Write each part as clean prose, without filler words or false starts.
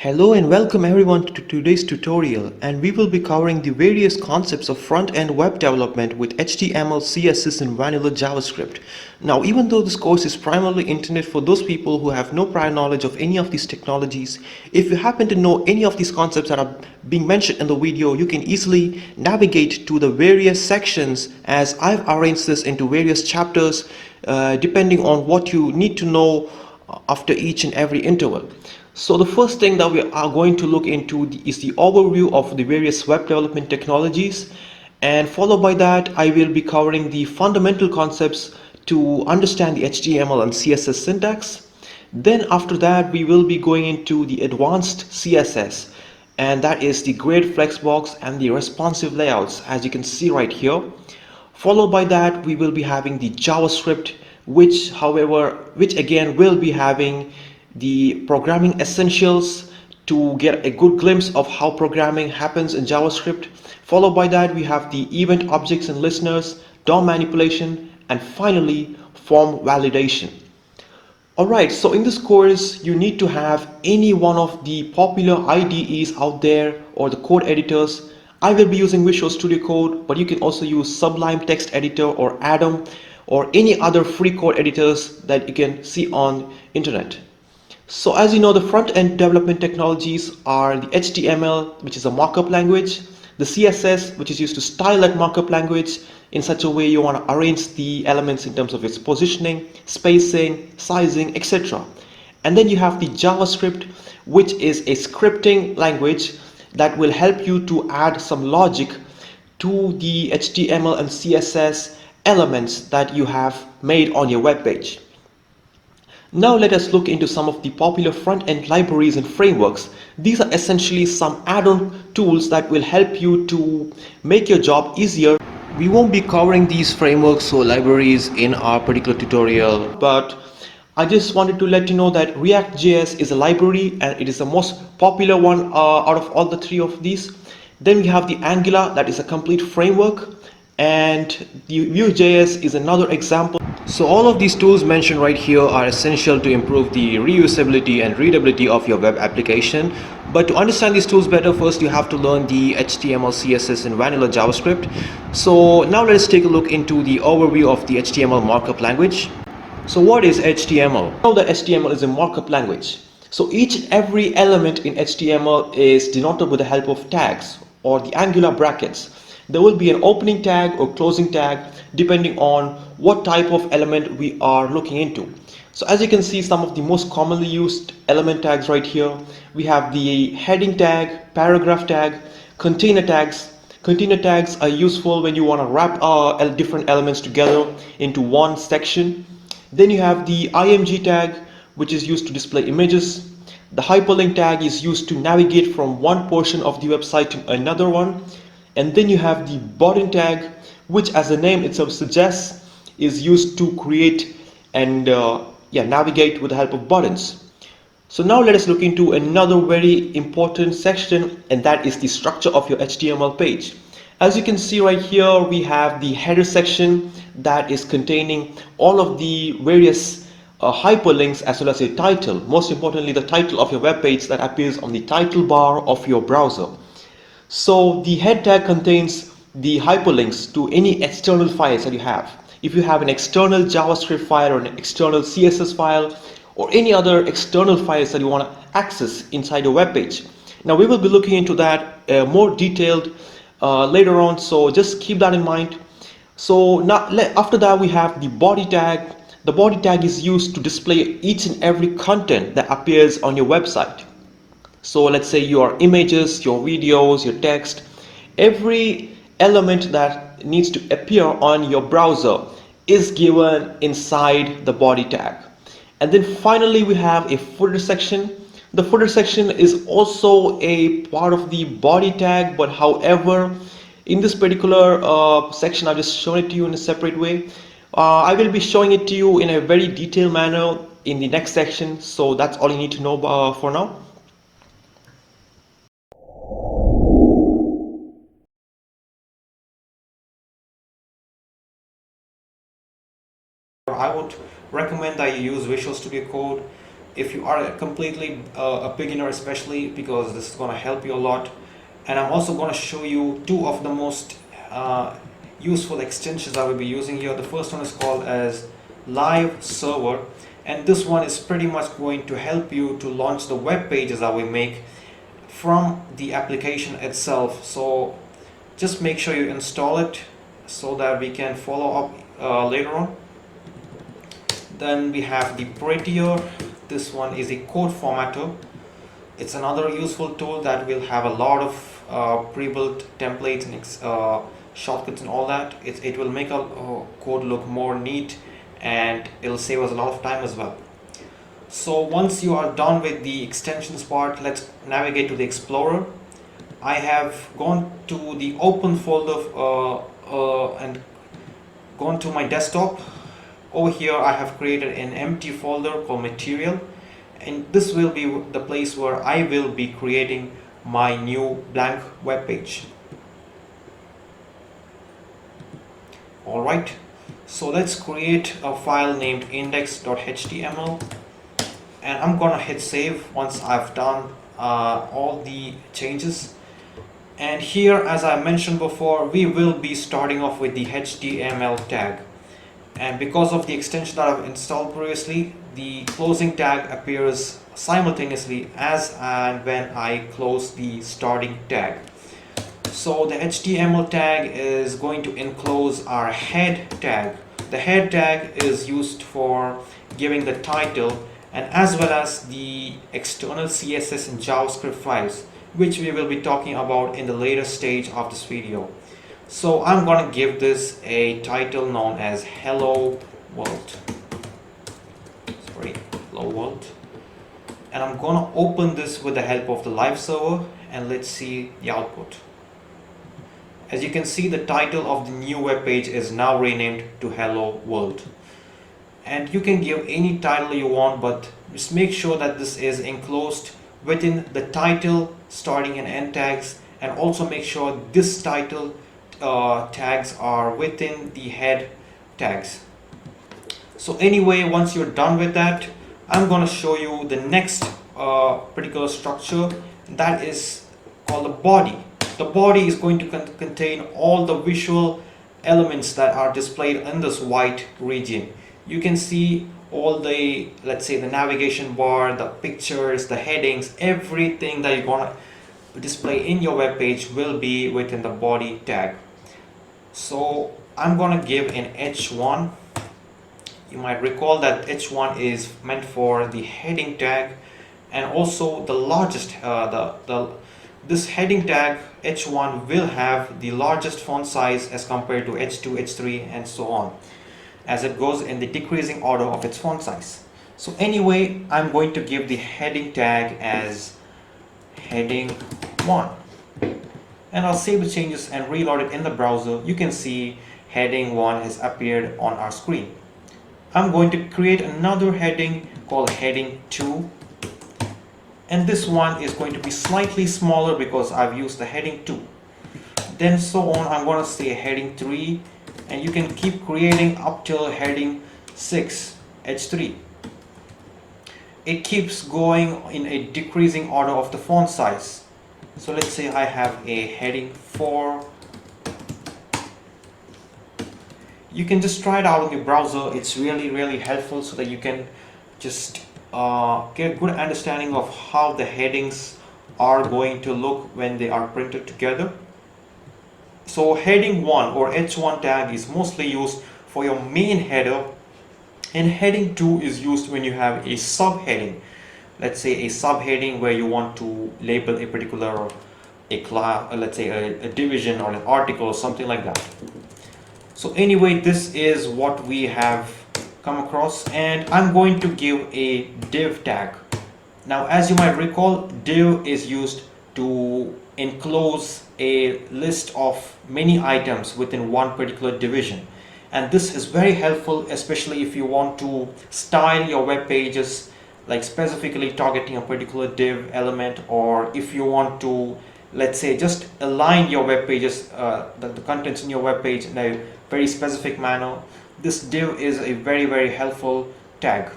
Hello and welcome everyone to today's tutorial, and we will be covering the various concepts of front-end web development with HTML, CSS and vanilla JavaScript. Now, even though this course is primarily intended for those people who have no prior knowledge of any of these technologies, if you happen to know any of these concepts that are being mentioned in the video, you can easily navigate to the various sections as I've arranged this into various chapters depending on what you need to know after each and every interval. So the first thing that we are going to look into is the overview of the various web development technologies, and followed by that I will be covering the fundamental concepts to understand the HTML and CSS syntax. Then after that we will be going into the advanced CSS, and that is the grid, flexbox and the responsive layouts, as you can see right here. Followed by that we will be having the JavaScript, which again will be having the programming essentials to get a good glimpse of how programming happens in JavaScript. Followed by that we have the event objects and listeners, DOM manipulation, and finally form validation. Alright, so in this course you need to have any one of the popular IDEs out there or the code editors. I will be using Visual Studio Code, but you can also use Sublime Text Editor or Atom or any other free code editors that you can see on internet. So as you know, the front-end development technologies are the HTML, which is a markup language, the CSS, which is used to style that markup language in such a way you want to arrange the elements in terms of its positioning, spacing, sizing, etc. And then you have the JavaScript, which is a scripting language that will help you to add some logic to the HTML and CSS elements that you have made on your web page. Now let us look into some of the popular front-end libraries and frameworks. These are essentially some add-on tools that will help you to make your job easier. We won't be covering these frameworks or libraries in our particular tutorial, but I just wanted to let you know that React.js is a library and it is the most popular one out of all the three of these. Then we have the Angular, that is a complete framework, and the Vue.js is another example. So all of these tools mentioned right here are essential to improve the reusability and readability of your web application. But to understand these tools better, first you have to learn the HTML, CSS and vanilla JavaScript. So now let us take a look into the overview of the HTML markup language. So what is HTML? Now that HTML is a markup language. So each and every element in HTML is denoted with the help of tags or the angular brackets. There will be an opening tag or closing tag depending on what type of element we are looking into. So as you can see, some of the most commonly used element tags right here. We have the heading tag, paragraph tag, container tags. Container tags are useful when you want to wrap different elements together into one section. Then you have the img tag, which is used to display images. The hyperlink tag is used to navigate from one portion of the website to another one. And then you have the button tag, which, as the name itself suggests, is used to create and navigate with the help of buttons. So now let us look into another very important section, and that is the structure of your HTML page. As you can see right here, we have the header section that is containing all of the various hyperlinks as well as a title. Most importantly, the title of your web page that appears on the title bar of your browser. So the head tag contains the hyperlinks to any external files that you have. If you have an external JavaScript file or an external CSS file or any other external files that you want to access inside your web page. Now we will be looking into that more detailed later on, so just keep that in mind. So now after that we have the body tag. The body tag is used to display each and every content that appears on your website. So let's say your images, your videos, your text, every element that needs to appear on your browser is given inside the body tag. And then finally we have a footer section. The footer section is also a part of the body tag, but however, in this particular section I've just shown it to you in a separate way. I will be showing it to you in a very detailed manner in the next section, so that's all you need to know for now. I would recommend that you use Visual Studio Code if you are completely a beginner, especially, because this is going to help you a lot. And I'm also going to show you two of the most useful extensions I will be using here. The first one is called as Live Server, and this one is pretty much going to help you to launch the web pages that we make from the application itself. So just make sure you install it so that we can follow up later on. Then we have the Prettier. This one is a code formatter. It's another useful tool that will have a lot of pre-built templates and shortcuts and all that. It will make our code look more neat, and it'll save us a lot of time as well. So once you are done with the extensions part, let's navigate to the Explorer. I have gone to the Open folder and gone to my desktop. Over here I have created an empty folder called Material, and this will be the place where I will be creating my new blank web page. Alright, so let's create a file named index.html, and I'm gonna hit save once I've done all the changes. And here, as I mentioned before, we will be starting off with the HTML tag, and because of the extension that I've installed previously, the closing tag appears simultaneously as and when I close the starting tag. So the HTML tag is going to enclose our head tag. The head tag is used for giving the title, and as well as the external CSS and JavaScript files, which we will be talking about in the later stage of this video. So I'm going to give this a title known as Hello World. Hello World. And I'm going to open this with the help of the live server, and let's see the output. As you can see, the title of the new web page is now renamed to Hello World. And you can give any title you want, but just make sure that this is enclosed within the title, starting and end tags, and also make sure this title tags are within the head tags. So anyway, once you're done with that, I'm going to show you the next particular structure that is called the body. The body is going to contain all the visual elements that are displayed in this white region. You can see all the, let's say, the navigation bar, the pictures, the headings, everything that you're going to display in your web page will be within the body tag. So I'm going to give an h1. You might recall that h1 is meant for the heading tag, and also the largest this heading tag h1 will have the largest font size as compared to h2, h3 and so on, as it goes in the decreasing order of its font size. So anyway, I'm going to give the heading tag as heading 1, and I'll save the changes and reload it in the browser. You can see heading 1 has appeared on our screen. I'm going to create another heading called heading 2, and this one is going to be slightly smaller because I've used the heading 2. Then so on, I'm going to say heading 3, and you can keep creating up till heading 6, h3. It keeps going in a decreasing order of the font size. So let's say I have a heading 4. You can just try it out in your browser. It's really helpful so that you can just get a good understanding of how the headings are going to look when they are printed together. So heading 1 or h1 tag is mostly used for your main header, and heading 2 is used when you have a subheading. Let's say a subheading where you want to label a particular class, let's say a division or an article or something like that. So anyway, this is what we have come across, and I'm going to give a div tag. Now, as you might recall, div is used to enclose a list of many items within one particular division, and this is very helpful, especially if you want to style your web pages, like specifically targeting a particular div element, or if you want to, let's say, just align your web pages, the contents in your web page in a very specific manner. This div is a very helpful tag.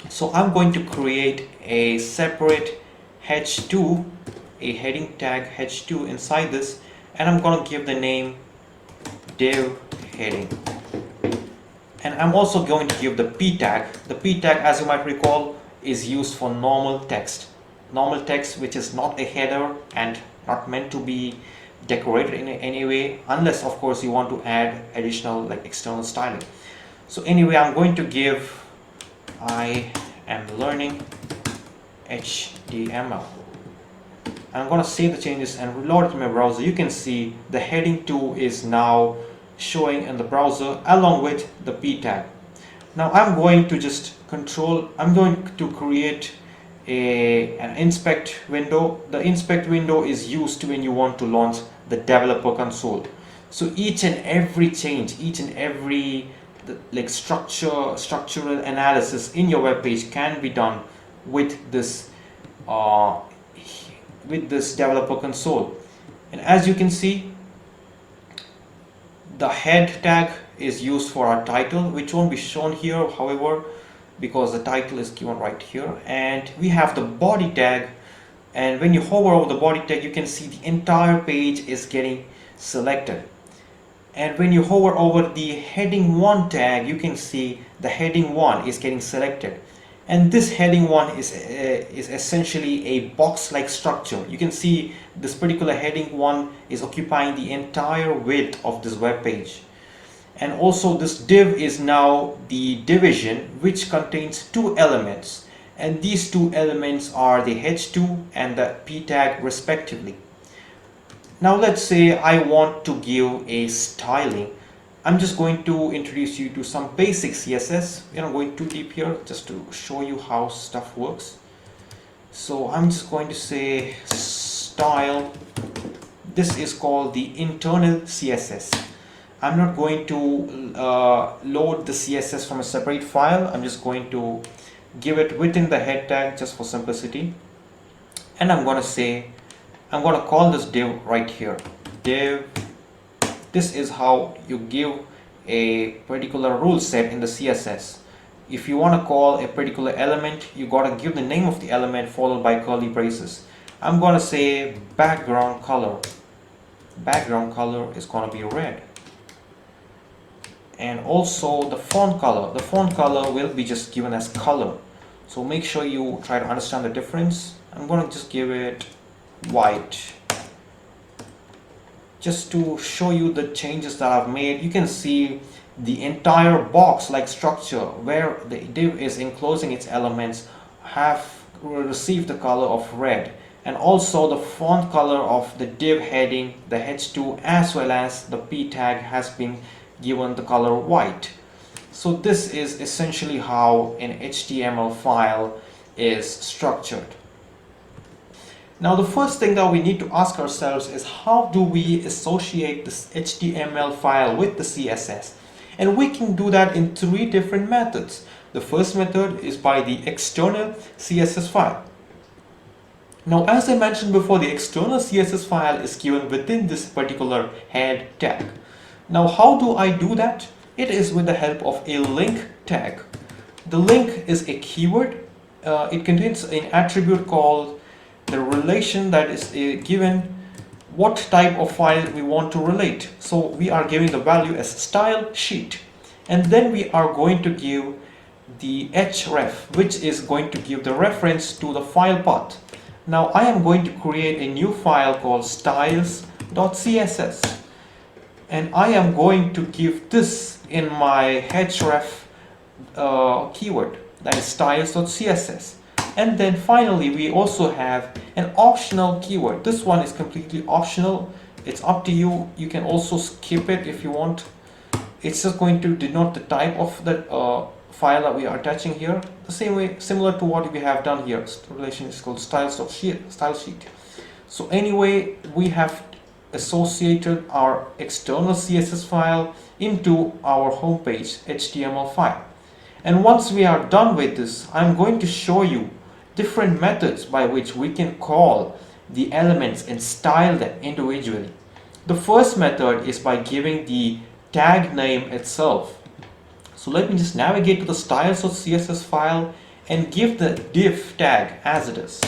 So I'm going to create a separate h2, a heading tag h2 inside this, and I'm going to give the name div heading. And I'm also going to give the p tag. The p tag, as you might recall, is used for normal text. Normal text which is not a header and not meant to be decorated in any way, unless of course you want to add additional like external styling. So anyway, I'm going to give I am learning HTML. I'm going to save the changes and reload it to my browser. You can see the heading 2 is now showing in the browser along with the p tag. Now I'm going to just I'm going to create an inspect window. The inspect window is used when you want to launch the developer console. So each and every change, each and every structural analysis in your web page can be done with this developer console. And as you can see, the head tag is used for our title, which won't be shown here, however, because the title is given right here. And we have the body tag, and when you hover over the body tag, you can see the entire page is getting selected. And when you hover over the heading 1 tag, you can see the heading 1 is getting selected. And this heading 1 is essentially a box-like structure. You can see this particular heading 1 is occupying the entire width of this web page. And also this div is now the division which contains 2 elements. And these 2 elements are the h2 and the p tag respectively. Now let's say I want to give a styling. I'm just going to introduce you to some basic CSS. We're not going too deep here, just to show you how stuff works. So I'm just going to say style. This is called the internal CSS. I'm not going to load the CSS from a separate file. I'm just going to give it within the head tag just for simplicity. And I'm going to call this div right here, div. This is how you give a particular rule set in the CSS. If you want to call a particular element, you got to give the name of the element followed by curly braces. I'm going to say background color. Background color is going to be red. And also the font color. The font color will be just given as color. So make sure you try to understand the difference. I'm going to just give it white. Just to show you the changes that I've made, you can see the entire box-like structure where the div is enclosing its elements have received the color of red, and also the font color of the div heading, the h2, as well as the p tag has been given the color white. So this is essentially how an HTML file is structured. Now the first thing that we need to ask ourselves is, how do we associate this HTML file with the CSS? And we can do that in 3 different methods. The first method is by the external CSS file. Now, as I mentioned before, the external CSS file is given within this particular head tag. Now, how do I do that? It is with the help of a link tag. The link is a keyword. It contains an attribute called the relation that is given what type of file we want to relate. So we are giving the value as style sheet, and then we are going to give the href, which is going to give the reference to the file path. Now I am going to create a new file called styles.css, and I am going to give this in my href keyword, that is styles.css. And then finally we also have an optional keyword. This one is completely optional. It's up to you. You can also skip it if you want. It's just going to denote the type of the file that we are attaching here. The same way, similar to what we have done here. The relation is called style sheet. So anyway, we have associated our external CSS file into our homepage HTML file. And once we are done with this, I'm going to show you different methods by which we can call the elements and style them individually. The first method is by giving the tag name itself. So let me just navigate to the styles.css file and give the div tag as it is.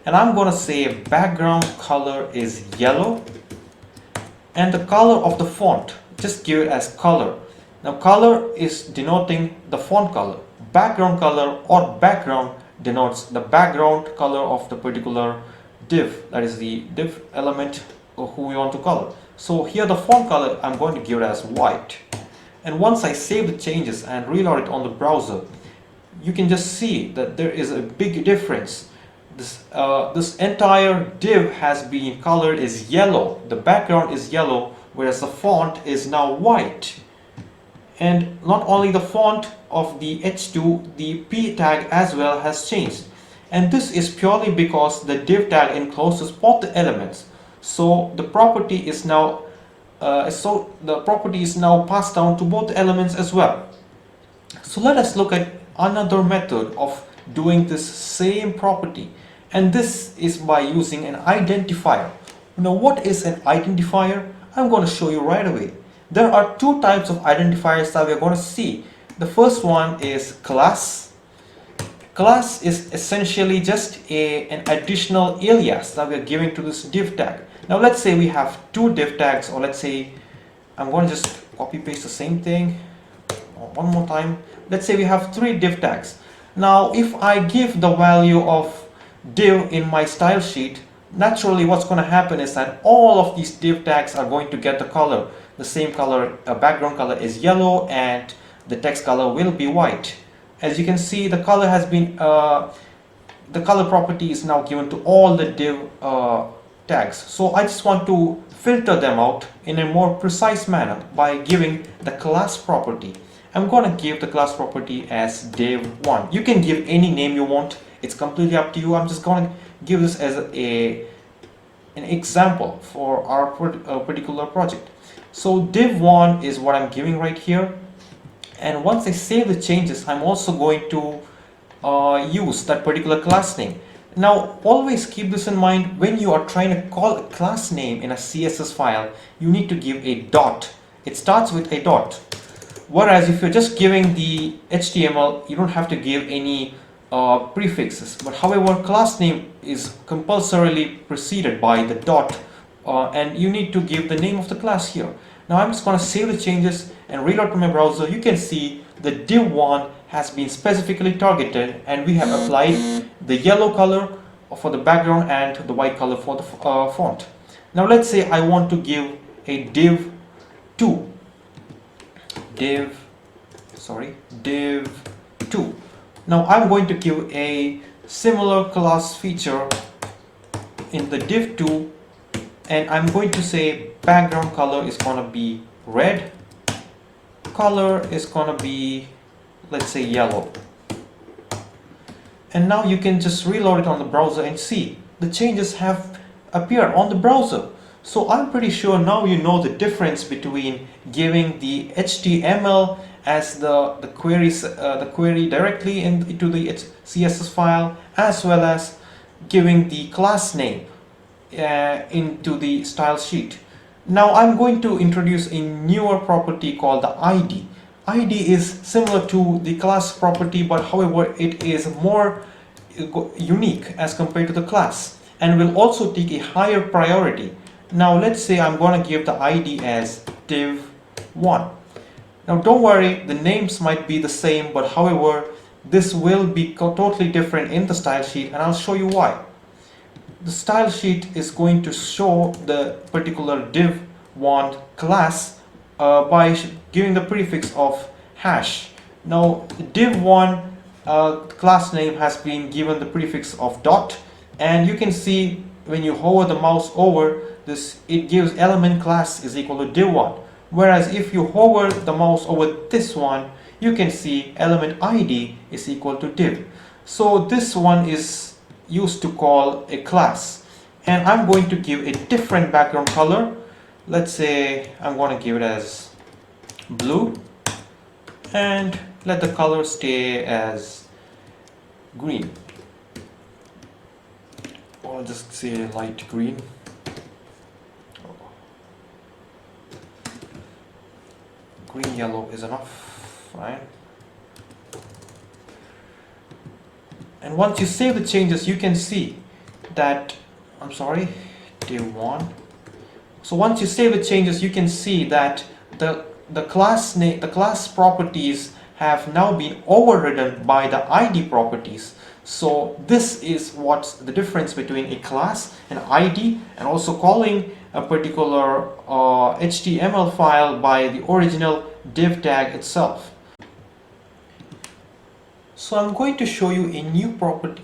And I'm going to say background color is yellow, and the color of the font, just give it as color. Now color is denoting the font color. Background color or background denotes the background color of the particular div, that is the div element who we want to color. So here the font color I'm going to give it as white. And once I save the changes and reload it on the browser, you can just see that there is a big difference. This entire div has been colored as yellow. The background is yellow, whereas the font is now white. And not only the font of the H2, the P tag as well has changed. And this is purely because the div tag encloses both the elements. So the property is now passed down to both elements as well. So let us look at another method of doing this same property, and this is by using an identifier. Now what is an identifier? I'm going to show you right away. There are two types of identifiers that we're going to see. The first one is class. Class is essentially just an additional alias that we're giving to this div tag. Now let's say we have two div tags, or let's say I'm going to just copy paste the same thing one more time. Let's say we have three div tags. Now if I give the value of div in my style sheet, naturally what's going to happen is that all of these div tags are going to get the color, the same color. Background color is yellow and the text color will be white. As you can see, the color has been the color property is now given to all the div tags. So I just want to filter them out in a more precise manner by giving the class property. I'm going to give the class property as div1. You can give any name you want. It's completely up to you. I'm just going to give this as an example for our particular project. So div1 is what I'm giving right here. And once I save the changes, I'm also going to use that particular class name. Now always keep this in mind. When you are trying to call a class name in a CSS file, you need to give a dot. It starts with a dot. Whereas if you're just giving the HTML, you don't have to give any prefixes. But however, class name is compulsorily preceded by the dot, and you need to give the name of the class here. Now I'm just going to save the changes and reload to my browser. You can see the div1 has been specifically targeted, and we have applied the yellow color for the background and the white color for the font. Now let's say I want to give a div2. div2. Now I'm going to give a similar class feature in the div2, and I'm going to say background color is going to be red, color is going to be, let's say, yellow. And now you can just reload it on the browser and see the changes have appeared on the browser. So I'm pretty sure now you know the difference between giving the HTML as the query directly into the CSS file, as well as giving the class name into the style sheet. Now I'm going to introduce a newer property called the ID. ID is similar to the class property, but however it is more unique as compared to the class, and will also take a higher priority. Now let's say I'm going to give the ID as div1. Now don't worry, the names might be the same, but however this will be totally different in the style sheet, and I'll show you why. The style sheet is going to show the particular div1 class by giving the prefix of hash. Now div1 class name has been given the prefix of dot, and you can see when you hover the mouse over this, it gives element class is equal to div1. Whereas if you hover the mouse over this one, you can see element ID is equal to div. So this one is used to call a class, and I'm going to give a different background color. Let's say I'm going to give it as blue, and let the color stay as green. I'll just say light green. Green yellow is enough, right? And once you save the changes, you can see that, I'm sorry, div1. So once you save the changes, you can see that the class name, the class properties have now been overridden by the ID properties. So this is what's the difference between a class, an ID, and also calling a particular HTML file by the original div tag itself. So I'm going to show you a new property.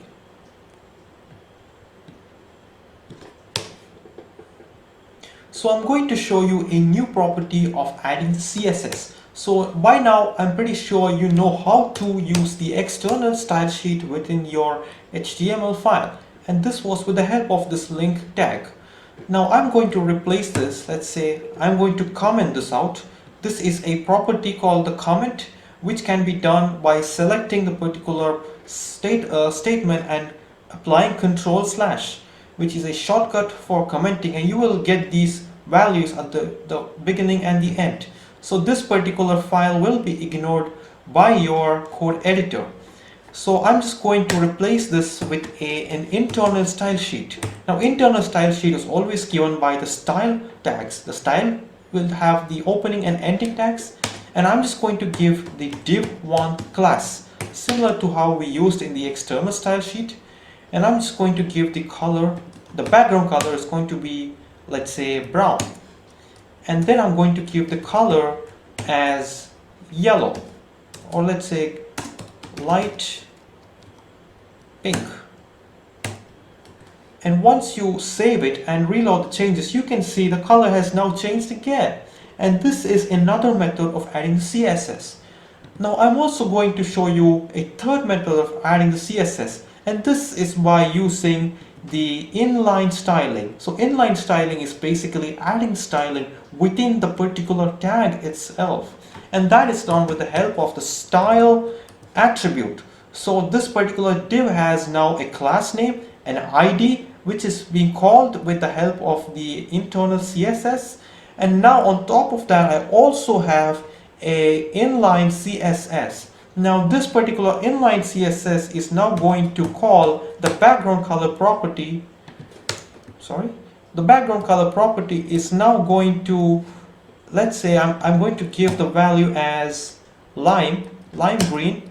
So I'm going to show you a new property of adding CSS. So by now I'm pretty sure you know how to use the external style sheet within your HTML file, and this was with the help of this link tag. Now I'm going to replace this. Let's say I'm going to comment this out. This is a property called the comment, which can be done by selecting the particular statement and applying /, which is a shortcut for commenting, and you will get these values at the beginning and the end. So this particular file will be ignored by your code editor. So I'm just going to replace this with an internal style sheet. Now internal style sheet is always given by the style tags. The style will have the opening and ending tags, and I'm just going to give the div1 class, similar to how we used in the external style sheet. And I'm just going to give the color, the background color is going to be, let's say, brown. And then I'm going to give the color as yellow, or let's say light pink. And once you save it and reload the changes, you can see the color has now changed again. And this is another method of adding CSS. Now I'm also going to show you a third method of adding the CSS, and this is by using the inline styling. So inline styling is basically adding styling within the particular tag itself, and that is done with the help of the style attribute. So this particular div has now a class name, an ID, which is being called with the help of the internal CSS, and now on top of that I also have a inline CSS. Now this particular inline CSS is now going to call the background color property. The background color property is now going to, let's say I'm going to give the value as lime green,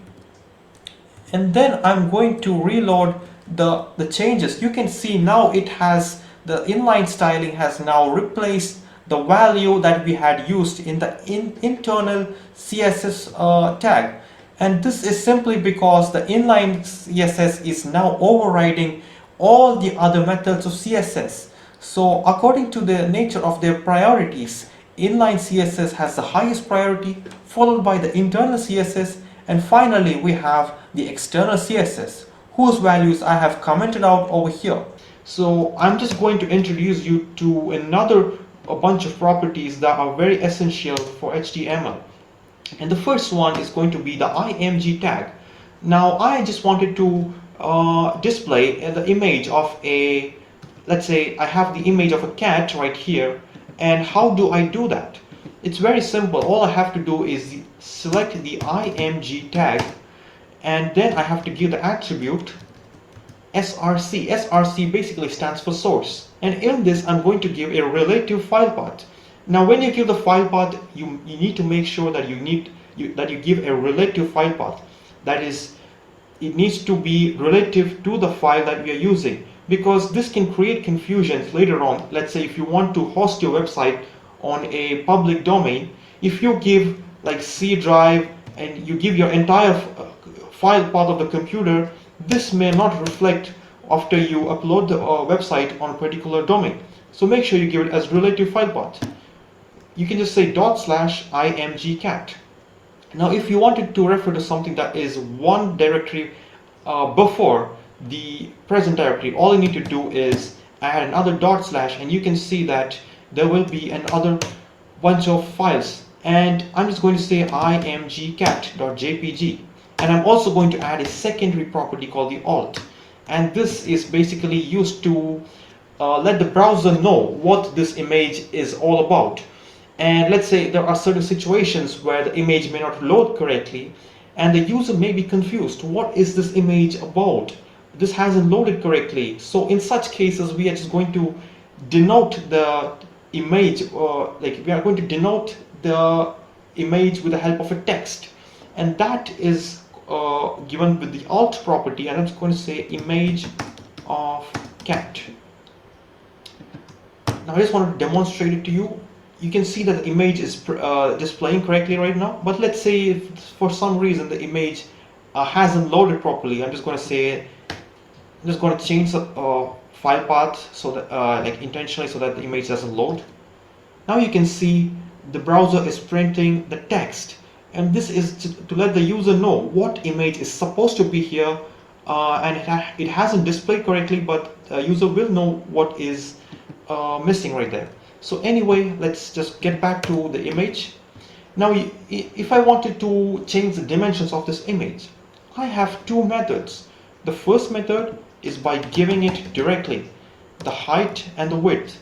and then I'm going to reload the changes. You can see now it has, the inline styling has now replaced the value that we had used in the internal CSS tag. And this is simply because the inline CSS is now overriding all the other methods of CSS. So according to the nature of their priorities, inline CSS has the highest priority, followed by the internal CSS, and finally we have the external CSS, whose values I have commented out over here. So I'm just going to introduce you to a bunch of properties that are very essential for HTML. And the first one is going to be the img tag. Now I just wanted to display the image of a, let's say I have the image of a cat right here. And how do I do that? It's very simple. All I have to do is select the img tag, and then I have to give the attribute src. src basically stands for source, and in this I'm going to give a relative file path. Now when you give the file path, you need to make sure that you give a relative file path. That is, it needs to be relative to the file that we are using, because this can create confusions later on. Let's say if you want to host your website on a public domain, if you give like C drive and you give your entire file path of the computer, this may not reflect after you upload the website on a particular domain. So make sure you give it as relative file path. You can just say /imgcat. Now if you wanted to refer to something that is one directory before the present directory, all you need to do is add another /, and you can see that there will be another bunch of files. And I'm just going to say imgcat.jpg, and I'm also going to add a secondary property called the alt, and this is basically used to let the browser know what this image is all about. And let's say there are certain situations where the image may not load correctly, and the user may be confused. What is this image about? This hasn't loaded correctly. So in such cases, we are just going to denote the image, or like we are going to denote the image with the help of a text, and that is given with the alt property, and I'm just going to say image of cat. Now I just want to demonstrate it to you. You can see that the image is displaying correctly right now, but let's say if for some reason the image hasn't loaded properly, I'm just going to say, I'm just going to change the file path so that like intentionally, so that the image doesn't load. Now you can see the browser is printing the text, and this is to let the user know what image is supposed to be here, and it hasn't displayed correctly, but the user will know what is missing right there. So anyway, let's just get back to the image. Now if I wanted to change the dimensions of this image, I have two methods. The first method is by giving it directly the height and the width.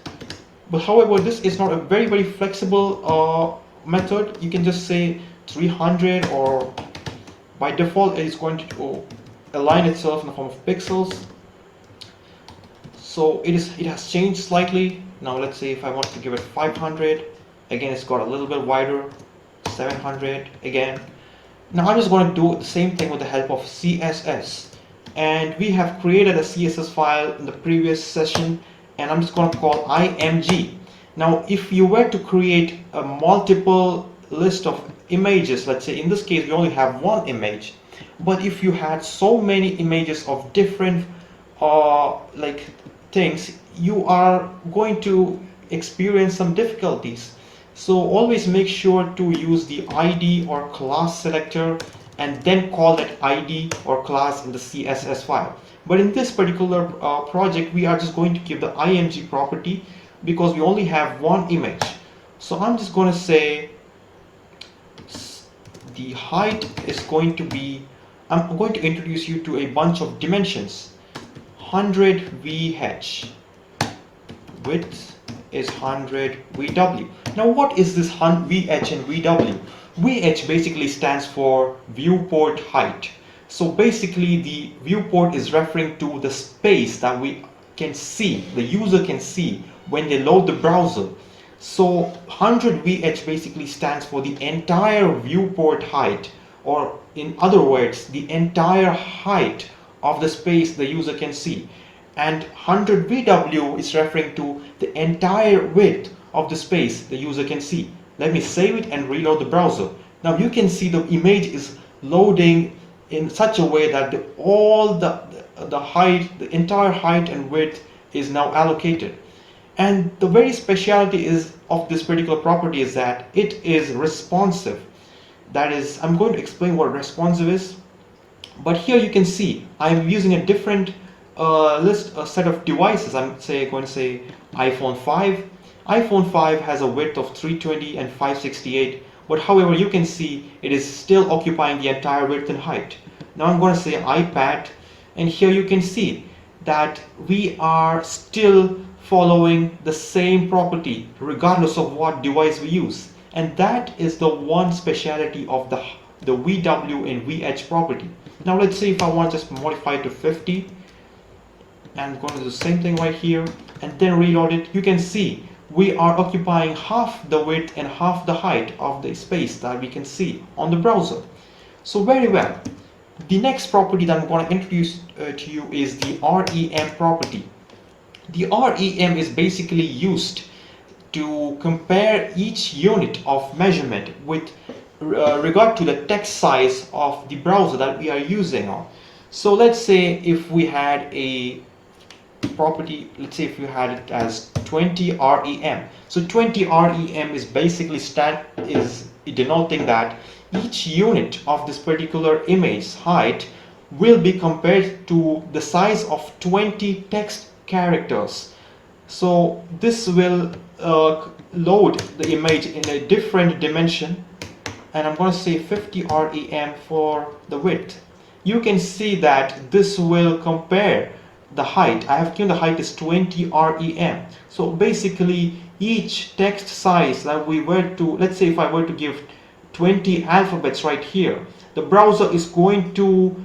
But however, this is not a very flexible method. You can just say 300, or by default it is going to align itself in the form of pixels. So it has changed slightly. Now let's say if I want to give it 500, again it's got a little bit wider, 700 again. Now I'm just going to do the same thing with the help of CSS, and we have created a CSS file in the previous session, and I'm just going to call img. Now if you were to create a multiple list of images, let's say in this case we only have one image, but if you had so many images of different like things, you are going to experience some difficulties. So always make sure to use the ID or class selector and then call that ID or class in the CSS file. But in this particular project, we are just going to give the img property because we only have one image. So I'm just going to say the height is going to be, I'm going to introduce you to a bunch of dimensions. 100 VH, width is 100 VW. Now what is this VH and VW? VH basically stands for viewport height. So basically the viewport is referring to the space that we can see, the user can see when they load the browser. So 100 VH basically stands for the entire viewport height, or in other words, the entire height of the space the user can see. And 100 VW is referring to the entire width of the space the user can see. Let me save it and reload the browser. Now you can see the image is loading in such a way that all the height, the entire height and width is now allocated. And the very specialty is of this particular property is that it is responsive. That is, I'm going to explain what responsive is. But here you can see I'm using a different set of devices. I'm going to say iPhone 5. iPhone 5 has a width of 320 and 568, but however you can see it is still occupying the entire width and height. Now I'm going to say iPad, and here you can see that we are still following the same property regardless of what device we use, and that is the one speciality of the VW and VH property. Now let's say if I want to just modify it to 50, and I'm going to do the same thing right here and then reload it. You can see we are occupying half the width and half the height of the space that we can see on the browser. So very well. The next property that I'm going to introduce to you is the REM property. The REM is basically used to compare each unit of measurement with regard to the text size of the browser that we are using on. So let's say if we had a property, let's say if you had it as 20 REM. So 20 REM is basically denoting that each unit of this particular image height will be compared to the size of 20 text characters. So this will load the image in a different dimension, and I'm going to say 50 REM for the width. You can see that this will compare the height. I have given the height is 20 REM. So basically each text size that we were to, let's say if I were to give 20 alphabets right here, the browser is going to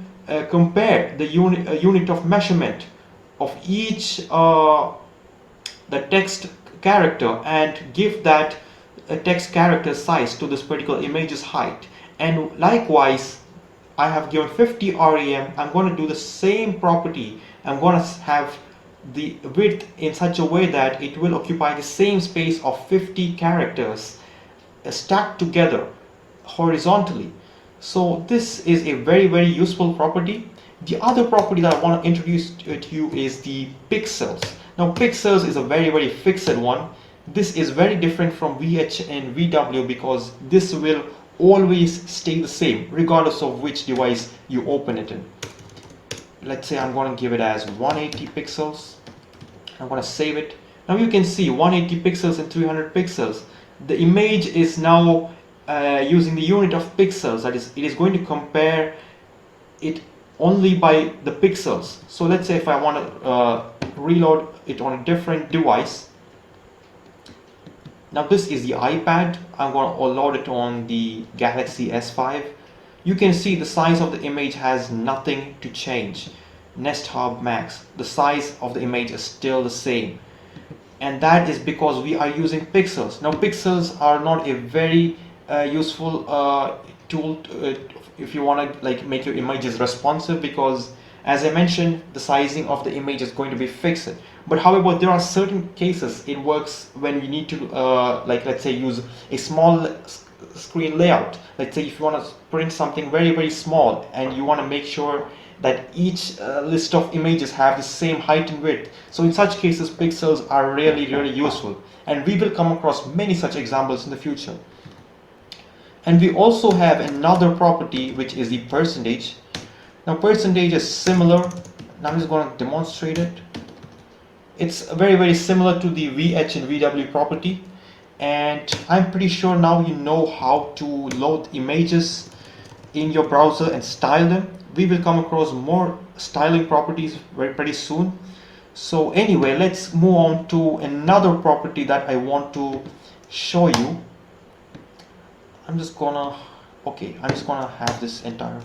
compare the unit of measurement of each the text character and give that text character size to this particular image's height. And likewise, I have given 50 rem. I'm going to do the same property. I'm going to have the width in such a way that it will occupy the same space of 50 characters stacked together horizontally. So this is a very useful property. The other property that I want to introduce to you is the pixels. Now pixels is a very fixed one. This is very different from VH and VW because this will always stay the same regardless of which device you open it in. Let's say I'm going to give it as 180 pixels. I'm going to save it. Now you can see 180 pixels and 300 pixels. The image is now using the unit of pixels, that is, it is going to compare it only by the pixels. So let's say if I want to reload it on a different device. Now this is the iPad. I'm going to load it on the Galaxy S5. You can see the size of the image has nothing to change. Nest Hub Max, the size of the image is still the same, and that is because we are using pixels. Now pixels are not a very useful tool if you want to like make your images responsive, because as I mentioned, the sizing of the image is going to be fixed. But however, there are certain cases it works when you need to like let's say use a small screen layout. Let's say if you want to print something very small and you want to make sure that each list of images have the same height and width. So in such cases, pixels are really useful, and we will come across many such examples in the future. And we also have another property, which is the percentage. Now percentage is similar. Now I'm just going to demonstrate it. It's very similar to the VH and VW property, and I'm pretty sure now you know how to load images in your browser and style them. We will come across more styling properties pretty soon. So anyway, let's move on to another property that I want to show you. I'm just gonna have this entire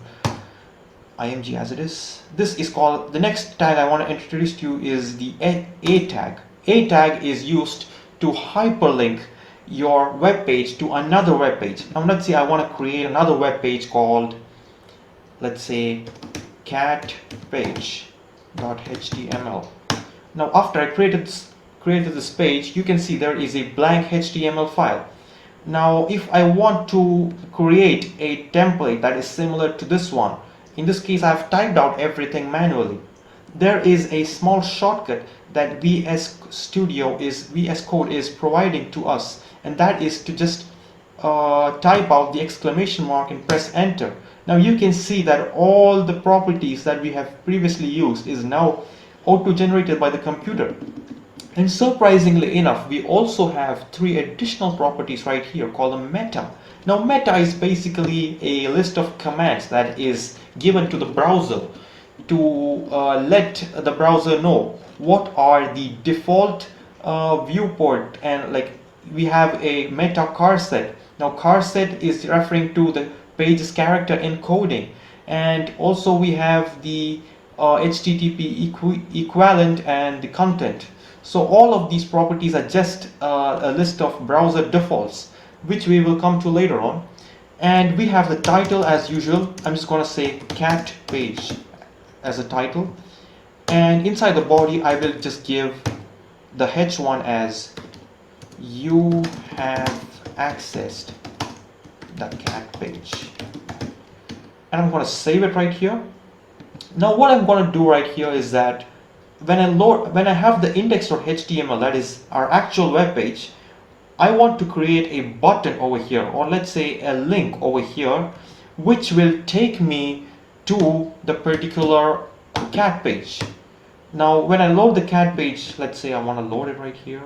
img as it is. This is called, the next tag I want to introduce to you is the A tag. A tag is used to hyperlink your web page to another web page. Now let's say I want to create another web page called, let's say, cat page.html. Now after I created this page, you can see there is a blank HTML file. Now if I want to create a template that is similar to this one, in this case I've typed out everything manually. There is a small shortcut that VS Code is providing to us, and that is to just type out the exclamation mark and press enter. Now you can see that all the properties that we have previously used is now auto-generated by the computer. And surprisingly enough, we also have 3 additional properties right here called a meta. Now meta is basically a list of commands that is given to the browser to let the browser know what are the default viewport, and like we have a meta charset. Now charset is referring to the page's character encoding, and also we have the HTTP equivalent and the content. So all of these properties are just a list of browser defaults, which we will come to later on. And we have the title as usual. I'm just going to say cat page as a title, and inside the body I will just give the h1 as you have accessed the cat page, and I'm going to save it right here. Now what I'm going to do right here is that when I have the index.html, that is our actual web page, I want to create a button over here, or let's say a link over here, which will take me to the particular cat page. Now when I load the cat page, let's say I want to load it right here.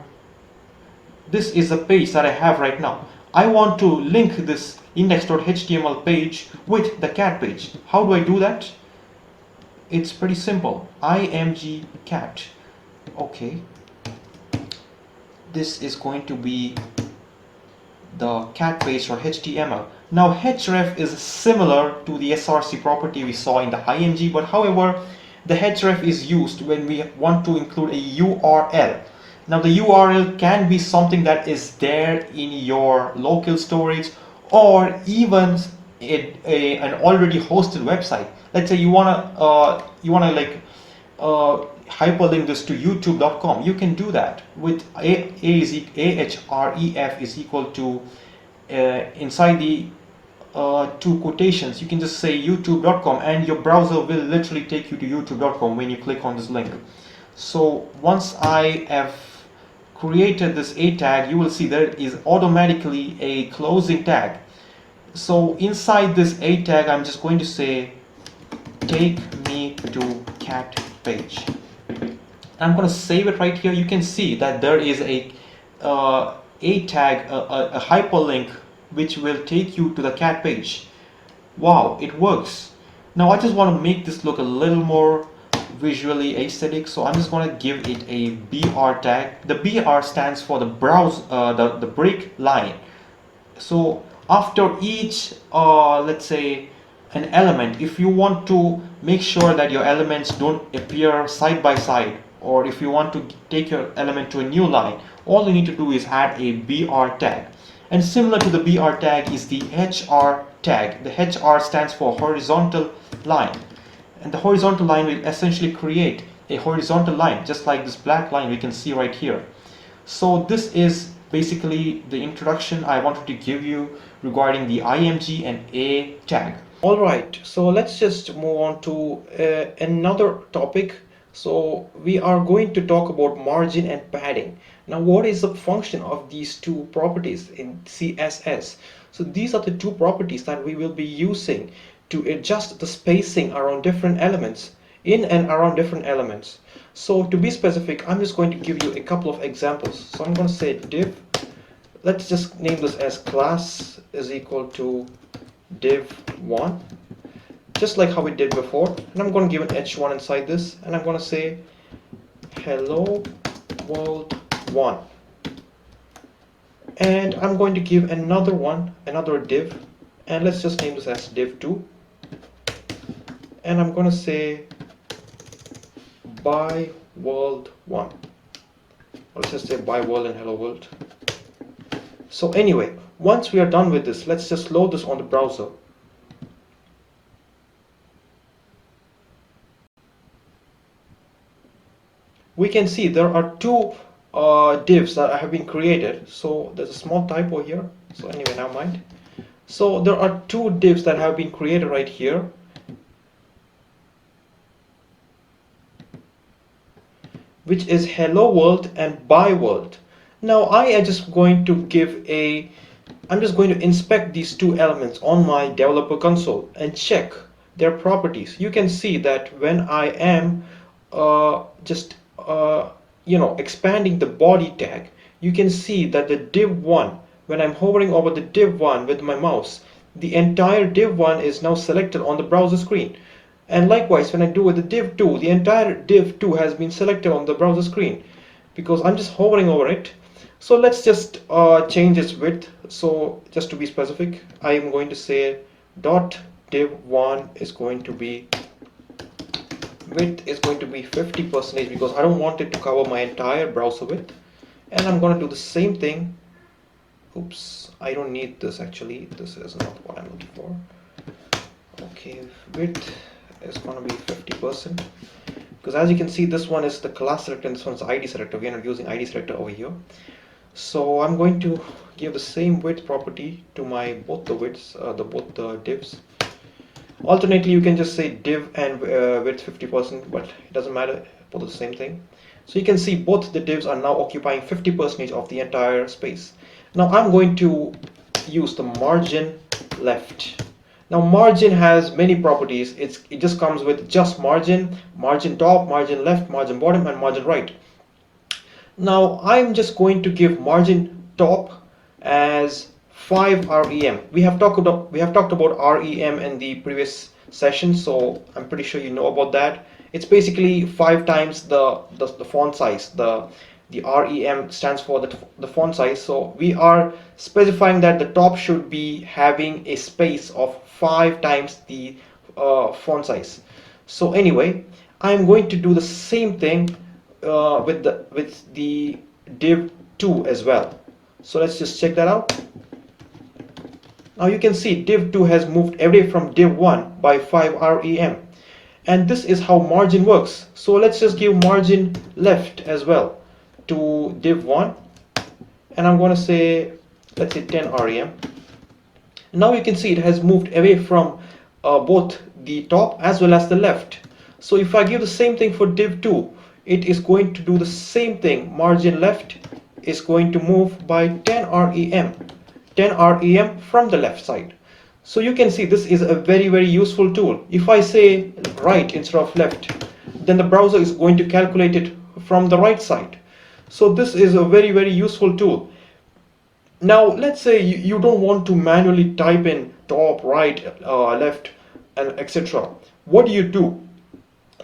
This is the page that I have right now. I want to link this index.html page with the cat page. How do I do that? It's pretty simple. img cat. Okay. This is going to be the cat page or HTML. Now href is similar to the src property we saw in the img, but however the href is used when we want to include a URL. Now the URL can be something that is there in your local storage, or even an already hosted website. Let's say you wanna like hyperlink this to youtube.com. You can do that with ahref is equal to inside the two quotations, you can just say youtube.com, and your browser will literally take you to youtube.com when you click on this link. So once I have created this a tag, you will see there is automatically a closing tag. So inside this a tag, I'm just going to say take me to cat page. I'm going to save it right here. You can see that there is a tag, a hyperlink which will take you to the cat page. Wow, it works. Now I just want to make this look a little more visually aesthetic, so I'm just going to give it a BR tag. The BR stands for the browse, the break line. So after each let's say an element, if you want to make sure that your elements don't appear side by side, or if you want to take your element to a new line, all you need to do is add a BR tag. And similar to the BR tag is the HR tag. The HR stands for horizontal line, and the horizontal line will essentially create a horizontal line just like this black line we can see right here. So this is basically the introduction I wanted to give you regarding the IMG and A tag. Alright, so let's just move on to another topic. So we are going to talk about margin and padding. Now what is the function of these two properties in CSS? So these are the two properties that we will be using to adjust the spacing around different elements, in and around different elements. So to be specific, I'm just going to give you a couple of examples. So I'm going to say div, let's just name this as class is equal to div1, just like how we did before, and I'm going to give an h1 inside this, and I'm going to say hello world 1, and I'm going to give another one, another div, and let's just name this as div2, and I'm going to say by world 1, or let's just say by world and hello world. So anyway, once we are done with this, let's just load this on the browser. We can see there are two divs that have been created. So there's a small typo here. So anyway, never mind. So there are two divs that have been created right here. Which is hello world and by world. Now I am just going to I'm just going to inspect these two elements on my developer console and check their properties. You can see that when I am expanding the body tag, you can see that the div1, when I'm hovering over the div1 with my mouse, the entire div1 is now selected on the browser screen. And likewise, when I do with the div2, the entire div2 has been selected on the browser screen because I'm just hovering over it. So let's just change its width. So just to be specific, I am going to say dot div1 is going to be, width is going to be 50% because I don't want it to cover my entire browser width. And I'm going to do the same thing. Oops, I don't need this actually. This is not what I'm looking for. Okay, width is going to be 50%. Because as you can see, this one is the class selector and this one is the ID selector. We are not using ID selector over here. So I'm going to give the same width property to my both the widths, both the divs. Alternately, you can just say div and width 50%, but it doesn't matter, both the same thing. So you can see both the divs are now occupying 50% of the entire space. Now I'm going to use the margin left. Now margin has many properties. It just comes with just margin, margin top, margin left, margin bottom, and margin right. Now I'm just going to give margin top as 5 REM. We have talked about REM in the previous session, so I'm pretty sure you know about that. It's basically 5 times the font size, the the REM stands for the font size. So we are specifying that the top should be having a space of 5 times the font size. So anyway, I'm going to do the same thing with the div 2 as well. So let's just check that out. Now you can see div 2 has moved away from div 1 by 5 REM, and this is how margin works. So let's just give margin left as well to div 1, and I'm going to say, let's say 10 REM. Now you can see it has moved away from both the top as well as the left. So if I give the same thing for div 2, it is going to do the same thing. Margin left is going to move by 10 REM. 10 REM from the left side. So you can see this is a very useful tool. If I say right instead of left, then the browser is going to calculate it from the right side. So this is a very useful tool. Now let's say you don't want to manually type in top, right, left, and etc. What do?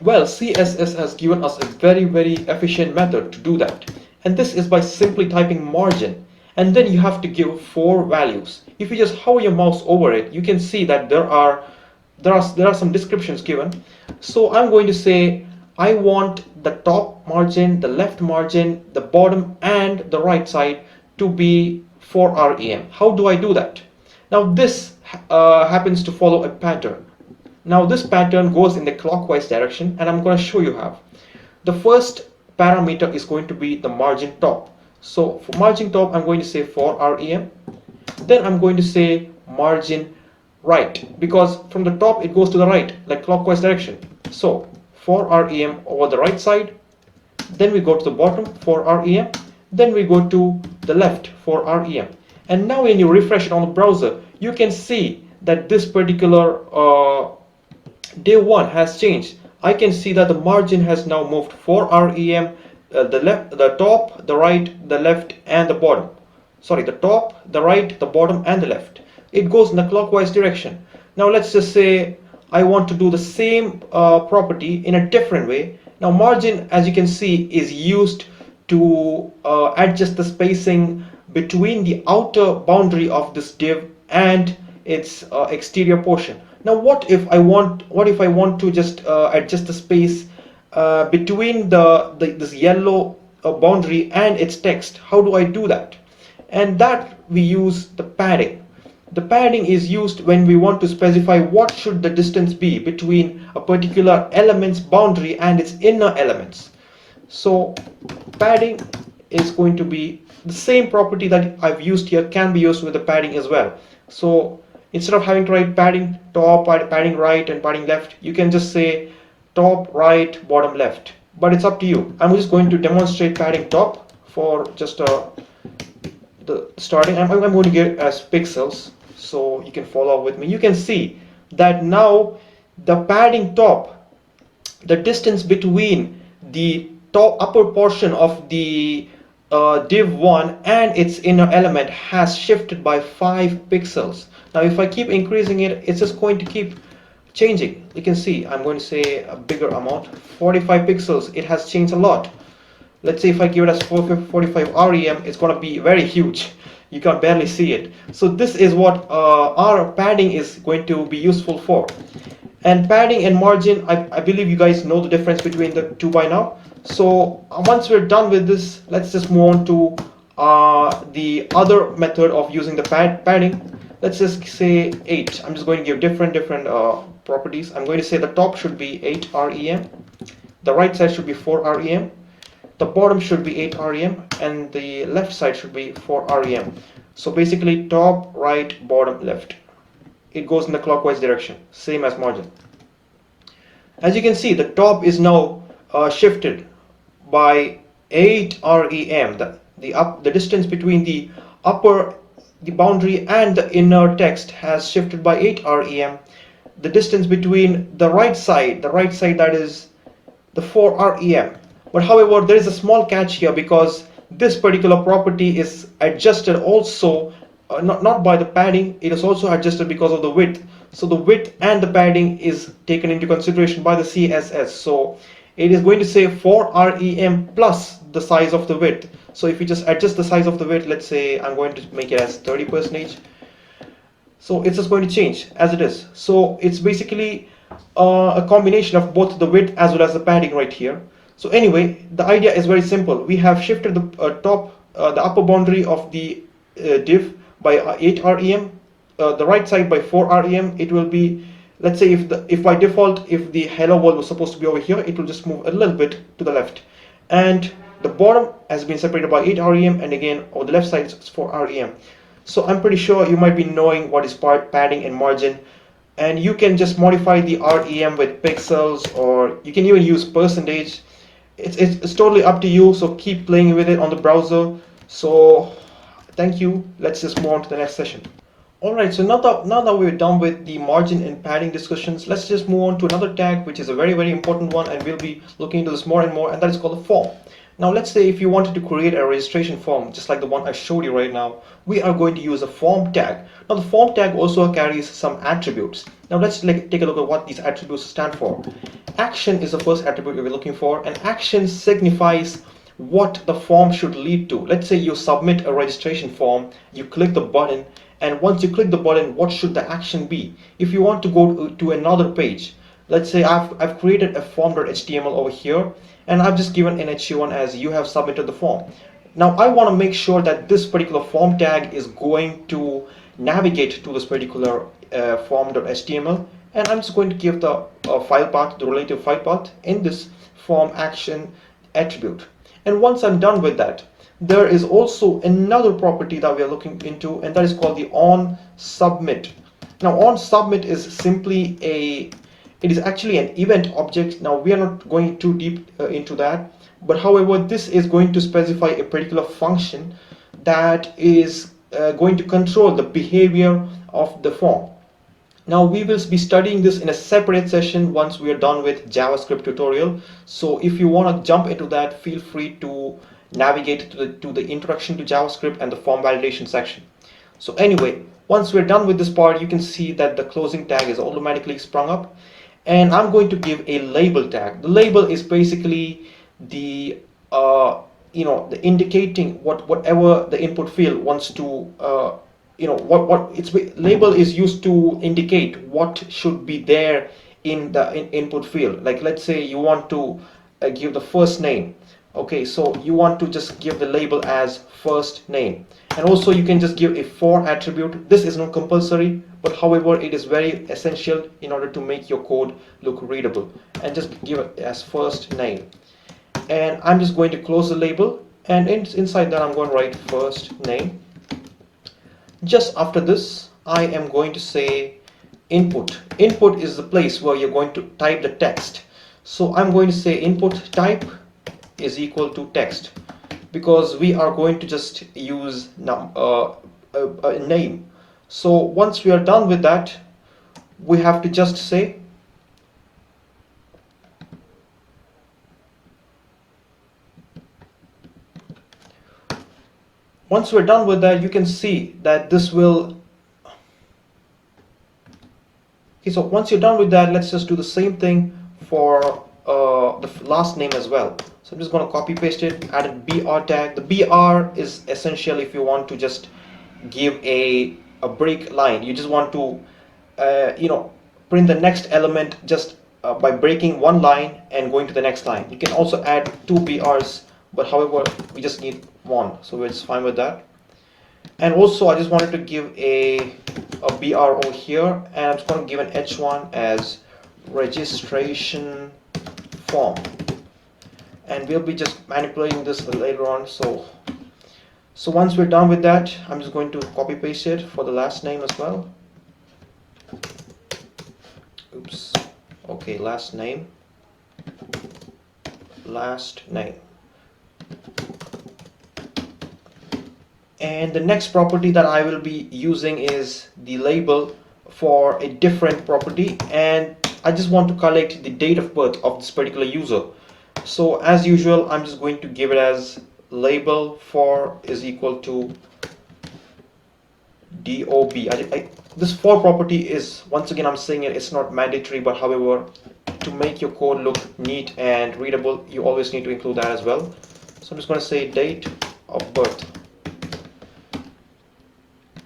Well, CSS has given us a very efficient method to do that, and this is by simply typing margin, and then you have to give 4 values. If you just hover your mouse over it, you can see that there are some descriptions given. So I'm going to say I want the top margin, the left margin, the bottom and the right side to be 4 REM. How do I do that? Now this happens to follow a pattern. Now this pattern goes in the clockwise direction, and I'm going to show you how. The first parameter is going to be the margin top. So for margin top, I'm going to say 4 REM. Then I'm going to say margin right, because from the top it goes to the right, like clockwise direction. So 4 REM over the right side. Then we go to the bottom, 4 REM. Then we go to the left, 4 REM. And now when you refresh it on the browser, you can see that this particular div 1 has changed. I can see that the margin has now moved 4 REM, the top, the right, the left, and the bottom. Sorry, the top, the right, the bottom, and the left. It goes in the clockwise direction. Now let's just say I want to do the same property in a different way. Now margin, as you can see, is used to adjust the spacing between the outer boundary of this div and its exterior portion. Now what if I want to just adjust the space between this yellow boundary and its text? How do I do that? And that we use the padding. The padding is used when we want to specify what should the distance be between a particular element's boundary and its inner elements. So padding is going to be the same property that I've used here, can be used with the padding as well. So instead of having to write padding top, padding right, and padding left, you can just say top, right, bottom, left. But it's up to you. I'm just going to demonstrate padding top for just the starting. I'm going to give it as pixels so you can follow up with me. You can see that now the padding top, the distance between the top upper portion of the div 1 and its inner element has shifted by 5 pixels. Now if I keep increasing it, it's just going to keep changing. You can see I'm going to say a bigger amount, 45 pixels. It has changed a lot. Let's say if I give it as 45 REM, it's going to be very huge. You can barely see it. So this is what our padding is going to be useful for. And padding and margin, I believe you guys know the difference between the two by now. So once we're done with this, let's just move on to the other method of using the padding. Let's just say 8. I'm just going to give different properties. I'm going to say the top should be 8 REM, the right side should be 4 REM, the bottom should be 8 REM, and the left side should be 4 REM. So basically top, right, bottom, left. It goes in the clockwise direction, same as margin. As you can see, the top is now shifted by 8 REM. The distance between the boundary and the inner text has shifted by 8 REM. The distance between the right side that is the 4 REM. But however, there is a small catch here, because this particular property is adjusted also not by the padding, it is also adjusted because of the width. So the width and the padding is taken into consideration by the CSS. So it is going to say for rem plus the size of the width. So if you just adjust the size of the width, let's say I'm going to make it as 30%, so it's just going to change as it is. So it's basically a combination of both the width as well as the padding right here. So anyway, the idea is very simple. We have shifted the the upper boundary of the div by 8 rem, the right side by 4 rem. It will be, let's say if by default if the hello world was supposed to be over here, it will just move a little bit to the left, and the bottom has been separated by 8 rem, and again on the left side it's 4 rem. So I'm pretty sure you might be knowing what is padding and margin, and you can just modify the rem with pixels, or you can even use percentage. It's totally up to you, so keep playing with it on the browser. So thank you. Let's just move on to the next session. Alright, so now that we're done with the margin and padding discussions, let's just move on to another tag, which is a very important one, and we'll be looking into this more and more, and that is called a form. Now let's say if you wanted to create a registration form just like the one I showed you right now, we are going to use a form tag. Now the form tag also carries some attributes. Now let's take a look at what these attributes stand for. Action is the first attribute we're looking for, and action signifies what the form should lead to. Let's say you submit a registration form, you click the button, and once you click the button, what should the action be? If you want to go to another page, let's say I've created a form.html over here, and I've just given an h1 as you have submitted the form. Now I want to make sure that this particular form tag is going to navigate to this particular form.html, and I'm just going to give the file path, the relative file path in this form action attribute. And once I'm done with that, there is also another property that we are looking into, and that is called the onSubmit. Now onSubmit is simply it is actually an event object. Now we are not going too deep into that, but however this is going to specify a particular function that is going to control the behavior of the form. Now we will be studying this in a separate session once we are done with JavaScript tutorial. So if you want to jump into that, feel free to navigate to the introduction to JavaScript and the form validation section. So anyway, once we're done with this part, you can see that the closing tag is automatically sprung up, and I'm going to give a label tag. The label is basically the the indicating whatever the input field wants to what its label is used to indicate what should be there in the input field. Like let's say you want to give the first name. Okay, so you want to just give the label as first name, and also you can just give a for attribute. This is not compulsory, but however it is very essential in order to make your code look readable, and just give it as first name. And I'm just going to close the label, and inside that I'm going to write first name. Just after this I am going to say input. Input is the place where you're going to type the text, so I'm going to say input type is equal to text, because we are going to just use a name. So once we are done with that, we have to just say once we're done with that, you can see that this will okay. So once you're done with that, let's just do the same thing for the last name as well. So I'm just going to copy paste it, add a br tag. The br is essential if you want to just give a break line. You just want to print the next element just by breaking one line and going to the next line. You can also add two brs, but however we just need one, so we're just fine with that. And also I just wanted to give a br over here, and I'm just going to give an h1 as registration form, and we'll be just manipulating this later on. So once we're done with that, I'm just going to copy paste it for the last name as well. Oops. Okay, last name. And the next property that I will be using is the label for a different property, and I just want to collect the date of birth of this particular user. So as usual, I'm just going to give it as label for is equal to DOB. This for property is, once again I'm saying it, it's not mandatory, but however to make your code look neat and readable, you always need to include that as well. So I'm just going to say date of birth,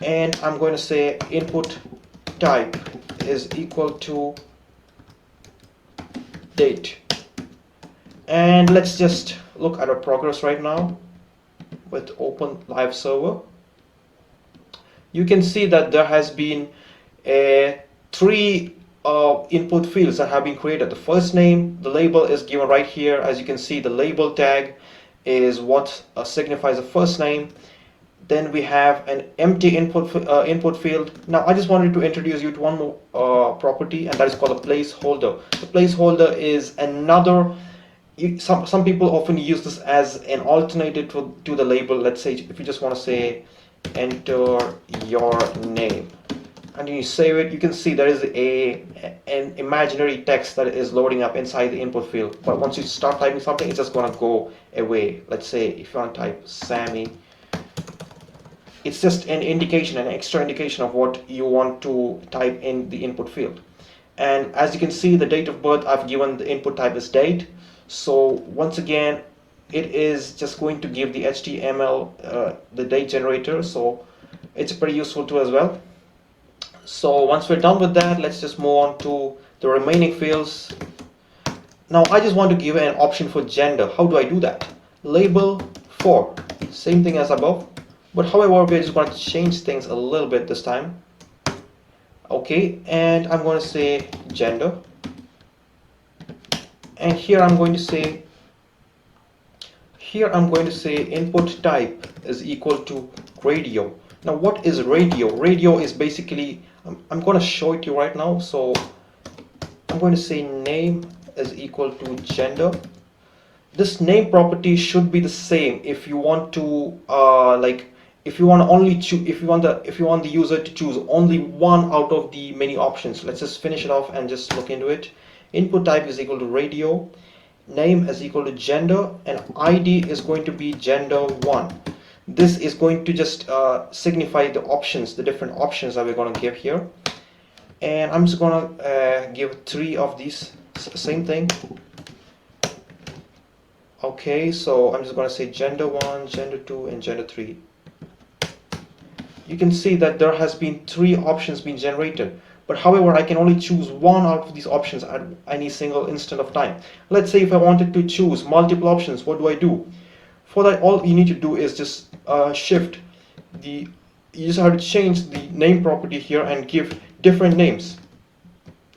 and I'm going to say input type is equal to date. And let's just look at our progress right now with open live server. You can see that there has been three input fields that have been created. The first name, the label is given right here. As you can see, the label tag is what signifies the first name. Then we have an empty input field. Now I just wanted to introduce you to one more property, and that is called a placeholder. The placeholder is another, some people often use this as an alternative to the label. Let's say if you just want to say enter your name, and you save it, you can see there is an imaginary text that is loading up inside the input field. But once you start typing something, it's just going to go away. Let's say if you want to type Sammy, it's just an indication, an extra indication of what you want to type in the input field. And as you can see, the date of birth, I've given the input type as date. So once again, it is just going to give the HTML the date generator. So it's pretty useful too as well. So once we're done with that, let's just move on to the remaining fields. Now I just want to give an option for gender. How do I do that? Label for, same thing as above. But however, we're just going to change things a little bit this time. Okay, and I'm going to say gender. And here I'm going to say input type is equal to radio. Now what is radio? Radio is basically, I'm going to show it to you right now. So I'm going to say name is equal to gender. This name property should be the same if you want to if you want to only choose, if you want the user to choose only one out of the many options. Let's just finish it off and just look into it. Input type is equal to radio, name is equal to gender, and ID is going to be gender1. This is going to just signify the options, the different options that we're going to give here. And I'm just going to give 3 of these, same thing. Okay, so I'm just going to say gender1, gender2, and gender3. You can see that there has been 3 options being generated, but however I can only choose one out of these options at any single instant of time. Let's say if I wanted to choose multiple options, what do I do? For that, all you need to do is just you just have to change the name property here and give different names.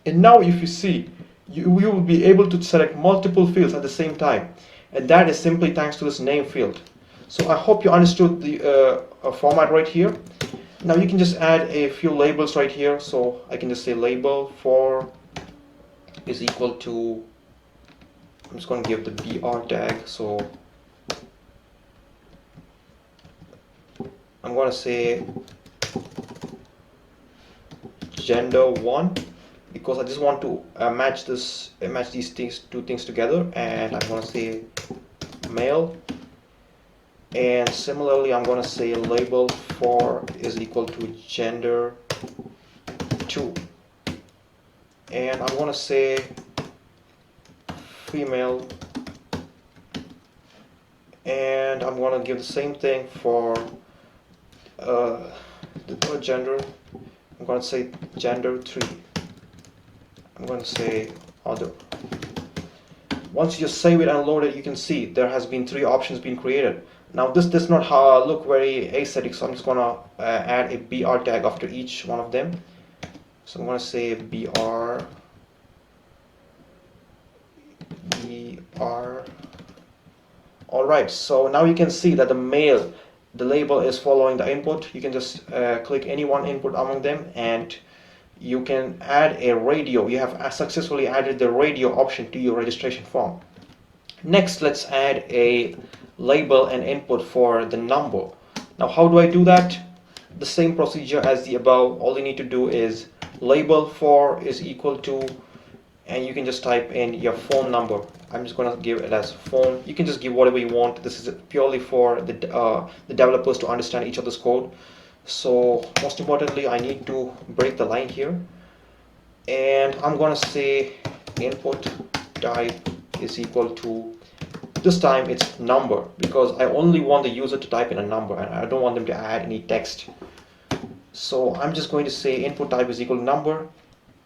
And now if you see, you will be able to select multiple fields at the same time, and that is simply thanks to this name field. So I hope you understood the format right here. Now you can just add a few labels right here. So I can just say label for is equal to, I'm just going to give the BR tag. So I'm going to say gender1 because I just want to match these two things together, and I'm going to say male. And similarly, I'm going to say label for is equal to gender2, and I'm going to say female, and I'm going to give the same thing for the third gender. I'm going to say gender3. I'm going to say other. Once you just save it and load it, you can see there has been 3 options being created. Now this does not look very aesthetic, so I'm just going to add a BR tag after each one of them. So I'm going to say BR. Alright, so now you can see that the label is following the input. You can just click any one input among them, and you can add a radio. You have successfully added the radio option to your registration form. Next, let's add a label and input for the number. Now how do I do that? The same procedure as the above. All you need to do is label for is equal to, and you can just type in your phone number. I'm just going to give it as phone. You can just give whatever you want. This is purely for the developers to understand each other's code. So most importantly, I need to break the line here, and I'm going to say input type is equal to, this time it's number, because I only want the user to type in a number and I don't want them to add any text. So I'm just going to say input type is equal to number,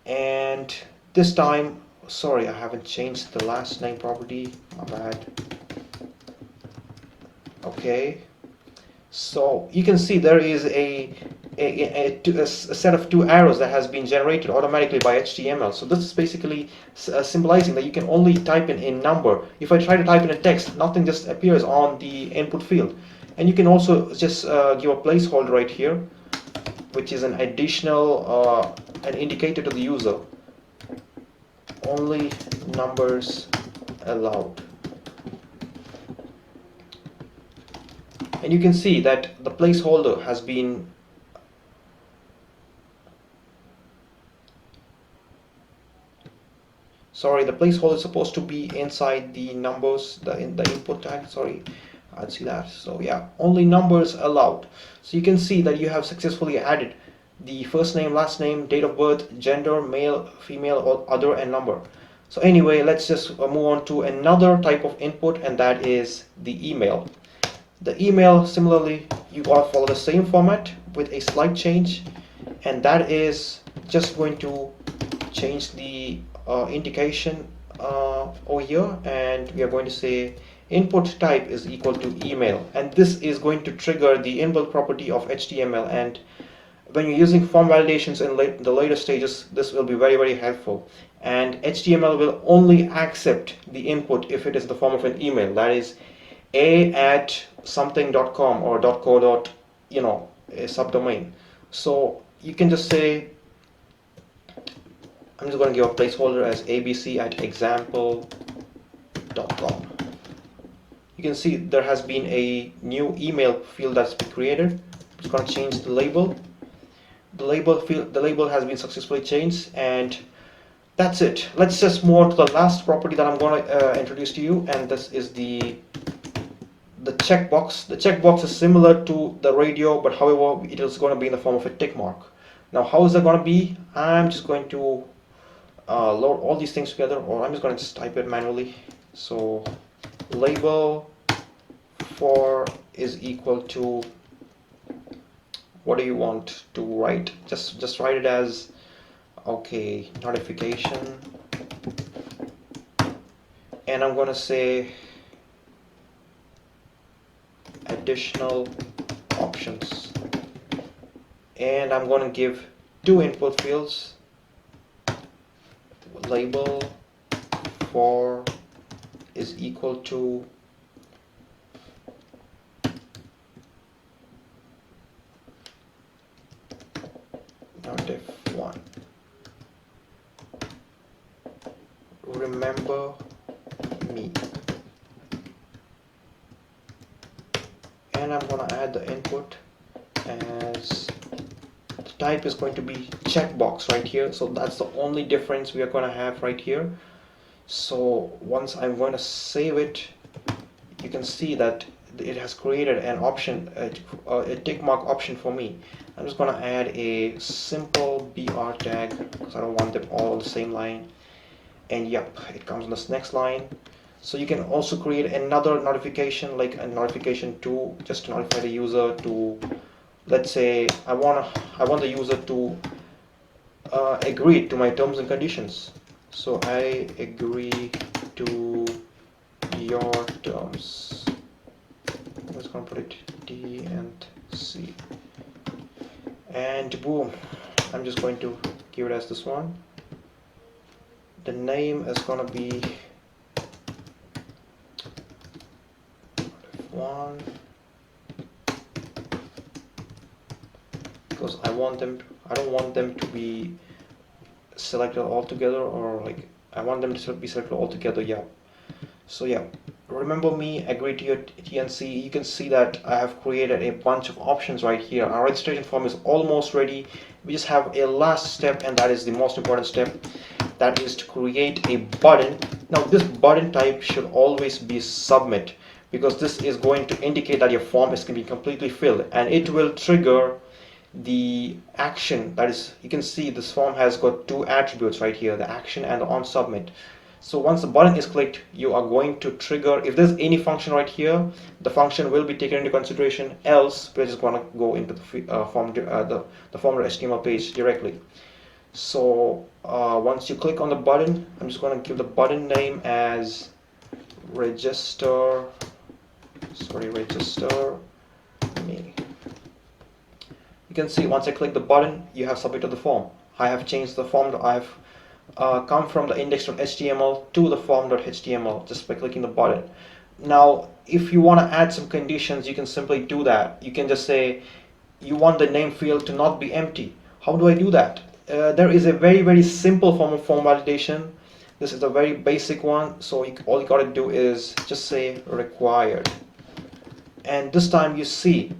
and this time, sorry, I haven't changed the last name property, my bad. Okay, so you can see there is a set of two arrows that has been generated automatically by HTML. So this is basically symbolizing that you can only type in a number. If I try to type in a text, nothing just appears on the input field. And you can also just give a placeholder right here, which is an additional an indicator to the user. Only numbers allowed. And you can see that the placeholder has been the placeholder is supposed to be inside the numbers, the input tag. Sorry, I'd see that. So yeah, only numbers allowed. So you can see that you have successfully added the first name, last name, date of birth, gender, male, female, or other, and number. So anyway, let's just move on to another type of input, and that is the email. The email, similarly, you gotta follow the same format with a slight change, and that is just going to change the indication over here, and we are going to say input type is equal to email, and this is going to trigger the inbuilt property of HTML. And when you're using form validations in the later stages, this will be very, very helpful. And HTML will only accept the input if it is the form of an email, that is a@something.com or .co. A subdomain. So you can just say, I'm just going to give a placeholder as abc@example.com. You can see there has been a new email field that's been created. I'm just going to change the label. The label has been successfully changed, and that's it. Let's just move on to the last property that I'm going to introduce to you, and this is the checkbox. The checkbox is similar to the radio, but however, it is going to be in the form of a tick mark. Now, how is that going to be? I'm just going to load all these things together, or I'm just going to just type it manually. So label for is equal to, what do you want to write? Just write it as, okay, notification, and I'm going to say additional options, and I'm going to give two input fields. Label for is equal to notif1. Remember me. And I'm going to add the input as, the type is going to be checkbox right here. So that's the only difference we are going to have right here. So once I'm going to save it, you can see that it has created an option, a tick mark option for me. I'm just going to add a simple BR tag because I don't want them all on the same line. And yep, it comes on this next line. So you can also create another notification, like a notification 2, just to notify the user to, let's say I want the user to agree to my terms and conditions. So I agree to your terms. I'm just going to put it D and C. And boom, I'm just going to give it as this one. The name is going to be one, because I don't want them to be selected all together, or like I want them to be selected all together. Yeah. So yeah, remember me, agree to your TNC. You can see that I have created a bunch of options right here. Our registration form is almost ready. We just have a last step, and that is the most important step. That is to create a button. Now this button type should always be submit, because this is going to indicate that your form is going to be completely filled, and it will trigger the action, that is, you can see this form has got two attributes right here, the action and the on submit. So once the button is clicked, you are going to trigger, if there's any function right here, the function will be taken into consideration, else we're just going to go into the form.html page directly. So once you click on the button, I'm just going to give the button name as register me. You can see once I click the button, you have submitted the form. I have changed the form. I have come from the index.html to the form.html just by clicking the button. Now, if you want to add some conditions, you can simply do that. You can just say you want the name field to not be empty. How do I do that? There is a very simple form of form validation. This is a very basic one. So all you got to do is just say required. And this time you see,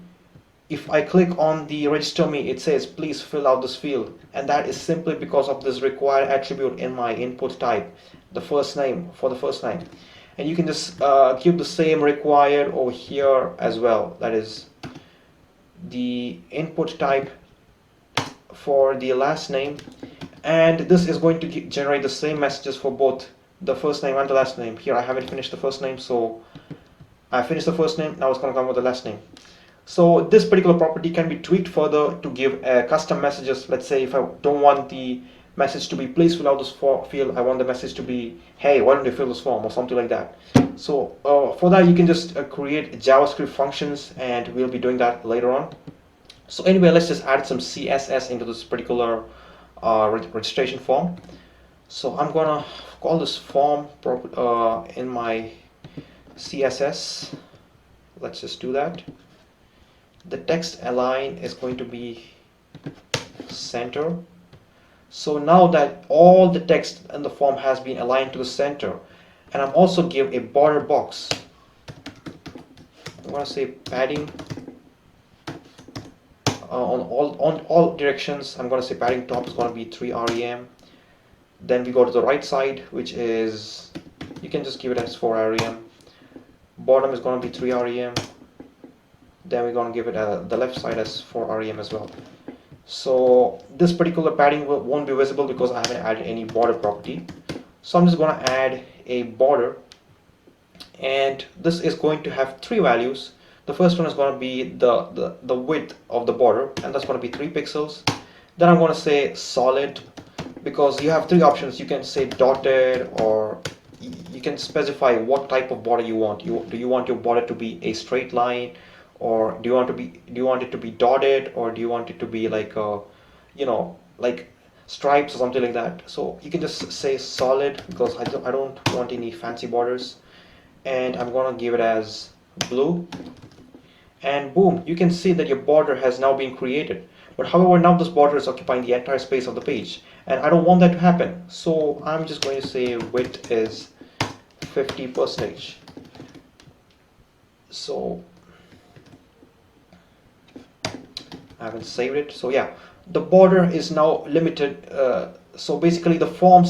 if I click on the register me, it says please fill out this field, and that is simply because of this required attribute in my input type, the first name, for the first name. And you can just give the same required over here as well, that is the input type for the last name, and this is going to generate the same messages for both the first name and the last name. Here I haven't finished the first name, so I finished the first name, now it's going to come with the last name. So this particular property can be tweaked further to give custom messages. Let's say if I don't want the message to be please fill out this field, I want the message to be hey, why don't you fill this form, or something like that. So for that you can just create JavaScript functions, and we'll be doing that later on. So anyway, let's just add some CSS into this particular registration form. So I'm gonna call this form in my CSS. Let's just do that. The text align is going to be center. So now that all the text in the form has been aligned to the center, and I'm also give a border box. I'm going to say padding on all directions. I'm going to say padding top is going to be 3 rem. Then we go to the right side, which is, you can just give it as 4 rem. Bottom is going to be 3 rem. Then we're going to give it the left side as 4 rem as well. So this particular padding won't be visible because I haven't added any border property. So I'm just going to add a border, and this is going to have 3 values. The first one is going to be the width of the border, and that's going to be 3 pixels. Then I'm going to say solid, because you have 3 options. You can say dotted, or you can specify what type of border you want. Do you want your border to be a straight line, or do you want it to be dotted, or do you want it to be like like stripes or something like that? So you can just say solid, because I don't want any fancy borders, and I'm gonna give it as blue, and boom, you can see that your border has now been created. But however, now this border is occupying the entire space of the page, and I don't want that to happen. So I'm just going to say width is 50%. So I haven't saved it. So yeah, the border is now limited. So basically the form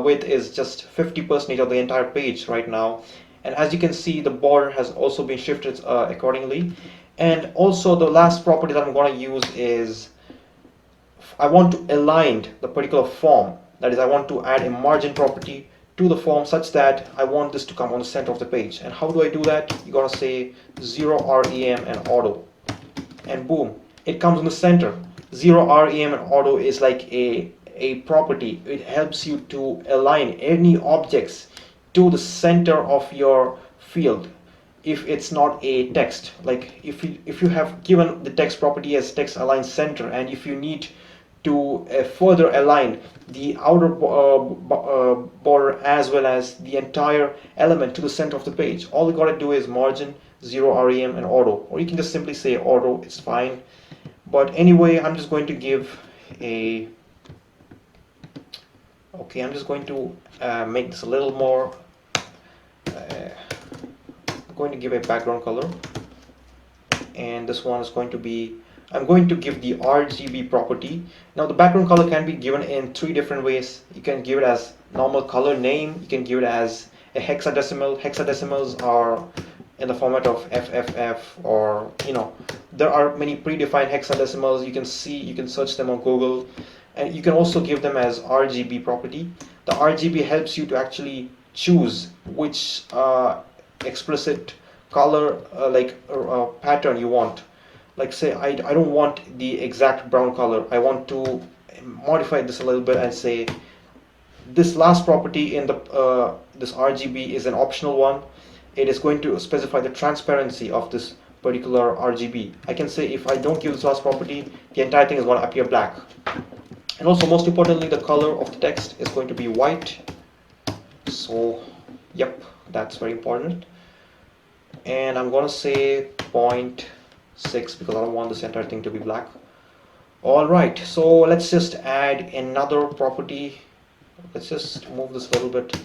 width is just 50% of the entire page right now. And as you can see, the border has also been shifted accordingly. And also the last property that I'm going to use is, I want to align the particular form. That is, I want to add a margin property to the form such that I want this to come on the center of the page. And how do I do that? You're going to say 0 rem and auto. And boom, it comes in the center. 0 rem and auto is like a property. It helps you to align any objects to the center of your field if it's not a text. Like if you have given the text property as text align center, and if you need to further align the outer border as well as the entire element to the center of the page, all you gotta do is margin 0 rem and auto, or you can just simply say auto, it's fine. But anyway, I'm just going to give a, okay, I'm just going to make this a little more, I'm going to give a background color, and this one is going to be, I'm going to give the RGB property. Now the background color can be given in 3 different ways. You can give it as normal color name, you can give it as a hexadecimal. Hexadecimals are in the format of FFF, or there are many predefined hexadecimals. You can see, you can search them on Google, and you can also give them as RGB property. The RGB helps you to actually choose which explicit color pattern you want. Like say I don't want the exact brown color, I want to modify this a little bit and say this last property in the this RGB is an optional one. It is going to specify the transparency of this particular RGB. I can say if I don't give this last property, the entire thing is going to appear black. And also, most importantly, the color of the text is going to be white. So yep, that's very important. And I'm going to say 0.6 because I don't want this entire thing to be black. Alright, so let's just add another property. Let's just move this a little bit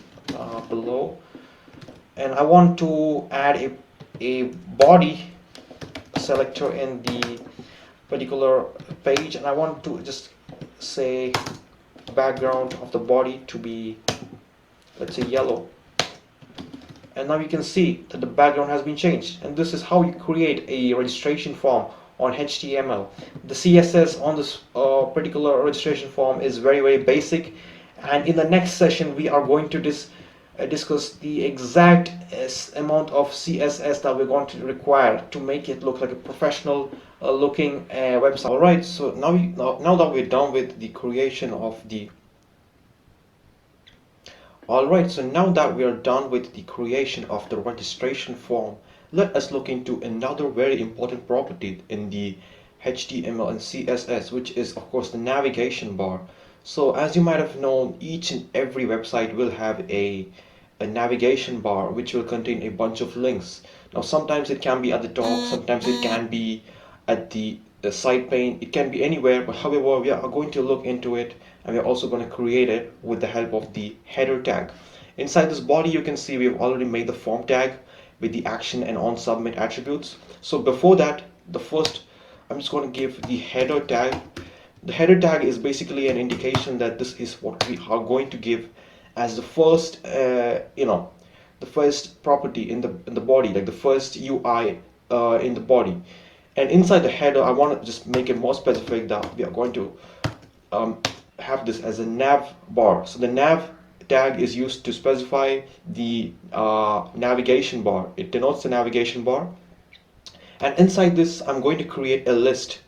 below, and I want to add a body selector in the particular page, and I want to just say background of the body to be, let's say, yellow. And now you can see that the background has been changed, and this is how you create a registration form on HTML. The CSS on this particular registration form is very basic, and in the next session we are going to discuss the exact amount of CSS that we're going to require to make it look like a professional looking website. Alright, so now that we're done with the creation of the registration form, let us look into another very important property in the HTML and CSS, which is of course the navigation bar. So as you might have known, each and every website will have a navigation bar which will contain a bunch of links. Now sometimes it can be at the top, sometimes it can be at the side pane, it can be anywhere, but however we are going to look into it, and we're also going to create it with the help of the header tag. Inside this body you can see we've already made the form tag with the action and on submit attributes. So before that, I'm just going to give the header tag. The header tag is basically an indication that this is what we are going to give as the first the first property in the body, like the first UI in the body. And inside the header I want to just make it more specific that we are going to have this as a nav bar. So the nav tag is used to specify the navigation bar. It denotes the navigation bar, and inside this I'm going to create a list.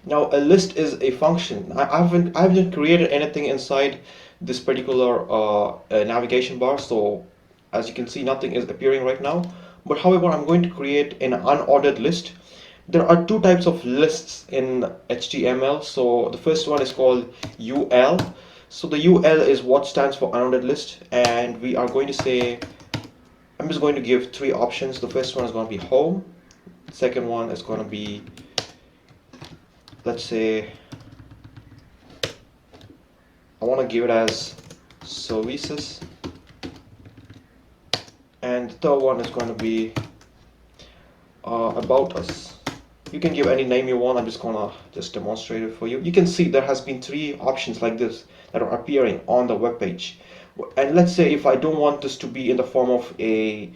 Now a list is a function. I haven't created anything inside this particular navigation bar, so as you can see nothing is appearing right now, but however I'm going to create an unordered list. There are two types of lists in HTML. So the first one is called UL. So the UL is what stands for unordered list, and we are going to say, I'm just going to give three options. The first one is going to be home, the second one is going to be, let's say, I want to give it as services, and the third one is going to be about us. You can give any name you want. I'm just gonna demonstrate it for you. You can see there has been three options like this that are appearing on the web page. And let's say if I don't want this to be in the form of a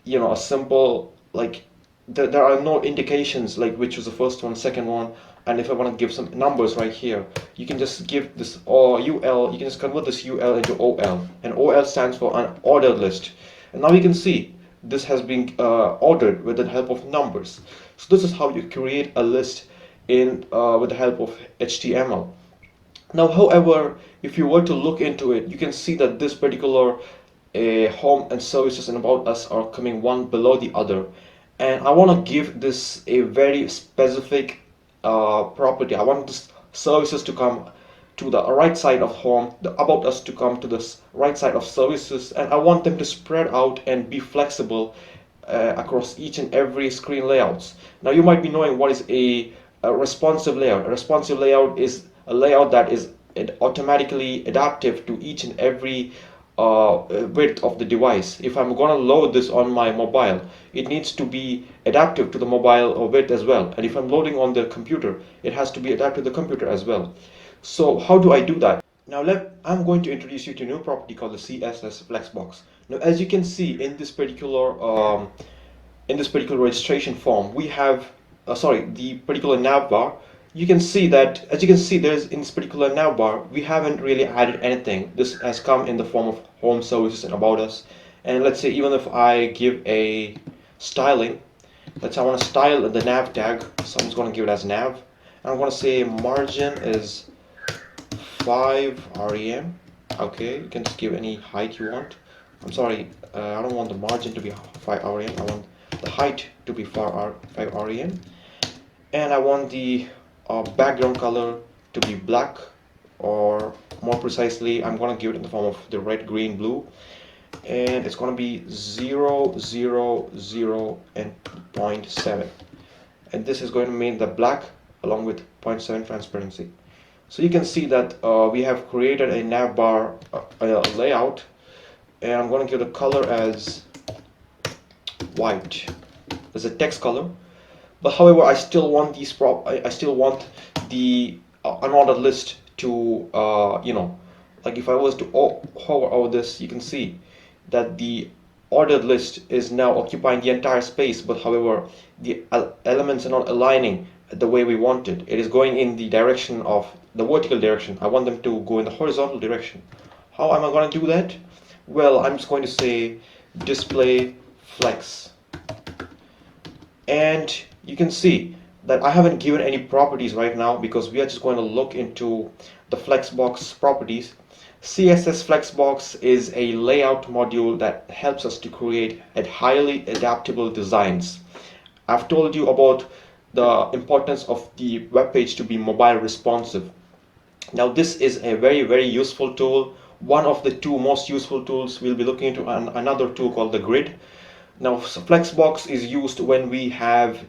a simple, like there are no indications like which was the first one, second one, and if I want to give some numbers right here, you can just give this UL, you can just convert this UL into OL, and OL stands for an ordered list. And now you can see this has been ordered with the help of numbers. So this is how you create a list in with the help of HTML. Now, however, if you were to look into it, you can see that this particular home and services and about us are coming one below the other. And I want to give this a very specific property. I want this services to come to the right side of home, the about us to come to the right side of services, and I want them to spread out and be flexible across each and every screen layouts. Now you might be knowing what is a responsive layout. A responsive layout is a layout that is automatically adaptive to each and every width of the device. If I'm going to load this on my mobile, it needs to be adaptive to the mobile width as well. And if I'm loading on the computer, it has to be adapted to the computer as well. So how do I do that? Now I'm going to introduce you to a new property called the CSS flexbox. Now as you can see in this particular registration form, we have the particular navbar, you can see that, as you can see, there's in this particular navbar, we haven't really added anything. This has come in the form of home services and about us. And let's say even if I give a styling, let's say I want to style the nav tag, so I'm just going to give it as nav. And I'm going to say margin is 5 rem. Okay, you can just give any height you want. I'm sorry, I don't want the margin to be 5 rem. I want the height to be 5 rem. And I want the background color to be black, or more precisely, I'm going to give it in the form of the red, green, blue. And it's going to be 0, 0, 0, and 0.7. And this is going to mean the black along with 0.7 transparency. So you can see that we have created a navbar layout, and I'm going to give the color as white as a text color. But however, I still want these I still want the unordered list to like if I was to hover over this, you can see that the ordered list is now occupying the entire space, but however the elements are not aligning the way we want it. It is going in the direction of the vertical direction. I want them to go in the horizontal direction. How am I going to do that? Well, I'm just going to say display flex, and you can see that I haven't given any properties right now because we are just going to look into the flexbox properties. CSS flexbox is a layout module that helps us to create a highly adaptable designs. I've told you about the importance of the web page to be mobile responsive. Now this is a very useful tool. One of the two most useful tools, we'll be looking into another tool called the grid. Now flexbox is used when we have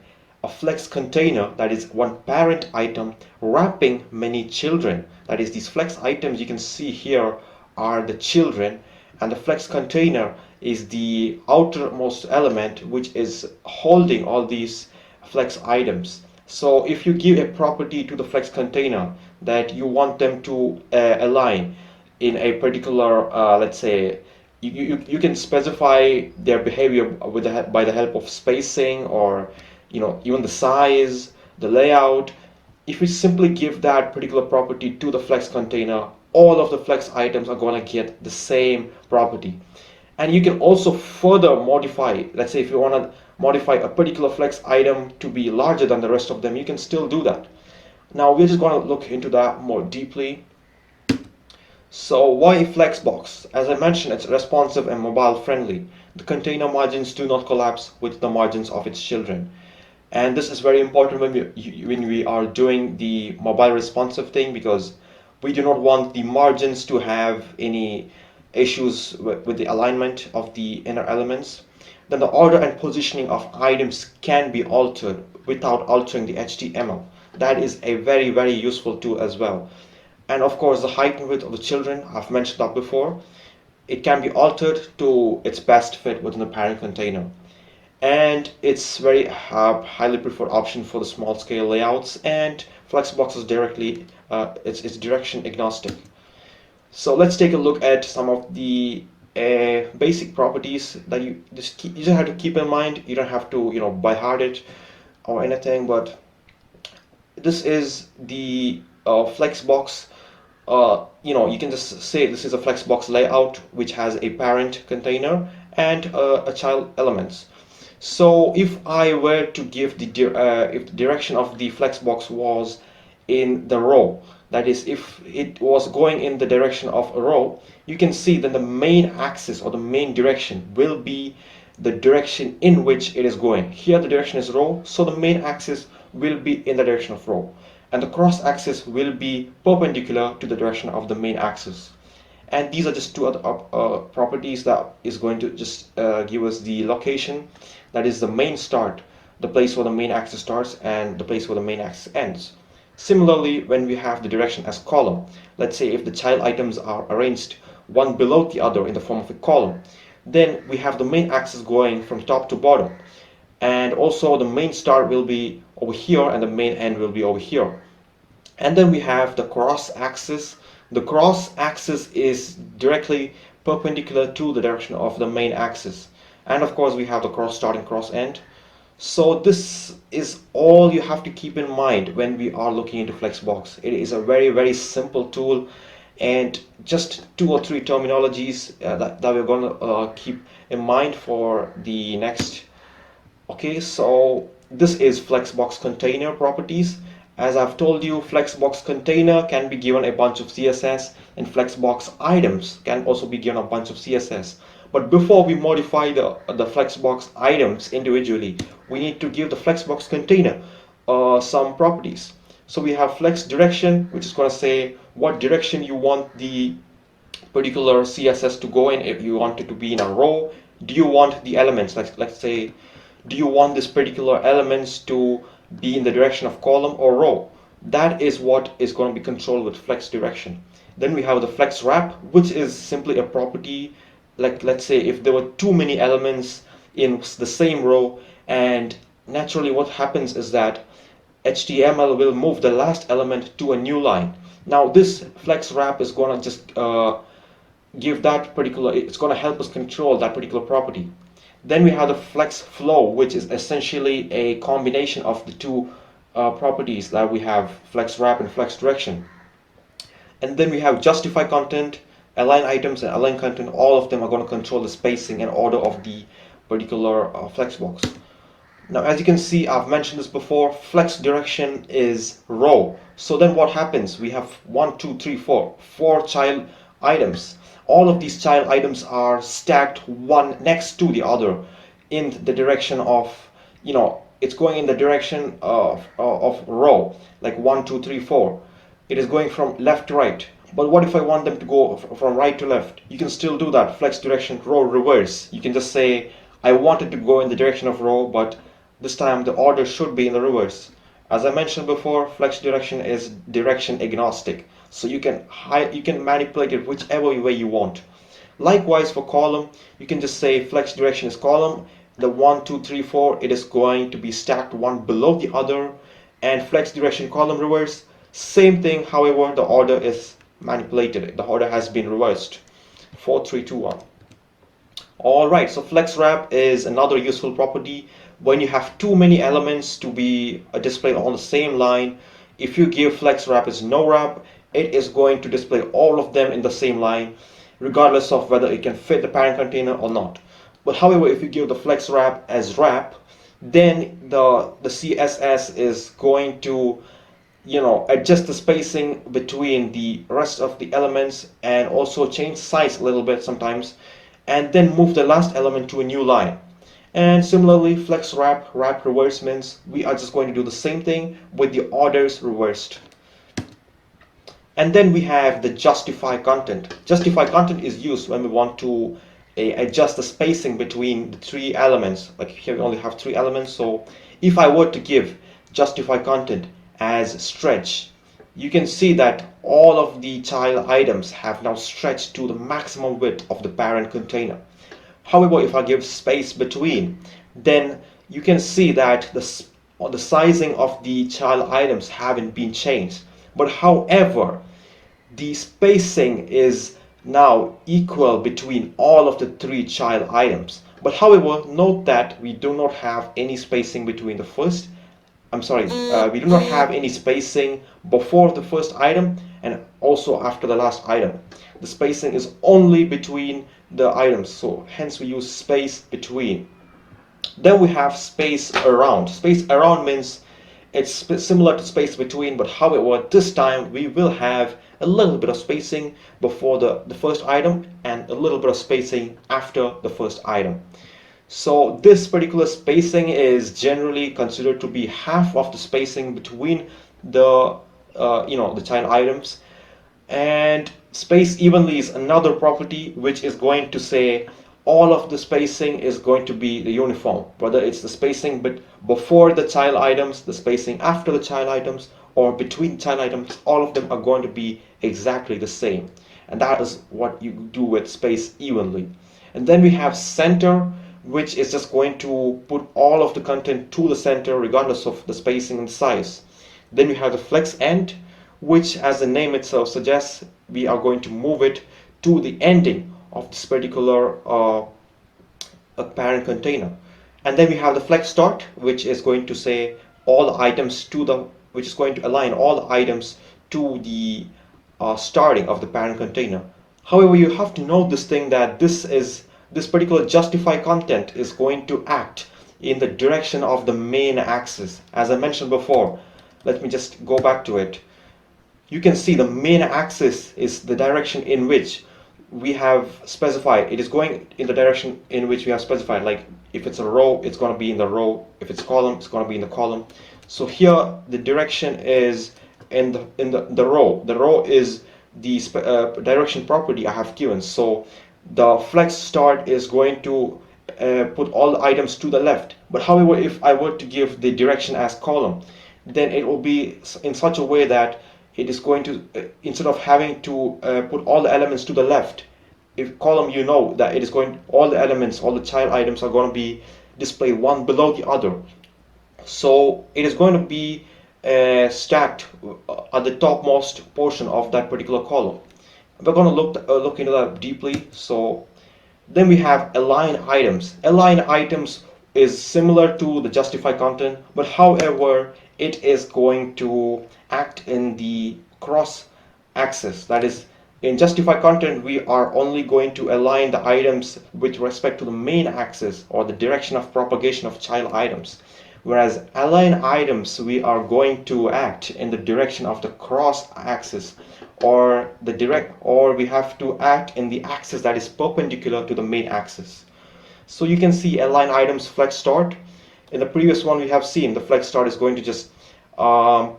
a flex container, that is one parent item wrapping many children. That is, these flex items you can see here are the children, and the flex container is the outermost element which is holding all these flex items. So if you give a property to the flex container that you want them to align in a particular let's say you can specify their behavior with by the help of spacing, or even the size, the layout. If we simply give that particular property to the flex container, all of the flex items are going to get the same property. And you can also further modify, let's say if you want to modify a particular flex item to be larger than the rest of them, you can still do that. Now we're just going to look into that more deeply. So why flexbox? As I mentioned, it's responsive and mobile friendly. The container margins do not collapse with the margins of its children. And this is very important when we are doing the mobile responsive thing, because we do not want the margins to have any issues with the alignment of the inner elements. Then the order and positioning of items can be altered without altering the HTML. That is a very useful tool as well. And of course the height and width of the children, I've mentioned that before. It can be altered to its best fit within the parent container. And it's very highly preferred option for the small scale layouts, and flexbox is directly it's direction agnostic. So let's take a look at some of the basic properties that you just have to keep in mind. You don't have to by heart it or anything, but this is the flexbox. You can just say this is a flexbox layout which has a parent container and a child elements. So if I were to give if the direction of the flexbox was in the row, that is, if it was going in the direction of a row, you can see that the main axis or the main direction will be the direction in which it is going. Here the direction is row, so the main axis will be in the direction of row, and the cross axis will be perpendicular to the direction of the main axis. And these are just two other properties that is going to just give us the location, that is the main start, the place where the main axis starts, and the place where the main axis ends. Similarly, when we have the direction as column, let's say if the child items are arranged one below the other in the form of a column, then we have the main axis going from top to bottom, and also the main start will be over here and the main end will be over here. And then we have the cross axis. The cross axis is directly perpendicular to the direction of the main axis. And of course we have the cross start and cross end. So this is all you have to keep in mind when we are looking into Flexbox. It is a very simple tool, and just 2 or 3 terminologies that we're going to keep in mind for the next. Okay, so this is Flexbox container properties. As I've told you, Flexbox container can be given a bunch of CSS, and Flexbox items can also be given a bunch of CSS. But before we modify the Flexbox items individually, we need to give the Flexbox container some properties. So we have flex direction, which is going to say what direction you want the particular CSS to go in. If you want it to be in a row, do you want the elements, like let's say, do you want this particular elements to be in the direction of column or row? That is what is going to be controlled with flex direction. Then we have the flex wrap, which is simply a property, like let's say if there were too many elements in the same row, and naturally what happens is that HTML will move the last element to a new line. Now this flex wrap is going to just give that particular, it's going to help us control that particular property. Then we have the flex flow, which is essentially a combination of the two properties that we have, flex wrap and flex direction. And then we have justify content, align items, and align content. All of them are going to control the spacing and order of the particular flexbox. Now, as you can see, I've mentioned this before, flex direction is row. So then what happens? We have 1, 2, 3, 4, 4 child items. All of these child items are stacked one next to the other in the direction of, it's going in the direction of row, like 1, 2, 3, 4. It is going from left to right. But what if I want them to go from right to left? You can still do that. Flex direction, row reverse. You can just say, I want it to go in the direction of row, but this time the order should be in the reverse. As I mentioned before, flex direction is direction agnostic. So you can manipulate it whichever way you want. Likewise for column, you can just say flex direction is column. The 1, 2, 3, 4, it is going to be stacked one below the other. And flex direction column reverse, same thing. However, the order is manipulated. The order has been reversed. 4, 3, 2, 1. Alright, so flex wrap is another useful property. When you have too many elements to be displayed on the same line, if you give flex wrap as no wrap, it is going to display all of them in the same line, regardless of whether it can fit the parent container or not. But however, if you give the flex wrap as wrap, then the CSS is going to adjust the spacing between the rest of the elements, and also change size a little bit sometimes, and then move the last element to a new line. And similarly, flex wrap reverse means we are just going to do the same thing with the orders reversed. And then we have the justify content. Justify content is used when we want to adjust the spacing between the 3 elements. Like here we only have 3 elements, so if I were to give justify content as stretch, you can see that all of the child items have now stretched to the maximum width of the parent container. However, if I give space between, then you can see that the sizing of the child items haven't been changed. But however, the spacing is now equal between all of the 3 child items. But however, note that we do not have any spacing between the first, we do not have any spacing before the first item and also after the last item. The spacing is only between the items, so hence we use space between. Then we have space around. Space around means it's similar to space between, but however, this time we will have a little bit of spacing before the first item and a little bit of spacing after the first item. So this particular spacing is generally considered to be half of the spacing between the the child items. And space evenly is another property which is going to say all of the spacing is going to be the uniform, whether it's the spacing before the child items, the spacing after the child items, or between child items. All of them are going to be exactly the same, and that is what you do with space evenly. And then we have center, which is just going to put all of the content to the center regardless of the spacing and size. Then we have the flex end, which, as the name itself suggests, we are going to move it to the ending of this particular parent container. And then we have the flex start, which is going to say all the items to the, which is going to align all the items to the starting of the parent container. However, you have to note this thing that this particular justify content is going to act in the direction of the main axis. As I mentioned before, let me just go back to it. You can see the main axis is the direction in which we have specified. It is going in the direction in which we have specified. Like if it's a row, it's going to be in the row. If it's column, it's going to be in the column. So here the direction is in the row. The row is the direction property I have given. So the flex start is going to put all the items to the left. But however, if I were to give the direction as column, then it will be in such a way that it is going to, instead of having to put all the elements to the left, if column, you know that it is going, all the elements, all the child items are going to be displayed one below the other. So it is going to be stacked at the topmost portion of that particular column. We're going to look into that deeply. So then we have align items. Align items is similar to the justify content, but however, it is going to act in the cross axis. That is, in justify content, we are only going to align the items with respect to the main axis or the direction of propagation of child items. Whereas align items, we are going to act in the direction of the cross axis, or we have to act in the axis that is perpendicular to the main axis. So you can see align items flex start. In the previous one we have seen the flex start is going to just put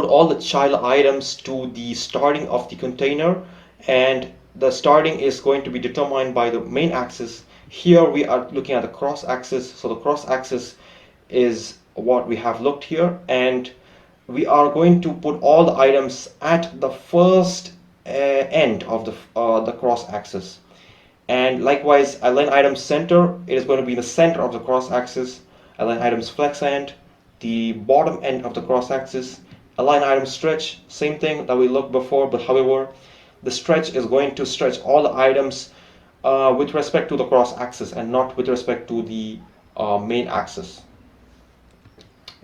all the child items to the starting of the container, and the starting is going to be determined by the main axis. Here we are looking at the cross axis, so the cross axis is what we have looked here, and we are going to put all the items at the first end of the cross axis. And likewise, align items center, it is going to be the center of the cross axis. Align items flex end, the bottom end of the cross axis. Align items stretch, same thing that we looked before, but however, the stretch is going to stretch all the items with respect to the cross axis and not with respect to the main axis.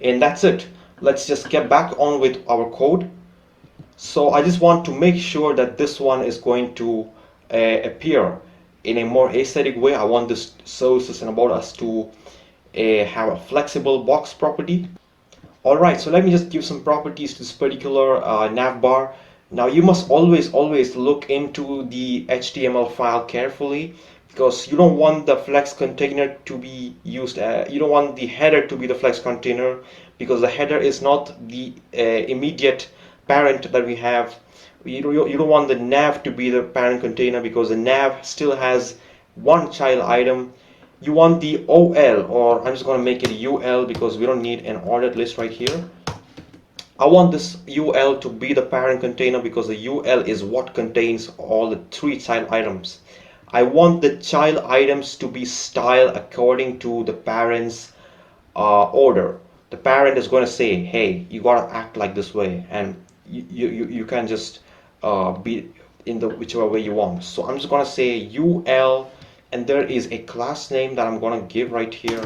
And that's it. Let's just get back on with our code. So I just want to make sure that this one is going to appear in a more aesthetic way. I want this services and about us to have a flexible box property. Alright, so let me just give some properties to this particular navbar. Now you must always look into the HTML file carefully, because you don't want the flex container to be used, you don't want the header to be the flex container, because the header is not the immediate parent that we have. You don't want the nav to be the parent container, because the nav still has one child item. You want the OL, or I'm just going to make it UL because we don't need an ordered list right here. I want this UL to be the parent container because the UL is what contains all the 3 child items. I want the child items to be styled according to the parent's order. The parent is going to say, hey, you got to act like this way, and you can just be in the whichever way you want. So I'm just going to say UL, and there is a class name that I'm going to give right here.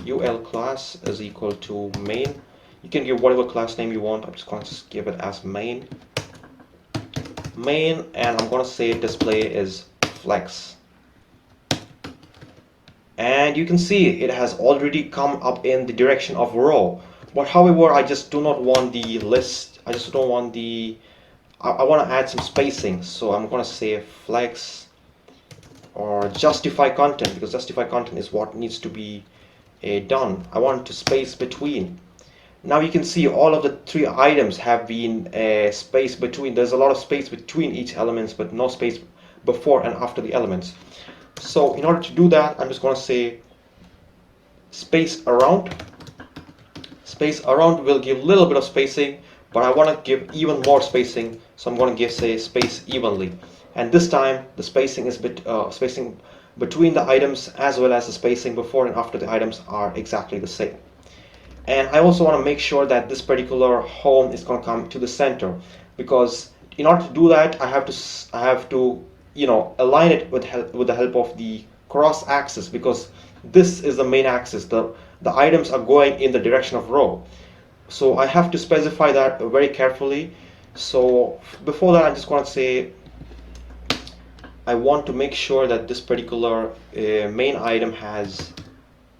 UL class is equal to main. You can give whatever class name you want. I'm just going to give it as main, and I'm going to say display is flex. And you can see it has already come up in the direction of row. But however, I just do not want the list. I just don't want the, I want to add some spacing. So I'm going to say flex or justify content, because justify content is what needs to be done. I want to space between. Now you can see all of the 3 items have been spaced between. There's a lot of space between each elements, but no space before and after the elements. So in order to do that, I'm just going to say space around. Space around will give a little bit of spacing, but I want to give even more spacing, so I'm going to give, say, space evenly. And this time the spacing is spacing between the items as well as the spacing before and after the items are exactly the same. And I also want to make sure that this particular home is going to come to the center, because in order to do that, I have to align it with the help of the cross axis, because this is the main axis. The items are going in the direction of row. So I have to specify that very carefully. So before that, I'm just going to say I want to make sure that this particular main item has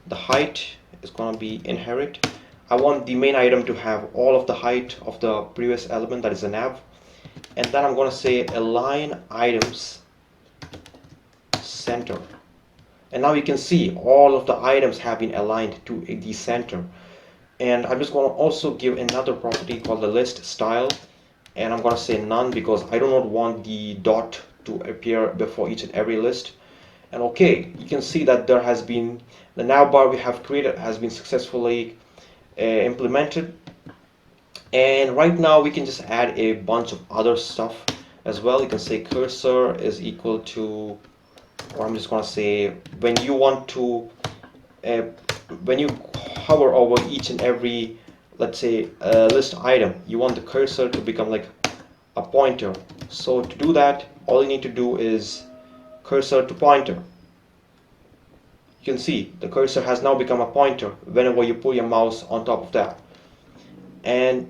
the height is going to be inherit. I want the main item to have all of the height of the previous element, that is a nav. And then I'm going to say align items center. And now you can see all of the items have been aligned to the center. And I'm just going to also give another property called the list style, and I'm going to say none because I do not want the dot to appear before each and every list. And okay, you can see that there has been the navbar we have created has been successfully implemented. And right now we can just add a bunch of other stuff as well. You can say cursor is equal to, or I'm just going to say when you want to when you hover over each and every, let's say, list item, you want the cursor to become like a pointer. So to do that, all you need to do is cursor to pointer. You can see the cursor has now become a pointer whenever you pull your mouse on top of that. And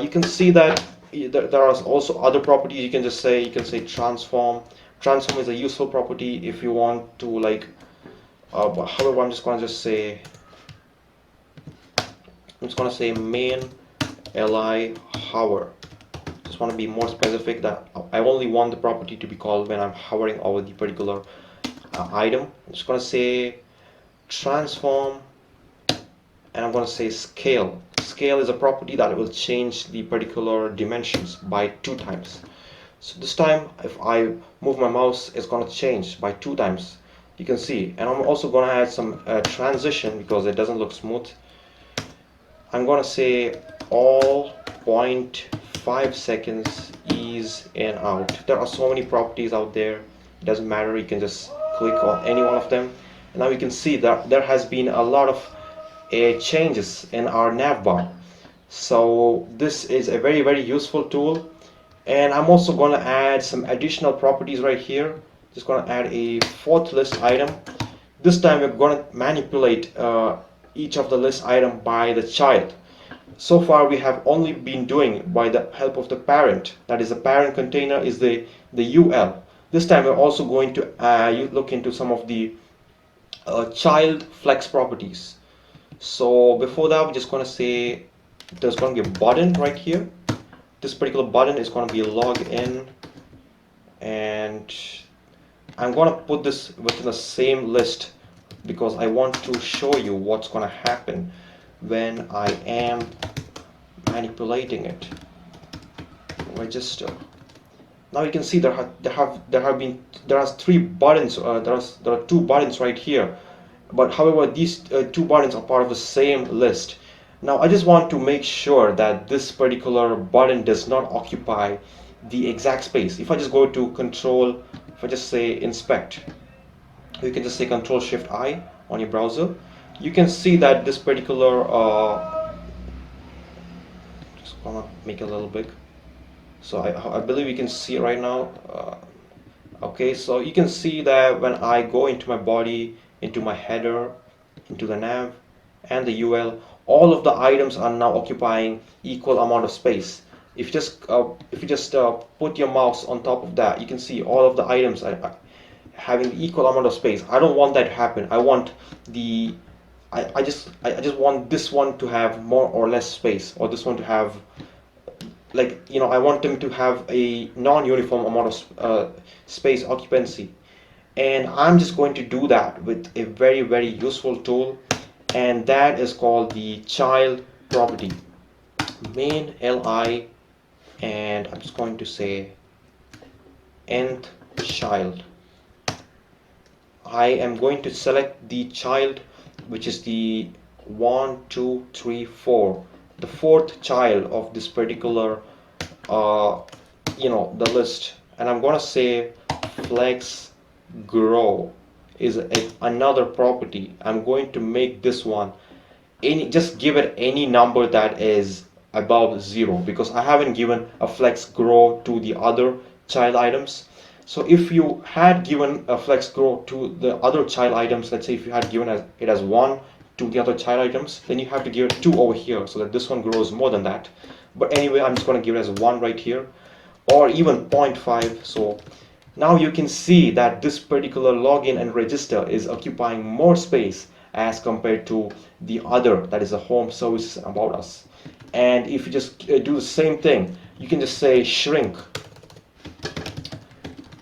you can see that there are also other properties. You can say transform. Transform is a useful property if you want to like however, I'm just going to say main li hover. Just want to be more specific that I only want the property to be called when I'm hovering over the particular item. I'm just going to say transform, and I'm going to say scale. Scale is a property that will change the particular dimensions by 2 times. So this time if I move my mouse, it's going to change by 2 times. You can see. And I'm also going to add some transition because it doesn't look smooth. I'm going to say all 0.5 seconds ease in out. There are so many properties out there, it doesn't matter, you can just click on any one of them. And now you can see that there has been a lot of changes in our navbar. So this is a very useful tool. And I'm also going to add some additional properties right here. Just going to add a 4th list item. This time we're going to manipulate each of the list item by the child. So far we have only been doing by the help of the parent. That is, the parent container is the UL. This time we're also going to look into some of the child flex properties. So before that, we're just going to say there's going to be a button right here. This particular button is going to be login, and I'm going to put this within the same list because I want to show you what's going to happen when I am manipulating it. Register. Now you can see there are 3 buttons. There are 2 buttons right here, but however these 2 buttons are part of the same list. Now I just want to make sure that this particular button does not occupy the exact space. If I just go to control, if I just say inspect, you can just say control shift I on your browser, you can see that this particular just gonna make it a little big, so I believe you can see it right now. Okay, so you can see that when I go into my body, into my header, into the nav and the UL, all of the items are now occupying equal amount of space. If you just put your mouse on top of that, you can see all of the items are having equal amount of space. I don't want that to happen. I want the I just want this one to have more or less space, or this one to have, like, you know, I want them to have a non-uniform amount of space occupancy. And I'm just going to do that with a very useful tool, and that is called the child property, main li, and I'm just going to say nth child. I am going to select the child, which is the 1 2 3 4, the 4th child of this particular the list, and I'm going to say flex grow is another property. I'm going to make this one just give it any number that is above 0, because I haven't given a flex grow to the other child items. So if you had given a flex grow to the other child items, let's say if you had given it as 1 to the other child items, then you have to give it 2 over here so that this one grows more than that. But anyway, I'm just going to give it as 1 right here, or even 0.5. So now you can see that this particular login and register is occupying more space as compared to the other, that is the home services about us. And if you just do the same thing, you can just say shrink,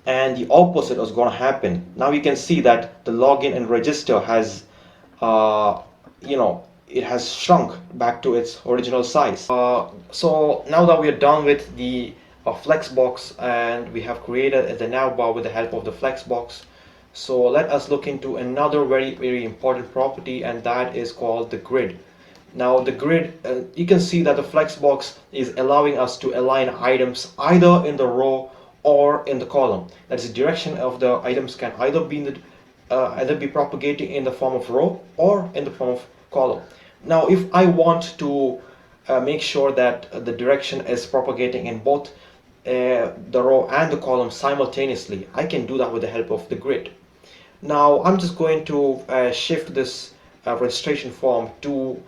and the opposite is going to happen. Now you can see that the login and register has it has shrunk back to its original size. So now that we are done with the flexbox, and we have created the navbar with the help of the flexbox, so let us look into another very important property, and that is called the grid. Now the grid, you can see that the flexbox is allowing us to align items either in the row or in the column. That is, the direction of the items can either be either be propagating in the form of row or in the form of column. Now if I want to make sure that the direction is propagating in both the row and the column simultaneously, I can do that with the help of the grid. Now I'm just going to shift this registration form to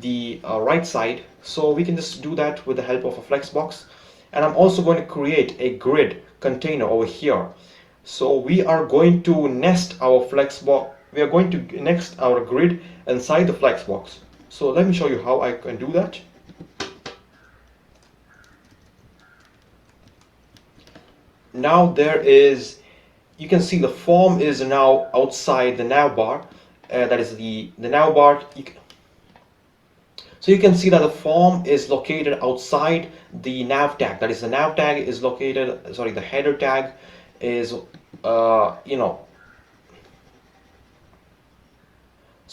the right side, so we can just do that with the help of a flexbox. And I'm also going to create a grid container over here. So we are going to nest our flexbox, we are going to nest our grid inside the flexbox. So let me show you how I can do that. Now you can see the form is now outside the navbar. That is the navbar. So you can see that the form is located outside the nav tag. That is, the nav tag is located, sorry, the header tag is, so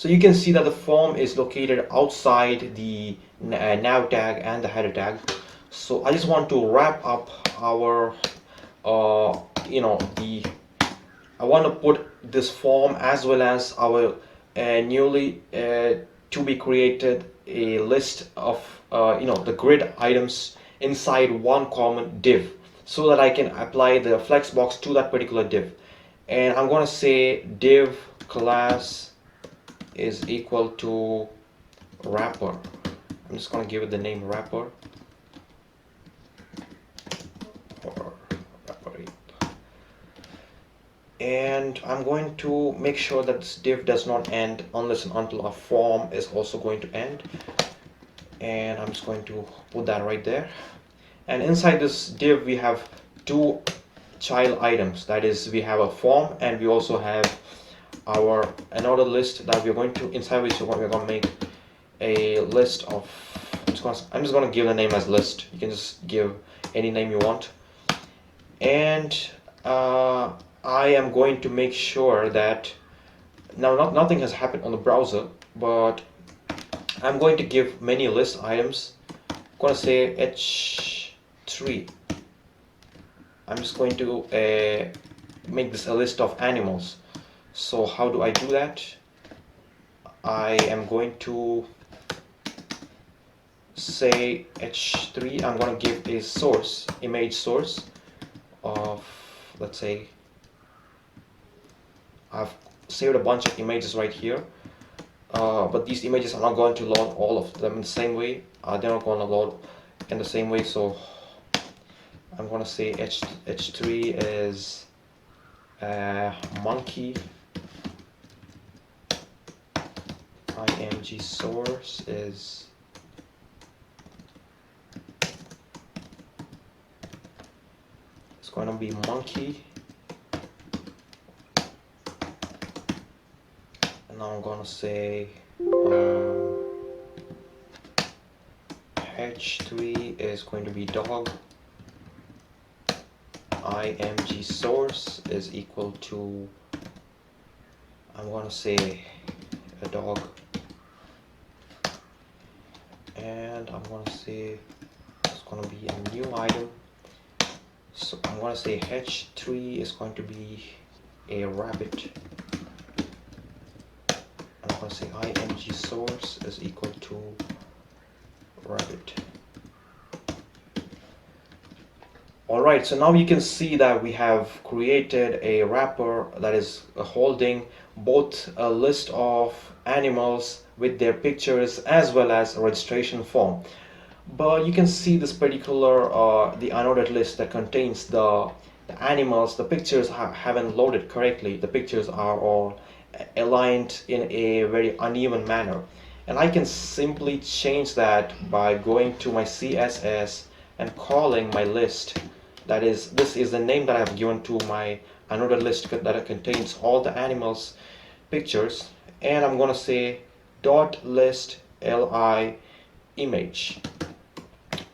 you can see that the form is located outside the nav tag and the header tag. So I just want to wrap up our, I want to put this form as well as our newly to be created a list of the grid items inside one common div, so that I can apply the flexbox to that particular div. And I'm going to say div class is equal to wrapper. I'm just going to give it the name wrapper, or wrapper. And I'm going to make sure that this div does not end unless and until our form is also going to end. And I'm just going to put that right there. And inside this div we have two child items. That is, we have a form and we also have our another list that we're going to, inside which we're going to make a list of, I'm just going to give the name as list. You can just give any name you want. And I am going to make sure that now nothing has happened on the browser, but I'm going to give many list items. I'm going to say h3. I'm just going to make this a list of animals. So how do I do that? I am going to say h3. I'm going to give a source, image source of, let's say, I've saved a bunch of images right here, but these images are not going to load all of them in the same way. They're not going to load in the same way, so I'm going to say h3 is monkey, img source is it's going to be monkey. And now I'm going to say h3 is going to be dog, img source is equal to, I'm going to say a dog, and I'm going to say it's going to be a new item. So I'm going to say h3 is going to be a rabbit. I'm going to say img source is equal to rabbit. Alright, so now you can see that we have created a wrapper that is holding both a list of animals with their pictures as well as a registration form. But you can see this particular the unordered list that contains the animals. The pictures haven't loaded correctly. The pictures are all aligned in a very uneven manner, and I can simply change that by going to my CSS and calling my list. That is, this is the name that I have given to my unordered list that contains all the animals pictures, and I'm gonna say dot list li image.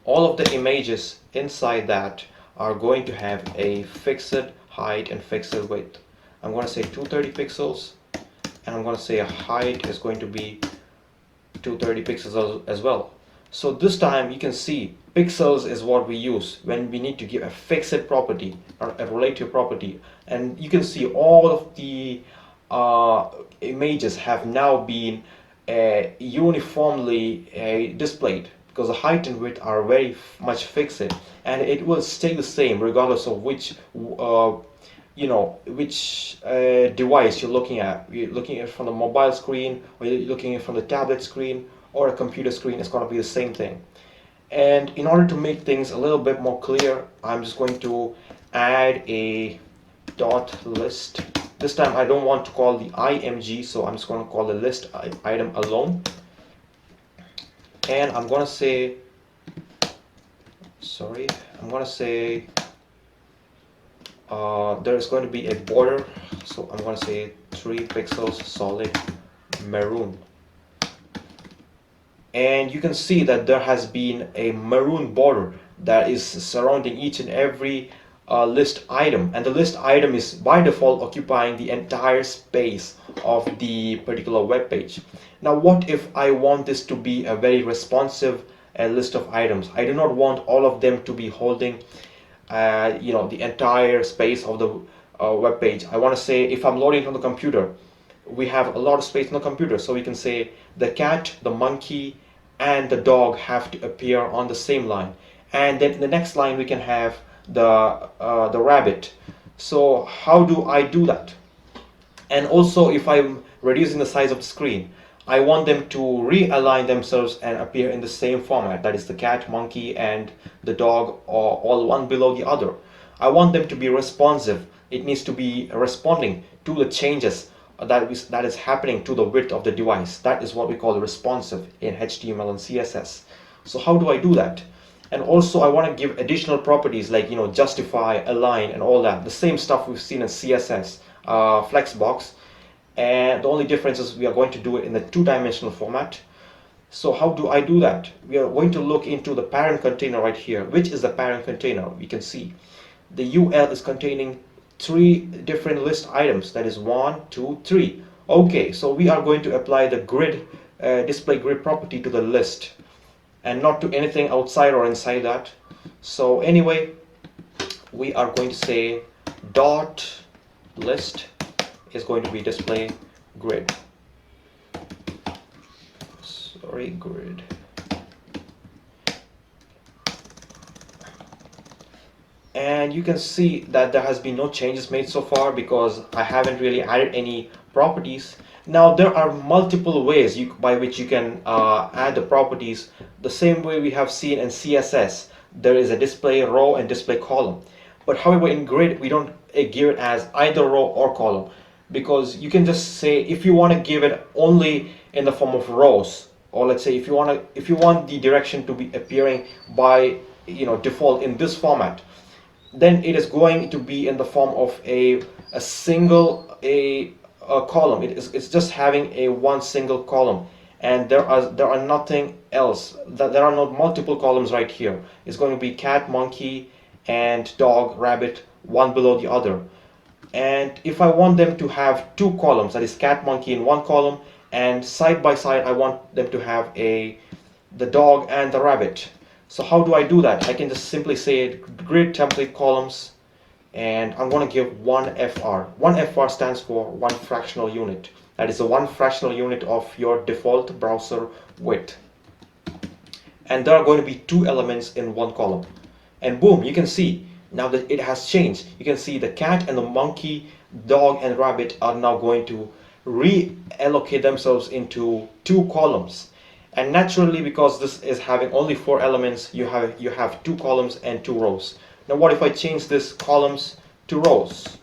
All of the images inside that are going to have a fixed height and fixed width. I'm going to say 230 pixels, and I'm going to say a height is going to be 230 pixels as well. So this time you can see pixels is what we use when we need to give a fixed property or a relative property, and you can see all of the images have now been uniformly displayed, because the height and width are very much fixed, and it will stay the same regardless of which device you're looking at. You're looking at it from the mobile screen, or you're looking at it from the tablet screen or a computer screen. It's going to be the same thing. And in order to make things a little bit more clear, I'm just going to add a dot list. This time I don't want to call the img, so I'm just going to call the list item alone. And I'm going to say, there is going to be a border, so I'm going to say 3 pixels solid maroon. And you can see that there has been a maroon border that is surrounding each and every list item, and the list item is by default occupying the entire space of the particular web page. Now what if I want this to be a very responsive list of items? I do not want all of them to be holding the entire space of the web page. I want to say, if I'm loading from the computer, we have a lot of space on the computer, so we can say the cat, the monkey, and the dog have to appear on the same line, and then in the next line we can have the rabbit. So how do I do that? And also, if I'm reducing the size of the screen, I want them to realign themselves and appear in the same format. That is, the cat, monkey, and the dog are all one below the other. I want them to be responsive. It needs to be responding to the changes that is happening to the width of the device. That is what we call responsive in HTML and CSS. So how do I do that? And also I want to give additional properties like justify, align, and all that. The same stuff we've seen in CSS, flexbox, and the only difference is we are going to do it in the 2-dimensional format. So how do I do that? We are going to look into the parent container right here. Which is the parent container? We can see the UL is containing 3 different list items, that is 1, 2, 3. Okay, so we are going to apply the grid display grid property to the list and not to anything outside or inside that. So anyway, we are going to say dot list is going to be display grid. Grid. And you can see that there has been no changes made so far because I haven't really added any properties. Now there are multiple ways by which you can add the properties. The same way we have seen in CSS, there is a display row and display column. But however, in grid we don't give it as either row or column, because you can just say if you want to give it only in the form of rows, or let's say if you want the direction to be appearing by default in this format, then it is going to be in the form of a single column. It's just having a one single column, and there are nothing else. There are not multiple columns right here. It's going to be cat, monkey, and dog, rabbit, one below the other. And if I want them to have 2 columns, that is cat, monkey in one column, and side by side I want them to have the dog and the rabbit. So how do I do that? I can just simply say grid template columns, and I'm going to give 1FR. 1FR stands for 1 fractional unit. That is the 1 fractional unit of your default browser width. And there are going to be 2 elements in one column. And boom, you can see Now that it has changed, you can see the cat and the monkey, dog and rabbit are now going to reallocate themselves into two columns. And naturally, because this is having only 4 elements, you have 2 columns and 2 rows. Now what if I change this columns to rows?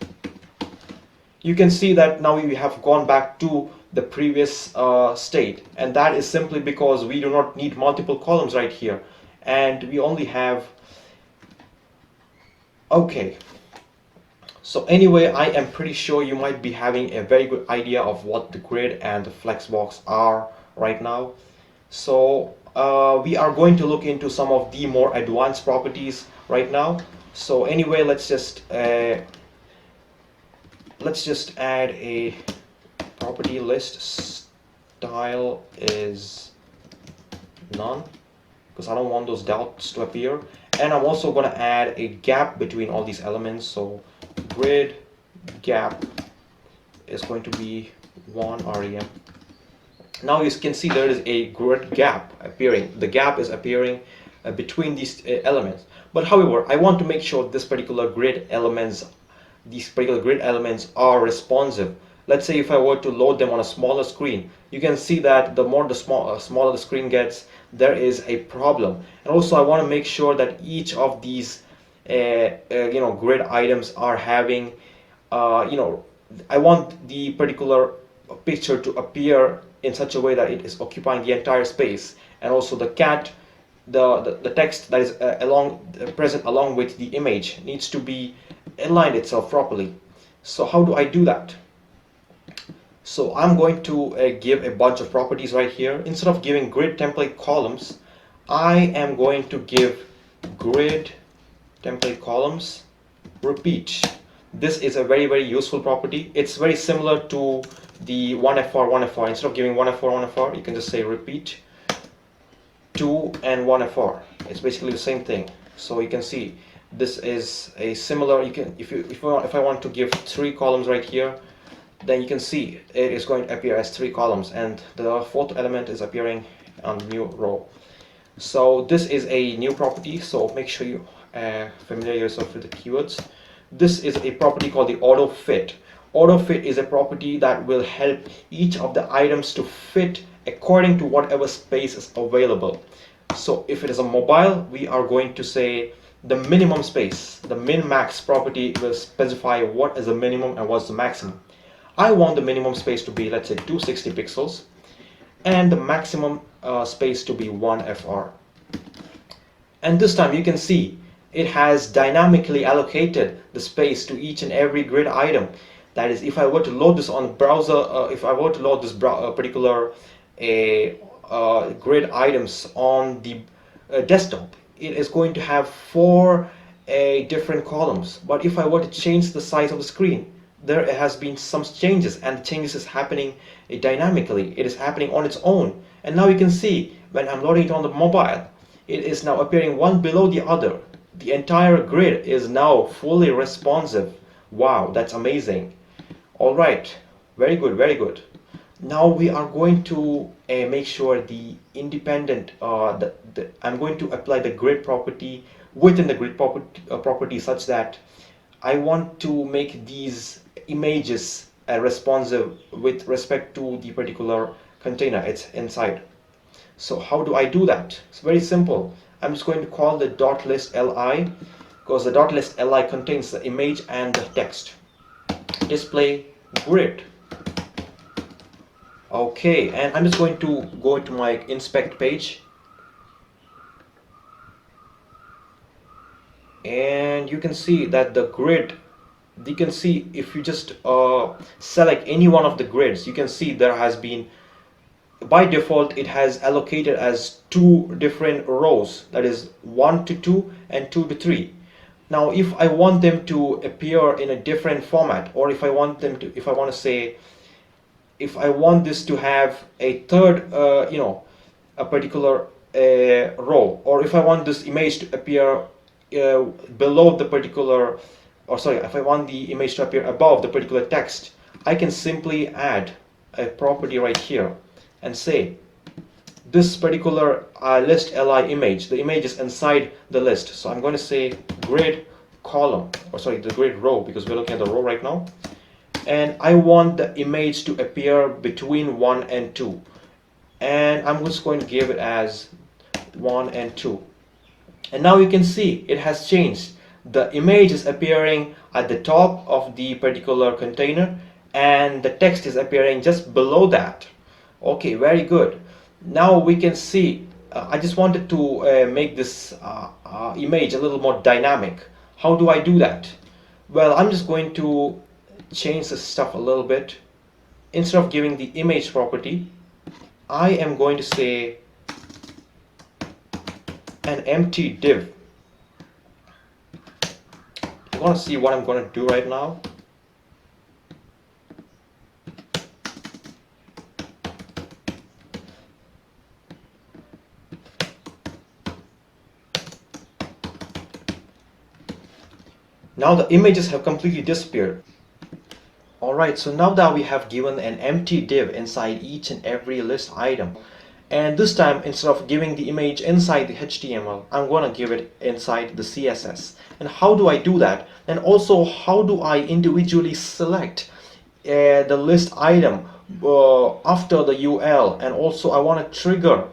You can see that now we have gone back to the previous state, and that is simply because we do not need multiple columns right here, and we only have. Okay, so anyway, I am pretty sure you might be having a very good idea of what the grid and the flexbox are right now. So we are going to look into some of the more advanced properties right now. So anyway, let's just add a property list. Style is none, because I don't want those dots to appear. And I'm also going to add a gap between all these elements. So grid gap is going to be 1 rem. Now you can see there is a grid gap appearing. The gap is appearing between these elements. But however, I want to make sure these particular grid elements are responsive. Let's say if I were to load them on a smaller screen, you can see that the more smaller the screen gets, there is a problem. And also I want to make sure that each of these grid items are having I want the particular picture to appear in such a way that it is occupying the entire space, and also the cat, the text that is present along with the image needs to be aligned itself properly. So how do I do that? So I'm going to give a bunch of properties right here. Instead of giving grid template columns, I am going to give grid template columns repeat. This is a very useful property. It's very similar to the 1fr. Instead of giving 1fr, you can just say repeat 2 and 1fr. It's basically the same thing. So you can see this is a similar. You can if I want to give 3 columns right here, then you can see it is going to appear as 3 columns, and the 4th element is appearing on the new row. So this is a new property, so make sure you familiarize yourself with the keywords. This is a property called the auto fit. Auto fit is a property that will help each of the items to fit according to whatever space is available. So if it is a mobile, we are going to say the minimum space. The min-max property will specify what is the minimum and what's the maximum. I want the minimum space to be, let's say, 260 pixels, and the maximum space to be 1fr. And this time you can see it has dynamically allocated the space to each and every grid item. That is, if I were to load this on the browser, if I were to load this particular grid items on the desktop, it is going to have 4 different columns. But if I were to change the size of the screen, there has been some changes, and the changes is happening dynamically. It is happening on its own. And now you can see when I'm loading it on the mobile, it is now appearing one below the other. The entire grid is now fully responsive. Wow, that's amazing. All right, very good. Now we are going to make sure the independent, I'm going to apply the grid property within the grid property such that I want to make these images responsive with respect to the particular container it's inside. So how do I do that? It's very simple. I'm just going to call the dot list li, because the dot list li contains the image and the text. Display grid. Okay, and I'm just going to go into my inspect page, and you can see that the grid, you can see if you just select any one of the grids, you can see there has been, by default, it has allocated as 2 different rows, that is 1 to 2 and 2 to 3. Now if I want them to appear in a different format, or if I want this to have a third a particular row, or if I want this image to appear below the particular, if I want the image to appear above the particular text, I can simply add a property right here and say this particular list li image, the image is inside the list. So I'm going to say grid column, or sorry, the grid row, because we're looking at the row right now. And I want the image to appear between 1 and 2. And I'm just going to give it as 1 and 2. And now you can see it has changed. The image is appearing at the top of the particular container, and the text is appearing just below that. Okay, very good. Now we can see, I just wanted to make this image a little more dynamic. How do I do that? Well, I'm just going to change this stuff a little bit. Instead of giving the image property, I am going to say an empty div. You want to see what I'm going to do right now? Now the images have completely disappeared. Alright, so now that we have given an empty div inside each and every list item, and this time instead of giving the image inside the HTML, I'm going to give it inside the CSS. And how do I do that? And also, how do I individually select the list item after the UL? And also I want to trigger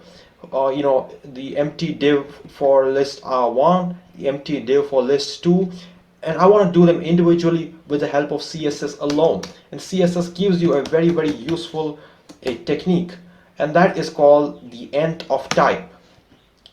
the empty div for list 1, the empty div for list 2, and I want to do them individually with the help of CSS alone. And CSS gives you a very useful technique, and that is called the end of type.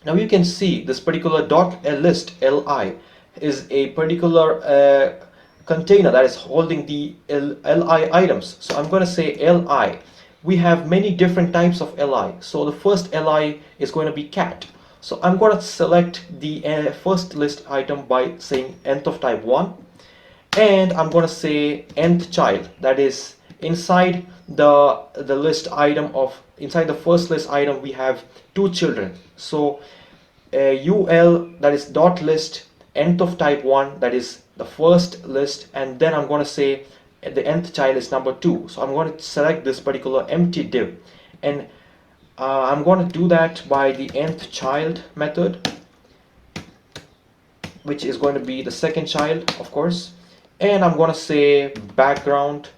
Now you can see this particular dot list li is a particular container that is holding the li items. So I'm going to say li. We have many different types of li. So the first li is going to be cat. So I'm going to select the first list item by saying nth of type 1, and I'm going to say nth child, that is inside the list item of inside the first list item we have 2 children. So ul, that is dot list nth of type 1, that is the first list, and then I'm going to say the nth child is number 2. So I'm going to select this particular empty div, and I'm going to do that by the nth child method, which is going to be the second child, of course. And I'm going to say background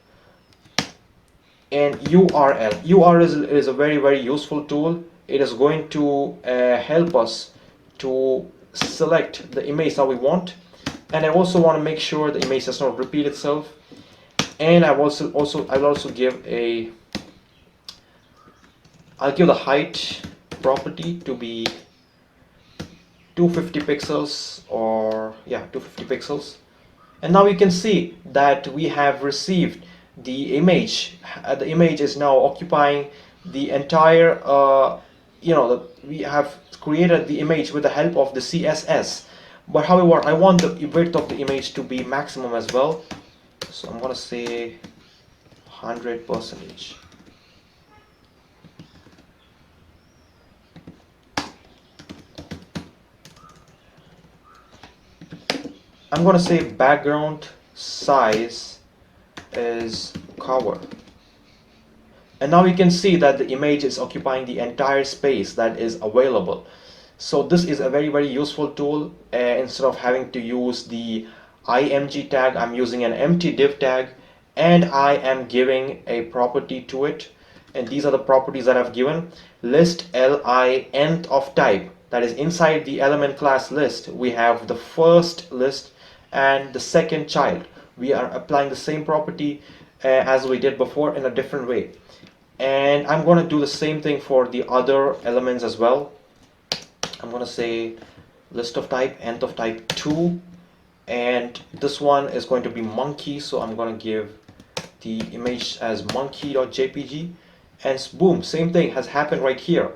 and URL. URL is a very useful tool. It is going to help us to select the image that we want. And I also want to make sure the image does not repeat itself. And I'll also give a I'll give the height property to be 250 pixels, or 250 pixels. And now you can see that we have received the image. The image is now occupying the entire we have created the image with the help of the CSS. But however, I want the width of the image to be maximum as well, so I'm going to say 100%. I'm going to say background size is cover. And now you can see that the image is occupying the entire space that is available. So this is a very useful tool. Instead of having to use the img tag, I'm using an empty div tag, and I am giving a property to it. And these are the properties that I've given. List li nth of type, that is inside the element class list we have the first list and the second child. We are applying the same property as we did before in a different way. And I'm going to do the same thing for the other elements as well. I'm going to say list of type nth of type 2, and this one is going to be monkey, so I'm going to give the image as monkey.jpg, and boom, same thing has happened right here.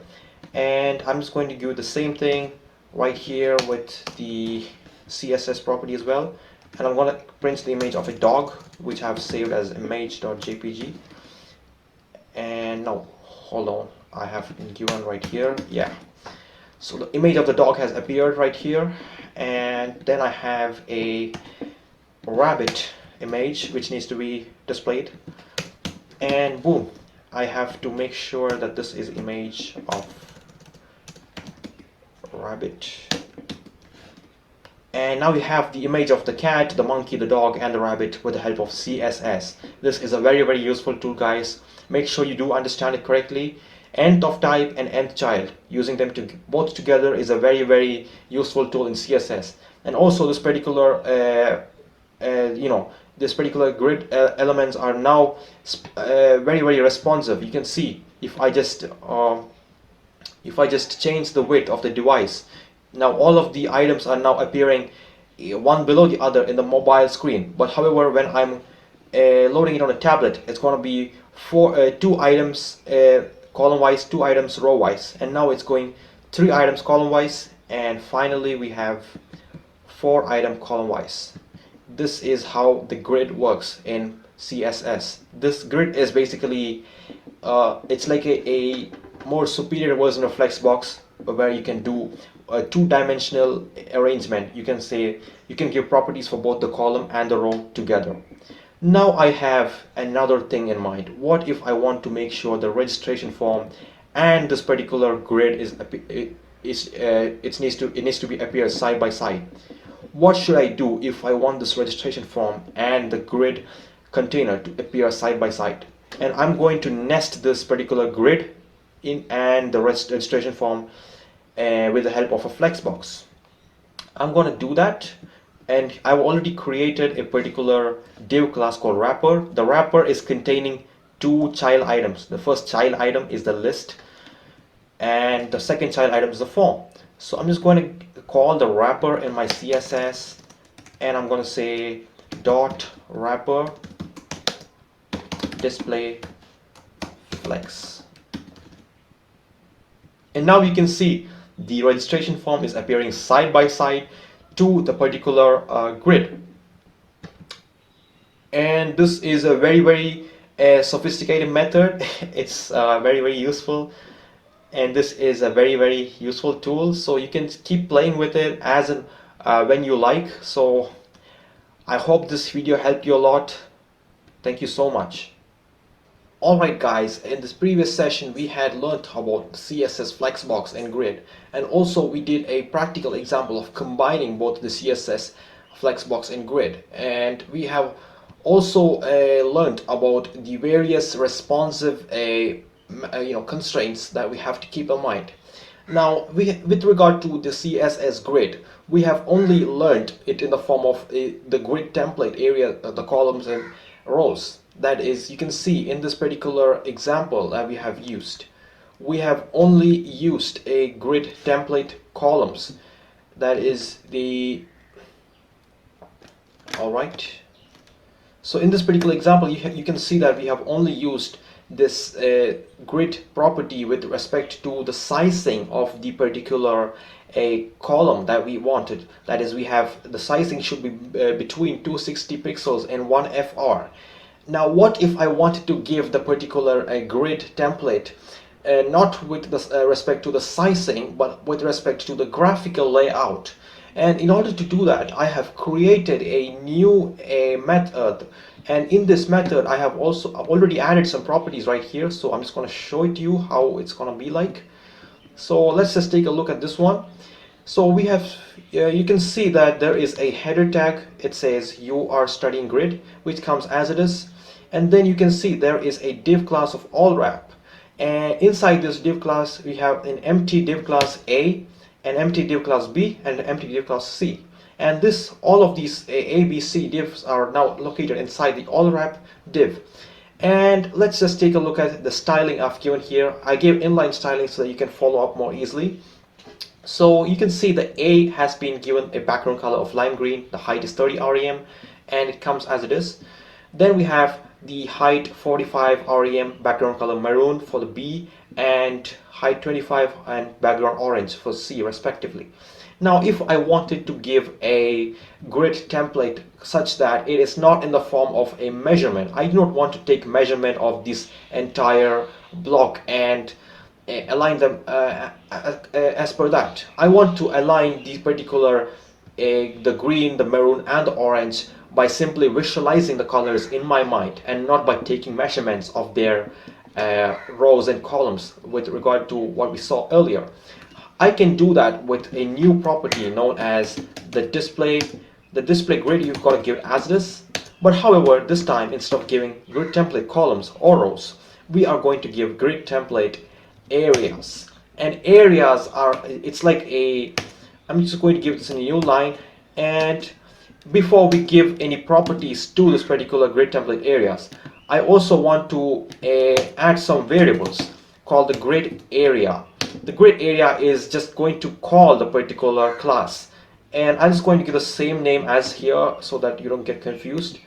And I'm just going to do the same thing right here with the CSS property as well, and I'm going to print the image of a dog, which I've saved as image.jpg. And no, hold on, I have been given right here. So the image of the dog has appeared right here, and then I have a rabbit image which needs to be displayed, and boom, I have to make sure that this is image of rabbit. And now we have the image of the cat, the monkey, the dog, and the rabbit with the help of CSS. This is a very useful tool, guys. Make sure you do understand it correctly. Nth of type and nth child, using them both together is a very useful tool in CSS. And also this particular this particular grid elements are now very responsive. You can see if I just change the width of the device, now all of the items are now appearing one below the other in the mobile screen. But however, when I'm loading it on a tablet, it's going to be two items column wise, two items row wise, and now it's going 3 items column wise, and finally we have 4 item column wise. This is how the grid works in CSS. This grid is basically it's like a more superior version of flexbox, where you can do a 2-dimensional arrangement. You can give properties for both the column and the row together. Now I have another thing in mind. What if I want to make sure the registration form and this particular grid needs to be appear side by side? What should I do if I want this registration form and the grid container to appear side by side? And I'm going to nest this particular grid in and the registration form with the help of a flexbox. I'm going to do that, and I've already created a particular div class called wrapper. The wrapper is containing 2 child items. The first child item is the list, and the second child item is the form. So I'm just going to call the wrapper in my CSS, and I'm going to say dot wrapper display flex. And now you can see the registration form is appearing side by side to the particular grid. And this is a very sophisticated method. It's very useful, and this is a very useful tool, so you can keep playing with it as and when you like. So I hope this video helped you a lot. Thank you so much. Alright guys, in this previous session we had learned about CSS Flexbox and Grid, and also we did a practical example of combining both the CSS Flexbox and Grid, and we have also learned about the various responsive constraints that we have to keep in mind. Now with regard to the CSS Grid, we have only learned it in the form of the grid template area, the columns and rows. That is, you can see in this particular example that we have used, we have only used a grid template columns. That is the alright. So in this particular example, you can see that we have only used this grid property with respect to the sizing of the particular column that we wanted. That is, we have the sizing should be between 260 pixels and 1 FR. Now what if I wanted to give the particular grid template not with respect to the sizing, but with respect to the graphical layout? And in order to do that, I have created a new method, and in this method I have also already added some properties right here. So I'm just going to show it to you how it's going to be like. So let's just take a look at this one. So we have you can see that there is a header tag. It says you are studying grid, which comes as it is. And then you can see there is a div class of allWrap, and inside this div class we have an empty div class A, an empty div class B, and an empty div class C. And all of these A, B, C divs are now located inside the allWrap div. And let's just take a look at the styling I've given here. I gave inline styling so that you can follow up more easily. So you can see the A has been given a background color of lime green, the height is 30 rem, and it comes as it is. Then we have the height 45 rem, background color maroon for the B, and height 25 and background orange for C respectively. Now if I wanted to give a grid template such that it is not in the form of a measurement, I do not want to take measurement of this entire block and align them as per that. I want to align these particular the green, the maroon and the orange by simply visualizing the colors in my mind and not by taking measurements of their rows and columns with regard to what we saw earlier. I can do that with a new property known as the display. The display grid, you've got to give it as this. But however, this time instead of giving grid template columns or rows, we are going to give grid template areas. And areas are, it's like a, I'm just going to give this a new line. And before we give any properties to this particular grid template areas, I also want to add some variables called the grid area. The grid area is just going to call the particular class, and I'm just going to give the same name as here so that you don't get confused.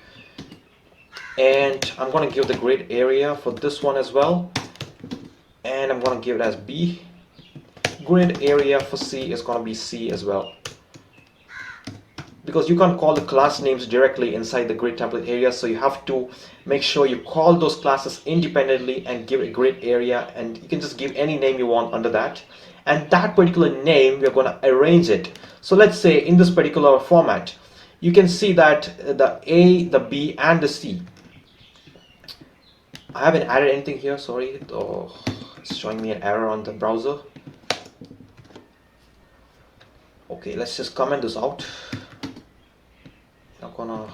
And I'm going to give the grid area for this one as well, and I'm going to give it as B. Grid area for C is going to be C as well, because you can't call the class names directly inside the grid template area, so you have to make sure you call those classes independently and give a grid area, and you can just give any name you want under that, and that particular name we're going to arrange it. So let's say in this particular format you can see that the A, the B and the C, I haven't added anything here, sorry. Oh, it's showing me an error on the browser. Okay, let's just comment this out. Not gonna.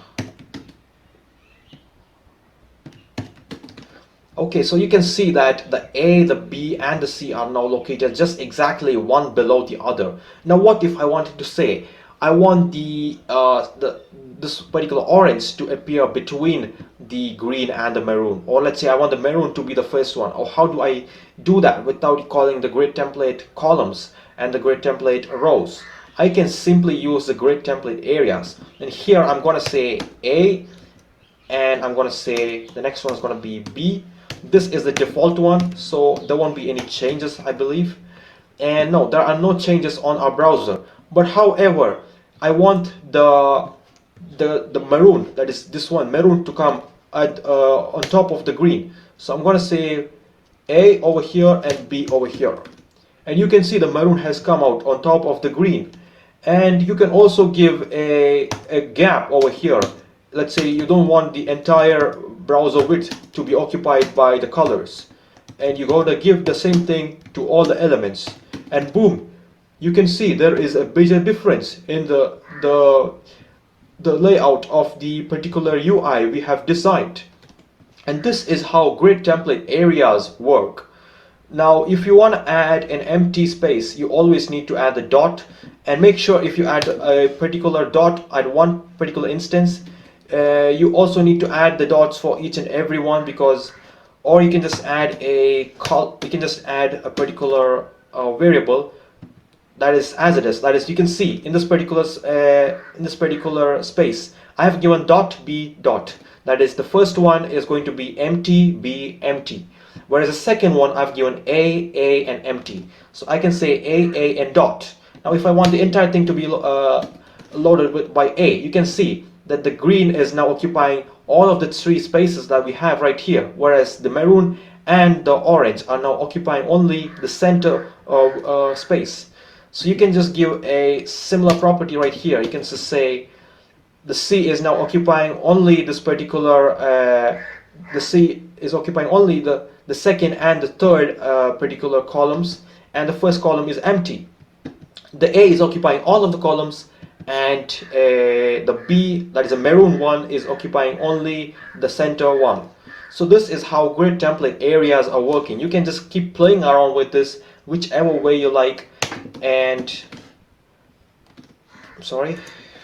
Okay, so you can see that the A, the B and the C are now located just exactly one below the other. Now what if I wanted to say I want this particular orange to appear between the green and the maroon, or let's say I want the maroon to be the first one? Or how do I do that without calling the grid template columns and the grid template rows? I can simply use the grid template areas, and here I'm going to say A, and I'm going to say the next one is going to be B. This is the default one, so there won't be any changes, I believe. And no, there are no changes on our browser. But however, I want the maroon, that is this one, maroon, to come at on top of the green. So I'm going to say A over here and B over here. And you can see the maroon has come out on top of the green. And you can also give a gap over here. Let's say you don't want the entire browser width to be occupied by the colors, and you're going to give the same thing to all the elements, and boom, you can see there is a bigger difference in the layout of the particular UI we have designed. And this is how grid template areas work. Now if you want to add an empty space, you always need to add the dot, and make sure if you add a particular dot at one particular instance, you also need to add the dots for each and every one, because, or you can just add a particular variable that is as it is. That is, you can see in this particular space I have given dot B dot. That is, the first one is going to be empty, B empty, whereas the second one I've given A and empty. So I can say A and dot. Now if I want the entire thing to be loaded by A, you can see that the green is now occupying all of the three spaces that we have right here, whereas the maroon and the orange are now occupying only the center space. So you can just give a similar property right here. You can just say the C is now occupying only this particular, the C is occupying only the second and the third particular columns, and the first column is empty. The A is occupying all of the columns, and the B, that is a maroon one, is occupying only the center one. So this is how grid template areas are working. You can just keep playing around with this whichever way you like. And I'm sorry,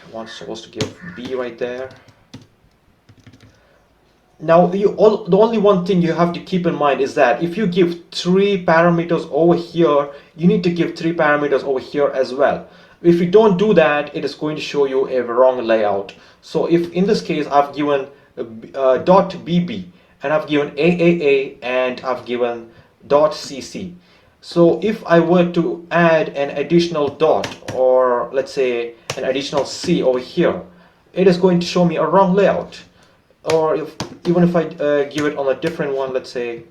I was supposed to give B right there. Now the only one thing you have to keep in mind is that if you give 3 parameters over here, you need to give 3 parameters over here as well. If you don't do that, it is going to show you a wrong layout. So if in this case I've given dot bb, and I've given AAA, and I've given dot CC. So if I were to add an additional dot, or let's say an additional C over here, it is going to show me a wrong layout. Or even if I give it on a different one, let's say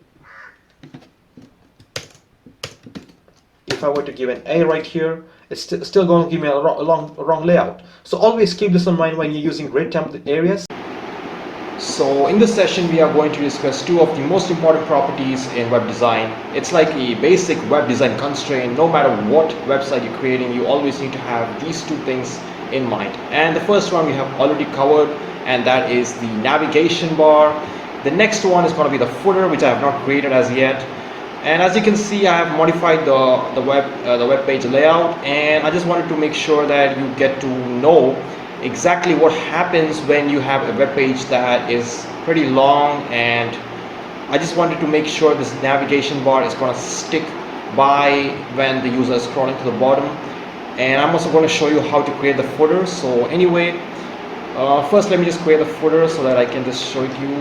if I were to give an A right here, it's still going to give me a wrong layout. So always keep this in mind when you're using grid template areas. So in this session we are going to discuss two of the most important properties in web design. It's like a basic web design constraint. No matter what website you're creating, you always need to have these two things in mind. And the first one we have already covered, and that is the navigation bar. The next one is going to be the footer, which I have not created as yet. And as you can see, I have modified the web page layout, and I just wanted to make sure that you get to know exactly what happens when you have a web page that is pretty long. And I just wanted to make sure this navigation bar is going to stick by when the user is scrolling to the bottom. And I'm also going to show you how to create the footer. So anyway, first let me just create the footer so that I can just show it to you.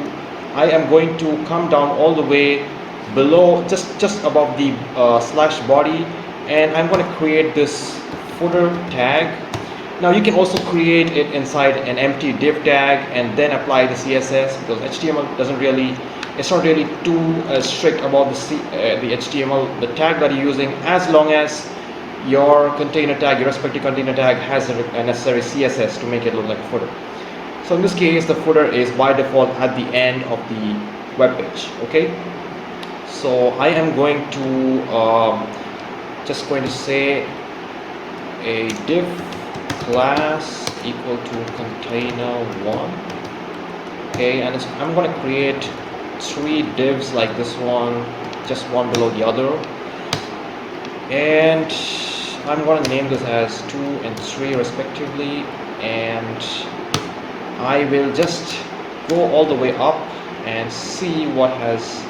I am going to come down all the way below, just above the slash body, and I'm going to create this footer tag. Now you can also create it inside an empty div tag and then apply the CSS, because HTML doesn't really, it's not really too strict about the HTML, the tag that you're using, as long as your container tag, your respective container tag has a necessary CSS to make it look like a footer. So in this case, the footer is by default at the end of the web page. Okay. So I am going to just going to say a div class equal to container1. Okay, and I'm going to create 3 divs like this one, just one below the other, and I'm going to name this as 2 and 3 respectively, and I will just go all the way up and see what has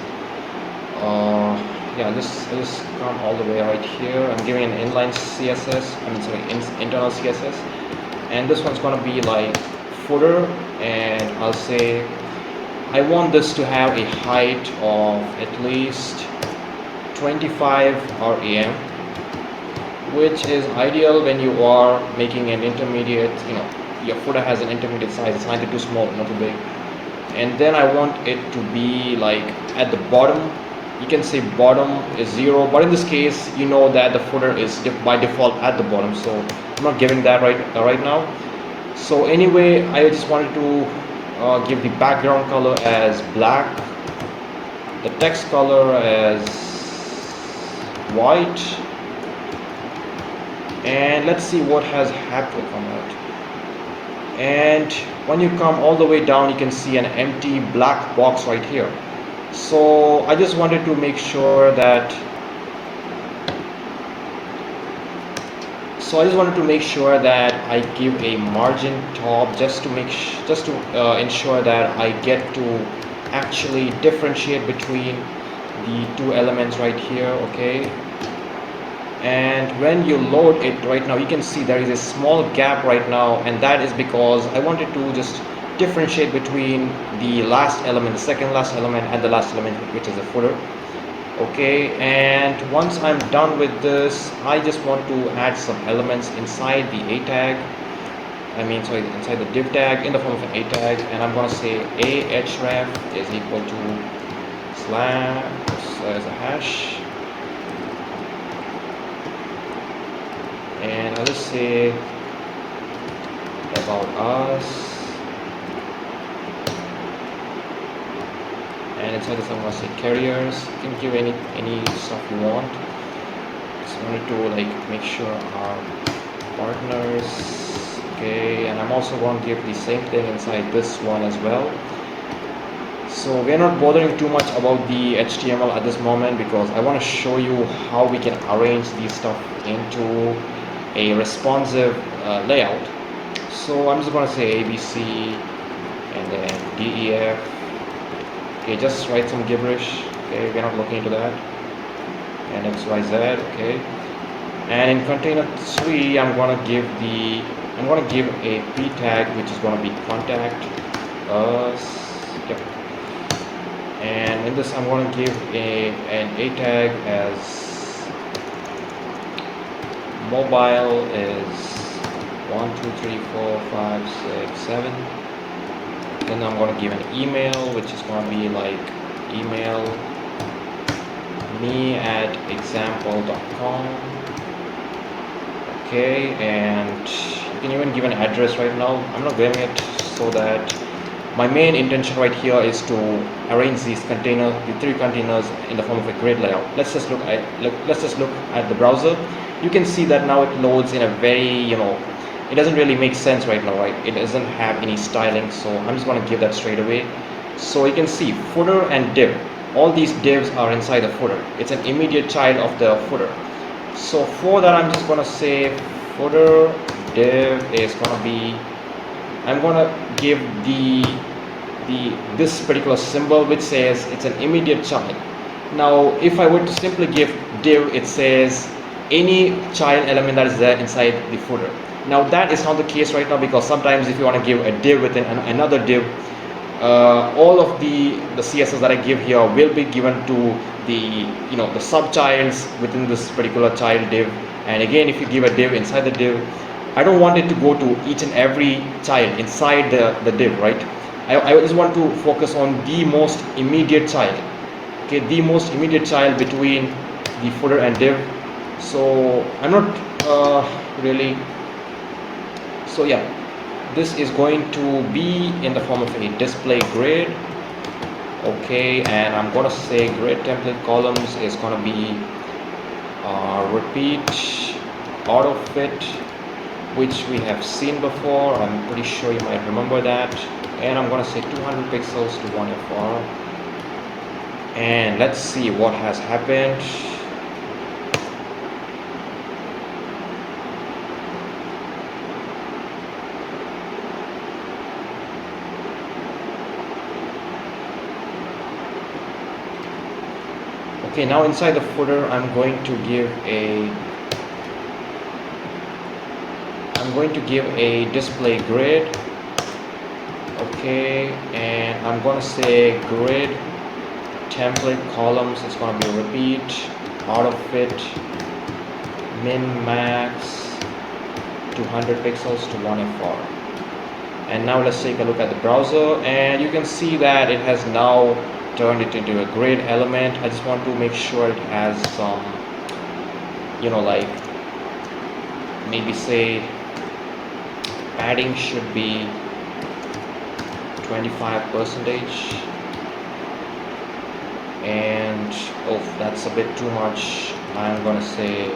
yeah, this come all the way right here. I'm giving an inline CSS, internal CSS, and this one's gonna be like footer, and I'll say I want this to have a height of at least 25 rem, which is ideal when you are making an intermediate, your footer has an intermediate size. It's neither too small nor too big. And then I want it to be like at the bottom. You can say bottom is 0, but in this case, you know that the footer is by default at the bottom, so I'm not giving that right now. So anyway, I just wanted to give the background color as black, the text color as white, and let's see what has had to come out. And when you come all the way down, you can see an empty black box right here. So I just wanted to make sure that I give a margin top, just to ensure that I get to actually differentiate between the two elements right here. Okay, and when you load it right now, you can see there is a small gap right now, and that is because I wanted to just differentiate between the last element, the second last element, and the last element, which is the footer. Okay, and once I'm done with this, I just want to add some elements inside the a tag, inside the div tag in the form of an a tag, and I'm going to say a href is equal to / as a hash, and I'll just say about us. And inside this I'm going to say carriers. You can give any stuff you want. Just wanted to make sure our partners. Okay, and I'm also going to give the same thing inside this one as well. So we're not bothering too much about the HTML at this moment, because I want to show you how we can arrange these stuff into a responsive layout. So I'm just going to say ABC and then DEF. Okay, just write some gibberish. Okay, we're not looking into that. And XYZ. Okay, and in container 3, I'm gonna give a p tag, which is gonna be contact us. Yep. And in this, I'm gonna give an a tag as mobile is 1 2 3 4 5 6 7. Then I'm going to give an email, which is going to be like email me at example.com. Okay, and you can even give an address right now. I'm not giving it so that My main intention right here is to arrange these containers, the three containers, in the form of a grid layout. Let's just look at the browser. You can see that now it loads in a very, it doesn't really make sense right now, right? It doesn't have any styling, so I'm just going to give that straight away. So you can see footer and div. All these divs are inside the footer. It's an immediate child of the footer. So for that, I'm just going to say footer div is going to be, I'm going to give this particular symbol which says it's an immediate child. Now if I were to simply give div, it says any child element that is there inside the footer. Now that is not the case right now, because sometimes if you want to give a div within another div, all of the CSS that I give here will be given to the the subchilds within this particular child div. And again, if you give a div inside the div, I don't want it to go to each and every child inside the div, right? I just want to focus on the most immediate child, okay, the most immediate child between the footer and div. So I'm not really, so yeah, this is going to be in the form of a display grid, okay, and I'm going to say grid template columns is going to be repeat auto fit, which we have seen before. I'm pretty sure you might remember that. And I'm going to say 200 pixels to 1 FR. And let's see what has happened. Okay, now inside the footer, I'm going to give a display grid, okay, and I'm going to say grid template columns. It's going to be repeat auto fit min max 200 pixels to 1 FR. And now let's take a look at the browser, and you can see that it has now turned it into a grid element. I just want to make sure it has some, like maybe say padding should be 25%, and oh, that's a bit too much. I'm gonna say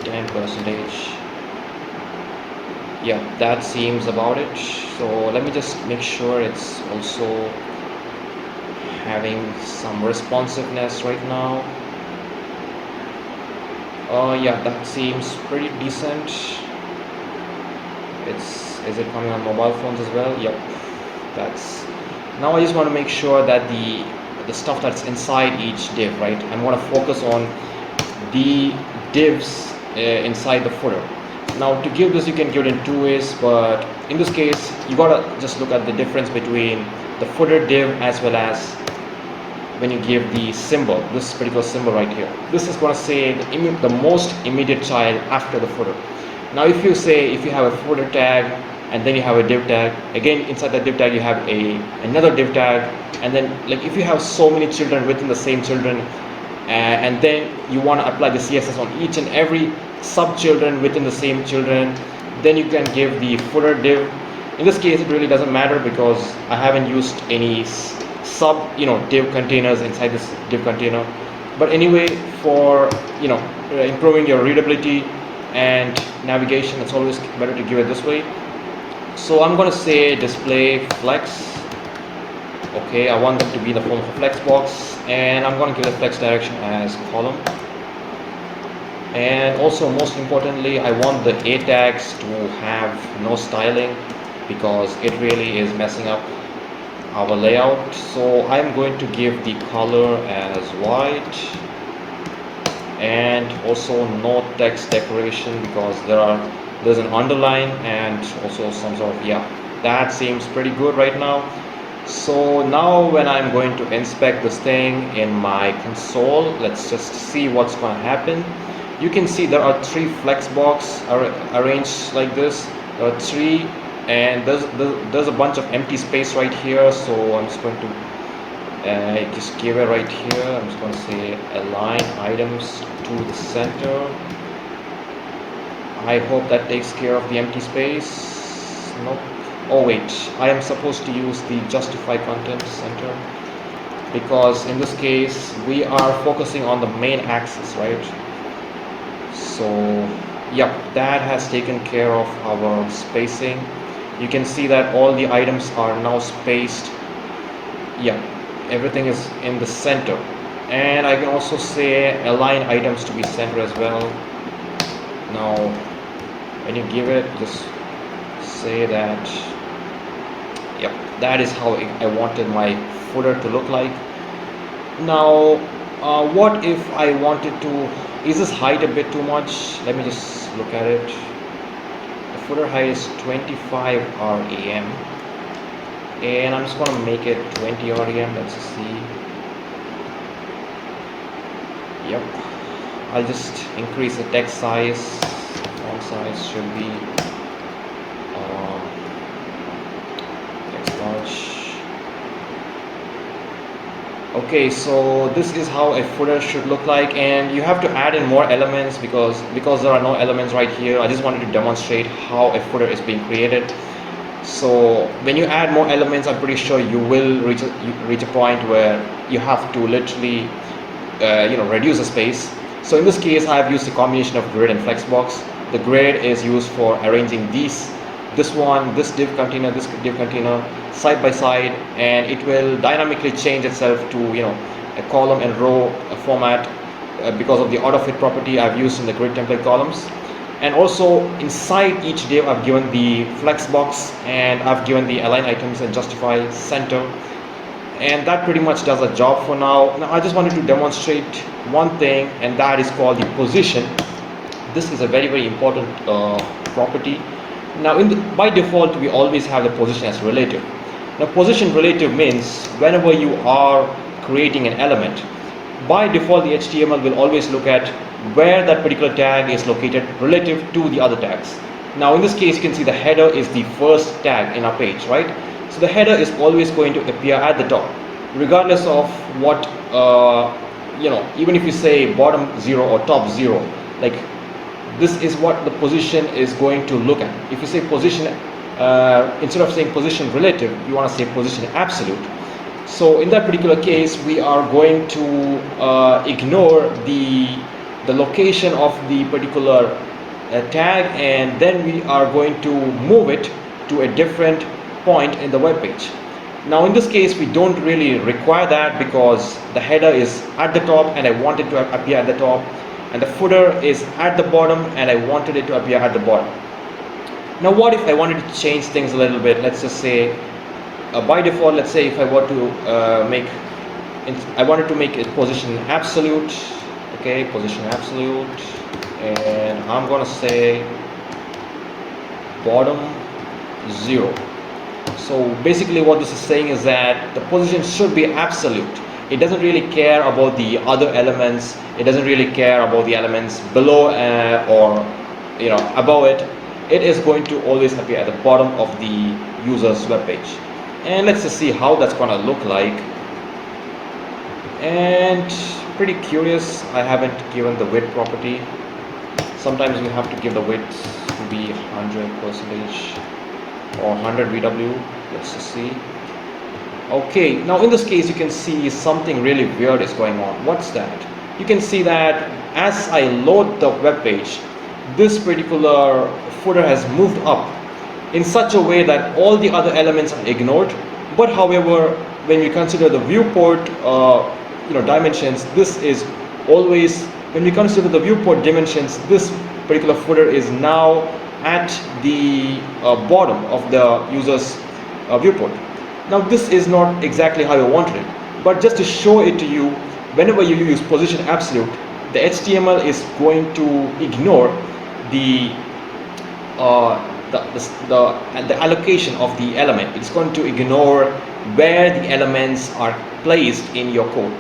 10%. Yeah, that seems about it. So let me just make sure it's also having some responsiveness right now. Yeah, that seems pretty decent. Is it coming on mobile phones as well? Yep, that's. Now I just want to make sure that the stuff that's inside each div, right? I'm going to focus on the divs inside the footer. Now to give this, you can give it in two ways, but in this case you gotta just look at the difference between the footer div as well as when you give the symbol, this particular symbol right here. This is going to say the most immediate child after the footer. Now if you have a footer tag and then you have a div tag, again inside the div tag you have another div tag, and then like if you have so many children within the same children, and then you want to apply the CSS on each and every sub children within the same children, then you can give the footer div. In this case it really doesn't matter because I haven't used any sub div containers inside this div container. But anyway, for improving your readability and navigation, it's always better to give it this way. So I'm going to say display flex. Okay, I want them to be in the form of a flex box, and I'm going to give the flex direction as column. And also, most importantly, I want the A tags to have no styling because it really is messing up our layout. So I'm going to give the color as white, and also no text decoration because there's an underline and also some sort of, yeah, that seems pretty good right now. So now when I'm going to inspect this thing in my console, let's just see what's going to happen. You can see there are 3 flexbox arranged like this. There are 3, and there's a bunch of empty space right here. So I'm just going to just give it right here. I'm just going to say align items to the center. I hope that takes care of the empty space. Nope. Oh wait, I am supposed to use the justify content center, because in this case we are focusing on the main axis, right? So yep, that has taken care of our spacing. You can see that all the items are now spaced. Yeah, everything is in the center, and I can also say align items to be center as well. Now when you give it, just say that, yep, that is how I wanted my footer to look like. Now what if I wanted to, is this height a bit too much? Let me just look at it. The footer height is 25 rem, and I'm just going to make it 20 rem. Let's see. Yep, I'll just increase the text size. Font size should be text large. Okay, so this is how a footer should look like, and you have to add in more elements because there are no elements right here. I just wanted to demonstrate how a footer is being created. So when you add more elements, I'm pretty sure you will reach a point where you have to literally reduce the space. So in this case, I have used a combination of grid and flexbox. The grid is used for arranging this div container, this div container side by side, and it will dynamically change itself to a column and row format because of the auto fit property I've used in the grid template columns. And also inside each div I've given the flexbox, and I've given the align items and justify center, and that pretty much does a job for now. Now I just wanted to demonstrate one thing, and that is called the position. This is a very, very important property. Now by default we always have the position as relative. Now position relative means whenever you are creating an element, by default the HTML will always look at where that particular tag is located relative to the other tags. Now in this case you can see the header is the first tag in our page, right? So the header is always going to appear at the top regardless of what even if you say bottom 0 or top 0, like this is what the position is going to look at. If you say position, instead of saying position relative, you want to say position absolute. So in that particular case, we are going to ignore the location of the particular tag, and then we are going to move it to a different point in the web page. Now in this case, we don't really require that because the header is at the top and I want it to appear at the top, and the footer is at the bottom and I wanted it to appear at the bottom. Now what if I wanted to change things a little bit? Let's just say by default, let's say if I want to I wanted to make it position absolute. Okay, position absolute, and I'm gonna say bottom 0. So basically what this is saying is that the position should be absolute. It doesn't really care about the other elements. It doesn't really care about the elements below or above it. It is going to always appear at the bottom of the user's web page. And let's just see how that's going to look like. And pretty curious, I haven't given the width property. Sometimes we have to give the width to be 100% or 100 VW. Let's just see. Okay, now in this case you can see something really weird is going on. What's that? You can see that as I load the web page, this particular footer has moved up in such a way that all the other elements are ignored. But however, when we consider the viewport dimensions, this is always, when we consider the viewport dimensions, this particular footer is now at the bottom of the user's viewport. Now this is not exactly how I wanted it, but just to show it to you, whenever you use position absolute, the HTML is going to ignore the allocation of the element. It's going to ignore where the elements are placed in your code.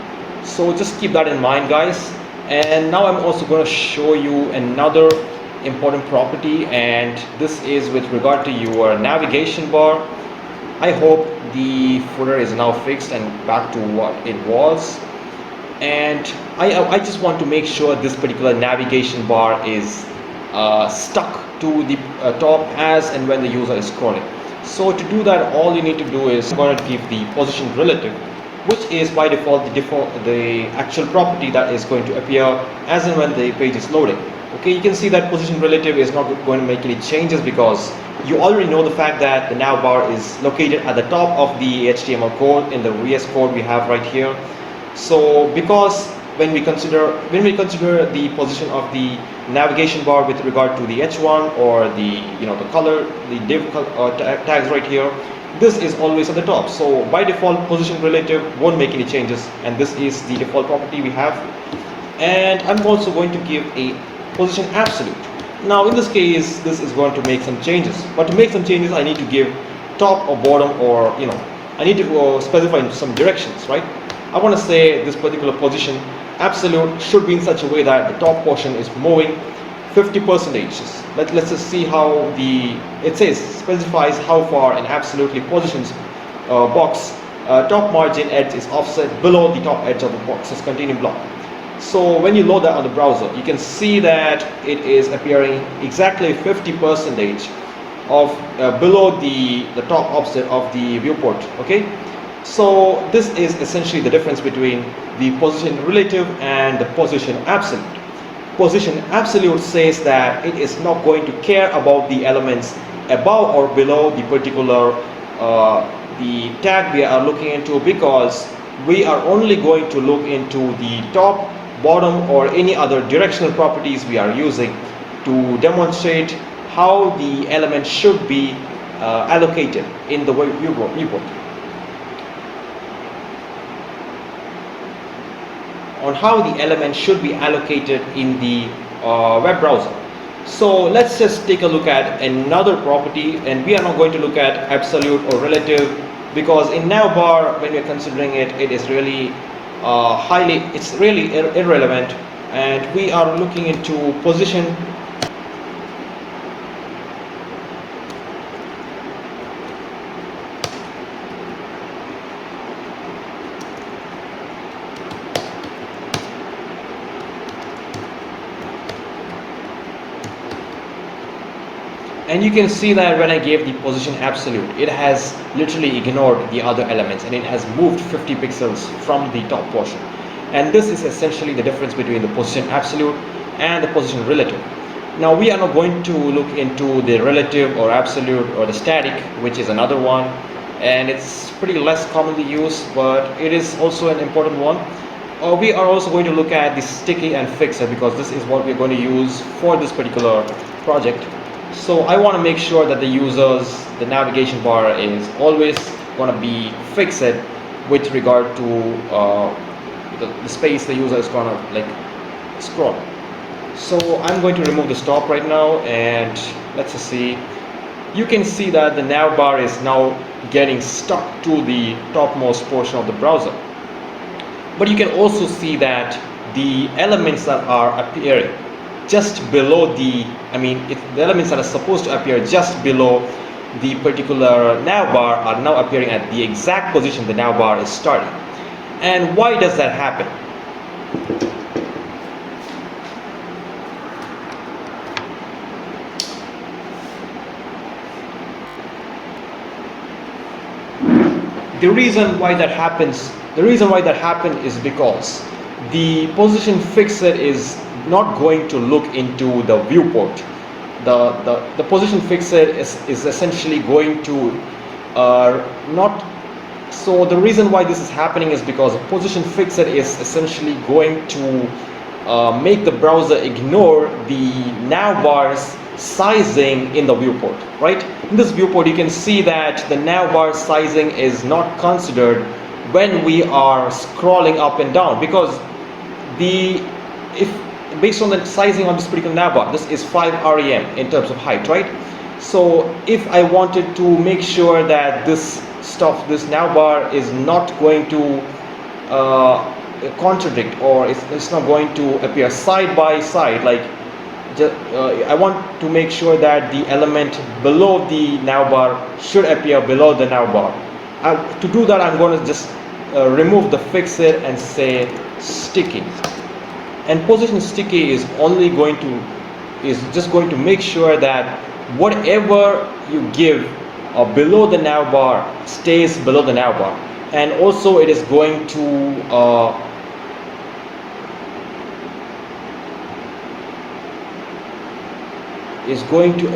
So just keep that in mind, guys. And now I'm also going to show you another important property, and this is with regard to your navigation bar. I hope the footer is now fixed and back to what it was, and I just want to make sure this particular navigation bar is stuck to the top as and when the user is scrolling. So to do that, all you need to do is I'm going to give the position relative, which is by default the actual property that is going to appear as and when the page is loading. Okay, you can see that position relative is not going to make any changes because you already know the fact that the navbar is located at the top of the HTML code in the VS code we have right here. So because when we consider the position of the navigation bar with regard to the h1 or the the color, the div tags right here, this is always at the top. So by default, position relative won't make any changes, and this is the default property we have. And I'm also going to give a position absolute. Now in this case, this is going to make some changes, but to make some changes I need to give top or bottom, or I need to specify some directions, right? I want to say this particular position absolute should be in such a way that the top portion is moving 50%. Let's just see how it says specifies how far an absolutely positions box top margin edge is offset below the top edge of the box's containing block. So when you load that on the browser, you can see that it is appearing exactly 50% of below the top offset of the viewport. Okay, so this is essentially the difference between the position relative and the position absolute. Position absolute says that it is not going to care about the elements above or below the particular the tag we are looking into, because we are only going to look into the top, bottom, or any other directional properties we are using to demonstrate how the element should be allocated in the viewport. On how the element should be allocated in the web browser. So let's just take a look at another property, and we are not going to look at absolute or relative, because in navbar, when we are considering it, it is really it's really irrelevant, and we are looking into position. And you can see that when I gave the position absolute, it has literally ignored the other elements, and it has moved 50 pixels from the top portion. And this is essentially the difference between the position absolute and the position relative. Now we are not going to look into the relative or absolute or the static, which is another one, and it's pretty less commonly used, but it is also an important one. We are also going to look at the sticky and fixed, because this is what we're going to use for this particular project. So I want to make sure that the navigation bar is always going to be fixed with regard to the space the user is going to scroll. So I'm going to remove the stop right now, and let's just see. You can see that the nav bar is now getting stuck to the topmost portion of the browser. But you can also see that the elements that are appearing just below the elements that are supposed to appear just below the particular navbar are now appearing at the exact position the navbar is starting. And why does that happen? The reason why that happened is because the position fixed is not going to look into the viewport. The position fixed is essentially going to not. So the reason why this is happening is because the position fixed is essentially going to make the browser ignore the navbar's sizing in the viewport, right? In this viewport, you can see that the navbar sizing is not considered when we are scrolling up and down, because based on the sizing of this particular navbar, this is 5 rem in terms of height, right? So if I wanted to make sure that this navbar is not going to contradict, or it's not going to appear side by side, I want to make sure that the element below the navbar should appear below the navbar. To do that, I'm going to just remove the fixed and say sticky. And position sticky is just going to make sure that whatever you give below the navbar stays below the navbar, and also it is going to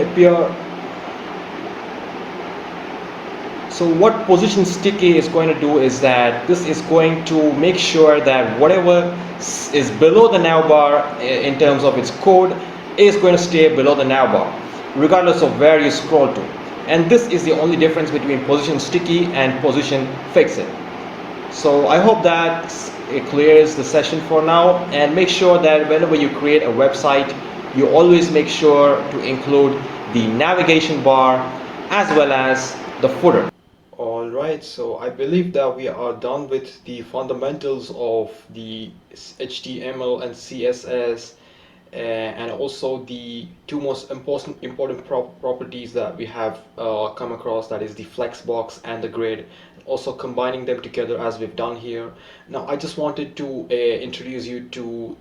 appear. So what position sticky is going to do is that this is going to make sure that whatever is below the navbar in terms of its code is going to stay below the navbar regardless of where you scroll to. And this is the only difference between position sticky and position fix it. So I hope that it clears the session for now, and make sure that whenever you create a website, you always make sure to include the navigation bar as well as the footer. Alright, so I believe that we are done with the fundamentals of the HTML and CSS, and also the two most important properties that we have come across, that is the flexbox and the grid, also combining them together as we've done here. Now I just wanted to introduce you to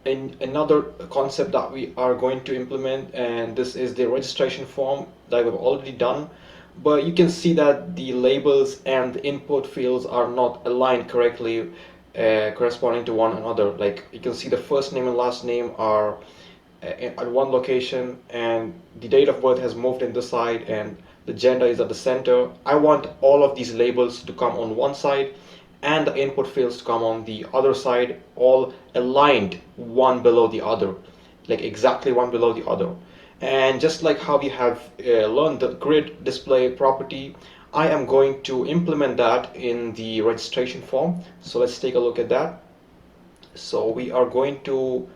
another concept that we are going to implement, and this is the registration form that we've already done. But you can see that the labels and the input fields are not aligned correctly, corresponding to one another. Like you can see the first name and last name are at one location, and the date of birth has moved in this side, and the gender is at the center. I want all of these labels to come on one side and the input fields to come on the other side, all aligned one below the other, like exactly one below the other. And just like how we have learned the grid display property, I am going to implement that in the registration form. So let's take a look at that. So we are going to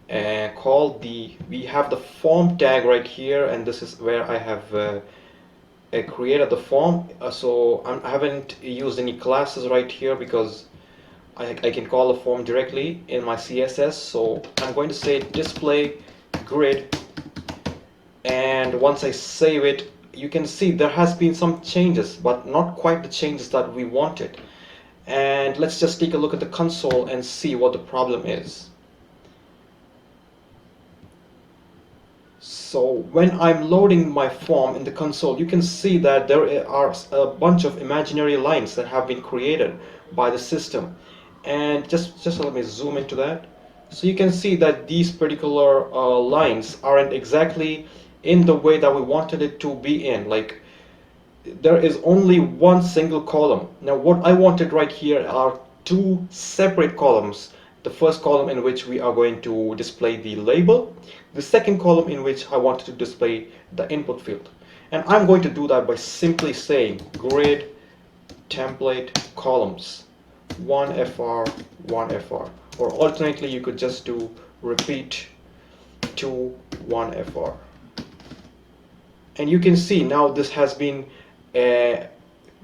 we have the form tag right here, and this is where I have created the form. So I haven't used any classes right here because I can call the form directly in my CSS. So I'm going to say display grid, and once I save it, you can see there has been some changes, but not quite the changes that we wanted. And let's just take a look at the console and see what the problem is. So when I'm loading my form in the console, you can see that there are a bunch of imaginary lines that have been created by the system. And just let me zoom into that. So you can see that these particular lines aren't exactly in the way that we wanted it to be in. Like there is only one single column. Now what I wanted right here are two separate columns. The first column in which we are going to display the label, the second column in which I wanted to display the input field. And I'm going to do that by simply saying grid template columns 1fr 1fr, or alternately you could just do repeat to 1fr. And you can see now this has been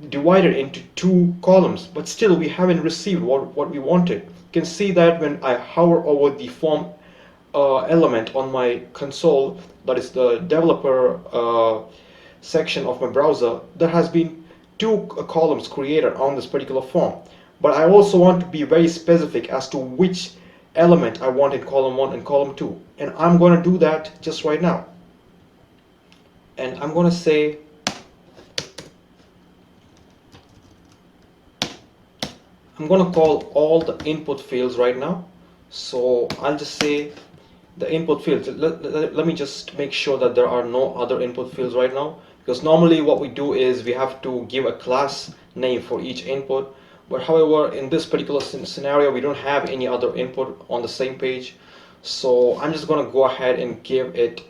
divided into two columns, but still we haven't received what we wanted. You can see that when I hover over the form element on my console, that is the developer section of my browser, there has been two columns created on this particular form. But I also want to be very specific as to which element I want in column 1 and column 2, and I'm going to do that just right now. And I'm going to say I'm going to call all the input fields right now. So I'll just say the input fields. Let me just make sure that there are no other input fields right now, because normally what we do is we have to give a class name for each input. But however, in this particular scenario, we don't have any other input on the same page. So I'm just going to go ahead and give it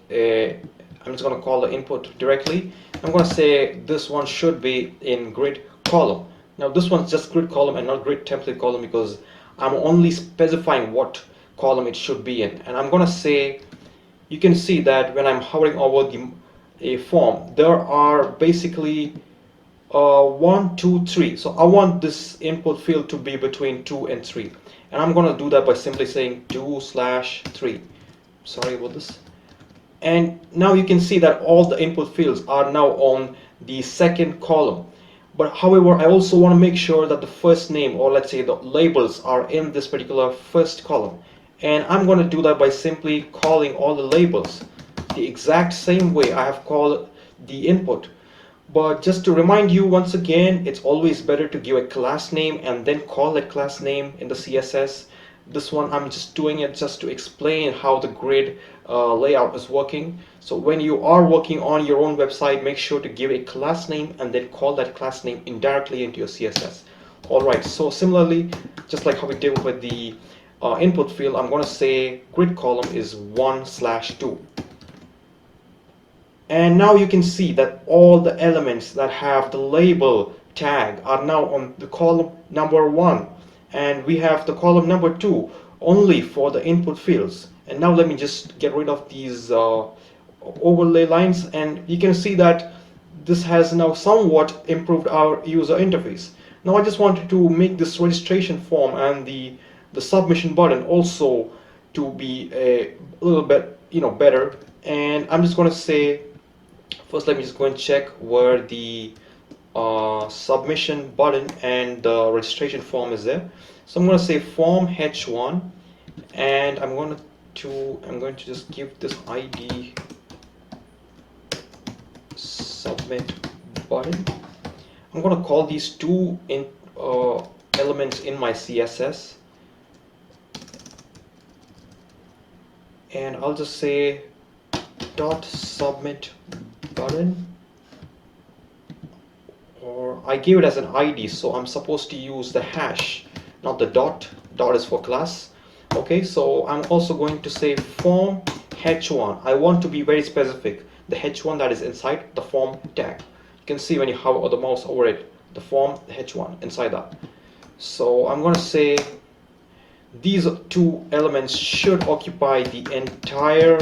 I'm just going to call the input directly. I'm going to say this one should be in grid column. Now this one's just grid column and not grid template column, because I'm only specifying what column it should be in. And I'm going to say, you can see that when I'm hovering over the form, there are basically 1, 2, 3. So I want this input field to be between 2 and 3. And I'm going to do that by simply saying 2/3. Sorry about this. And now you can see that all the input fields are now on the second column. But however, I also want to make sure that the first name, or let's say the labels, are in this particular first column. And I'm going to do that by simply calling all the labels the exact same way I have called the input. But just to remind you once again, it's always better to give a class name and then call that class name in the CSS. This one I'm just doing it just to explain how the grid layout is working. So when you are working on your own website, make sure to give a class name and then call that class name indirectly into your CSS. Alright, so similarly, just like how we did with the input field, I'm going to say grid column is 1/2. And now you can see that all the elements that have the label tag are now on the column number 1, and we have the column number 2 only for the input fields. And now let me just get rid of these overlay lines, and you can see that this has now somewhat improved our user interface. Now I just wanted to make this registration form and the submission button also to be a little bit better, and I'm just going to say, first let me just go and check where the submission button and the registration form is there. So I'm going to say form h1, and I'm going to just give this ID submit button. I'm going to call these two elements in my CSS, and I'll just say dot submit button, or I gave it as an ID, so I'm supposed to use the hash, not the dot. Dot is for class. Okay, so I'm also going to say form h1. I want to be very specific. The h1 that is inside the form tag. You can see when you hover the mouse over it, the form h1 inside that. So I'm going to say these two elements should occupy the entire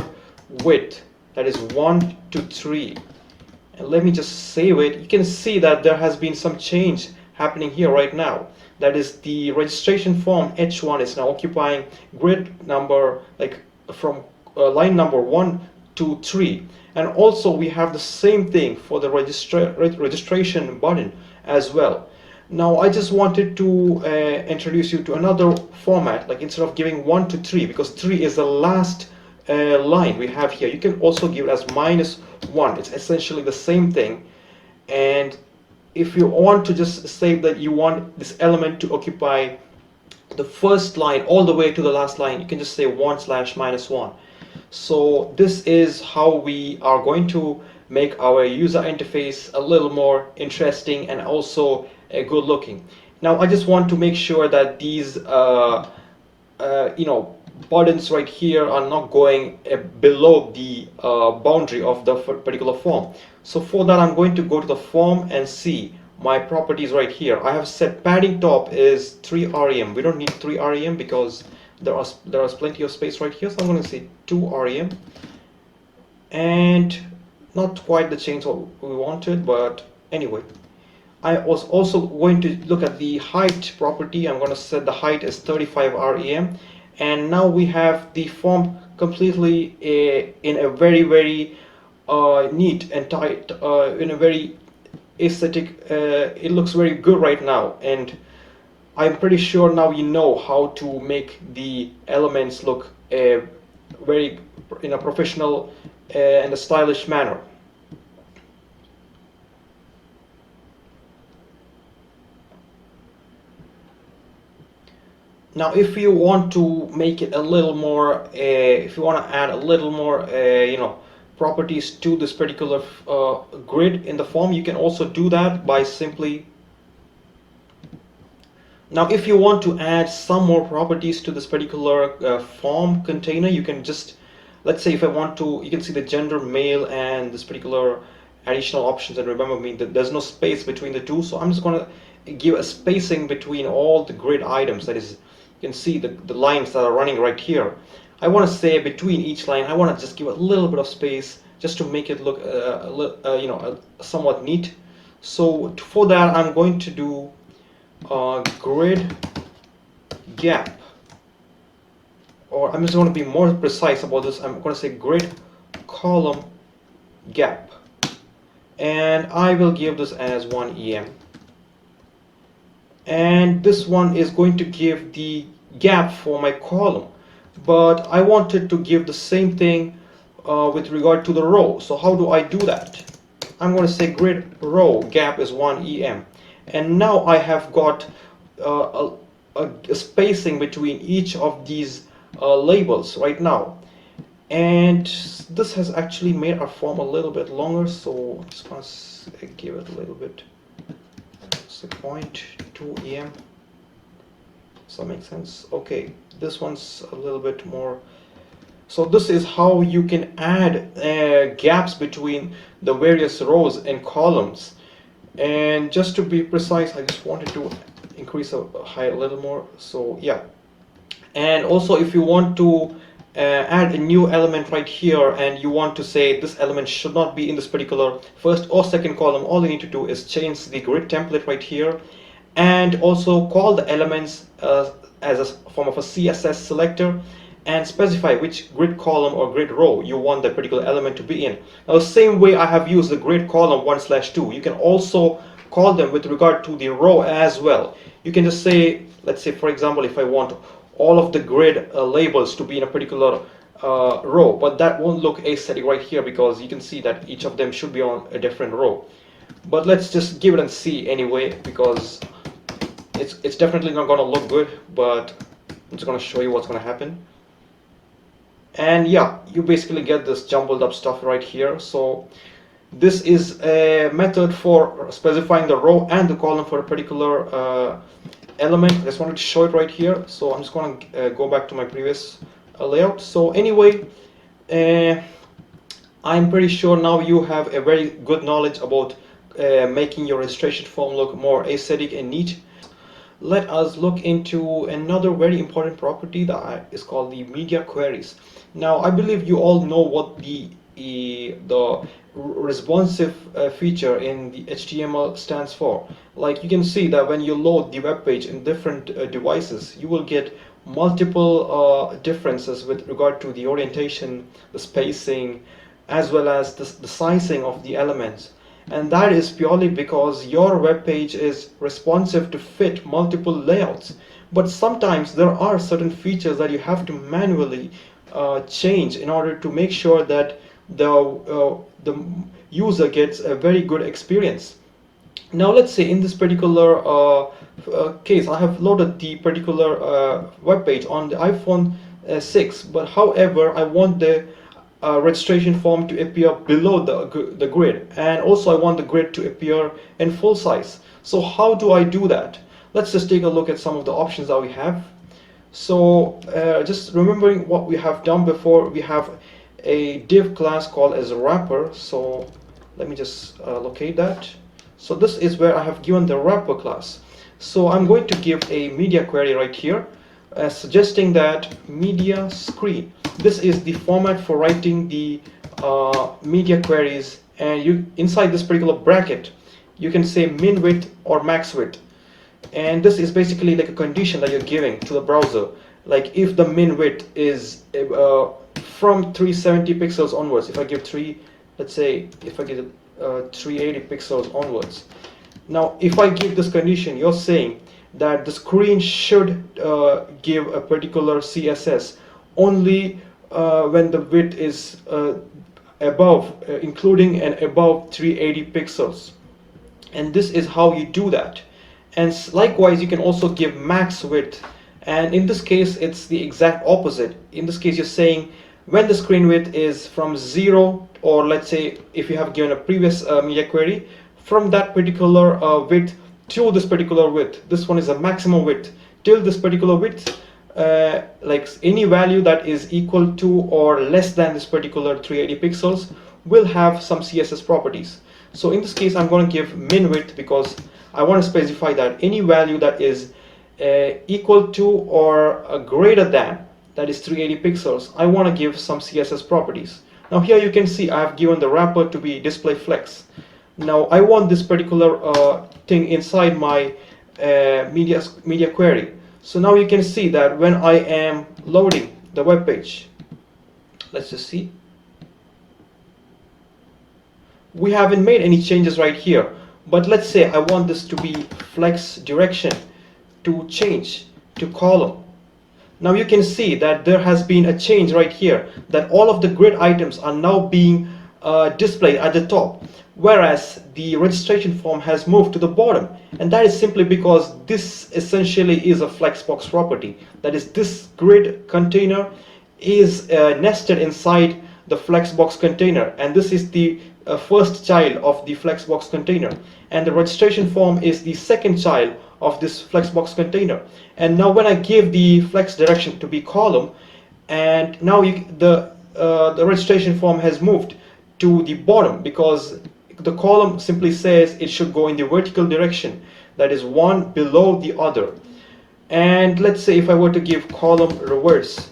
width, that is 1 to 3. And let me just save it. You can see that there has been some change happening here right now. That is, the registration form h1 is now occupying grid number, like from line number 1 to 3. And also we have the same thing for the registration button as well. Now I just wanted to introduce you to another format, like instead of giving 1 to 3, because 3 is the last line we have here, you can also give it as -1. It's essentially the same thing. And if you want to just say that you want this element to occupy the first line all the way to the last line, you can just say 1/-1. So this is how we are going to make our user interface a little more interesting and also good looking. Now I just want to make sure that these buttons right here are not going below the boundary of the particular form. So for that, I'm going to go to the form and see my properties right here. I have set padding top is 3 rem. We don't need 3 rem because there is plenty of space right here. So I'm going to say 2 rem, and not quite the change what we wanted, but anyway. I was also going to look at the height property. I'm going to set the height as 35 rem. And now we have the form completely in a very neat and tight, in a very aesthetic, it looks very good right now, and I'm pretty sure now you know how to make the elements look very in a professional and a stylish manner. Now if you want to make it a little more, if you want to add a little more properties to this particular grid in the form, you can also do that by simply, now if you want to add some more properties to this particular form container, you can just, let's say if I want to, you can see the gender male and this particular additional options, and remember me that there's no space between the two, so I'm just going to give a spacing between all the grid items. That is, you can see the lines that are running right here. I want to say between each line, I want to just give a little bit of space just to make it look somewhat neat. So for that, I'm going to do grid gap, or I'm just going to be more precise about this. I'm going to say grid column gap, and I will give this as 1 em. And this one is going to give the gap for my column, but I wanted to give the same thing with regard to the row. So how do I do that? I'm going to say grid row gap is 1 em, and now I have got a spacing between each of these labels right now. And this has actually made our form a little bit longer, so I'm just going to give it a little bit, say 0.2 em. Does that make sense? Okay, this one's a little bit more. So this is how you can add gaps between the various rows and columns. And just to be precise, I just wanted to increase the height a little more. So yeah, and also if you want to add a new element right here, and you want to say this element should not be in this particular first or second column, all you need to do is change the grid template right here, and also call the elements as a form of a CSS selector, and specify which grid column or grid row you want that particular element to be in. Now, the same way I have used the grid column 1/2, you can also call them with regard to the row as well. You can just say, let's say for example, if I want all of the grid labels to be in a particular row, but that won't look aesthetic right here because you can see that each of them should be on a different row. But let's just give it and see anyway, because it's definitely not going to look good, but I'm just going to show you what's going to happen. And yeah, you basically get this jumbled up stuff right here. So this is a method for specifying the row and the column for a particular element. I just wanted to show it right here, so I'm just going to go back to my previous layout. So anyway, I'm pretty sure now you have a very good knowledge about making your registration form look more aesthetic and neat. Let us look into another very important property that is called the media queries. Now, I believe you all know what the responsive feature in the HTML stands for. Like you can see that when you load the web page in different devices, you will get multiple differences with regard to the orientation, the spacing, as well as the sizing of the elements. And that is purely because your web page is responsive to fit multiple layouts. But sometimes there are certain features that you have to manually change in order to make sure that the user gets a very good experience. Now let's say in this particular case, I have loaded the particular web page on the iPhone 6, but however I want the registration form to appear below the grid, and also I want the grid to appear in full size. So how do I do that? Let's just take a look at some of the options that we have. So just remembering what we have done before, we have a div class called as wrapper. So let me just locate that. So this is where I have given the wrapper class. So I'm going to give a media query right here, suggesting that media screen. This is the format for writing the media queries, and you inside this particular bracket you can say min width or max width, and this is basically like a condition that you're giving to the browser. Like if the min width is from 370 pixels onwards, if I give let's say if I give 380 pixels onwards. Now if I give this condition, you're saying that the screen should give a particular CSS only when the width is above, including and above 380 pixels. And this is how you do that. And likewise, you can also give max width. And in this case, it's the exact opposite. In this case, you're saying when the screen width is from 0, or let's say if you have given a previous media query, from that particular width to this particular width. This one is a maximum width till this particular width. Like any value that is equal to or less than this particular 380 pixels will have some CSS properties. So in this case, I'm going to give min width because I want to specify that any value that is equal to or greater than, that is 380 pixels, I want to give some CSS properties. Now here you can see I have given the wrapper to be display flex. Now I want this particular thing inside my media query. So now you can see that when I am loading the web page, let's just see, we haven't made any changes right here. But let's say I want this to be flex direction to change to column. Now you can see that there has been a change right here, that all of the grid items are now being displayed at the top. whereas the registration form has moved to the bottom. And that is simply because this essentially is a flexbox property. That is, this grid container is nested inside the flexbox container, and this is the first child of the flexbox container, and the registration form is the second child of this flexbox container. And now when I give the flex direction to be column, and now the registration form has moved to the bottom, because the column simply says it should go in the vertical direction, that is one below the other. And let's say if I were to give column reverse,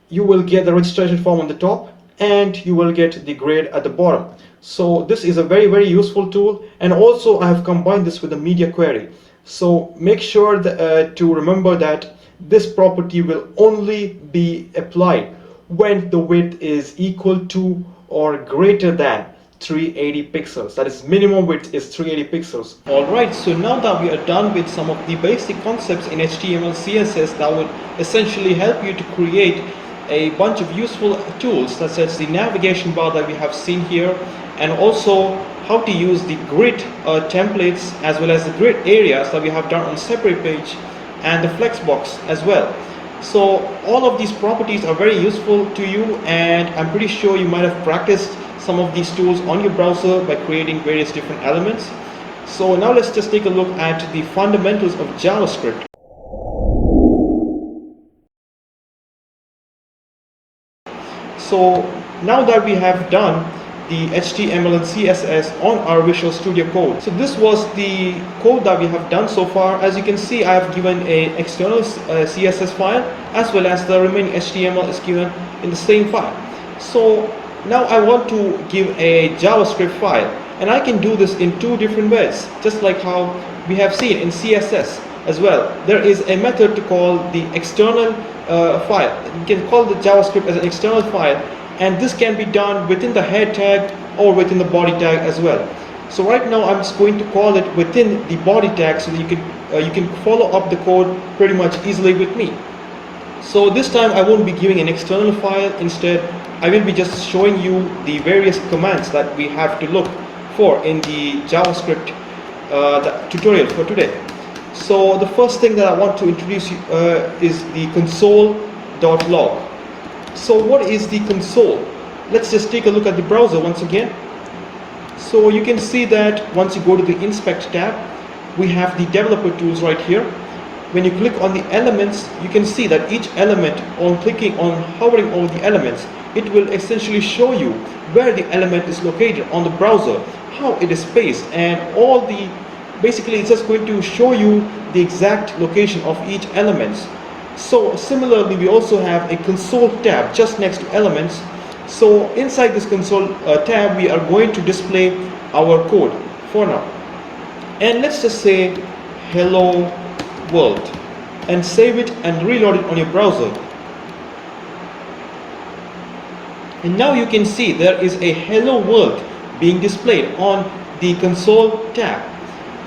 you will get the registration form on the top and you will get the grid at the bottom. So this is a very useful tool, and also I have combined this with a media query. So make sure that, to remember that this property will only be applied when the width is equal to or greater than 380 pixels. That is, minimum width is 380 pixels. Alright, so now that we are done with some of the basic concepts in HTML, CSS that would essentially help you to create a bunch of useful tools, such as the navigation bar that we have seen here, and also how to use the grid templates as well as the grid areas that we have done on separate page, and the flexbox as well. So all of these properties are very useful to you, and I'm pretty sure you might have practiced some of these tools on your browser by creating various different elements. So now let's just take a look at the fundamentals of JavaScript. So now that we have done the HTML and CSS on our Visual Studio Code, so this was the code that we have done so far. As you can see, I have given an external CSS file, as well as the remaining HTML is given in the same file. So now I want to give a JavaScript file, and I can do this in two different ways, just like how we have seen in CSS as well. There is a method to call the external file. You can call the JavaScript as an external file, and this can be done within the head tag or within the body tag as well. So right now I'm just going to call it within the body tag, so that you can follow up the code pretty much easily with me. So this time I won't be giving an external file. Instead, I will be just showing you the various commands that we have to look for in the JavaScript tutorial for today. So the first thing that I want to introduce you is the console.log. So what is the console? Let's just take a look at the browser once again. So you can see that once you go to the Inspect tab, we have the developer tools right here. When you click on the elements, you can see that each element, on hovering over the elements, it will essentially show you where the element is located on the browser, how it is spaced, and basically it's just going to show you the exact location of each element. So similarly, we also have a console tab just next to elements. So inside this console tab, we are going to display our code for now. And let's just say hello world, and save it and reload it on your browser. And now you can see there is a hello world being displayed on the console tab.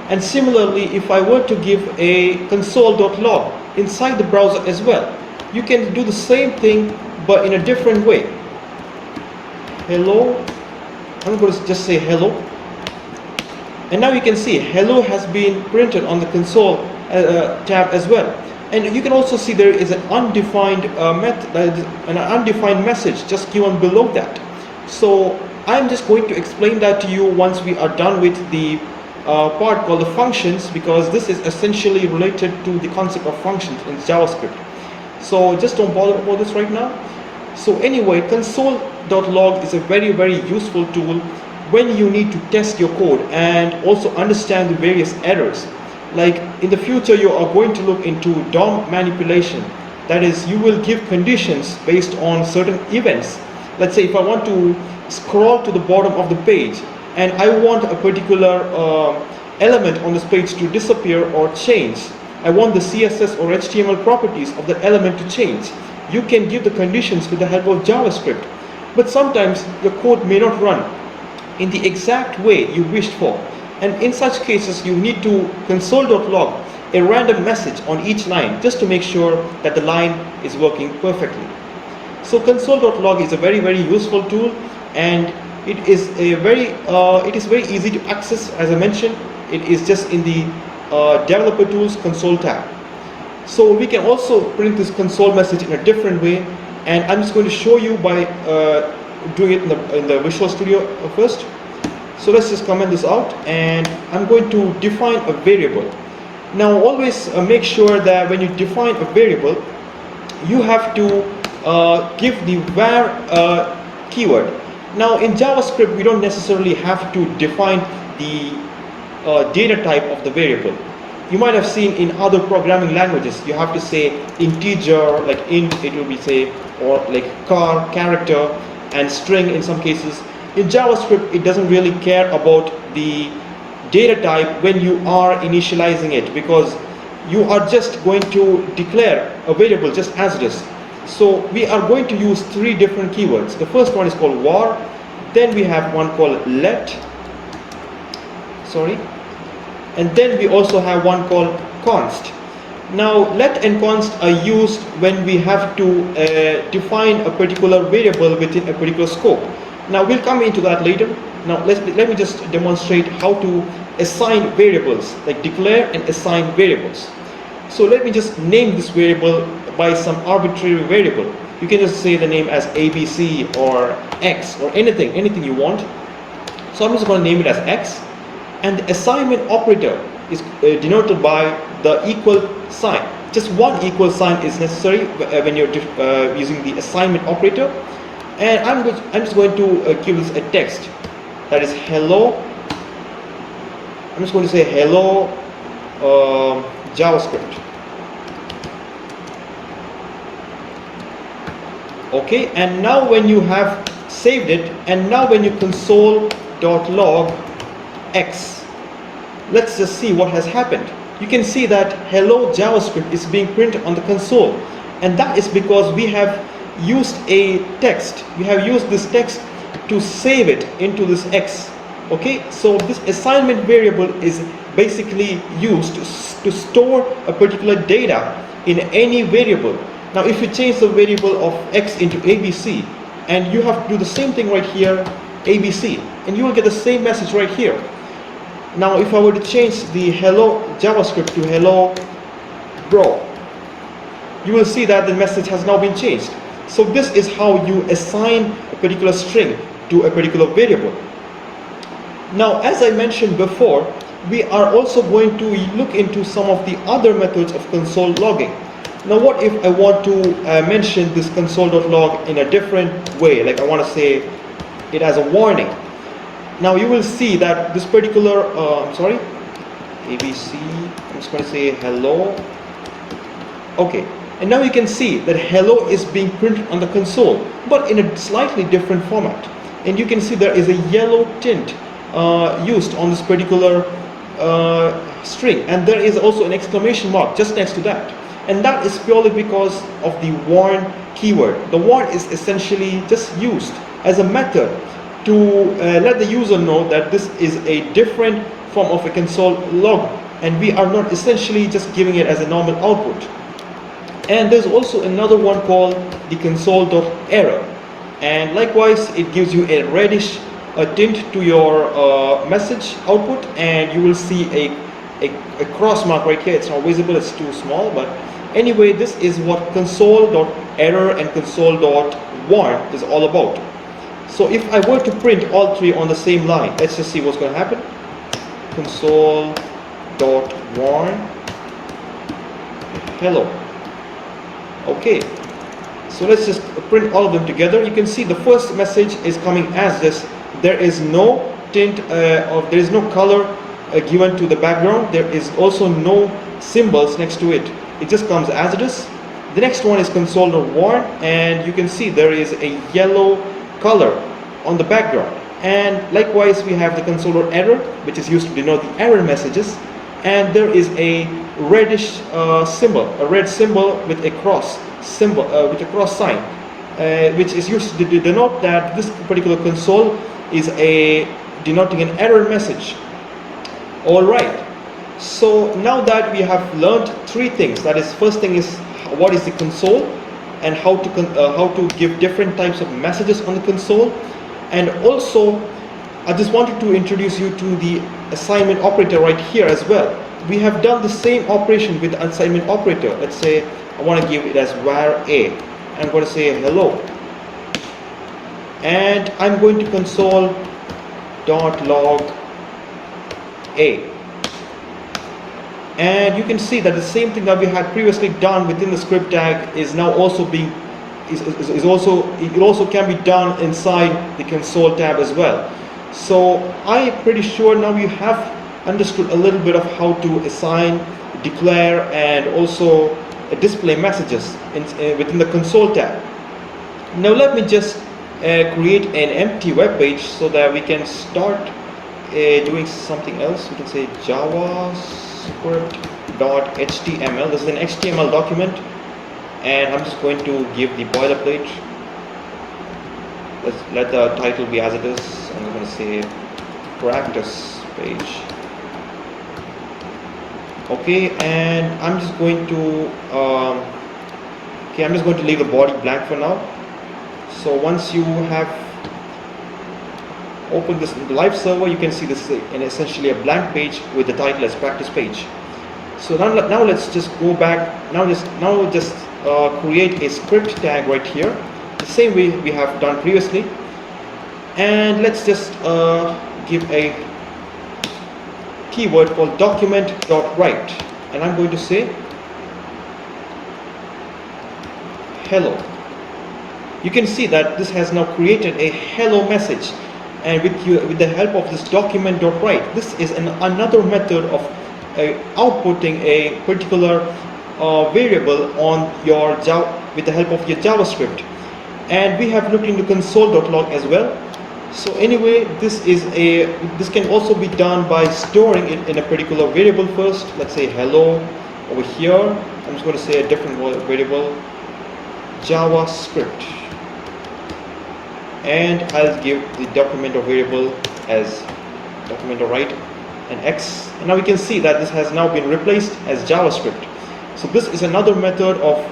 And similarly, if I were to give a console.log inside the browser as well, you can do the same thing but in a different way. Hello, I'm going to just say hello, and now you can see hello has been printed on the console tab as well. And you can also see there is an undefined an undefined message just given below that. So I'm just going to explain that to you once we are done with the part called the functions, because this is essentially related to the concept of functions in JavaScript. So just don't bother about this right now. So anyway, console.log is a very useful tool when you need to test your code and also understand the various errors. Like in the future, you are going to look into DOM manipulation. That is, you will give conditions based on certain events. Let's say if I want to scroll to the bottom of the page and I want a particular element on this page to disappear or change, I want the CSS or HTML properties of that element to change. You can give the conditions with the help of JavaScript. But sometimes your code may not run in the exact way you wished for. And in such cases, you need to console.log a random message on each line just to make sure that the line is working perfectly. So console.log is a very useful tool, and it is very easy to access. As I mentioned, it is just in the developer tools console tab. So we can also print this console message in a different way, and I'm just going to show you by doing it in the Visual Studio first. So let's just comment this out, and I'm going to define a variable. Now always make sure that when you define a variable, you have to give the var keyword. Now in JavaScript, we don't necessarily have to define the data type of the variable. You might have seen in other programming languages, you have to say integer, like int, it will be say, or like car, character, and string in some cases. In JavaScript, it doesn't really care about the data type when you are initializing it, because you are just going to declare a variable just as it is. So we are going to use three different keywords. The first one is called var, then we have one called let, and then we also have one called const. Now let and const are used when we have to define a particular variable within a particular scope. Now we'll come into that later. Now let me just demonstrate how to assign variables, like declare and assign variables. So let me just name this variable by some arbitrary variable. You can just say the name as ABC or X or anything you want. So I'm just going to name it as X, and the assignment operator is denoted by the equal sign. Just one equal sign is necessary when you're using the assignment operator. And I'm just going to give this a text that is hello. I'm just going to say hello JavaScript. Okay, and now when you have saved it, and now when you console.log x, let's just see what has happened. You can see that hello JavaScript is being printed on the console, and that is because we have used a text. We have used this text to save it into this x. Okay, so this assignment variable is basically used to store a particular data in any variable. Now if you change the variable of x into ABC, and you have to do the same thing right here, ABC, and you will get the same message right here. Now if I were to change the hello JavaScript to hello bro, you will see that the message has now been changed. So this is how you assign a particular string to a particular variable. Now as I mentioned before, we are also going to look into some of the other methods of console logging. Now what if I want to mention this console.log in a different way, like I want to say it as a warning. Now you will see that this particular ABC, I'm just going to say hello. Okay, and now you can see that hello is being printed on the console, but in a slightly different format. And you can see there is a yellow tint used on this particular string, and there is also an exclamation mark just next to that. And that is purely because of the warn keyword. The warn is essentially just used as a method to let the user know that this is a different form of a console log, and we are not essentially just giving it as a normal output. And there's also another one called the console.error, and likewise it gives you a reddish tint to your message output, and you will see a cross mark right here. It's not visible, it's too small, but anyway, this is what console.error and console.warn is all about. So if I were to print all three on the same line, let's just see what's going to happen. Console.warn hello. Okay, so let's just print all of them together. You can see the first message is coming as this. There is no tint there is no color given to the background. There is also no symbols next to it. It just comes as it is. The next one is console.warn, and you can see there is a yellow color on the background. And likewise we have the console.error, which is used to denote the error messages, and there is a reddish symbol, a red symbol with a cross symbol, with a cross sign, which is used to denote that this particular console is denoting an error message. All right. So now that we have learned three things, that is, first thing is what is the console and how to give different types of messages on the console. And also, I just wanted to introduce you to the assignment operator right here as well. We have done the same operation with the assignment operator. Let's say I want to give it as var a. I'm going to say hello, and I'm going to console .log a. And you can see that the same thing that we had previously done within the script tag is now also being it also can be done inside the console tab as well. So I'm pretty sure now you have understood a little bit of how to assign, declare, and also display messages within the console tab. Now let me just create an empty web page so that we can start doing something else. We can say javascript.html. This is an HTML document, and I'm just going to give the boilerplate. Let's let the title be as it is. I'm going to say practice page. Okay, and I'm just going to I'm just going to leave the body blank for now. So once you have opened this live server, you can see this is essentially a blank page with the title as practice page. So now let's just go back. Now just create a script tag right here, the same way we have done previously, and let's just give a keyword called document.write, and I'm going to say hello. You can see that this has now created a hello message, and with the help of this document.write, this is another method of outputting a particular variable on your with the help of your JavaScript. And we have looked into console.log as well. So anyway, this can also be done by storing it in a particular variable first. Let's say hello over here. I'm just going to say a different variable, JavaScript, and I'll give the document or variable as document.write and X, and now we can see that this has now been replaced as JavaScript. So this is another method of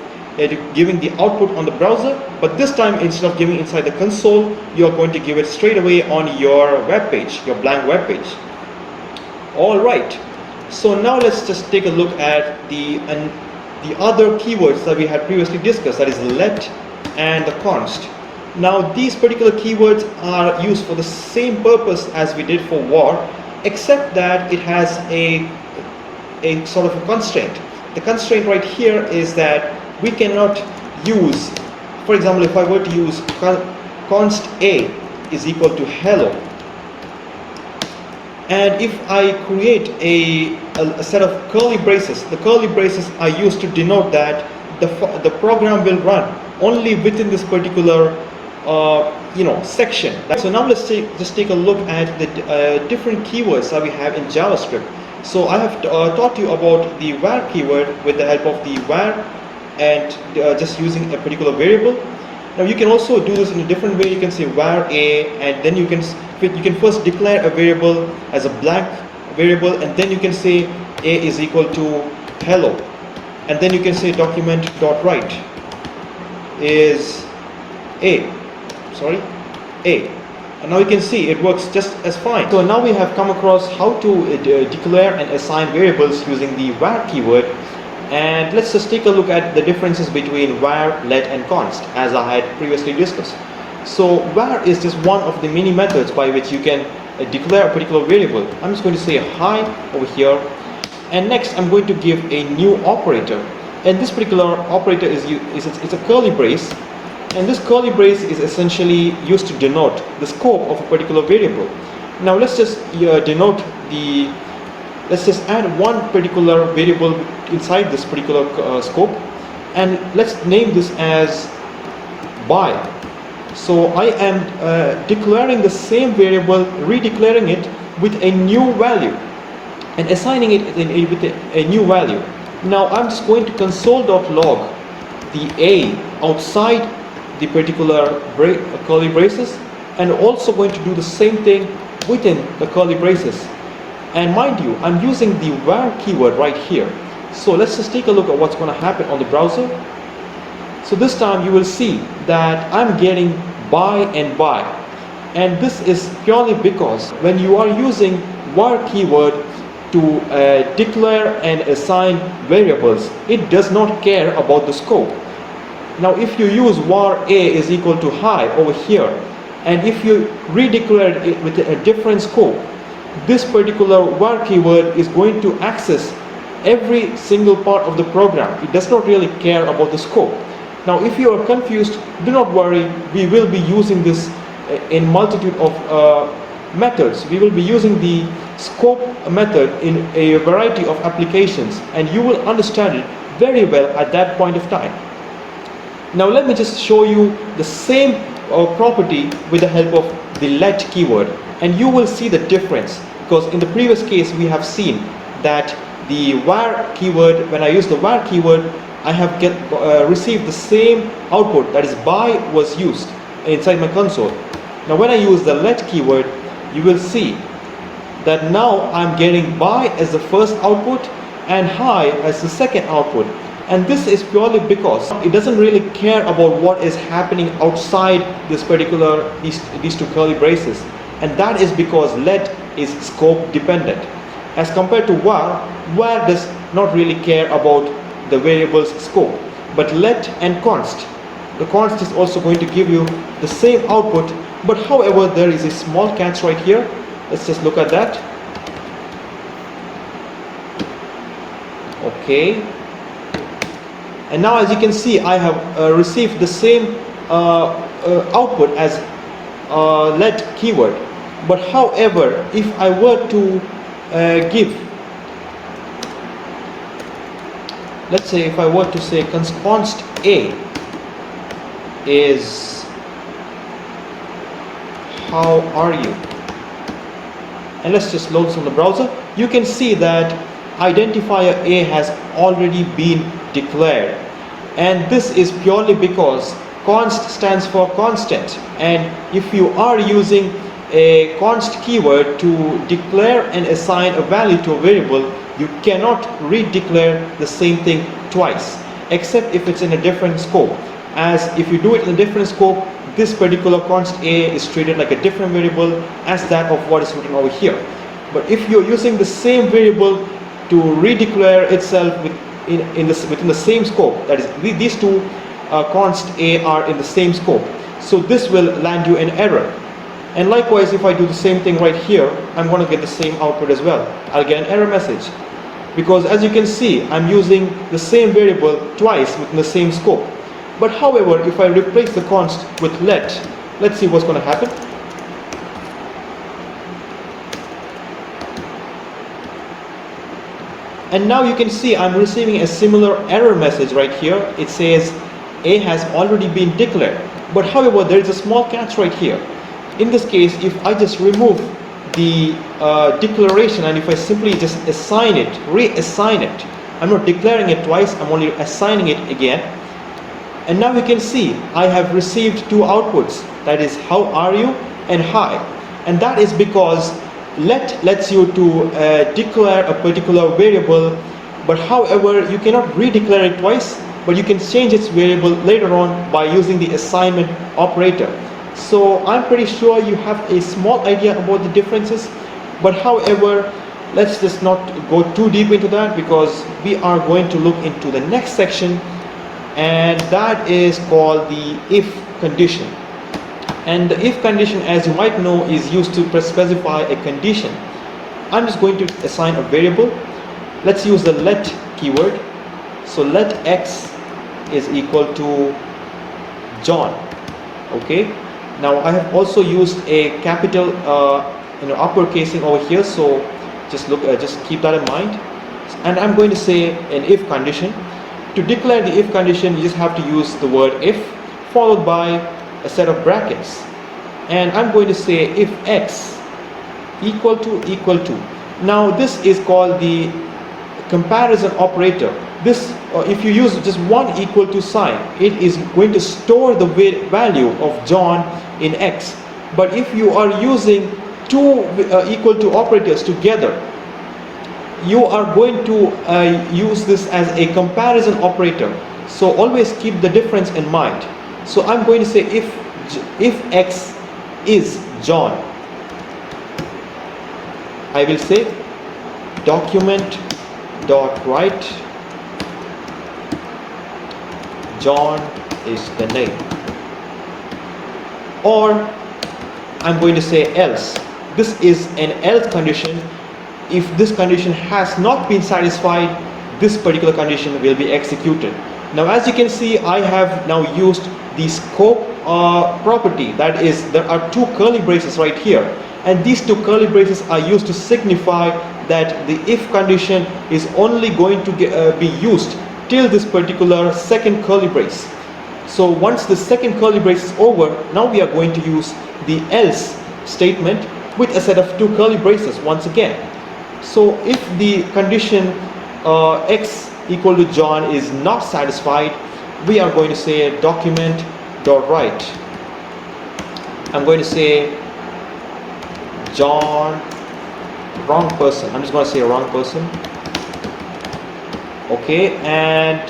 giving the output on the browser, but this time instead of giving inside the console, you're going to give it straight away on your web page, your blank web page. All right, so now let's just take a look at the other keywords that we had previously discussed, that is let and the const. Now these particular keywords are used for the same purpose as we did for var, except that it has a sort of a constraint. The constraint right here is that we cannot use, for example, if I were to use const a is equal to hello, and if I create a set of curly braces, the curly braces are used to denote that the program will run only within this particular section. So now let's just take a look at the different keywords that we have in JavaScript. So I have taught you about the var keyword with the help of the var and just using a particular variable. Now you can also do this in a different way. You can say var a, and then you can first declare a variable as a blank variable, and then you can say a is equal to hello, and then you can say document.write is a, and now you can see it works just as fine. So now we have come across how to declare and assign variables using the var keyword, and let's just take a look at the differences between var, let, and const as I had previously discussed. So var is just one of the many methods by which you can declare a particular variable. I'm just going to say hi over here, and next I'm going to give a new operator, and this particular operator is a curly brace. And this curly brace is essentially used to denote the scope of a particular variable. Now let's just let's just add one particular variable inside this particular scope, and let's name this as buy. So I am declaring the same variable, redeclaring it with a new value and assigning it with a new value. Now I'm just going to console.log the a outside the particular curly braces, and also going to do the same thing within the curly braces. And mind you, I'm using the var keyword right here. So let's just take a look at what's going to happen on the browser. So this time you will see that I'm getting buy and buy, And this is purely because when you are using var keyword to declare and assign variables, it does not care about the scope. Now if you use var a is equal to high over here, and if you redeclare it with a different scope, this particular var keyword is going to access every single part of the program. It does not really care about the scope. Now if you are confused, do not worry, we will be using this in multitude of methods. We will be using the scope method in a variety of applications, and you will understand it very well at that point of time. Now let me just show you the same property with the help of the let keyword, and you will see the difference, because in the previous case we have seen that the var keyword, when I use the var keyword, I have received the same output, that is by was used inside my console. Now when I use the let keyword, you will see that now I'm getting by as the first output and high as the second output. And this is purely because it doesn't really care about what is happening outside this particular these two curly braces, and that is because let is scope dependent, as compared to var does not really care about the variable's scope. But let and const, the const is also going to give you the same output, but however there is a small catch right here. Let's just look at that. Okay. And now as you can see, I have received the same output as let keyword. But however, if I were to give, let's say if I were to say const a is how are you, and let's just load this on the browser, you can see that identifier a has already been declared, and this is purely because const stands for constant, and if you are using a const keyword to declare and assign a value to a variable, you cannot redeclare the same thing twice, except if it's in a different scope. As if you do it in a different scope, this particular const a is treated like a different variable as that of what is written over here. But if you're using the same variable to redeclare itself within the same scope, that is these two const a are in the same scope, so this will land you an error. And likewise, if I do the same thing right here, I'm going to get the same output as well. I'll get an error message, because as you can see, I'm using the same variable twice within the same scope. But however, if I replace the const with let's see what's going to happen. And now you can see I'm receiving a similar error message right here. It says a has already been declared. But however, there is a small catch right here. In this case, if I just remove the declaration, and if I simply just assign it, reassign it, I'm not declaring it twice, I'm only assigning it again. And now you can see I have received two outputs, that is how are you and hi. And that is because lets you to declare a particular variable, but however you cannot redeclare it twice, but you can change its variable later on by using the assignment operator. So I'm pretty sure you have a small idea about the differences, but however, let's just not go too deep into that, because we are going to look into the next section, and that is called the if condition. And the if condition, as you might know, is used to specify a condition. I'm just going to assign a variable. Let's use the let keyword. So let x is equal to John. Okay. Now I have also used a capital uppercasing over here, so just keep that in mind. And I'm going to say an if condition. To declare the if condition, you just have to use the word if followed by a set of brackets, and I'm going to say if x equal to. Now this is called the comparison operator. This if you use just one equal to sign, it is going to store the value of John in x. But if you are using two equal to operators together, you are going to use this as a comparison operator. So always keep the difference in mind. So I'm going to say if x is John, I will say document dot write John is the name. Or I'm going to say else. This is an else condition. If this condition has not been satisfied, this particular condition will be executed. Now as you can see, I have now used the scope property. That is, there are two curly braces right here, and these two curly braces are used to signify that the if condition is only going to be used till this particular second curly brace. So once the second curly brace is over, now we are going to use the else statement with a set of two curly braces once again. So if the condition x equal to John is not satisfied, we are going to say document dot write. I'm going to say John, wrong person. I'm just going to say wrong person. Okay, and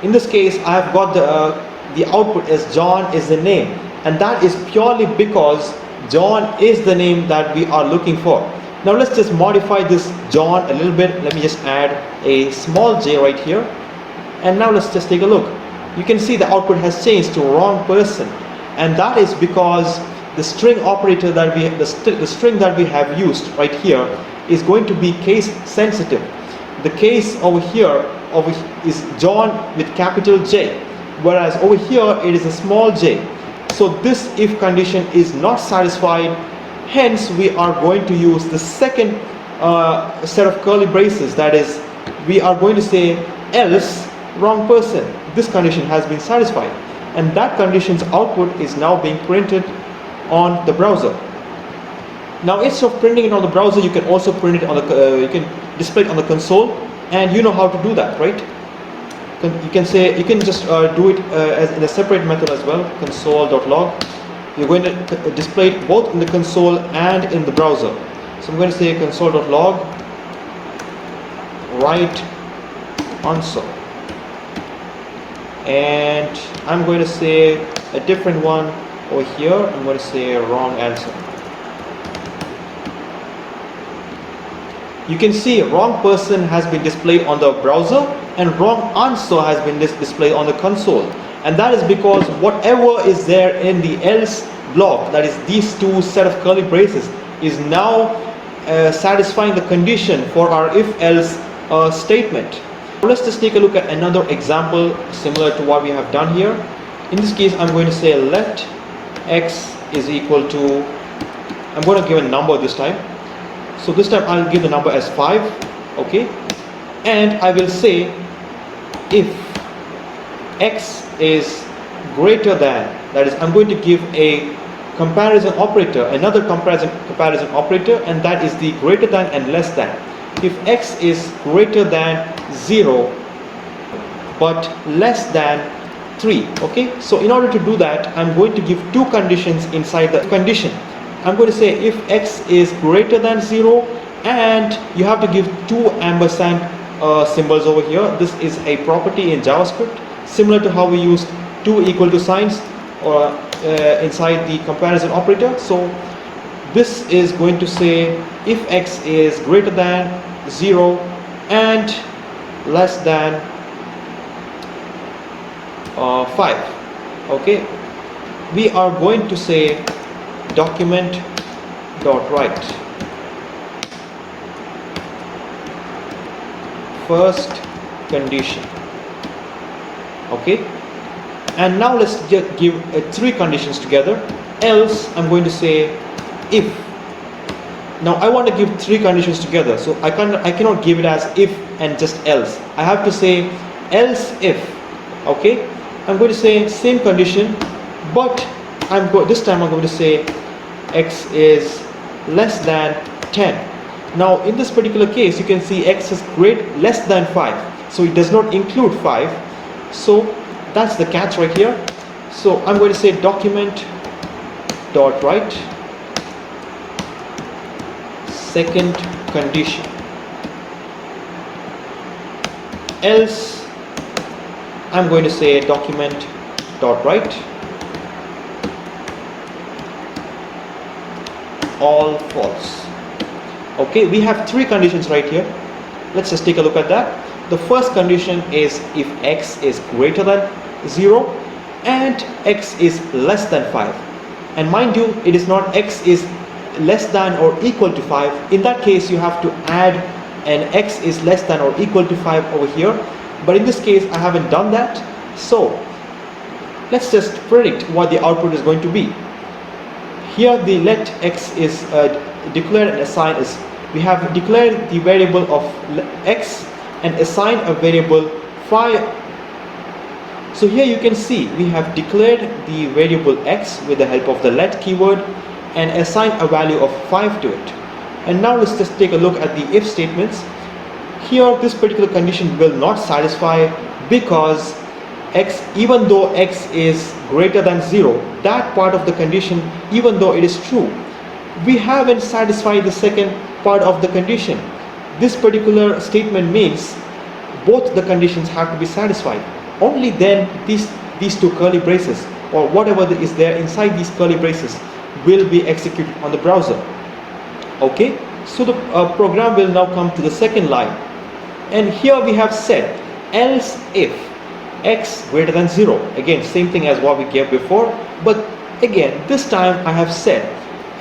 in this case I have got the output as John is the name, and that is purely because John is the name that we are looking for. Now let's just modify this John a little bit. Let me just add a small j right here, and now let's just take a look. You can see the output has changed to wrong person, and that is because the string operator that we the string that we have used right here is going to be case sensitive. The case over here is John with capital J, whereas over here it is a small j. So this if condition is not satisfied, hence we are going to use the second set of curly braces. That is, we are going to say else wrong person. This condition has been satisfied, and that condition's output is now being printed on the browser. Now instead of printing it on the browser, you can also print it on the you can display it on the console, and you know how to do that, right? You can just do it as in a separate method as well, console.log. You're going to display it both in the console and in the browser. So I'm going to say console.log write answer, and I'm going to say a different one over here. I'm going to say wrong answer. You can see wrong person has been displayed on the browser and wrong answer has been displayed on the console, and that is because whatever is there in the else block, that is these two set of curly braces, is now satisfying the condition for our if else statement. Let's just take a look at another example similar to what we have done here. In this case I'm going to say let x is equal to, I'm going to give a number this time. So this time I'll give the number as 5, okay, and I will say if x is greater than, that is, I'm going to give a comparison operator, another comparison operator, and that is the greater than and less than. If x is greater than 0 but less than 3, okay, so in order to do that, I'm going to give two conditions inside the condition. I'm going to say if x is greater than 0, and you have to give two ampersand symbols over here. This is a property in JavaScript, similar to how we use two equal to signs or inside the comparison operator. So this is going to say if x is greater than 0 and less than 5, okay, we are going to say document dot write first condition, okay, and now let's just give three conditions together. Else I'm going to say if. Now I want to give three conditions together, so I cannot give it as if and just else. I have to say else if, okay. I'm going to say same condition, but this time I'm going to say x is less than 10. Now in this particular case, you can see x is less than 5, so it does not include 5. So that's the catch right here. So I'm going to say document dot write second condition. Else I'm going to say document dot write all false. Okay, we have three conditions right here. Let's just take a look at that. The first condition is if x is greater than 0 and x is less than 5. And mind you, it is not x is less than or equal to 5. In that case, you have to add an x is less than or equal to 5 over here. But in this case, I haven't done that. So let's just predict what the output is going to be. Here the let x is declared and assigned is, we have declared the variable of x and assigned a variable 5. So here you can see we have declared the variable x with the help of the let keyword and assigned a value of 5 to it. And now let's just take a look at the if statements. Here this particular condition will not satisfy because x, even though x is greater than 0, that part of the condition, even though it is true, we haven't satisfied the second part of the condition. This particular statement means both the conditions have to be satisfied. Only then these two curly braces or whatever is there inside these curly braces will be executed on the browser. Okay, so the program will now come to the second line, and here we have said else if x greater than 0. Again, same thing as what we gave before, but again this time I have said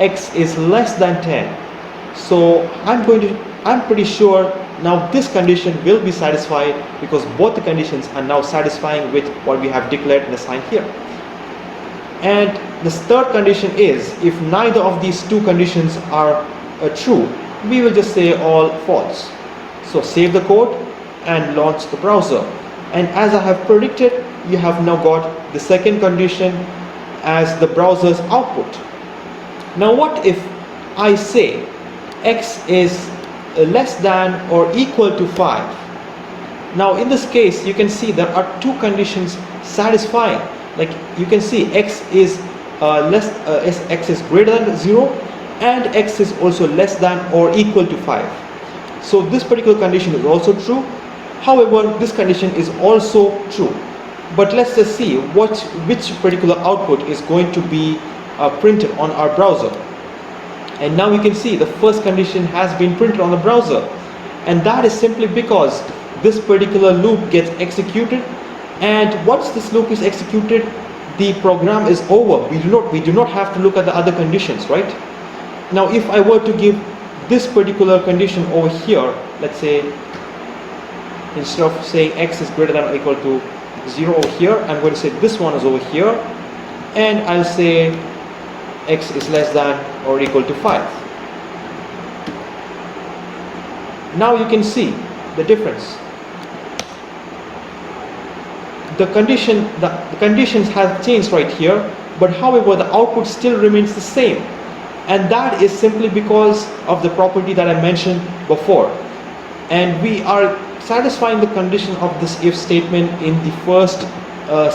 x is less than 10. So I'm pretty sure now this condition will be satisfied because both the conditions are now satisfying with what we have declared and assigned here. And the third condition is if neither of these two conditions are true, we will just say all false. So save the code and launch the browser. And as I have predicted, you have now got the second condition as the browser's output. Now what if I say x is less than or equal to 5? Now in this case you can see there are two conditions satisfying. Like you can see x is x is greater than 0 and x is also less than or equal to 5. So this particular condition is also true. However, this condition is also true. But let's just see which particular output is going to be printed on our browser. And now you can see the first condition has been printed on the browser, and that is simply because this particular loop gets executed, and once this loop is executed, the program is over. We do not have to look at the other conditions, right? Now if I were to give this particular condition over here, let's say instead of saying x is greater than or equal to 0 over here, I'm going to say this one is over here, and I'll say x is less than or equal to 5. Now you can see the difference. The conditions have changed right here, but however the output still remains the same, and that is simply because of the property that I mentioned before. And we are satisfying the condition of this if statement in the first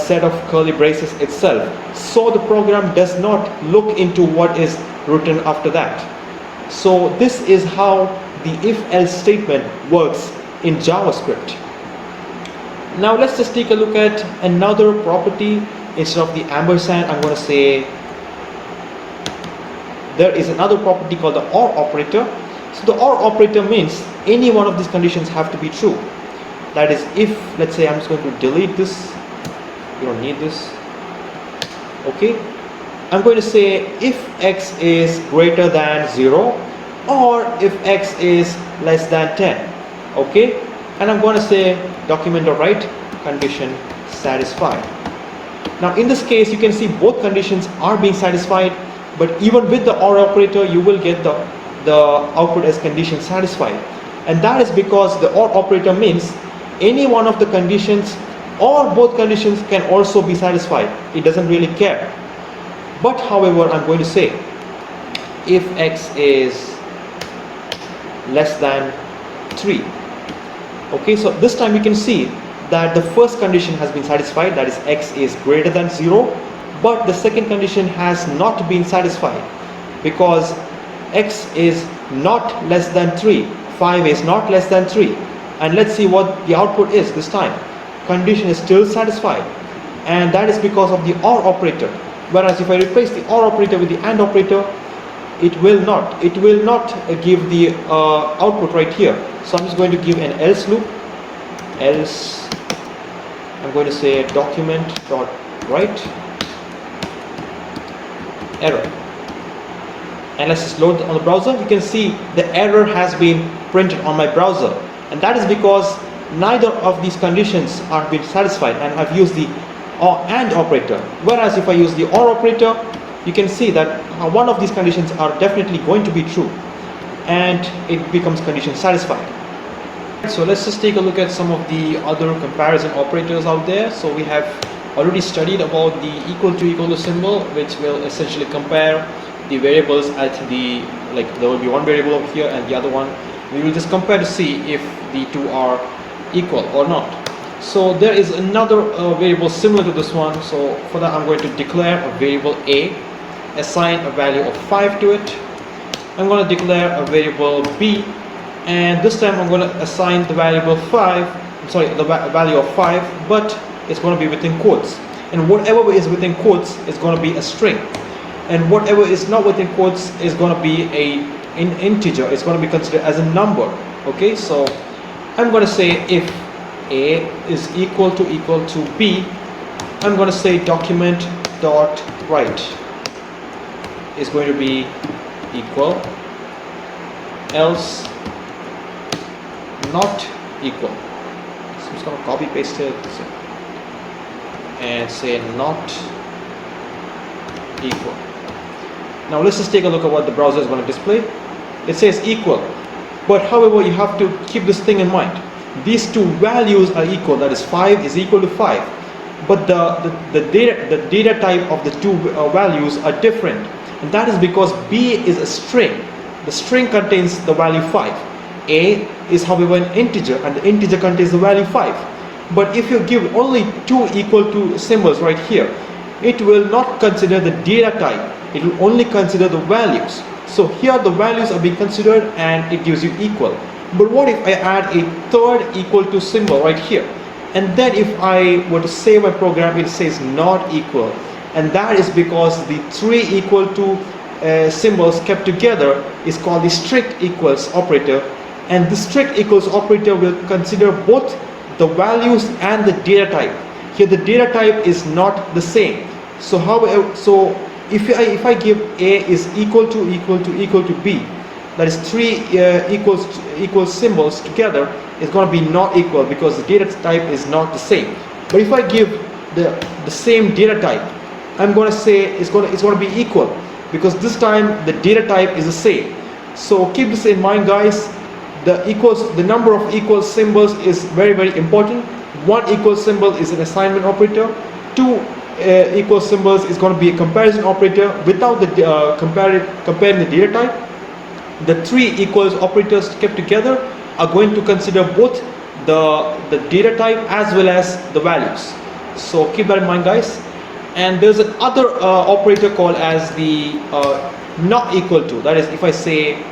set of curly braces itself, so the program does not look into what is written after that. So this is how the if-else statement works in JavaScript. Now let's just take a look at another property. Instead of the ampersand, I'm going to say there is another property called the OR operator. So the OR operator means any one of these conditions have to be true. That is, if, let's say I'm just going to delete this, you don't need this. Okay, I'm going to say if x is greater than 0 or if x is less than 10. Okay, and I'm going to say document.write condition satisfied. Now in this case you can see both conditions are being satisfied, but even with the OR operator you will get the output as condition satisfied, and that is because the OR operator means any one of the conditions or both conditions can also be satisfied. It doesn't really care. But however, I'm going to say if x is less than 3. Okay, so this time you can see that the first condition has been satisfied, that is x is greater than 0, but the second condition has not been satisfied because x is not less than 3, 5 is not less than 3. And let's see what the output is this time. Condition is still satisfied, and that is because of the OR operator. Whereas if I replace the OR operator with the AND operator, it will not give the output right here. So I'm just going to give an else loop. Else, I'm going to say document dot write error, and let's just load on the browser. You can see the error has been printed on my browser, and that is because neither of these conditions are being satisfied, and I've used the or and operator. Whereas if I use the or operator, you can see that one of these conditions are definitely going to be true, and it becomes condition satisfied. So let's just take a look at some of the other comparison operators out there. So we have already studied about the equal to symbol, which will essentially compare the variables at the, like there will be one variable over here and the other one. We will just compare to see if the two are equal or not. So there is another variable similar to this one. So for that I'm going to declare a variable a, assign a value of 5 to it. I'm going to declare a variable b, and this time I'm going to assign the variable 5, sorry, the value of 5, but it's going to be within quotes, and whatever is within quotes is going to be a string, and whatever is not within quotes is going to be an integer. It's going to be considered as a number. Okay, so I'm going to say if a is equal to b, I'm going to say document dot write is going to be equal, else not equal. So I'm just going to copy paste it and say not equal. Now let's just take a look at what the browser is going to display. It says equal, but however you have to keep this thing in mind. These two values are equal, that is 5 is equal to 5, but the data type of the two values are different, and that is because b is a string. The string contains the value 5. A is however an integer, and the integer contains the value 5. But if you give only two equal to symbols right here, it will not consider the data type, it will only consider the values. So here the values are being considered and it gives you equal. But what if I add a third equal to symbol right here, and then if I were to save my program, it says not equal, and that is because the three equal to symbols kept together is called the strict equals operator, and the strict equals operator will consider both the values and the data type. Here the data type is not the same. So if I give a is equal to b, that is three equal symbols together, is going to be not equal because the data type is not the same. But if I give the same data type, I'm going to say it's going to be equal, because this time the data type is the same. So keep this in mind, guys. The number of equal symbols is very, very important. One equal symbol is an assignment operator. Two equal symbols is going to be a comparison operator without the comparing the data type. The three equals operators kept together are going to consider both the data type as well as the values. So keep that in mind, guys. And there's another operator called as the not equal to. That is, if I say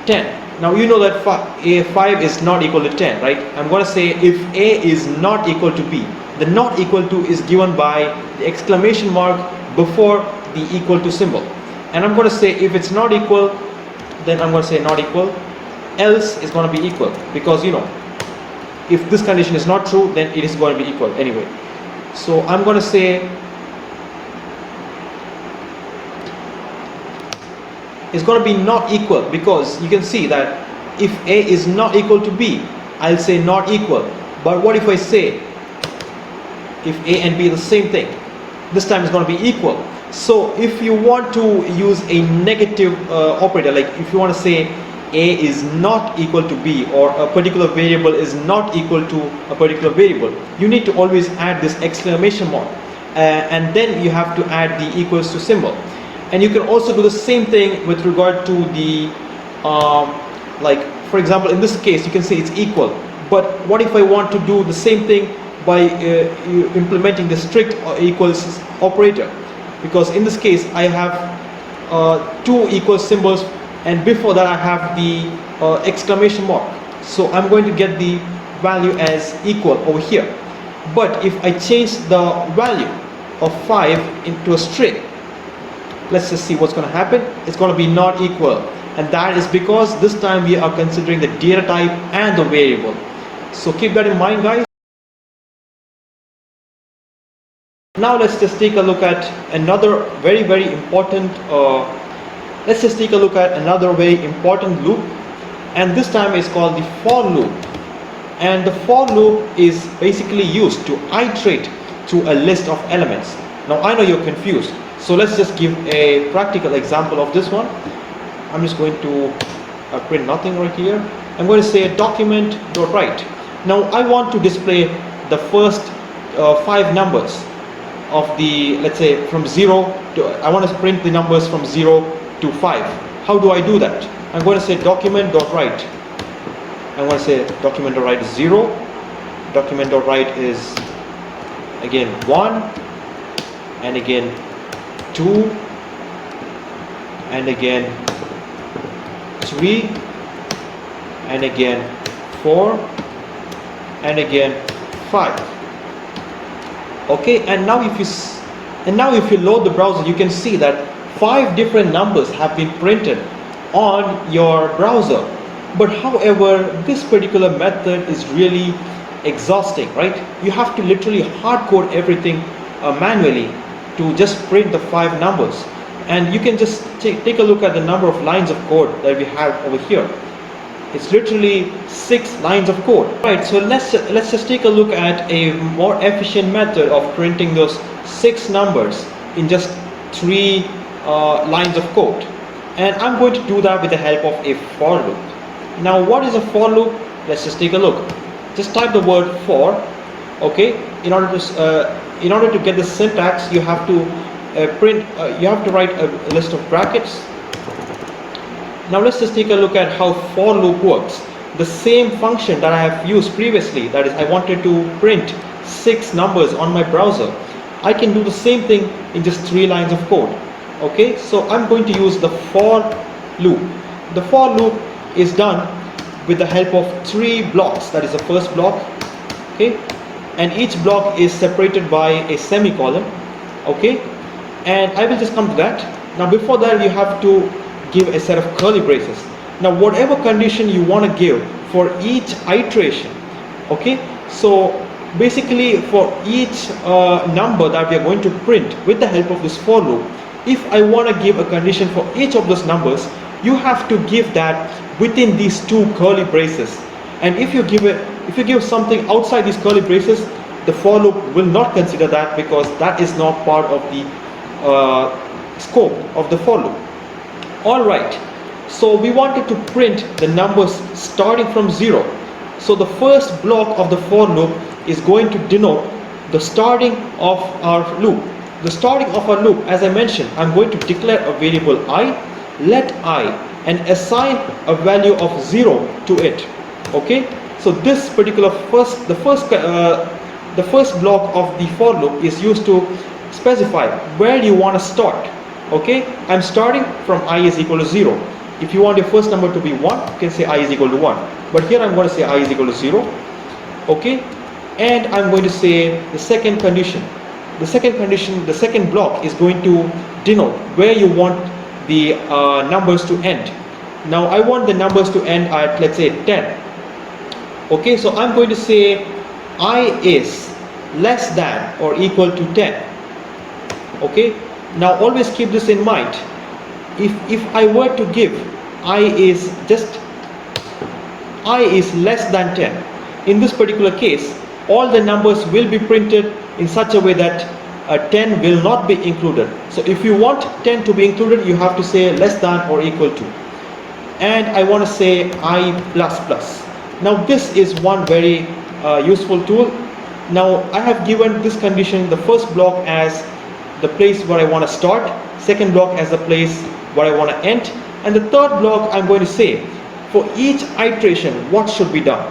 10. Now you know that 5 is not equal to 10, right? I'm going to say if a is not equal to b. The not equal to is given by the exclamation mark before the equal to symbol. And I'm going to say if it's not equal, then I'm going to say not equal. Else is going to be equal, because you know, if this condition is not true, then it is going to be equal anyway. So I'm going to say it's going to be not equal, because you can see that if a is not equal to b, I'll say not equal. But what if I say if a and b are the same thing? This time it's going to be equal. So if you want to use a negative operator, like if you want to say a is not equal to b, or a particular variable is not equal to a particular variable, you need to always add this exclamation mark, and then you have to add the equals to symbol. And you can also do the same thing with regard to the like for example in this case you can say it's equal, but what if I want to do the same thing by implementing the strict equals operator? Because in this case I have two equal symbols, and before that I have the exclamation mark, so I'm going to get the value as equal over here. But if I change the value of 5 into a string, let's just see what's going to happen. It's going to be not equal, and that is because this time we are considering the data type and the variable. So keep that in mind, guys. Now let's just take a look at another very important loop, and this time is called the for loop. And the for loop is basically used to iterate through a list of elements. Now I know you're confused, so let's just give a practical example of this one. I'm just going to print nothing right here. I'm going to say document.write. Now I want to display the first 5 numbers of the, let's say from 0 to, I want to print the numbers from 0 to 5. How do I do that? I'm going to say document.write. I'm going to say document.write is 0, document.write is again 1, and again 2, and again 3, and again 4, and again 5. Okay, and now if you load the browser, you can see that 5 different numbers have been printed on your browser. But however, this particular method is really exhausting, right? You have to literally hard code everything manually to just print the 5 numbers. And you can just take a look at the number of lines of code that we have over here. It's literally 6 lines of code. Right, so let's just take a look at a more efficient method of printing those 6 numbers in just 3 lines of code. And I'm going to do that with the help of a for loop. Now what is a for loop? Let's just take a look. Just type the word for. Okay, in order to get the syntax, you have to write a list of brackets. Now let's just take a look at how for loop works. The same function that I have used previously, that is I wanted to print 6 numbers on my browser, I can do the same thing in just 3 lines of code. Okay, so I'm going to use the for loop. The for loop is done with the help of 3 blocks. That is the first block, okay, and each block is separated by a semicolon. Okay, and I will just come to that. Now before that, you have to give a set of curly braces. Now whatever condition you want to give for each iteration, okay, so basically for each number that we are going to print with the help of this for loop, if I want to give a condition for each of those numbers, you have to give that within these 2 curly braces. And if you give something outside these curly braces, the for loop will not consider that, because that is not part of the scope of the for loop. Alright, so we wanted to print the numbers starting from 0. So the first block of the for loop is going to denote the starting of our loop. The starting of our loop, as I mentioned, I'm going to declare a variable I, let I, and assign a value of 0 to it. Okay, so this particular the first block of the for loop is used to specify where you want to start. Okay, I'm starting from I is equal to 0. If you want your first number to be 1, you can say I is equal to 1. But here I'm going to say I is equal to 0. Okay, and I'm going to say the second condition. The second block is going to denote where you want the numbers to end. Now I want the numbers to end at, let's say, 10. Okay, so I'm going to say I is less than or equal to 10. Okay, now always keep this in mind. If I were to give I is less than 10, in this particular case, all the numbers will be printed in such a way that 10 will not be included. So if you want 10 to be included, you have to say less than or equal to. And I want to say I++. Now this is one very useful tool. Now I have given this condition, the first block as the place where I want to start, second block as the place where I want to end, and the third block I'm going to say for each iteration what should be done.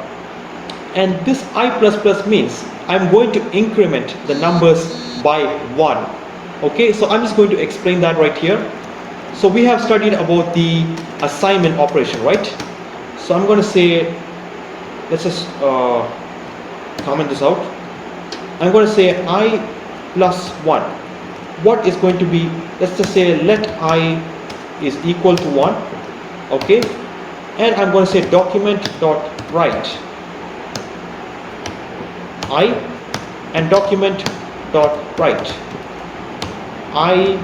And this I++ means I'm going to increment the numbers by 1. Okay, so I'm just going to explain that right here. So we have studied about the assignment operation, right? So I'm going to say, let's just comment this out. I'm going to say I plus 1. what is going to be, let's just say let I is equal to 1, okay, and I'm going to say document dot write I, and document dot write I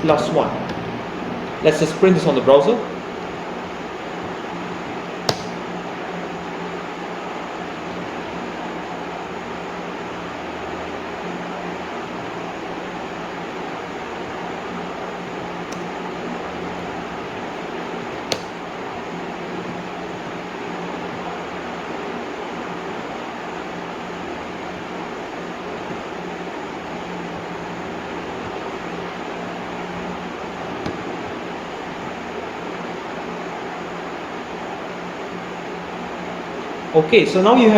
plus 1. Let's just print this on the browser. Okay, so now you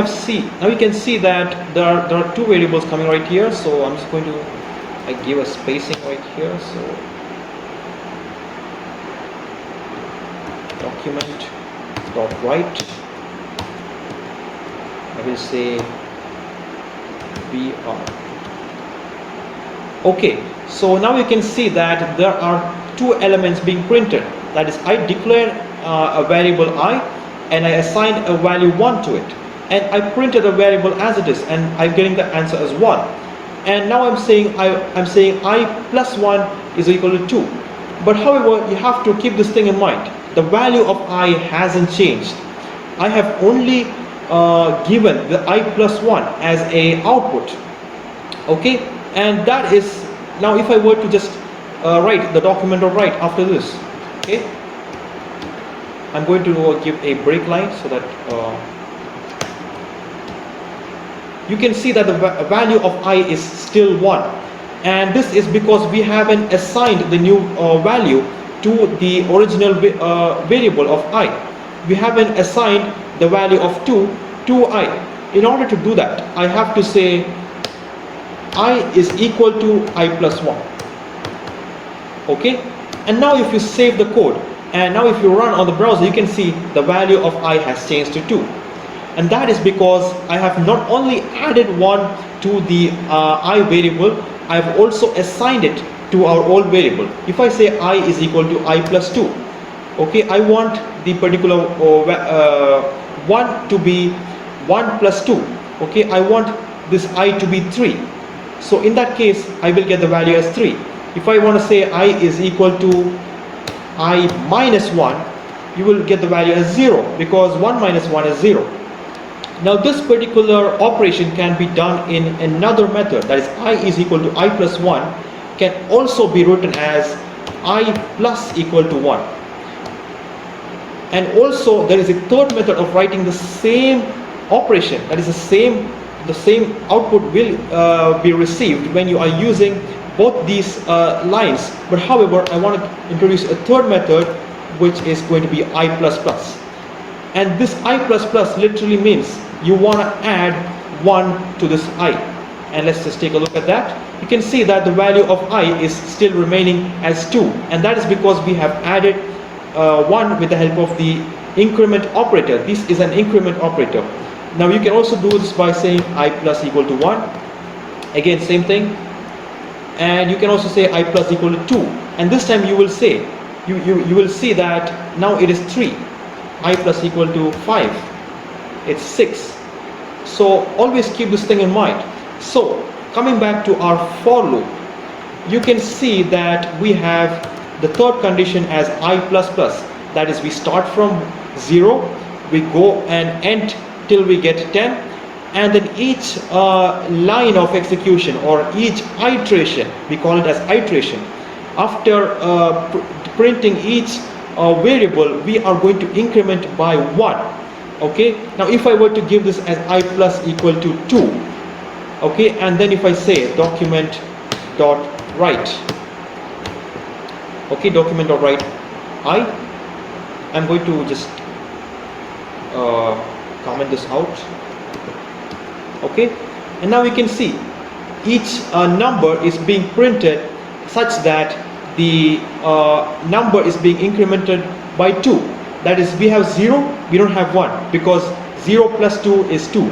can see that there are two variables coming right here. So I'm just going to give a spacing right here. So document dot write, I will say BR. Okay, so now you can see that there are two elements being printed. That is, I declare a variable I, and I assigned a value 1 to it, and I printed a variable as it is, and I'm getting the answer as 1. And now I'm saying I plus 1 is equal to 2. But however, you have to keep this thing in mind. The value of I hasn't changed. I have only given the I plus 1 as a output. Okay, and that is, now if I were to just write the document or write after this, okay, I'm going to give a break line so that you can see that the value of I is still 1, and this is because we haven't assigned the new value to the original variable of I. We haven't assigned the value of 2 to I. In order to do that, I have to say I is equal to I plus 1. Okay, and now if you save the code, and now if you run on the browser, you can see the value of I has changed to 2. And that is because I have not only added 1 to the I variable, I have also assigned it to our old variable. If I say I is equal to I plus 2, okay, I want the particular 1 to be 1 plus 2. Okay, I want this I to be 3. So in that case, I will get the value as 3. If I want to say I is equal to I minus 1, you will get the value as 0, because 1 minus 1 is 0. Now this particular operation can be done in another method, that is I is equal to I plus 1 can also be written as I plus equal to 1. And also there is a third method of writing the same operation, that is the same output will be received when you are using both these lines. But however, I want to introduce a third method, which is going to be I plus plus. And this I plus plus literally means you want to add 1 to this I. And let's just take a look at that. You can see that the value of I is still remaining as 2, and that is because we have added 1 with the help of the increment operator. This is an increment operator. Now you can also do this by saying I plus equal to 1. Again, same thing. And you can also say I plus equal to 2, and this time you will say you will see that now it is 3. I plus equal to 5, it's 6. So always keep this thing in mind. So coming back to our for loop, you can see that we have the third condition as I plus plus. That is, we start from 0, we go and end till we get 10, and then each line of execution or each iteration, we call it as iteration, after printing each variable, we are going to increment by 1. Okay, now if I were to give this as I plus equal to 2, okay, and then if I say document dot write, okay, document dot write I'm going to just comment this out. Okay, and now we can see each number is being printed such that the number is being incremented by 2. That is, we have 0, we don't have 1, because 0 plus 2 is 2.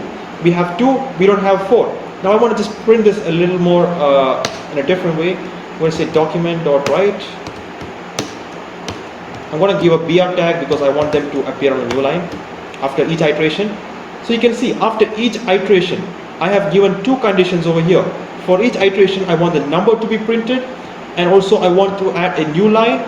We have 2, we don't have 4. Now I want to just print this a little more in a different way. I'm going to say document.write. I'm going to give a BR tag because I want them to appear on a new line after each iteration. So you can see after each iteration I have given two conditions over here. For each iteration I want the number to be printed, and also I want to add a new line,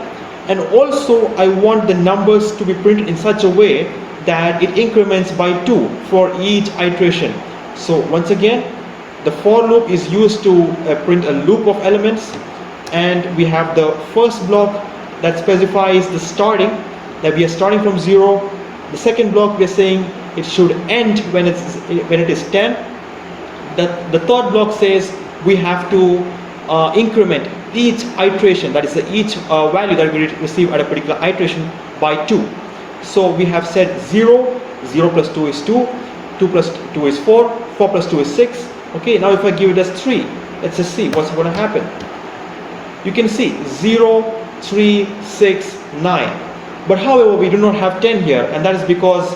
and also I want the numbers to be printed in such a way that it increments by 2 for each iteration. So once again, the for loop is used to print a loop of elements, and we have the first block that specifies the starting, that we are starting from 0. The second block we are saying it should end when it is 10. The third block says we have to increment each iteration, that is each value that we receive at a particular iteration, by 2. So we have said 0, 0 plus 2 is 2, 2 plus 2 is 4, 4 plus 2 is 6. Okay, now if I give it as 3, let's just see what's going to happen. You can see 0, 3, 6, 9. But however, we do not have 10 here, and that is because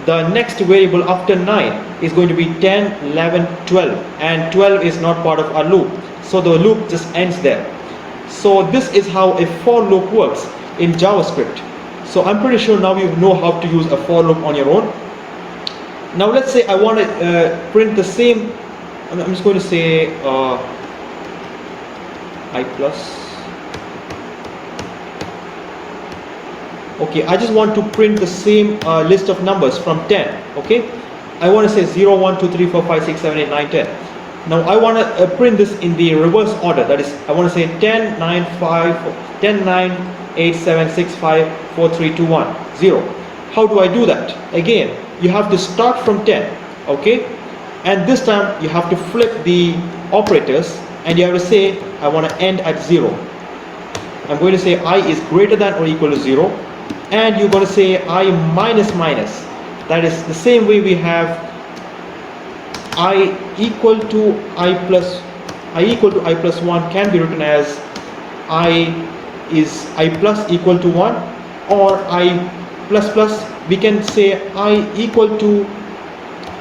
the next variable after 9 is going to be 10, 11, 12, and 12 is not part of our loop. So the loop just ends there. So this is how a for loop works in JavaScript. So I'm pretty sure now you know how to use a for loop on your own. Now let's say I want to print the same. I'm just going to say I plus. Okay, I just want to print the same list of numbers from 10. Okay, I want to say 0, 1, 2, 3, 4, 5, 6, 7, 8, 9, 10. Now I want to print this in the reverse order. That is, I want to say 10, 9, 5, 10, 9, 8, 7, 6, 5, 4, 3, 2, 1, 0. How do I do that? Again, you have to start from 10. Okay, and this time you have to flip the operators, and you have to say I want to end at 0. I'm going to say I is greater than or equal to 0, and you're going to say I minus minus. That is the same way we have I equal to I plus 1 can be written as I is I plus equal to 1, or I plus plus, we can say I equal to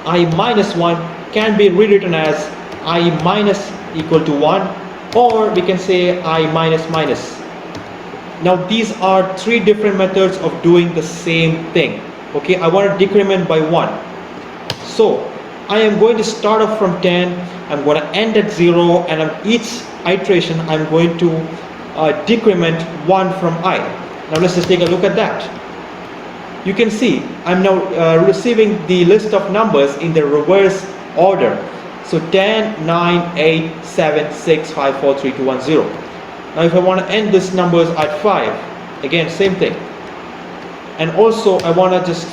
I minus 1 can be rewritten as I minus equal to 1, or we can say I minus minus. Now these are three different methods of doing the same thing. Okay, I want to decrement by 1. So I am going to start off from 10, I'm going to end at 0, and on each iteration I'm going to decrement 1 from I. Now let's just take a look at that. You can see I'm now receiving the list of numbers in the reverse order. So 10, 9, 8, 7, 6, 5, 4, 3, 2, 1, 0. Now if I want to end these numbers at 5, again same thing. And also I want to just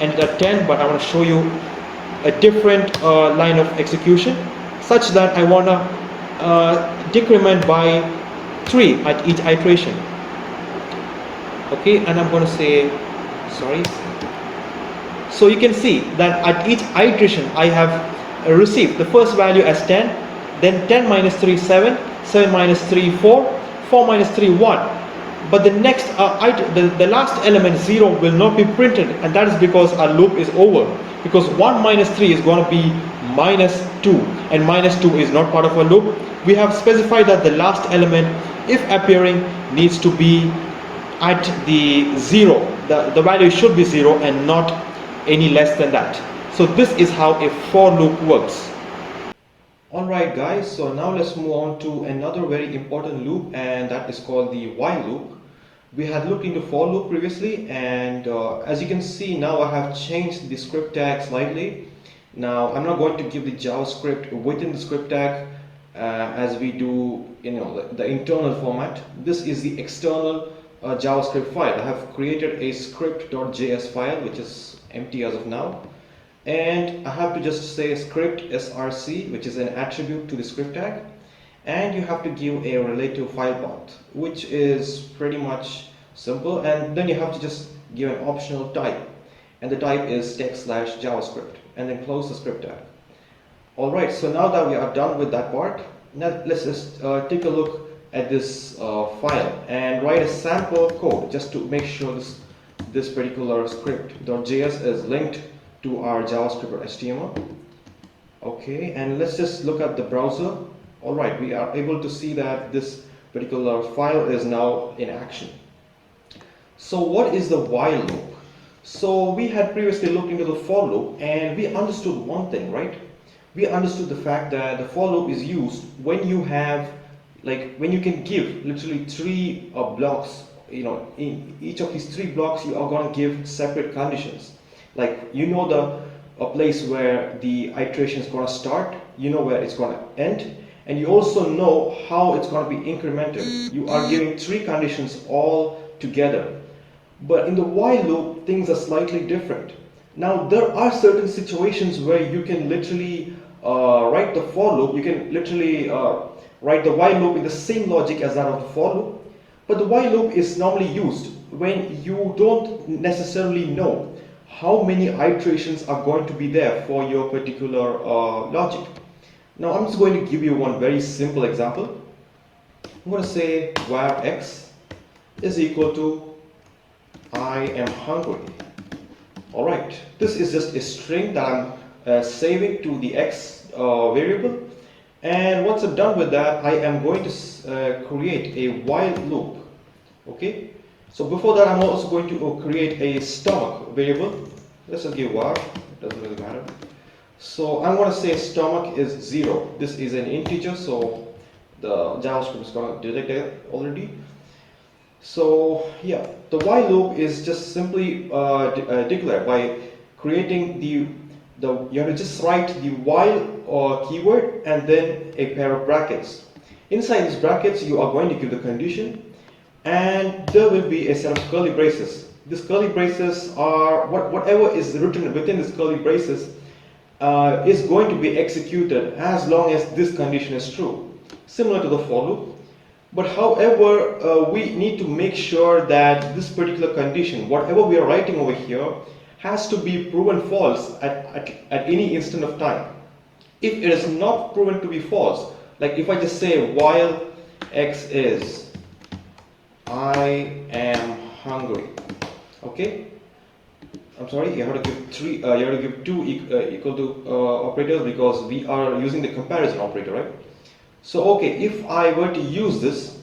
end at 10, but I want to show you a different line of execution, such that I want to decrement by 3 at each iteration. Okay, and I'm going to say sorry. So you can see that at each iteration I have received the first value as 10, then 10 minus 3 7, 7 minus 3 4, 4 minus 3 1. But the next the last element 0 will not be printed, and that is because our loop is over, because 1 minus 3 is going to be minus 2, and minus 2 is not part of our loop. We have specified that the last element, if appearing, needs to be at the 0. The value should be 0 and not any less than that. So this is how a for loop works. Alright guys, so now let's move on to another very important loop, and that is called the while loop. We had looked into for loop previously, and as you can see now I have changed the script tag slightly. Now I'm not going to give the JavaScript within the script tag as we do the internal format. This is the external JavaScript file. I have created a script.js file which is empty as of now, and I have to just say script src, which is an attribute to the script tag, and you have to give a relative file path, which is pretty much simple, and then you have to just give an optional type, and the type is text/JavaScript, and then close the script tag. Alright, so now that we are done with that part, now let's just take a look at this file and write a sample code just to make sure this particular script.js is linked to our JavaScript.html. Okay, and let's just look at the browser. Alright, we are able to see that this particular file is now in action. So what is the while loop? So we had previously looked into the for loop and we understood one thing, right? We understood the fact that the for loop is used when you have, like, when you can give literally three blocks. In each of these three blocks you are going to give separate conditions. Like, a place where the iteration is going to start, where it's going to end, and you also know how it's going to be incremented. You are giving three conditions all together. But in the while loop, things are slightly different. Now, there are certain situations where you can literally write the for loop. You can literally write the while loop in the same logic as that of the for loop. But the while loop is normally used when you don't necessarily know how many iterations are going to be there for your particular logic. Now, I'm just going to give you one very simple example. I'm going to say var x is equal to I am hungry. Alright, this is just a string that I'm saving to the x variable, and once I'm done with that, I am going to create a while loop. Okay, so before that I'm also going to create a stomach variable. Let's just give var, it doesn't really matter. So I'm going to say stomach is 0. This is an integer, so the JavaScript is going to detect it already. So yeah, the while loop is just simply declared by creating you have to just write the while keyword and then a pair of brackets. Inside these brackets you are going to give the condition, and there will be a set of curly braces. These curly braces are whatever is written within these curly braces is going to be executed as long as this condition is true, similar to the for loop. But however, we need to make sure that this particular condition, whatever we are writing over here, has to be proven false at any instant of time. If it is not proven to be false, like if I just say while x is I am hungry, okay? I'm sorry, you have to give three. You have to give two equal to operators because we are using the comparison operator, right? So okay, if I were to use this,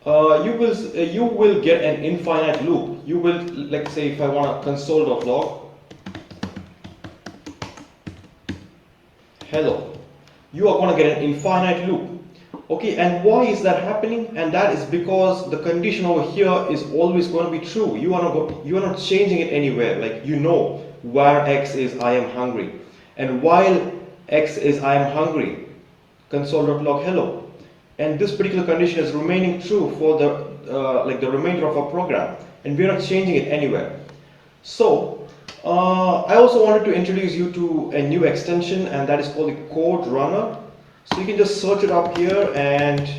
you will get an infinite loop. You will, like, say, if I want to console.log hello, you are going to get an infinite loop. Okay, and why is that happening? And that is because the condition over here is always going to be true. You are not changing it anywhere. Like, where x is I am hungry, and while x is I am hungry, console.log hello, and this particular condition is remaining true for the remainder of our program, and we are not changing it anywhere. So I also wanted to introduce you to a new extension, and that is called the code runner. So you can just search it up here, and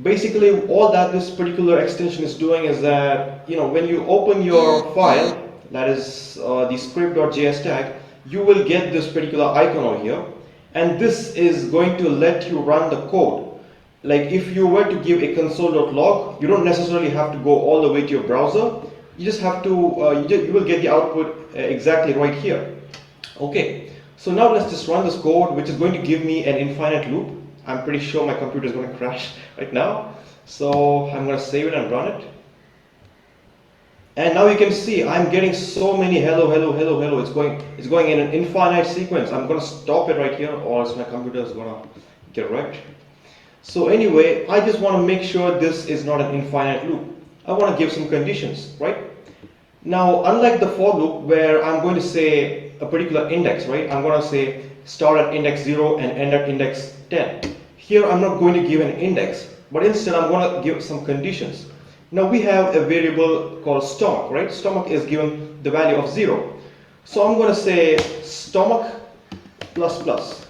basically all that this particular extension is doing is that, when you open your file, that is the script.js tag, you will get this particular icon over here, and this is going to let you run the code. Like, if you were to give a console.log, you don't necessarily have to go all the way to your browser. You just have to, you will get the output exactly right here. Okay. So now let's just run this code, which is going to give me an infinite loop. I'm pretty sure my computer is going to crash right now. So I'm going to save it and run it. And now you can see I'm getting so many hello, hello, hello, hello. It's going in an infinite sequence. I'm going to stop it right here, or else my computer is going to get wrecked. So anyway, I just want to make sure this is not an infinite loop. I want to give some conditions, right? Now, unlike the for loop where I'm going to say a particular index, right? I'm going to say start at index 0 and end at index 10. Here I'm not going to give an index, but instead I'm going to give some conditions. Now we have a variable called stomach, right? Stomach is given the value of 0. So I'm going to say stomach plus plus.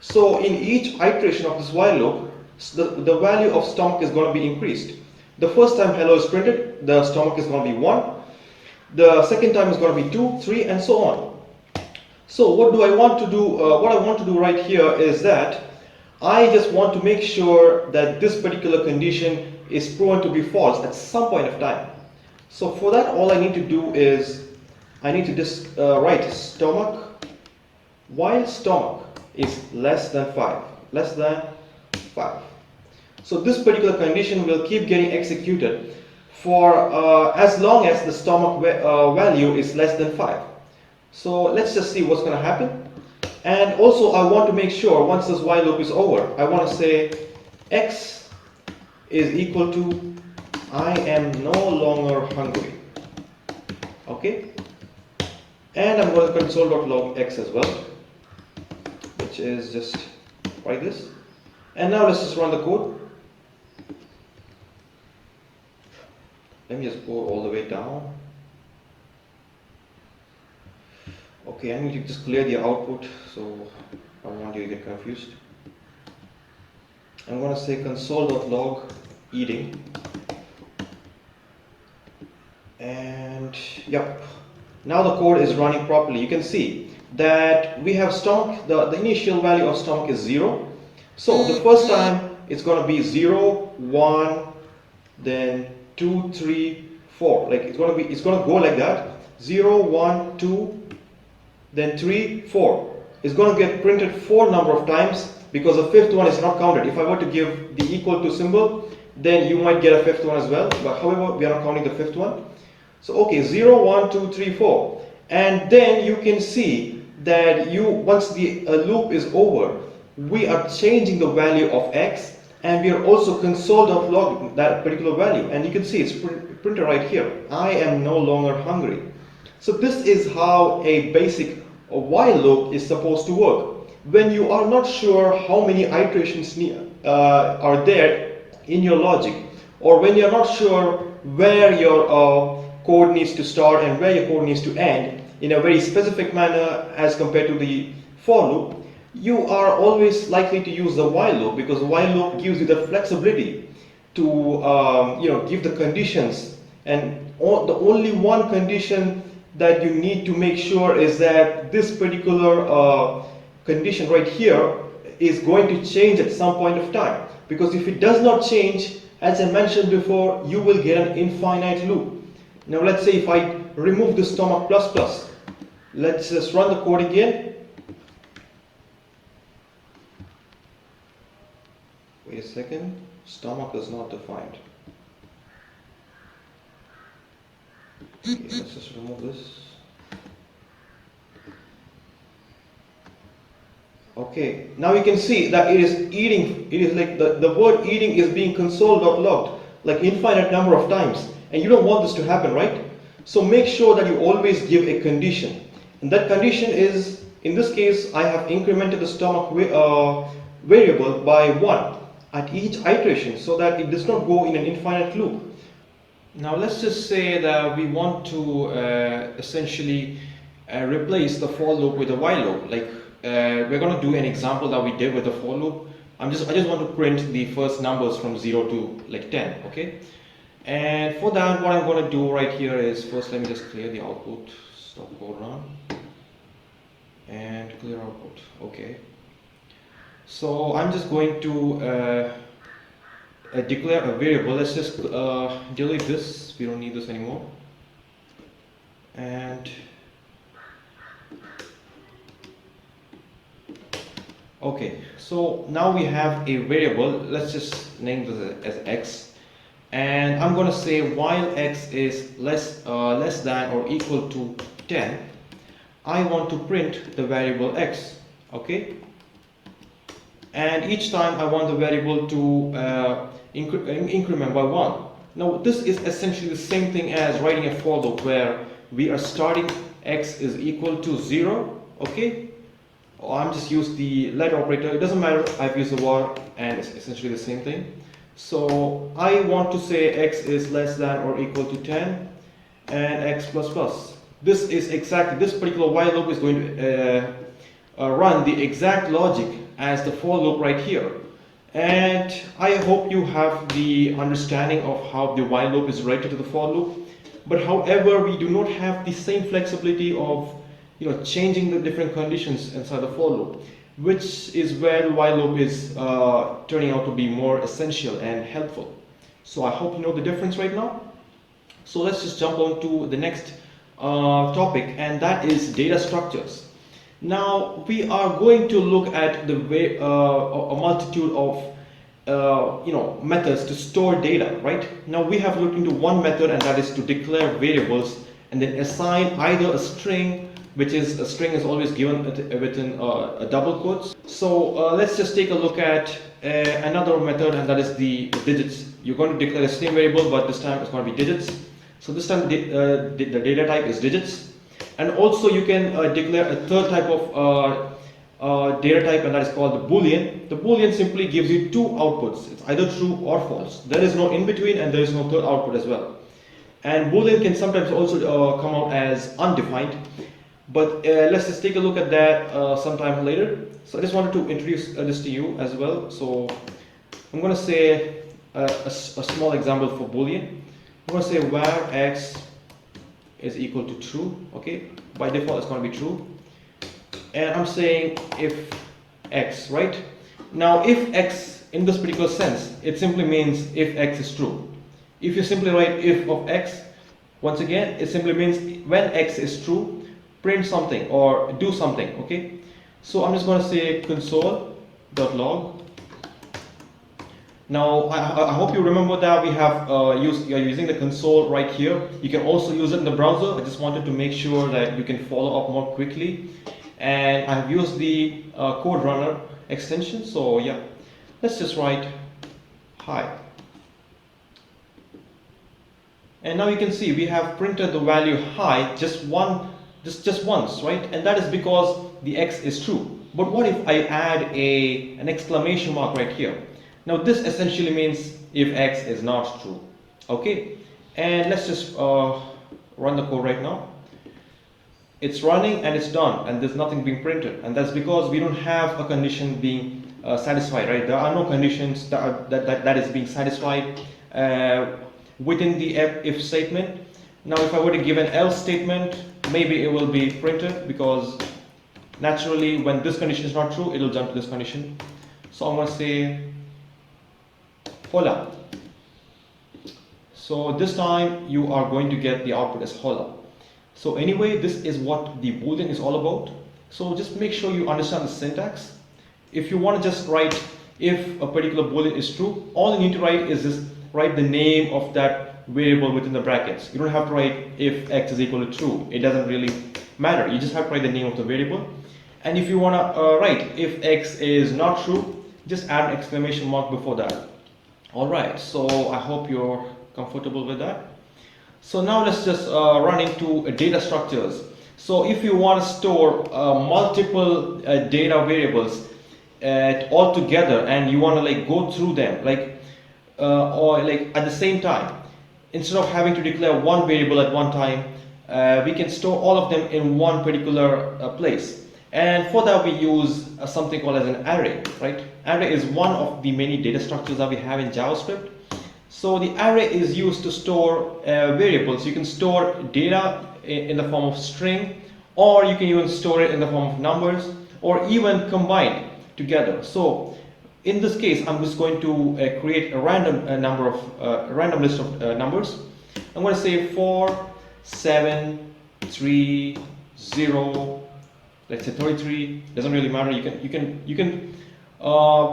So in each iteration of this while loop, the value of stomach is going to be increased. The first time hello is printed, the stomach is going to be 1. The second time is going to be 2, 3, and so on. So what do I want to do? What I want to do right here is that I just want to make sure that this particular condition is proven to be false at some point of time. So for that, all I need to do is I need to just write stomach while stomach is less than 5. So this particular condition will keep getting executed for as long as the stomach value is less than 5. So let's just see what's going to happen. And also I want to make sure once this while loop is over, I want to say x is equal to I am no longer hungry. Okay, and I'm going to console.log x as well, which is just like this. And now let's just run the code. Let me just go all the way down. Okay, I need to just clear the output, so I don't want you to get confused. I'm going to say console.log eating. And yep, now the code is running properly. You can see that we have stomach, the initial value of stomach is 0. So the first time it's going to be 0, 1, then 2, 3, 4. Like it's going to go like that. 0, 1, 2, then 3, 4. It's going to get printed 4 number of times because the fifth one is not counted. If I were to give the equal to symbol, then you might get a fifth one as well. But however, we are not counting the fifth one. So okay, 0, 1, 2, 3, 4. And then you can see that once the loop is over, we are changing the value of x, and we are also console.log that particular value. And you can see it's printed right here. I am no longer hungry. So this is how a basic while loop is supposed to work. When you are not sure how many iterations are there in your logic, or when you're not sure where your code needs to start and where your code needs to end in a very specific manner as compared to the for loop, you are always likely to use the while loop, because the while loop gives you the flexibility to give the conditions, and the only one condition that you need to make sure is that this particular condition right here is going to change at some point of time, because if it does not change, as I mentioned before, you will get an infinite loop. Now let's say if I remove the stomach plus plus, let's just run the code again. Wait a second, stomach is not defined. Okay, let's just remove this. Okay, now you can see that it is eating. It is like the word eating is being console.logged like infinite number of times, and you don't want this to happen, right? So make sure that you always give a condition, and that condition is, in this case, I have incremented the stomach variable by 1 at each iteration so that it does not go in an infinite loop. Now let's just say that we want to essentially replace the for loop with a while loop. Like we're going to do an example that we did with the for loop. I just want to print the first numbers from 0 to like 10, okay? And for that, what I'm going to do right here is, first let me just clear the output, stop code run, and clear output, okay? So I'm just going to declare a variable. Let's just delete this, we don't need this anymore. And okay, so now we have a variable. Let's just name this as x, and I'm going to say while x is less than or equal to 10, I want to print the variable x, okay? And each time I want the variable to increment by 1. Now this is essentially the same thing as writing a for loop where we are starting x is equal to 0, okay? I'm just use the let operator, it doesn't matter, I've used the var, and it's essentially the same thing. So I want to say x is less than or equal to 10 and x plus plus. This is exactly, this particular while loop is going to run the exact logic as the for loop right here. And I hope you have the understanding of how the while loop is related to the for loop. But however, we do not have the same flexibility of changing the different conditions inside the for loop, which is where the while loop is turning out to be more essential and helpful. So I hope you know the difference right now. So let's just jump on to the next topic, and that is data structures. Now we are going to look at the way a multitude of methods to store data, right? Now we have looked into one method, and that is to declare variables and then assign either a string, which is a string is always given within a double quotes. So let's just take a look at another method, and that is the digits. You're going to declare the same variable, but this time it's going to be digits. So this time the data type is digits, and also you can declare a third type of data type, and that is called the boolean. The boolean simply gives you two outputs. It's either true or false. There is no in between, and there is no third output as well. And boolean can sometimes also come out as undefined, but let's just take a look at that sometime later. So I just wanted to introduce this to you as well. So I'm going to say a small example for boolean. I'm going to say var x is equal to true. Okay, by default it's going to be true. And I'm saying if x, right? Now if x in this particular sense, it simply means if x is true. If you simply write if of x, once again, it simply means when x is true, print something or do something, okay? So I'm just going to say console.log. Now I hope you remember that we have you're using the console right here. You can also use it in the browser. I just wanted to make sure that you can follow up more quickly. And I've used the code runner extension. So yeah, let's just write hi. And now you can see we have printed the value hi just once, right? And that is because the x is true. But what if I add an exclamation mark right here? Now this essentially means if x is not true. Okay, and let's just run the code right now. It's running and it's done, and there's nothing being printed, and that's because we don't have a condition being satisfied, right? There are no conditions that is being satisfied within the if statement. Now if I were to give an else statement, maybe it will be printed, because naturally when this condition is not true, it will jump to this condition. So I'm going to say hola. So this time you are going to get the output as hola. So anyway, this is what the boolean is all about. So just make sure you understand the syntax. If you want to just write if a particular boolean is true, all you need to write is just write the name of that variable within the brackets. You don't have to write if x is equal to true. It doesn't really matter. You just have to write the name of the variable. And if you want to write if x is not true, just add an exclamation mark before that. Alright, so I hope you're comfortable with that. So now let's just run into data structures. So if you want to store multiple data variables all together, and you want to like go through them or like at the same time, instead of having to declare one variable at one time, we can store all of them in one particular place. And for that we use something called as an array, right? Array is one of the many data structures that we have in JavaScript. So the array is used to store variables. You can store data in the form of string, or you can even store it in the form of numbers, or even combined together. So in this case, I'm just going to create a random random list of numbers. I'm going to say 4, 7, 3, 0. Let's say 33. Doesn't really matter. You can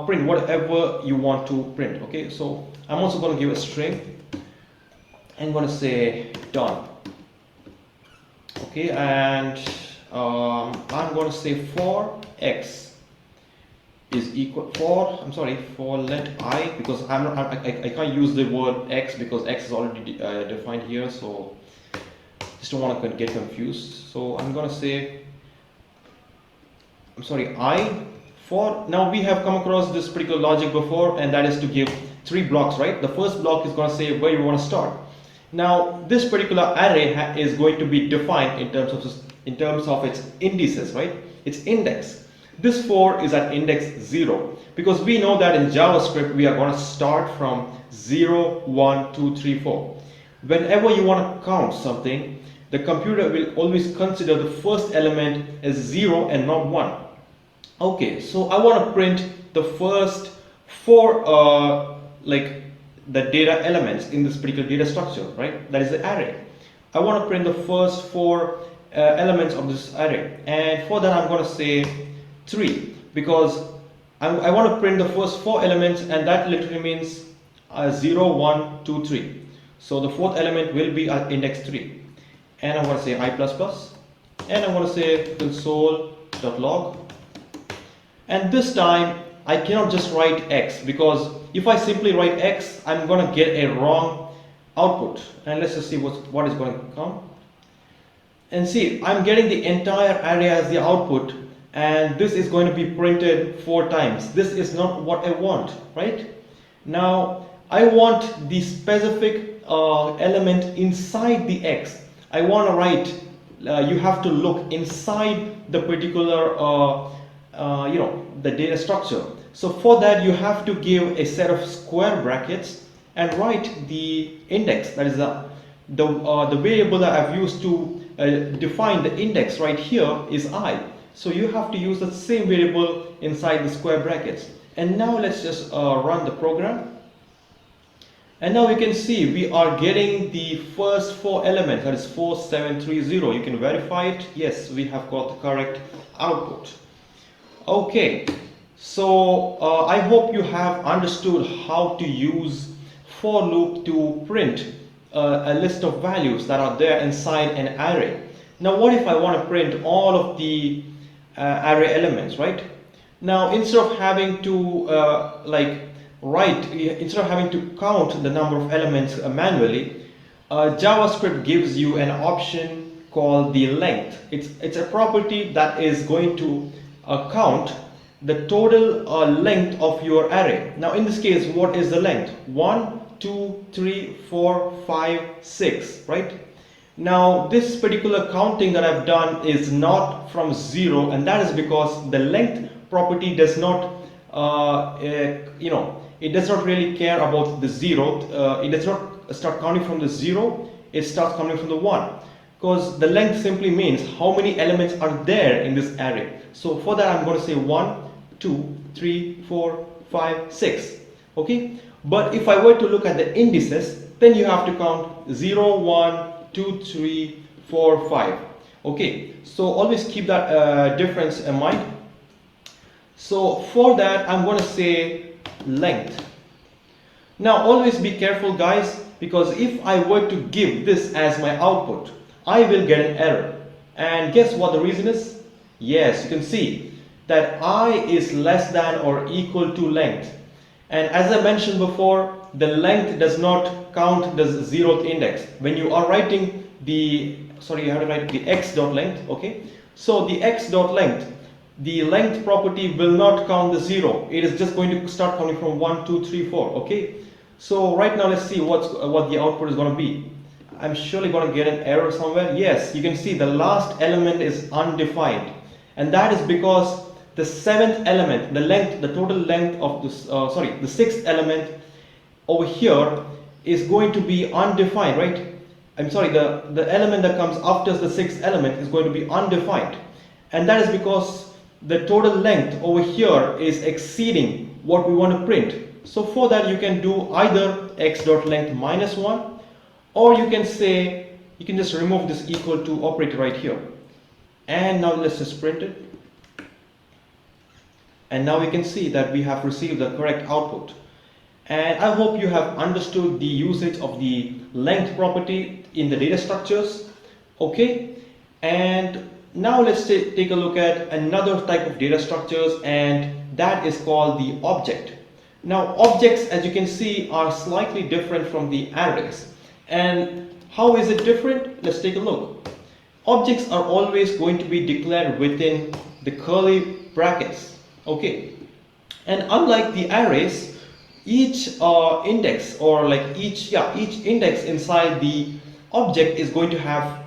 print whatever you want to print. Okay, so I'm also going to give a string. I'm going to say done. Okay, and I'm going to say for x is equal for let I, because I can't use the word x because x is already defined here, so just don't want to get confused. So I'm going to say I for, now we have come across this particular logic before, and that is to give 3 blocks, right? The first block is going to say where you want to start. Now this particular array is going to be defined in terms of its indices, right? Its index. This 4 is at index 0, because we know that in JavaScript we are going to start from 0, 1, 2, 3, 4. Whenever you want to count something, the computer will always consider the first element as 0 and not 1. Okay, so I want to print the first 4 like the data elements in this particular data structure, right? That is the array. I want to print the first 4 elements of this array, and for that I'm going to say 3, because I want to print the first 4 elements, and that literally means 0, 1, 2, 3. So the fourth element will be index 3. And I want to say I++, and I want to say console.log. And this time I cannot just write X, because if I simply write X, I'm going to get a wrong output. And let's just see what is going to come. And see, I'm getting the entire array as the output, and this is going to be printed 4 times. This is not what I want, right? Now I want the specific element inside the X. I want to write, you have to look inside the particular the data structure. So for that, you have to give a set of square brackets and write the index, that is the variable that I've used to define the index right here is I. So you have to use the same variable inside the square brackets. And now let's just run the program. And now we can see we are getting the first 4 elements, that is 4730. You can verify it. Yes, we have got the correct output. Okay, so I hope you have understood how to use for loop to print a list of values that are there inside an array. Now what if I want to print all of the array elements, right? Now instead of having to instead of having to count the number of elements manually, JavaScript gives you an option called the length. It's a property that is going to count the total length of your array. Now in this case, what is the length? 1, 2, 3, 4, 5, 6, right? Now this particular counting that I've done is not from 0, and that is because the length property does not it does not really care about the 0. It does not start counting from the 0, it starts counting from the 1, because the length simply means how many elements are there in this array. So for that I'm going to say 1, 2, 3, 4, 5, 6. Okay, but if I were to look at the indices, then you have to count 0, 1, 2, 3, 4, 5. Okay, so always keep that difference in mind. So for that I'm going to say length. Now always be careful guys, because if I were to give this as my output, I will get an error. And guess what the reason is? Yes, you can see that I is less than or equal to length. And as I mentioned before, the length does not count the 0th index. When you are writing the, you have to write the x.length, okay? So the x.length, the length property will not count the 0. It is just going to start counting from 1, 2, 3, 4, okay? So right now let's see what the output is going to be. I'm surely going to get an error somewhere. Yes, you can see the last element is undefined, and that is because the 7th element, the total length of this, the 6th element over here is going to be undefined, right? I'm sorry, the element that comes after the 6th element is going to be undefined, and that is because the total length over here is exceeding what we want to print. So for that you can do either x.length minus 1, or you can say, you can just remove this equal to operator right here. And now let's just print it. And now we can see that we have received the correct output. And I hope you have understood the usage of the length property in the data structures. Okay, and now let's take a look at another type of data structures, and that is called the object. Now objects, as you can see, are slightly different from the arrays. And how is it different? Let's take a look. Objects are always going to be declared within the curly brackets. Okay, and unlike the arrays, each index, or each index inside the object is going to have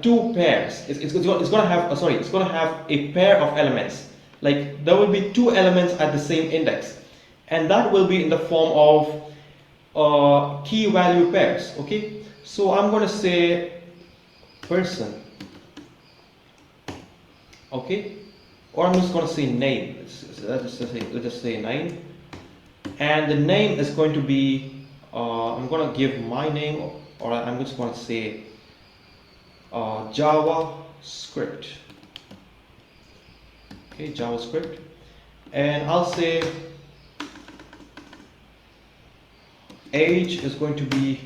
2 pairs. It's going to have a pair of elements. Like there will be 2 elements at the same index, and that will be in the form of key value pairs. Okay, so I'm going to say person. Okay, or I'm just going to say name. Let's just say name, and the name is going to be I'm going to give my name, or I'm just going to say JavaScript. Okay, JavaScript. and I'll say age is going to be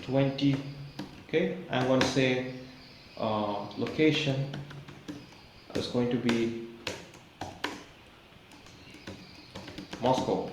20. Okay, I'm going to say location is going to be Moscow.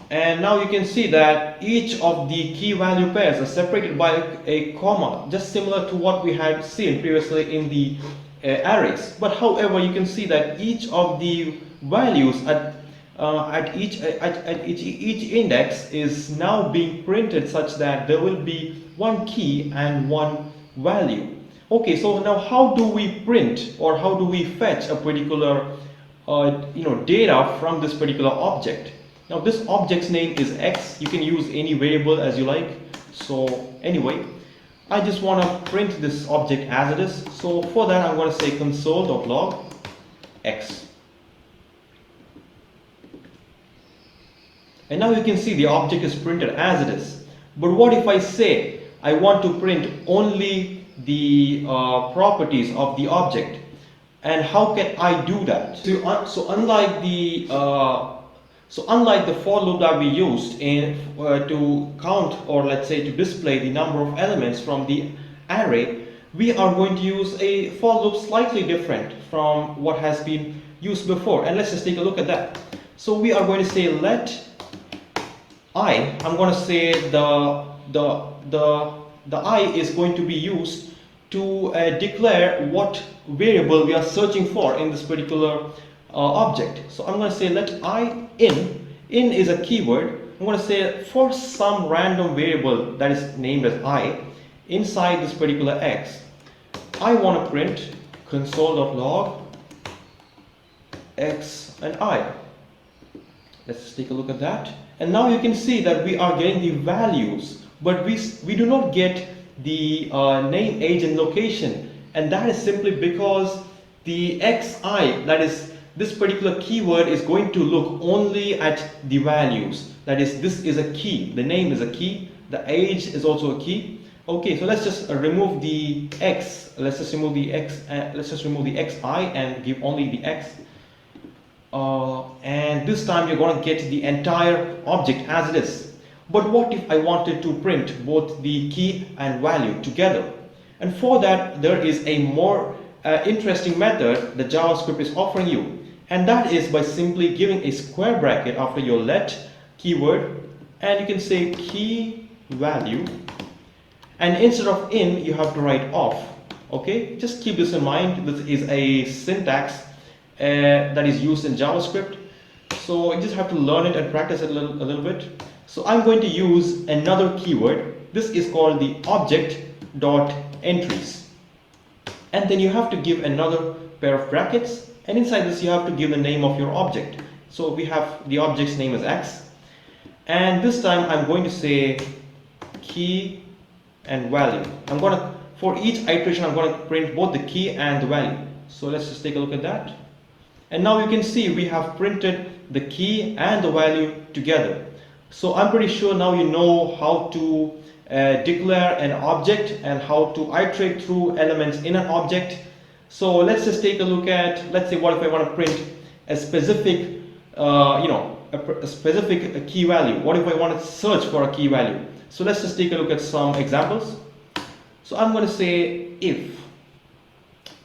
And now you can see that each of the key value pairs are separated by a comma, just similar to what we had seen previously in the arrays. But however, you can see that each of the values at each index is now being printed such that there will be one key and one value. Okay, so now how do we print or how do we fetch a particular data from this particular object? Now this object's name is X. You can use any variable as you like. So anyway, I just want to print this object as it is. So for that I'm going to say console.log X. And now you can see the object is printed as it is. But what if I say I want to print only the properties of the object? And how can I do that? So unlike the for loop that we used to count, or let's say to display the number of elements from the array, we are going to use a for loop slightly different from what has been used before. And let's just take a look at that. So we are going to say let I'm going to say the I is going to be used to declare what variable we are searching for in this particular object. So I'm going to say let I in is a keyword. I'm going to say for some random variable that is named as I inside this particular X, I want to print console.log X and I. Let's just take a look at that. And now you can see that we are getting the values, but we do not get the name, age and location. And that is simply because the xi, that is this particular keyword, is going to look only at the values. That is, this is a key, the name is a key, the age is also a key. Okay, so let's just remove the x, let's just remove the x, let's just remove the xi and give only the x. And this time you're going to get the entire object as it is. But what if I wanted to print both the key and value together? And for that there is a more interesting method that JavaScript is offering you, and that is by simply giving a square bracket after your let keyword, and you can say key value, and instead of in you have to write off. Okay, just keep this in mind. This is a syntax that is used in JavaScript, so you just have to learn it and practice it a little bit. So I'm going to use another keyword. This is called the object.entries, and then you have to give another pair of brackets, and inside this you have to give the name of your object. So we have the object's name as X, and this time I'm going to say key and value. I'm going to, for each iteration, I'm going to print both the key and the value. So let's just take a look at that. And now you can see we have printed the key and the value together. So I'm pretty sure now you know how to declare an object and how to iterate through elements in an object. So let's just take a look at, let's say, what if I want to print a specific a specific key value? What if I want to search for a key value? So let's just take a look at some examples. So I'm going to say if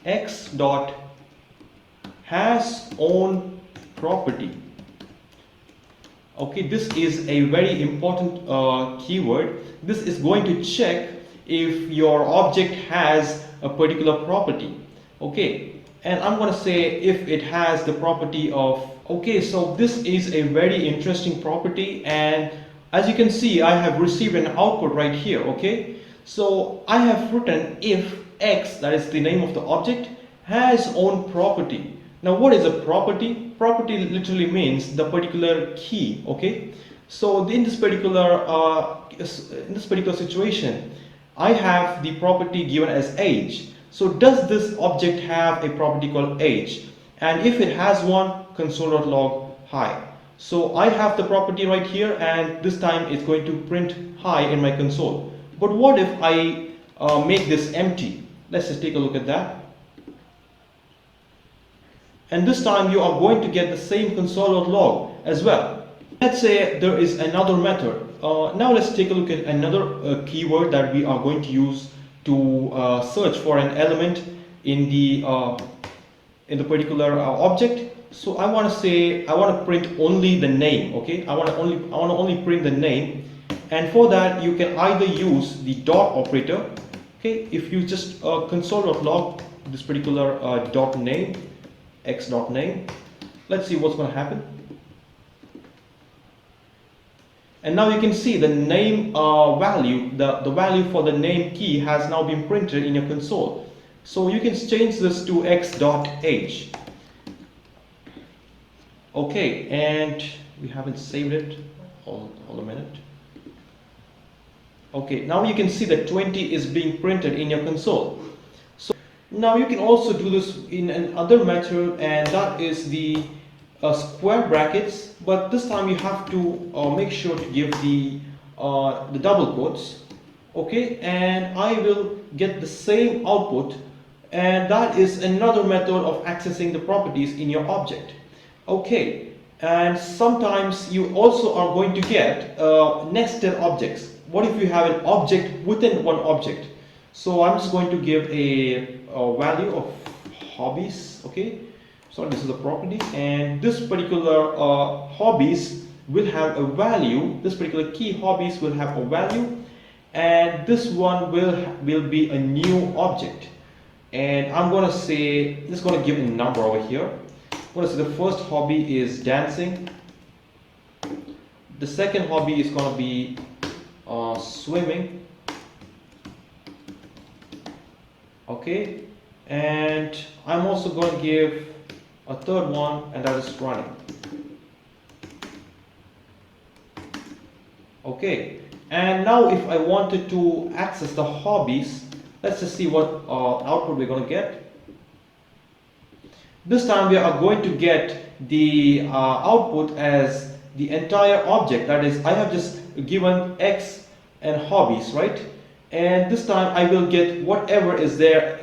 x dot has own property. Okay, this is a very important keyword. This is going to check if your object has a particular property. Okay, and I'm going to say if it has the property of, okay, so this is a very interesting property, and as you can see I have received an output right here. Okay, so I have written if x, that is the name of the object, has own property. Now what is a property? Property literally means the particular key. Okay, so in this particular situation I have the property given as age. So does this object have a property called age? And if it has one, console.log hi. So I have the property right here, and this time it's going to print hi in my console. But what if I make this empty? Let's just take a look at that. and this time you are going to get the same console.log as well. Let's say there is another method. Now let's take a look at another keyword that we are going to use to search for an element in the particular object. So I want to say I want to print only the name. Okay, I want to only print the name, and for that you can either use the dot operator. Okay, if you just console.log this particular dot name, x dot name, let's see what's going to happen. And now you can see the name value, the value for the name key has now been printed in your console. So you can change this to x.h. Okay, and we haven't saved it. Hold a minute. Okay, now you can see that 20 is being printed in your console. So now you can also do this in another method, and that is the square brackets, but this time you have to make sure to give the double quotes. Okay, and I will get the same output, and that is another method of accessing the properties in your object. Okay, and sometimes you also are going to get nested objects. What if you have an object within one object? So I'm just going to give a value of hobbies. Okay, so this is a property, and this particular hobbies will have a value. This particular key hobbies will have a value, and this one will be a new object. And I'm going to say, just going to give a number over here. I'm going to say the first hobby is dancing. The second hobby is going to be swimming. Okay, and I'm also going to give a third one, and that is running. Okay, and now if I wanted to access the hobbies, let's just see what output we're going to get. This time we are going to get the output as the entire object. That is, I have just given x and hobbies, right? And this time I will get whatever is there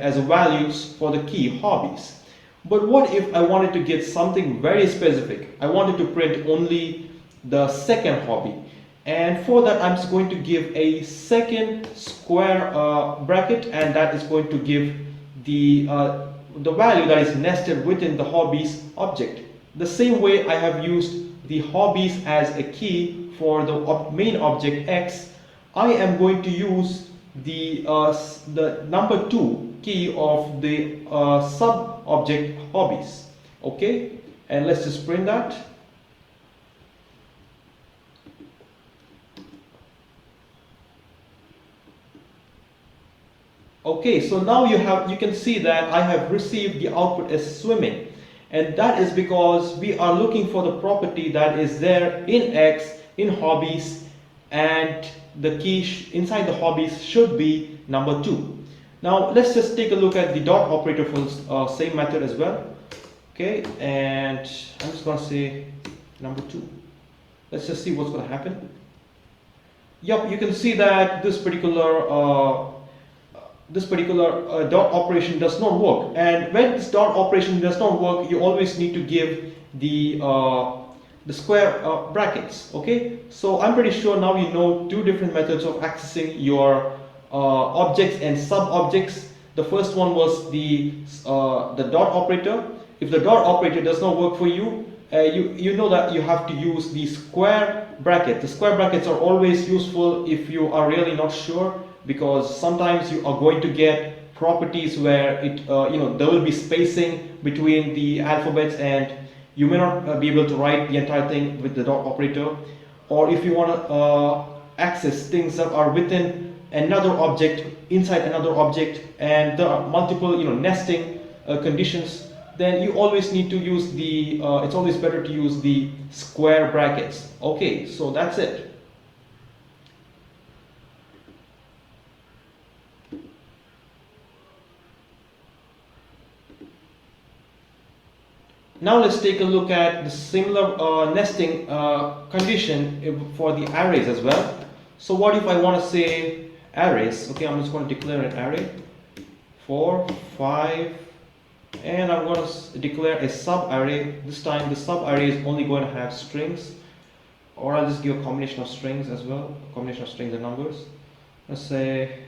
as values for the key hobbies. But what if I wanted to get something very specific? I wanted to print only the second hobby. And for that, I'm just going to give a second square bracket, and that is going to give the value that is nested within the hobbies object. The same way I have used the hobbies as a key for the main object x, I am going to use the number 2 key of the sub object hobbies. Okay, and let's just print that. Okay, so now you can see that I have received the output as swimming, and that is because we are looking for the property that is there in x in hobbies, and the key inside the hobbies should be number 2. Now let's just take a look at the dot operator for same method as well. Okay, and I'm just going to say number 2. Let's just see what's going to happen. Yep, you can see that this particular dot operation does not work, and when this dot operation does not work, you always need to give the square brackets. Okay, so I'm pretty sure now you know two different methods of accessing your objects and sub objects. The first one was the dot operator. If the dot operator does not work for you, you know that you have to use the square bracket. The square brackets are always useful if you are really not sure, because sometimes you are going to get properties where there will be spacing between the alphabets, and you may not be able to write the entire thing with the dot operator. Or if you want to access things that are within another object inside another object, and there are multiple nesting conditions, then you always need to use the it's always better to use the square brackets. Okay, so that's it. Now let's take a look at the similar nesting condition for the arrays as well. So what if I want to say arrays? Okay, I'm just going to declare an array 4, 5, and I'm going to declare a sub array. This time the sub array is only going to have strings, or I'll just give a combination of strings as well, a combination of strings and numbers. Let's say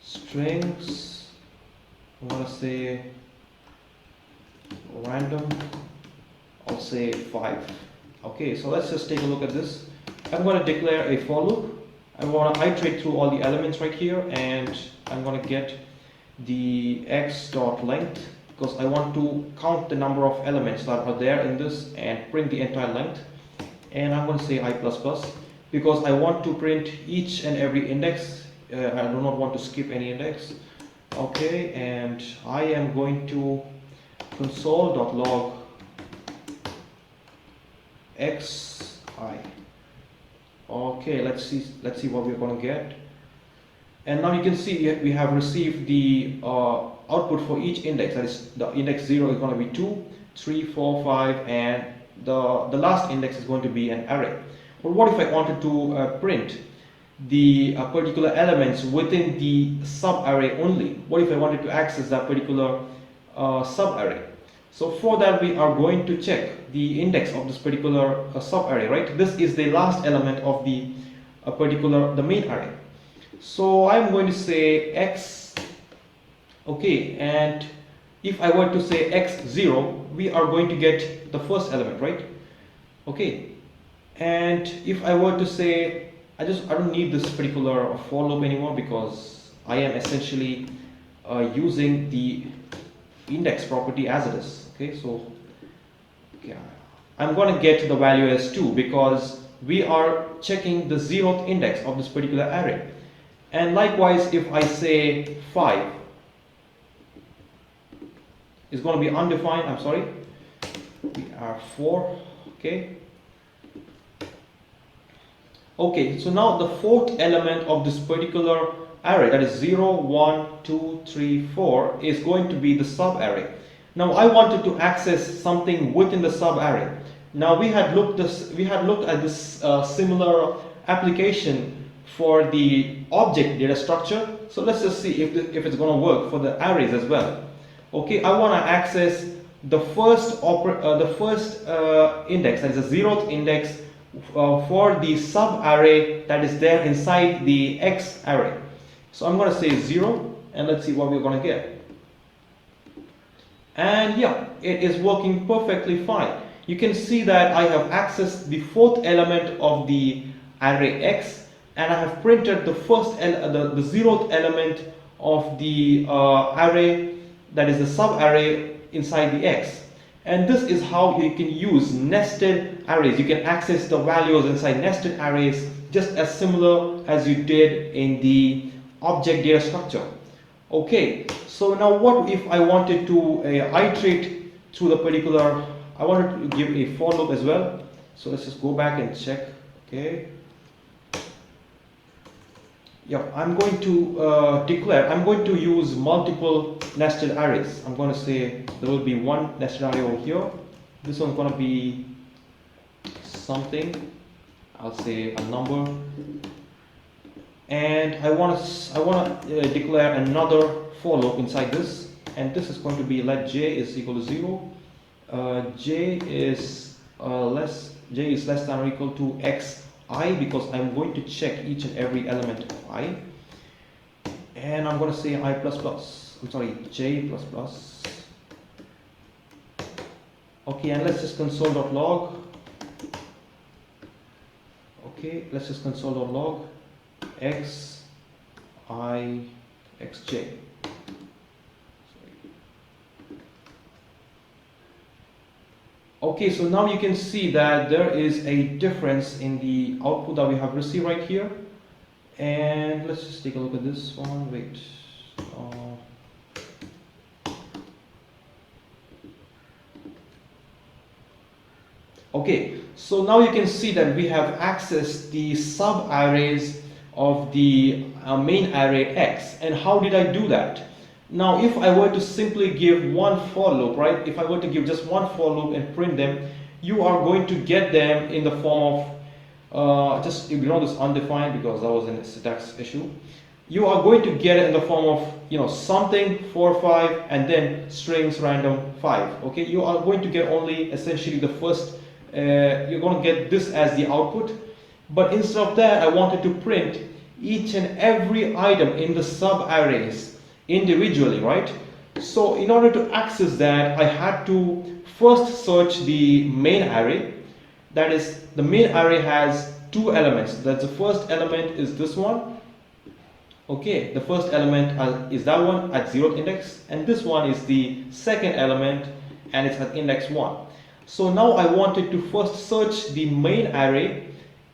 strings, I'm going to say random, I'll say 5. Okay, so let's just take a look at this. I'm going to declare a for loop. I'm going to iterate through all the elements right here, and I'm going to get the x.length, because I want to count the number of elements that are there in this and print the entire length. And I'm going to say I++, because I want to print each and every index. I do not want to skip any index. Okay, and I am going to console.log xi. Okay, let's see what we're going to get. And now you can see we have received the output for each index. That is, the index 0 is going to be 2, 3, 4, 5, and the last index is going to be an array. But what if I wanted to print the particular elements within the sub-array only? What if I wanted to access that particular sub-array? So for that, we are going to check the index of this particular sub-array, right? This is the last element of the the main array. So I'm going to say x, okay, and if I were to say x0, we are going to get the first element, right? Okay, and if I were to say, I don't need this particular for loop anymore, because I am essentially using the index property as it is. Okay, so okay, I'm going to get the value as 2, because we are checking the 0th index of this particular array. And likewise, if I say 5, it's going to be undefined. I'm sorry, we are 4. Okay. Okay, so now the 4th element of this particular array, that is 0, 1, 2, 3, 4, is going to be the sub array. Now I wanted to access something within the sub array. Now we had looked at this similar application for the object data structure. So let's just see if it's going to work for the arrays as well. Okay, I want to access the first index, that is the 0th index for the sub array that is there inside the X array. So I'm going to say 0, and let's see what we're going to get. And yeah, it is working perfectly fine. You can see that I have accessed the 4th element of the array X, and I have printed the the 0th element of the array, that is the sub array inside the X. And this is how you can use nested arrays. You can access the values inside nested arrays just as similar as you did in the object data structure. Okay, so now what if I wanted to iterate through the particular, I wanted to give a for loop as well. So let's just go back and check. Okay. Yeah, I'm going to I'm going to use multiple nested arrays. I'm going to say there will be one nested array over here. This one's going to be something. I'll say a number. And I want to declare another for loop inside this. And this is going to be let j is equal to 0. J is less than or equal to xi, because I'm going to check each and every element of I, and I'm going to say I++, I'm sorry, j++. Okay, and let's just console.log. Okay, let's just console.log xi xj. Okay, so now you can see that there is a difference in the output that we have received right here. And let's just take a look at this one. Wait. Okay, so now you can see that we have accessed the sub arrays of the main array X. And how did I do that? Now, if I were to simply give one for loop, right? If I were to give just one for loop and print them, you are going to get them in the form of, just ignore this undefined because that was a syntax issue. you are going to get it in the form of, you know, something 4 5 and then strings random 5. Okay, you are going to get only essentially the first, you're going to get this as the output. But instead of that, I wanted to print each and every item in the sub arrays individually, right? So in order to access that, I had to first search the main array. That is, the main array has two elements. That's the first element is this one. Okay, the first element is that one at 0th index, and this one is the second element and it's at index 1. So now I wanted to first search the main array.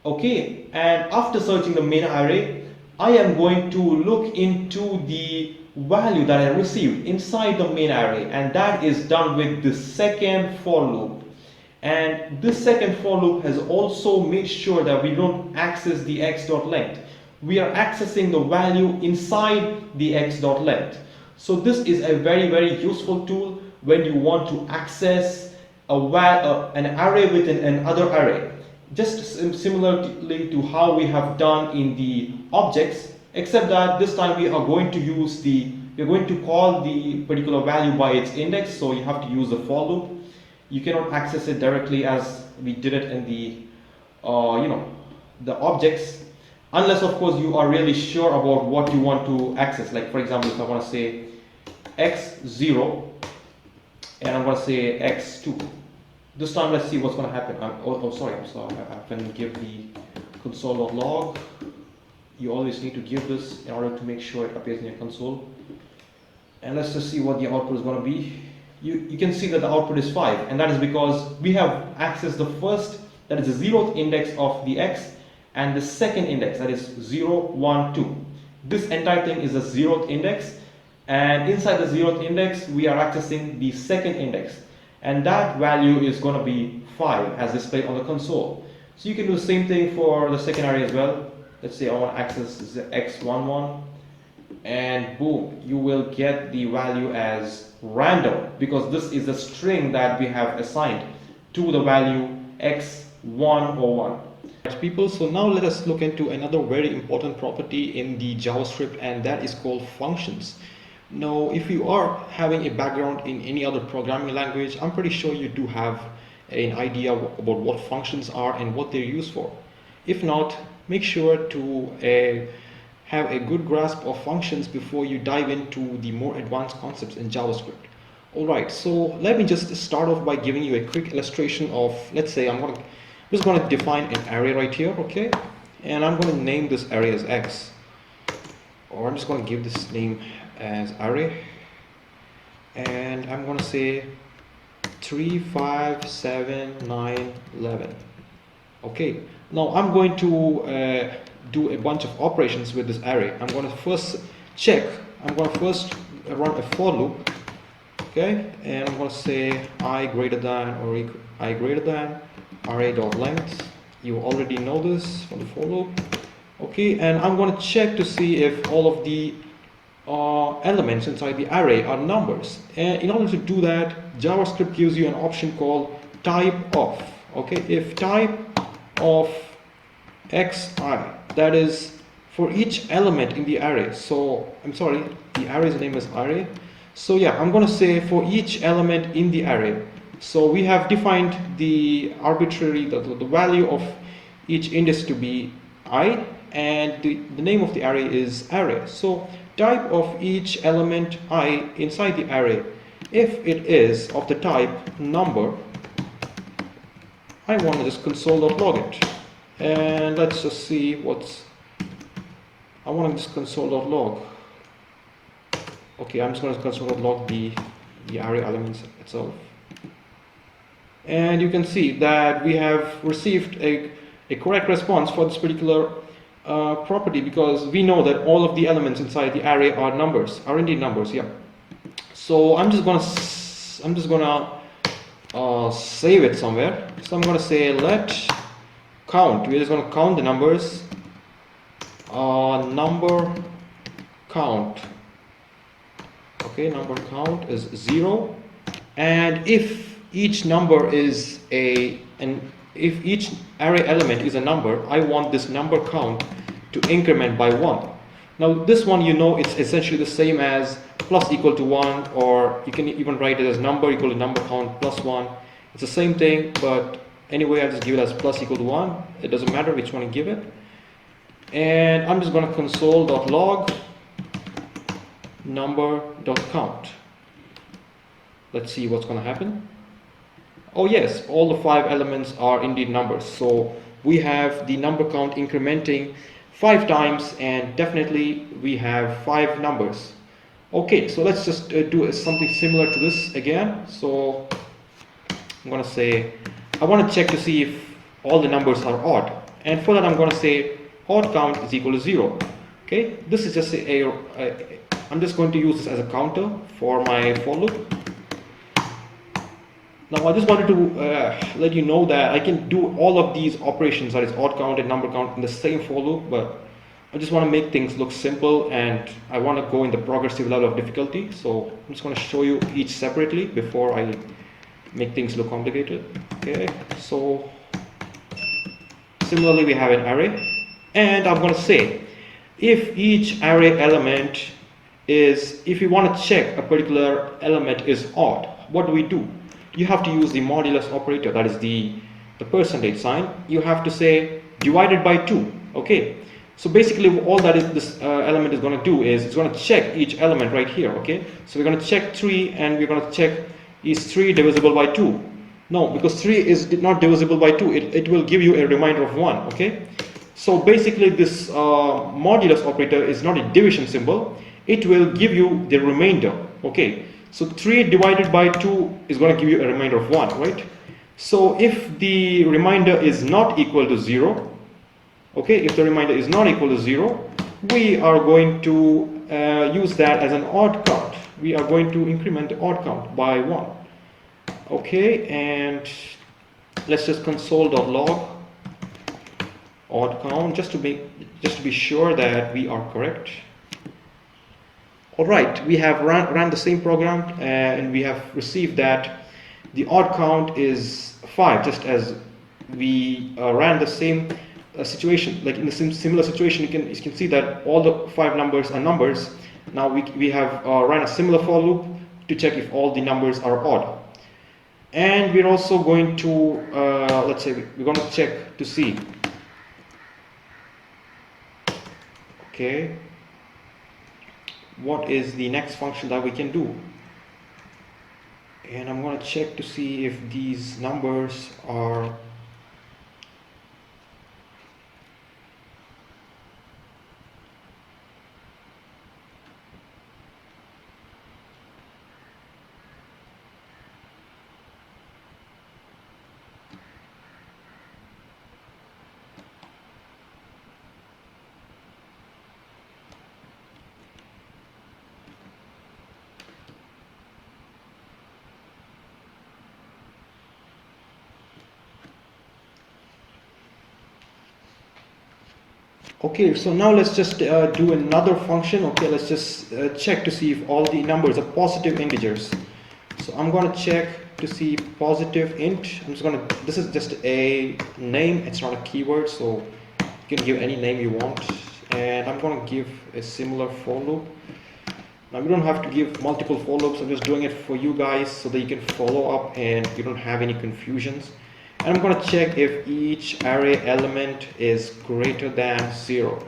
Okay, and after searching the main array, I am going to look into the value that I received inside the main array, and that is done with the second for loop. And this second for loop has also made sure that we don't access the x.length. We are accessing the value inside the x.length. So this is a very useful tool when you want to access an array within another array. Just similarly to how we have done in the objects, except that this time we are going to use we're going to call the particular value by its index, so you have to use the for loop. You cannot access it directly as we did it in the the objects, unless of course you are really sure about what you want to access. Like for example, if I want to say x0 and I'm going to say x2. This time let's see what's going to happen. I'm sorry, I can give the console.log. You always need to give this in order to make sure it appears in your console. And let's just see what the output is going to be. You can see that the output is 5, and that is because we have accessed the first, that is the 0th index of the x, and the second index, that is 0, 1, 2. This entire thing is the 0th index, and inside the 0th index we are accessing the second index, and that value is going to be 5 as displayed on the console. So you can do the same thing for the second array as well. Let's say I want to access the x11, and boom, you will get the value as random, because this is the string that we have assigned to the value x101. People, so now let us look into another very important property in the JavaScript, and that is called functions. Now, if you are having a background in any other programming language, I'm pretty sure you do have an idea about what functions are and what they're used for. If not, make sure to have a good grasp of functions before you dive into the more advanced concepts in JavaScript. Alright, so let me just start off by giving you a quick illustration of, let's say I'm just going to define an array right here, okay? And I'm going to name this array as x. Or I'm just going to give this name as array. And I'm going to say 3, 5, 7, 9, 11. Okay, now I'm going to do a bunch of operations with this array. I'm going to first run a for loop, okay, and I'm going to say I greater than or I greater than array.length. You already know this from the for loop, okay, and I'm going to check to see if all of the elements inside the array are numbers. And in order to do that, JavaScript gives you an option called type of. Okay, if type of xi, that is for each element in the array. So I'm sorry, the array's name is array. So yeah, I'm going to say for each element in the array. So we have defined the arbitrary, the value of each index to be I, and the name of the array is array. So type of each element I inside the array, if it is of the type number, I want to just console.log it. And let's just see I want to just console.log. Okay, I'm just going to console.log the array elements itself. And you can see that we have received a correct response for this particular property, because we know that all of the elements inside the array are indeed numbers. Yeah. So I'm just gonna save it somewhere. So I'm gonna say let count. We're just gonna count the numbers. Number count. Okay, number count is 0, and if each number is if each array element is a number, I want this number count to increment by 1. Now this one, you know, it's essentially the same as plus equal to 1, or you can even write it as number equal to number count plus 1. It's the same thing, but anyway, I'll just give it as plus equal to 1. It doesn't matter which one you give it. And I'm just going to console.log number.count. Let's see what's going to happen. Oh yes, all the 5 elements are indeed numbers. So we have the number count incrementing 5 times, and definitely we have 5 numbers. Okay, so let's just do something similar to this again. So I'm going to say I want to check to see if all the numbers are odd, and for that I'm going to say odd count is equal to 0. Okay, this is just I'm just going to use this as a counter for my for loop. Now I just wanted to let you know that I can do all of these operations, that is odd count and number count, in the same for loop, but I just want to make things look simple, and I want to go in the progressive level of difficulty. So I'm just going to show you each separately before I make things look complicated. Okay, so similarly we have an array, and I'm going to say if each array element is, if you want to check a particular element is odd, what do? You have to use the modulus operator, that is the percentage sign. You have to say divided by 2. Okay, so basically all that is this element is going to do is it's going to check each element right here. Okay, so we're going to check 3, and we're going to check is 3 divisible by 2. No, because 3 is not divisible by 2, it will give you a remainder of 1. Okay, so basically this modulus operator is not a division symbol, it will give you the remainder. Okay, so 3 divided by 2 is going to give you a remainder of 1, right? So if the remainder is not equal to 0, okay, if the remainder is not equal to 0, we are going to use that as an odd count. We are going to increment the odd count by 1. Okay, and let's just console.log odd count just to be sure that we are correct. Alright, we have ran the same program, and we have received that the odd count is 5, just as we ran the same situation. Like in the similar situation, you can see that all the 5 numbers are numbers. Now we have ran a similar for loop to check if all the numbers are odd. And we're also going to, let's say we're going to check to see. Okay, what is the next function that we can do? And I'm going to check to see if these numbers are okay, so now let's just do another function. Okay, let's just check to see if all the numbers are positive integers. So I'm going to check to see positive int. I'm just going to, this is just a name, it's not a keyword, so you can give any name you want. And I'm going to give a similar for loop. Now we don't have to give multiple for loops, I'm just doing it for you guys so that you can follow up and you don't have any confusions. And I'm going to check if each array element is greater than 0.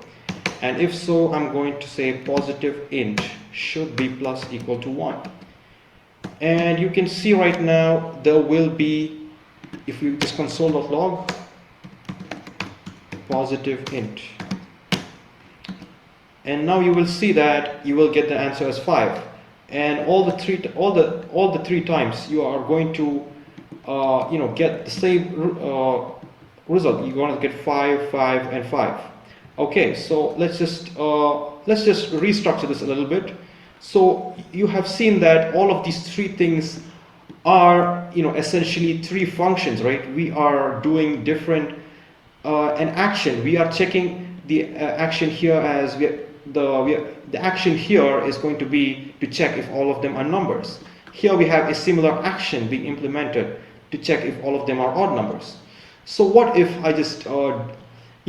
And if so, I'm going to say positive int should be plus equal to 1. And you can see right now there will be, if we just console.log positive int. And now you will see that you will get the answer as 5. And all the three times you are going to get the same result. You're going to get 5, 5, and 5. Okay, so let's just restructure this a little bit. So you have seen that all of these 3 things are essentially 3 functions, right? We are doing different an action. We are checking the action here as the action here is going to be to check if all of them are numbers. Here we have a similar action being implemented to check if all of them are odd numbers. So what if I just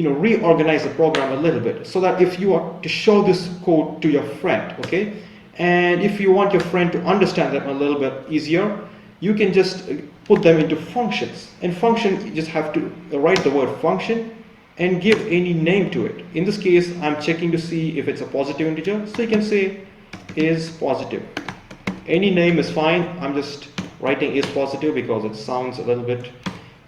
reorganize the program a little bit, so that if you are to show this code to your friend, okay, and if you want your friend to understand them a little bit easier, you can just put them into functions. And function, you just have to write the word function and give any name to it. In this case, I'm checking to see if it's a positive integer, so you can say is positive. Any name is fine. I'm just writing is positive because it sounds a little bit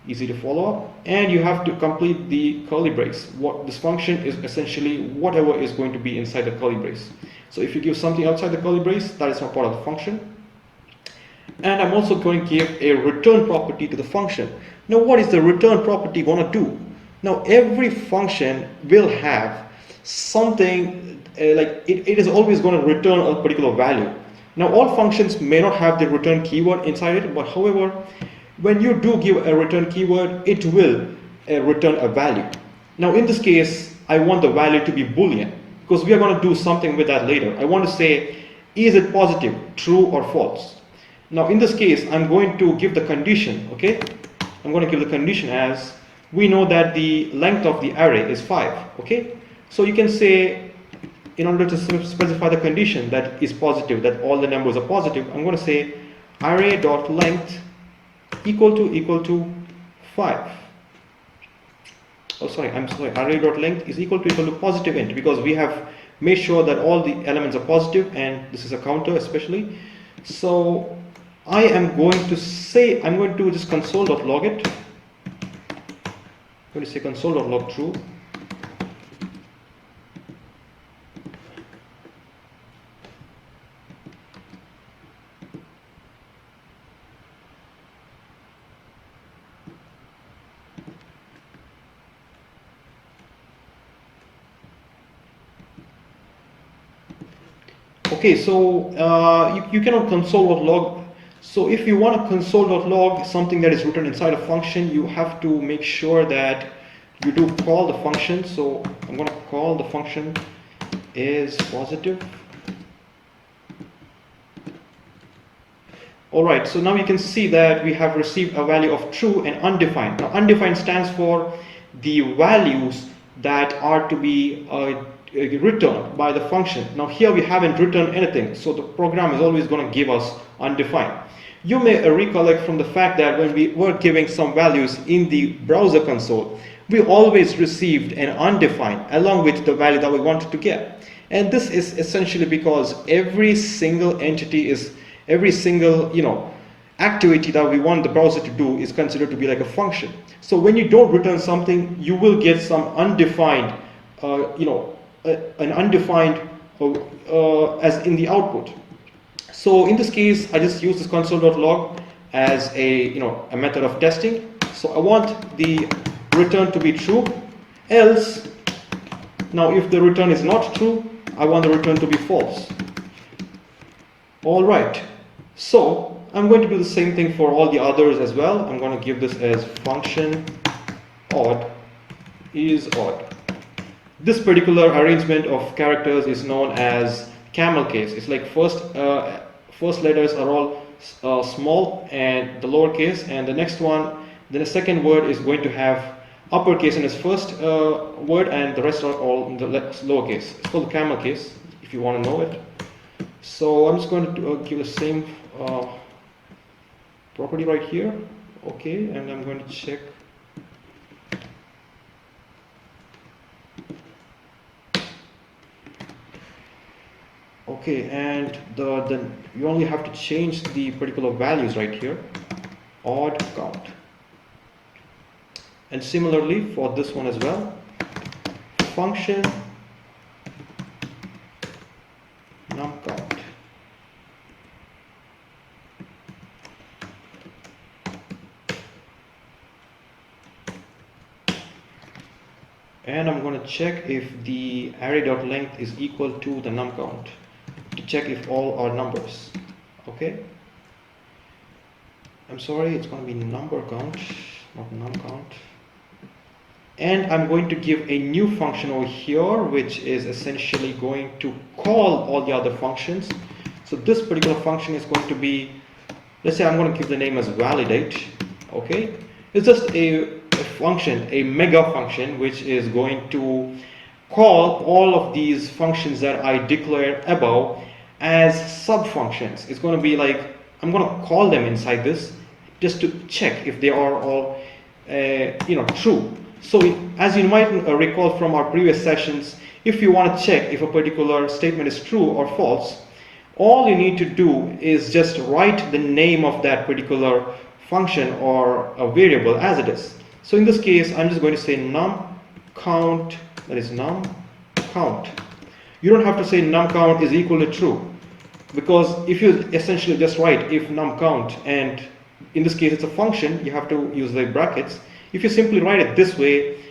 easy to follow up. And you have to complete the curly brace. What this function is essentially whatever is going to be inside the curly brace. So if you give something outside the curly brace, that is not part of the function. And I'm also going to give a return property to the function. Now, what is the return property going to do? Now, every function will have something like it is always going to return a particular value. Now, all functions may not have the return keyword inside it, but however, when you do give a return keyword, it will return a value. Now, in this case, I want the value to be Boolean because we are going to do something with that later. I want to say, is it positive, true or false? Now, in this case, I'm going to give the condition, okay? I'm going to give the condition as, we know that the length of the array is 5, okay? So you can say, in order to specify the condition that is positive, that all the numbers are positive, I'm going to say array.length equal to 5. Oh, sorry, array.length is equal to positive int, because we have made sure that all the elements are positive, and this is a counter especially. So I am going to say, I'm going to just console.log it. I'm going to say console.log true. Okay, so you cannot console.log. So if you want to console.log something that is written inside a function, you have to make sure that you do call the function. So I'm going to call the function is positive. Alright, so now you can see that we have received a value of true and undefined. Now, undefined stands for the values that are to be returned by the function. Now here we haven't written anything, so the program is always going to give us undefined. You may recollect from the fact that when we were giving some values in the browser console, we always received an undefined along with the value that we wanted to get. And this is essentially because every single activity that we want the browser to do is considered to be like a function. So when you don't return something, you will get some undefined an undefined as in the output. So in this case, I just use this console.log as a method of testing. So I want the return to be true, else, now if the return is not true, I want the return to be false. Alright, so I'm going to do the same thing for all the others as well. I'm going to give this as function odd is odd. This particular arrangement of characters is known as camel case. It's like first letters are all small and the lowercase, and the next one, then the second word is going to have uppercase in its first word, and the rest are all in the lowercase. It's called the camel case if you want to know it. So I'm just going to give the same property right here. Okay, and I'm going to check. Okay, and then you only have to change the particular values right here, odd count. And similarly for this one as well, function num count. And I'm going to check if the array.length is equal to the num count, to check if all are numbers. Okay, I'm sorry, it's going to be number count, not num count. And I'm going to give a new function over here, which is essentially going to call all the other functions. So this particular function is going to be, let's say I'm going to give the name as validate. Okay, it's just a a function, a mega function, which is going to call all of these functions that I declared above as sub functions. It's going to be like, I'm going to call them inside this just to check if they are all true. So as you might recall from our previous sessions, if you want to check if a particular statement is true or false, all you need to do is just write the name of that particular function or a variable as it is. So in this case, I'm just going to say num count, that is num count. You don't have to say num count is equal to true, because if you essentially just write if num count, and in this case it's a function, you have to use the brackets. If you simply write it this way,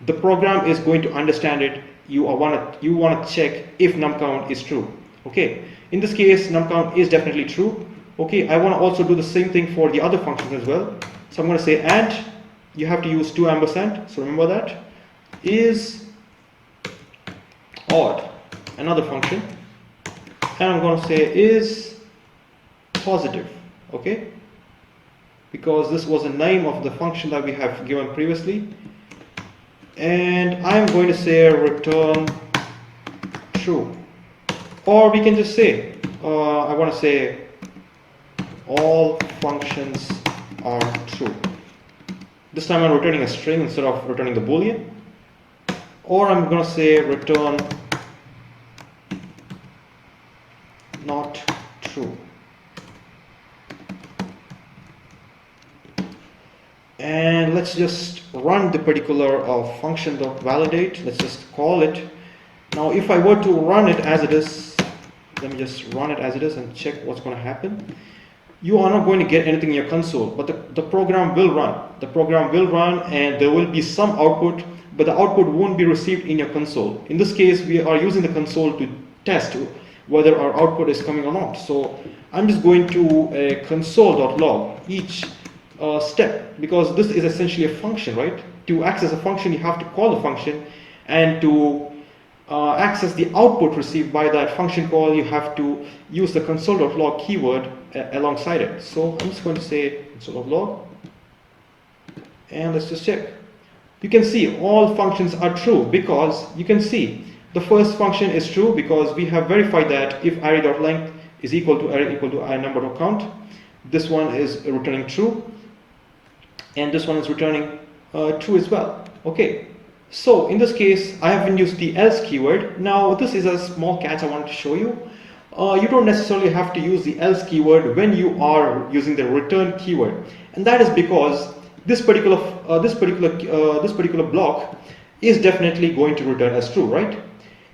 the program is going to understand it. You want to check if num count is true. Okay, in this case num count is definitely true. Okay, I want to also do the same thing for the other functions as well. So I'm going to say and, you have to use 2 ampersand, so remember that, is odd, another function, and I'm going to say is positive. Okay, because this was the name of the function that we have given previously, and I'm going to say return true, or we can just say I want to say all functions are true. This time I'm returning a string instead of returning the boolean, or I'm going to say return not true. And let's just run the particular function.validate. Let's just call it. Now if I were to run it as it is, let me just run it as it is and check what's going to happen. You are not going to get anything in your console, but the program will run. The program will run and there will be some output, but the output won't be received in your console. In this case, we are using the console to test whether our output is coming or not. So I'm just going to console.log each step, because this is essentially a function, right? To access a function, you have to call the function, and to access the output received by that function call, you have to use the console.log keyword alongside it. So I'm just going to say console.log, and let's just check. You can see all functions are true, because you can see the first function is true because we have verified that if array.length is equal to array number.count, this one is returning true, and this one is returning true as well. Okay, so in this case I haven't used the else keyword. Now this is a small catch I wanted to show you. You don't necessarily have to use the else keyword when you are using the return keyword, and that is because this particular block is definitely going to return as true, right?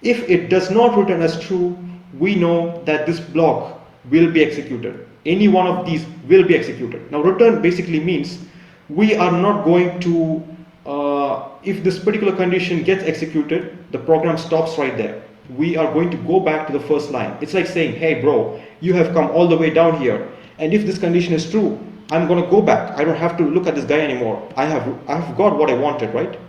If it does not return as true, we know that this block will be executed. Any one of these will be executed. Now return basically means we are not going to, if this particular condition gets executed, the program stops right there. We are going to go back to the first line. It's like saying, hey bro, you have come all the way down here, and if this condition is true, I'm going to go back. I don't have to look at this guy anymore. I've got what I wanted, right?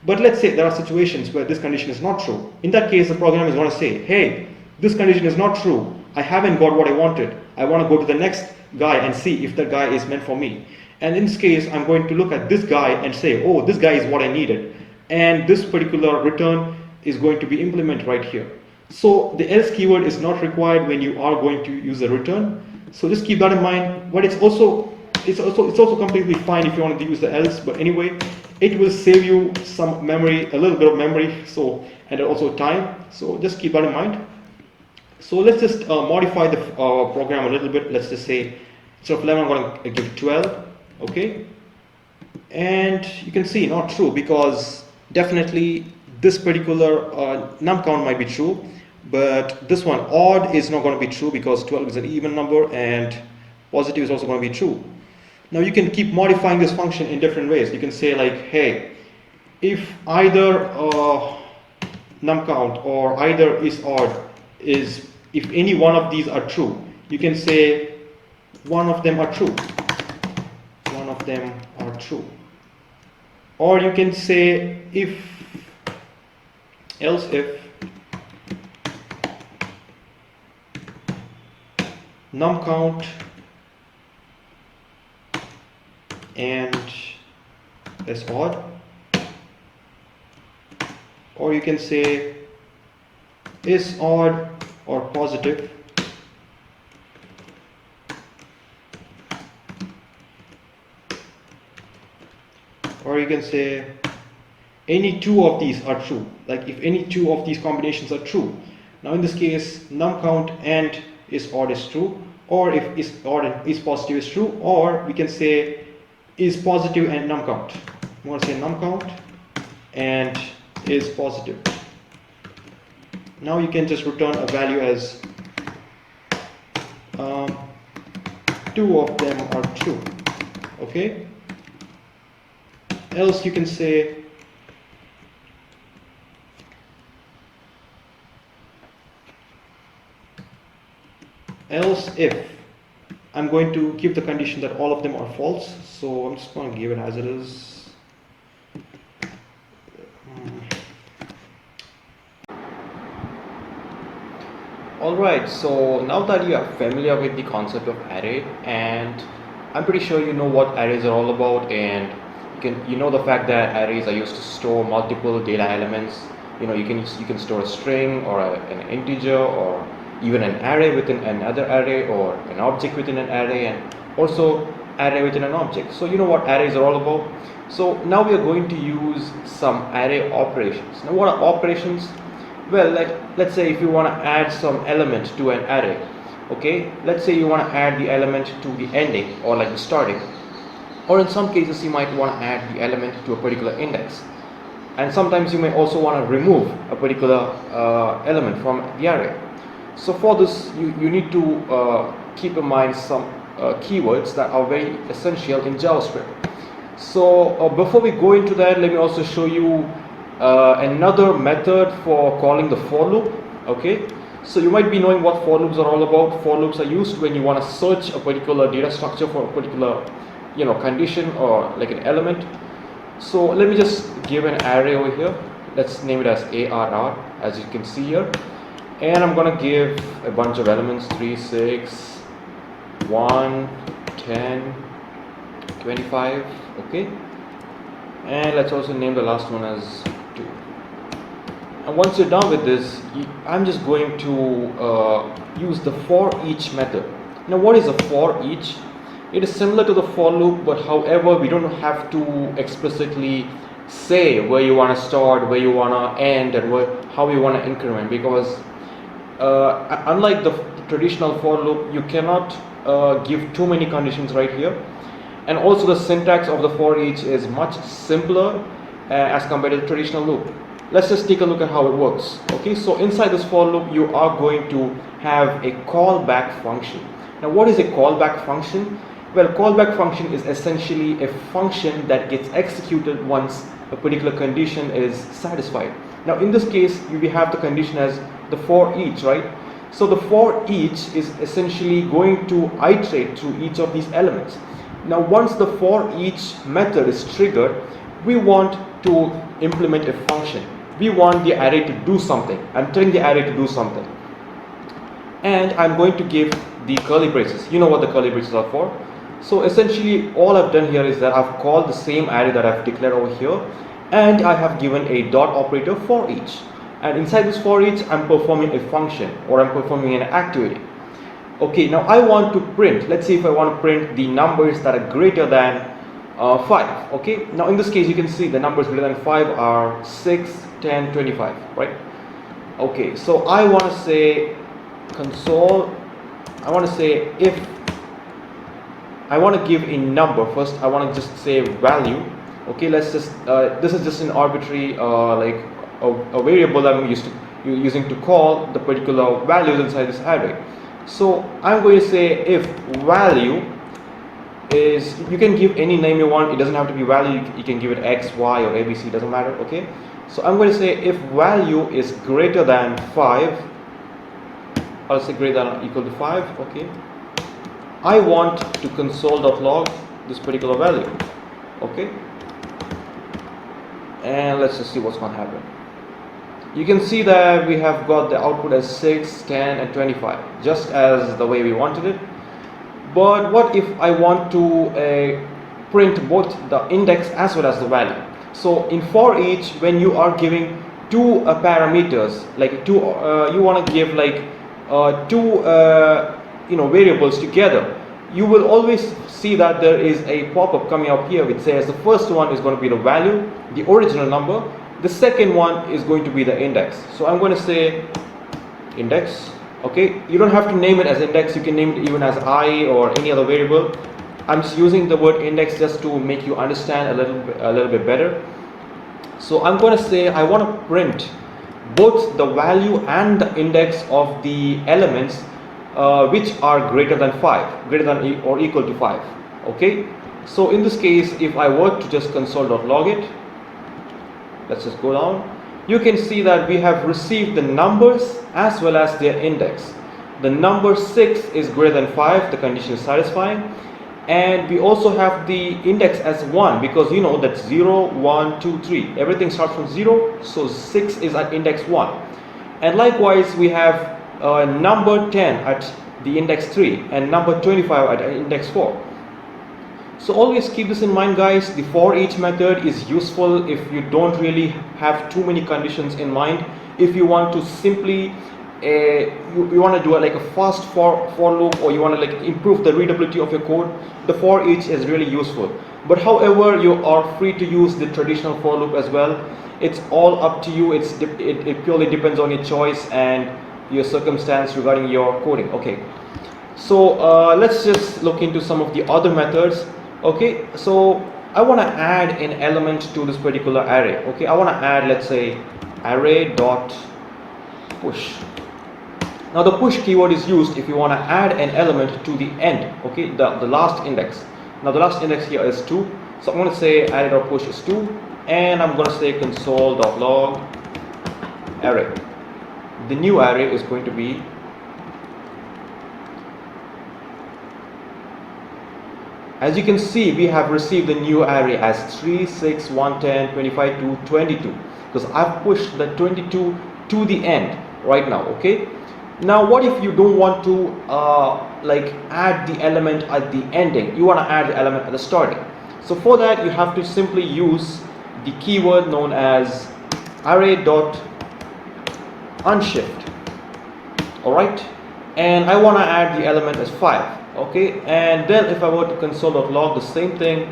But let's say there are situations where this condition is not true. In that case, the program is going to say, hey, this condition is not true. I haven't got what I wanted. I want to go to the next guy and see if that guy is meant for me. And in this case, I'm going to look at this guy and say, oh, this guy is what I needed. And this particular return is going to be implemented right here. So the else keyword is not required when you are going to use a return. So just keep that in mind. But it's also completely fine if you want to use the else. But anyway, it will save you some memory, a little bit of memory, so, and also time. So just keep that in mind. So let's just modify the program a little bit. Let's just say instead of 11, I'm going to give 12. Okay, and you can see not true, because definitely this particular num count might be true, but this one odd is not going to be true because 12 is an even number, and positive is also going to be true. Now you can keep modifying this function in different ways. You can say like, hey, if either num count or either is odd, is if any one of these are true, you can say one of them are true. One of them are true. Or you can say else if num count and as odd, or you can say is odd or positive, or you can say any two of these are true, like if any two of these combinations are true. Now in this case, num count and is odd is true, or if is odd and is positive is true, or we can say is positive and num count. We want to say num count and is positive. Now you can just return a value as two of them are true. Okay, else you can say else if. I'm going to give the condition that all of them are false, so I'm just going to give it as it is. Alright, so now that you are familiar with the concept of array, and I'm pretty sure you know what arrays are all about, and you know the fact that arrays are used to store multiple data elements. You know, you can store a string or an integer, or even an array within another array, or an object within an array, and also array within an object. So you know what arrays are all about. So now we are going to use some array operations. Now what are operations? Well, let's say if you want to add some element to an array, okay, let's say you want to add the element to the ending, or like the starting, or in some cases you might want to add the element to a particular index, and sometimes you may also want to remove a particular element from the array. So for this you need to keep in mind some keywords that are very essential in JavaScript. So before we go into that, let me also show you another method for calling the for loop. Okay, so you might be knowing what for loops are all about. For loops are used when you want to search a particular data structure for a particular, you know, condition or like an element. So let me just give an array over here. Let's name it as ARR, as you can see here, and I'm gonna give a bunch of elements: 3, 6, 1, 10, 25. Okay, and let's also name the last one as 2. And once you're done with this, I'm just going to use the forEach method. Now what is a forEach? It is similar to the for loop, but however we don't have to explicitly say where you want to start, where you want to end, and how you want to increment, because unlike the traditional for loop, you cannot give too many conditions right here. And also the syntax of the forEach is much simpler as compared to the traditional loop. Let's just take a look at how it works. Okay, so inside this for loop you are going to have a callback function. Now what is a callback function? Well, callback function is essentially a function that gets executed once a particular condition is satisfied. Now in this case we have the condition as the forEach, right? So the forEach is essentially going to iterate through each of these elements. Now once the forEach method is triggered, we want to implement a function. We want the array to do something. I'm telling the array to do something, and I'm going to give the curly braces. You know what the curly braces are for. So essentially all I've done here is that I've called the same array that I've declared over here, and I have given a dot operator for each, and inside this for each I'm performing a function, or I'm performing an activity. Okay, now I want to print, let's say if I want to print the numbers that are greater than 5. Okay, now in this case you can see the numbers greater than 5 are 6, 10, 25, right? Okay, so I want to say console, I want to say if I want to give a number. First I want to just say value. Okay, let's just this is just an arbitrary like a variable I'm using to call the particular values inside this array. So I'm going to say if value is, you can give any name you want, it doesn't have to be value, you can give it X, Y, or ABC, doesn't matter. Okay, so I'm going to say if value is greater than 5, I'll say greater than or equal to 5. Okay, I want to console.log this particular value. Okay, and let's just see what's going to happen. You can see that we have got the output as 6, 10, and 25, just as the way we wanted it. But what if I want to print both the index as well as the value. So in for each, when you are giving two parameters, like two, you want to give like two variables together, you will always see that there is a pop-up coming up here which says the first one is going to be the value, the original number. The second one is going to be the index. So I'm going to say index. Okay, you don't have to name it as index, you can name it even as I or any other variable. I'm just using the word index just to make you understand a little bit better. So I'm going to say I want to print both the value and the index of the elements which are greater than 5, greater than or equal to 5. Okay, so in this case, if I were to just console.log it, let's just go down, you can see that we have received the numbers as well as their index. The number 6 is greater than 5, the condition is satisfying, and we also have the index as 1 because you know that's 0, 1, 2, 3. Everything starts from 0, so 6 is at index 1. And likewise, we have number 10 at the index 3 and number 25 at index 4. So always keep this in mind, guys. The for each method is useful if you don't really have too many conditions in mind. If you want to simply you want to do like a fast for loop, or you want to like improve the readability of your code, the for each is really useful. But however, you are free to use the traditional for loop as well. It's all up to you. It purely depends on your choice and your circumstance regarding your coding. Okay, so let's just look into some of the other methods. Okay, so I want to add an element to this particular array. Okay, I want to add, let's say, array dot push. Now the push keyword is used if you want to add an element to the end. Okay, the last index. Now the last index here is 2, so I'm going to say array dot push is 2, and I'm going to say console.log array. The new array is going to be, as you can see, we have received the new array as 3, 6, 110, 25, 2, 22, because I've pushed the 22 to the end right now. Okay, now what if you don't want to like add the element at the ending, you want to add the element at the starting? So for that, you have to simply use the keyword known as array dot unshift. All right, and I want to add the element as 5. Okay, and then if I were to console.log the same thing,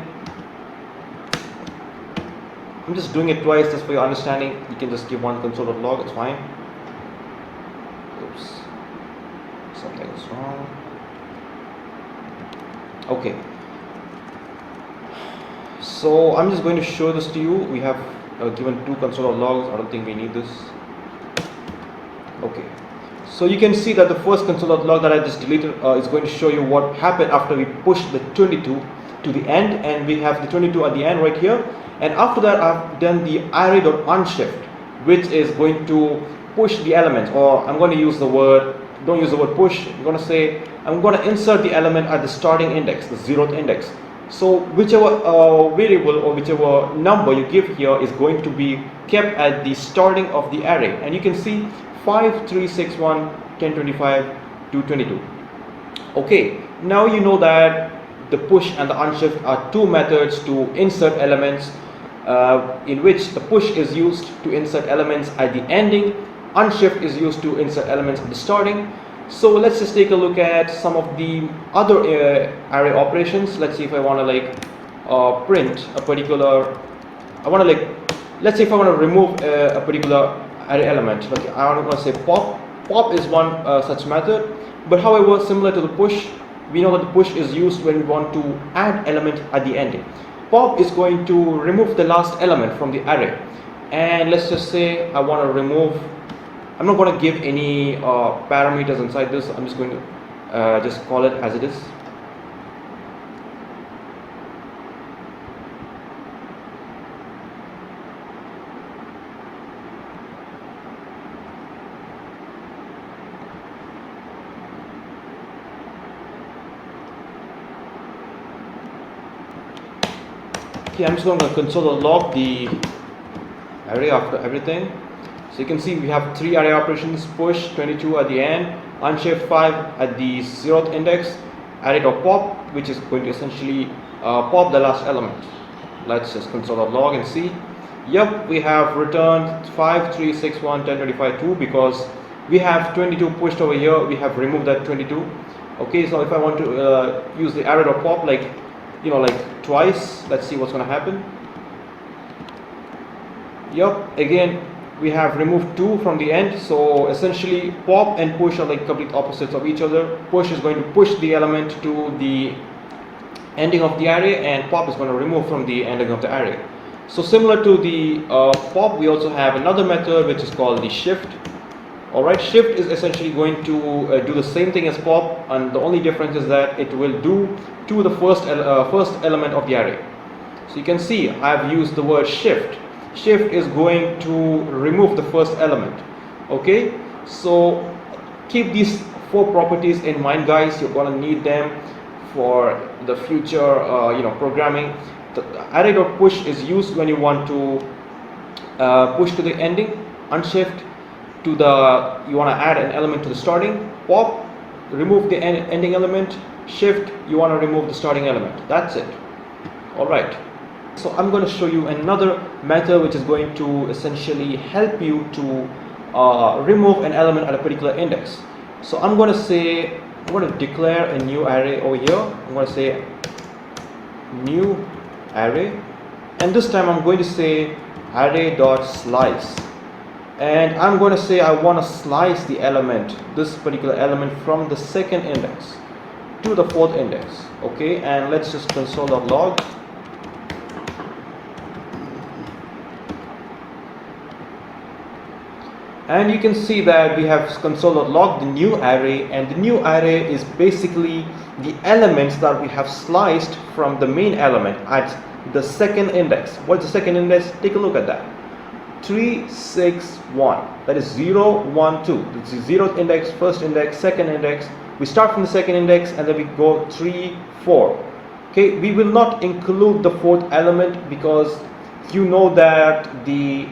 I'm just doing it twice just for your understanding. You can just give one console.log, it's fine. Oops, something is wrong. Okay, so I'm just going to show this to you. We have given 2 console.logs. I don't think we need this. Okay, so you can see that the first console.log that I just deleted is going to show you what happened after we pushed the 22 to the end, and we have the 22 at the end right here. And after that, I've done the array.unshift, which is going to push the elements, or I'm going to use the word, don't use the word push, I'm going to say I'm going to insert the element at the starting index, the 0th index. So whichever variable or whichever number you give here is going to be kept at the starting of the array. And you can see 5, 3, 6, 1, 10, 25, 2, 22. Okay, now you know that the push and the unshift are 2 methods to insert elements, in which the push is used to insert elements at the ending, unshift is used to insert elements at the starting. So let's just take a look at some of the other array operations. Let's see if I want to like print a particular, let's say if I want to remove a particular array element. Okay, I want to say pop. Pop is one such method, but however, similar to the push, we know that the push is used when we want to add element at the ending. Pop is going to remove the last element from the array, and let's just say I want to remove, I'm not going to give any parameters inside this. I'm just going to just call it as it is. Okay, I'm just going to console.log the array after everything. So you can see we have 3 array operations: push 22 at the end, unshift 5 at the 0th index, array.pop, which is going to essentially pop the last element. Let's just console.log and see. Yep, we have returned 5, 3, 6, 1, 10, 25, 2 because we have 22 pushed over here. We have removed that 22. Okay, so if I want to use the array.pop like twice, let's see what's going to happen. Yep, again we have removed 2 from the end. So essentially pop and push are like complete opposites of each other. Push is going to push the element to the ending of the array, and pop is going to remove from the ending of the array. So similar to the pop, we also have another method which is called the shift. Alright, shift is essentially going to do the same thing as pop, and the only difference is that it will do to the first element of the array. So you can see I have used the word shift. Shift is going to remove the first element. Okay, so keep these 4 properties in mind, guys. You're going to need them for the future programming. The array.push is used when you want to push to the ending. Unshift to the, you want to add an element to the starting. Pop, remove the ending element. Shift, you want to remove the starting element. That's it. Alright, so I'm going to show you another method which is going to essentially help you to remove an element at a particular index. So I'm going to declare a new array over here. I'm going to say new array, and this time I'm going to say array.slice, and I'm going to say I want to slice the element, this particular element, from the 2nd index to the 4th index. Okay, and let's just console.log. And you can see that we have console.log the new array, and the new array is basically the elements that we have sliced from the main element at the 2nd index. What's the 2nd index? Take a look at that. 3, 6, 1. That is 0, 1, 2. It's the 0th index, 1st index, 2nd index. We start from the 2nd index and then we go 3, 4. Okay, we will not include the 4th element because you know that the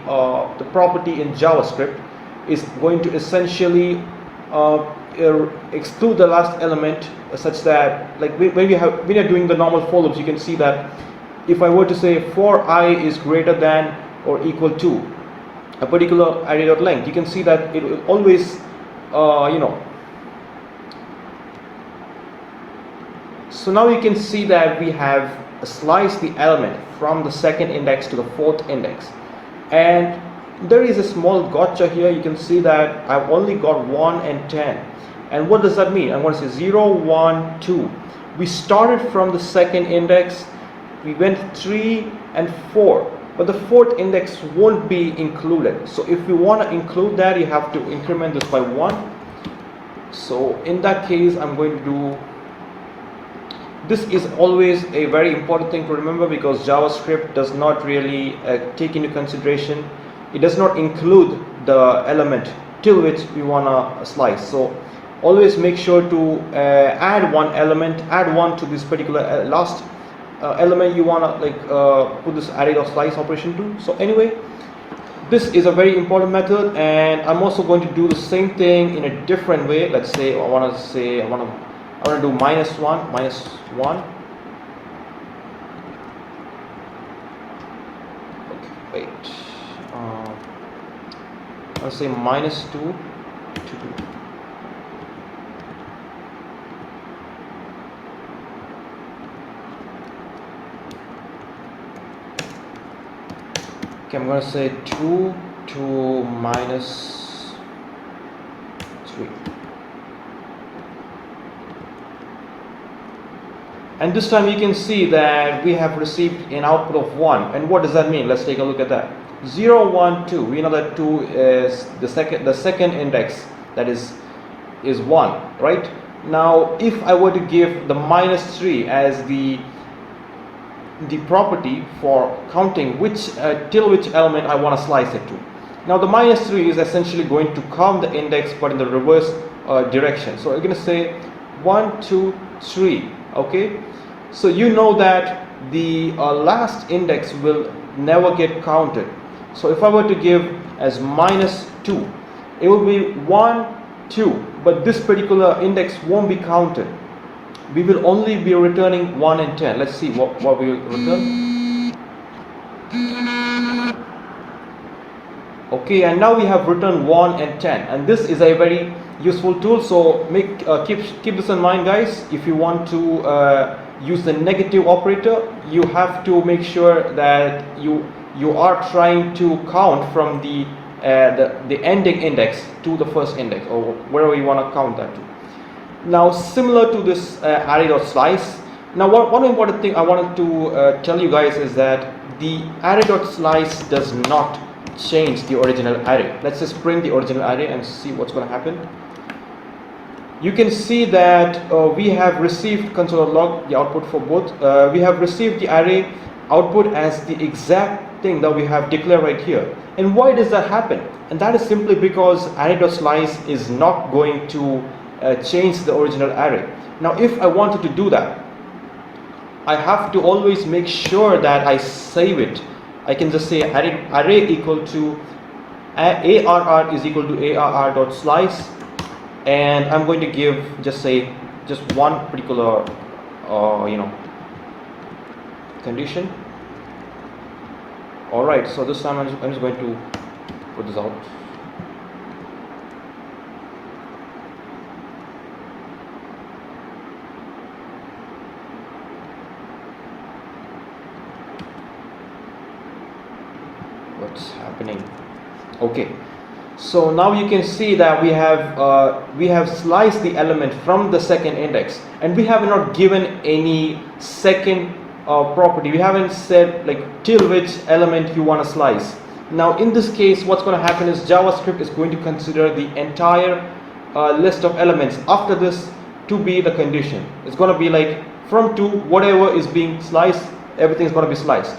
property in JavaScript is going to essentially exclude the last element, such that like when you're doing the normal for loops, you can see that if I were to say for I is greater than or equal to a particular array.length, you can see that it will always so now you can see that we have sliced the element from the 2nd index to the 4th index, and there is a small gotcha here. You can see that I've only got 1 and 10. And what does that mean? I'm going to say 0, 1, 2. We started from the 2nd index, we went 3 and 4, but the 4th index won't be included. So if we want to include that, you have to increment this by 1. So in that case, I'm going to do, this is always a very important thing to remember, because JavaScript does not really take into consideration, it does not include the element till which we want to slice. So always make sure to add one element, add 1 to this particular last element you want to put this array.slice operation to. So anyway, this is a very important method, and I'm also going to do the same thing in a different way. Let's say I want to do -1. Okay, wait. I'll say -2 to 2. Okay, I'm going to say 2 to -3. And this time you can see that we have received an output of 1. And what does that mean? Let's take a look at that. 0, 1, 2. We know that 2 is the second index, that is 1, right? Now if I were to give the -3 as the property for counting till which element I want to slice it to. Now the -3 is essentially going to count the index, but in the reverse direction. So we're going to say 1, 2, 3. Okay, so you know that the last index will never get counted. So if I were to give as -2, it will be 1, 2, but this particular index won't be counted. we will only be returning 1 and 10. Let's see what we will return. Okay, and now we have returned 1 and 10, and this is a very useful tool. So keep this in mind, guys. If you want to use the negative operator, you have to make sure that you are trying to count from the ending index to the first index, or wherever you want to count that to. Now, similar to this array.slice. Now, one important thing I wanted to tell you guys is that the array.slice does not change the original array. Let's just print the original array and see what's going to happen. You can see that we have received console.log, the output for both. We have received the array output as the exact thing that we have declared right here. And why does that happen? And that is simply because array.slice is not going to change the original array. Now, if I wanted to do that, I have to always make sure that I save it. I can just say array equal to arr is equal to arr.slice, and I'm going to give just one particular condition. All right, so this time I'm just going to put this out. What's happening? Okay, so now you can see that we have sliced the element from the second index, and we have not given any second property. We haven't said like till which element you want to slice. Now in this case, what's going to happen is JavaScript is going to consider the entire list of elements after this to be the condition. It's going to be like from 2, whatever is being sliced, everything is going to be sliced.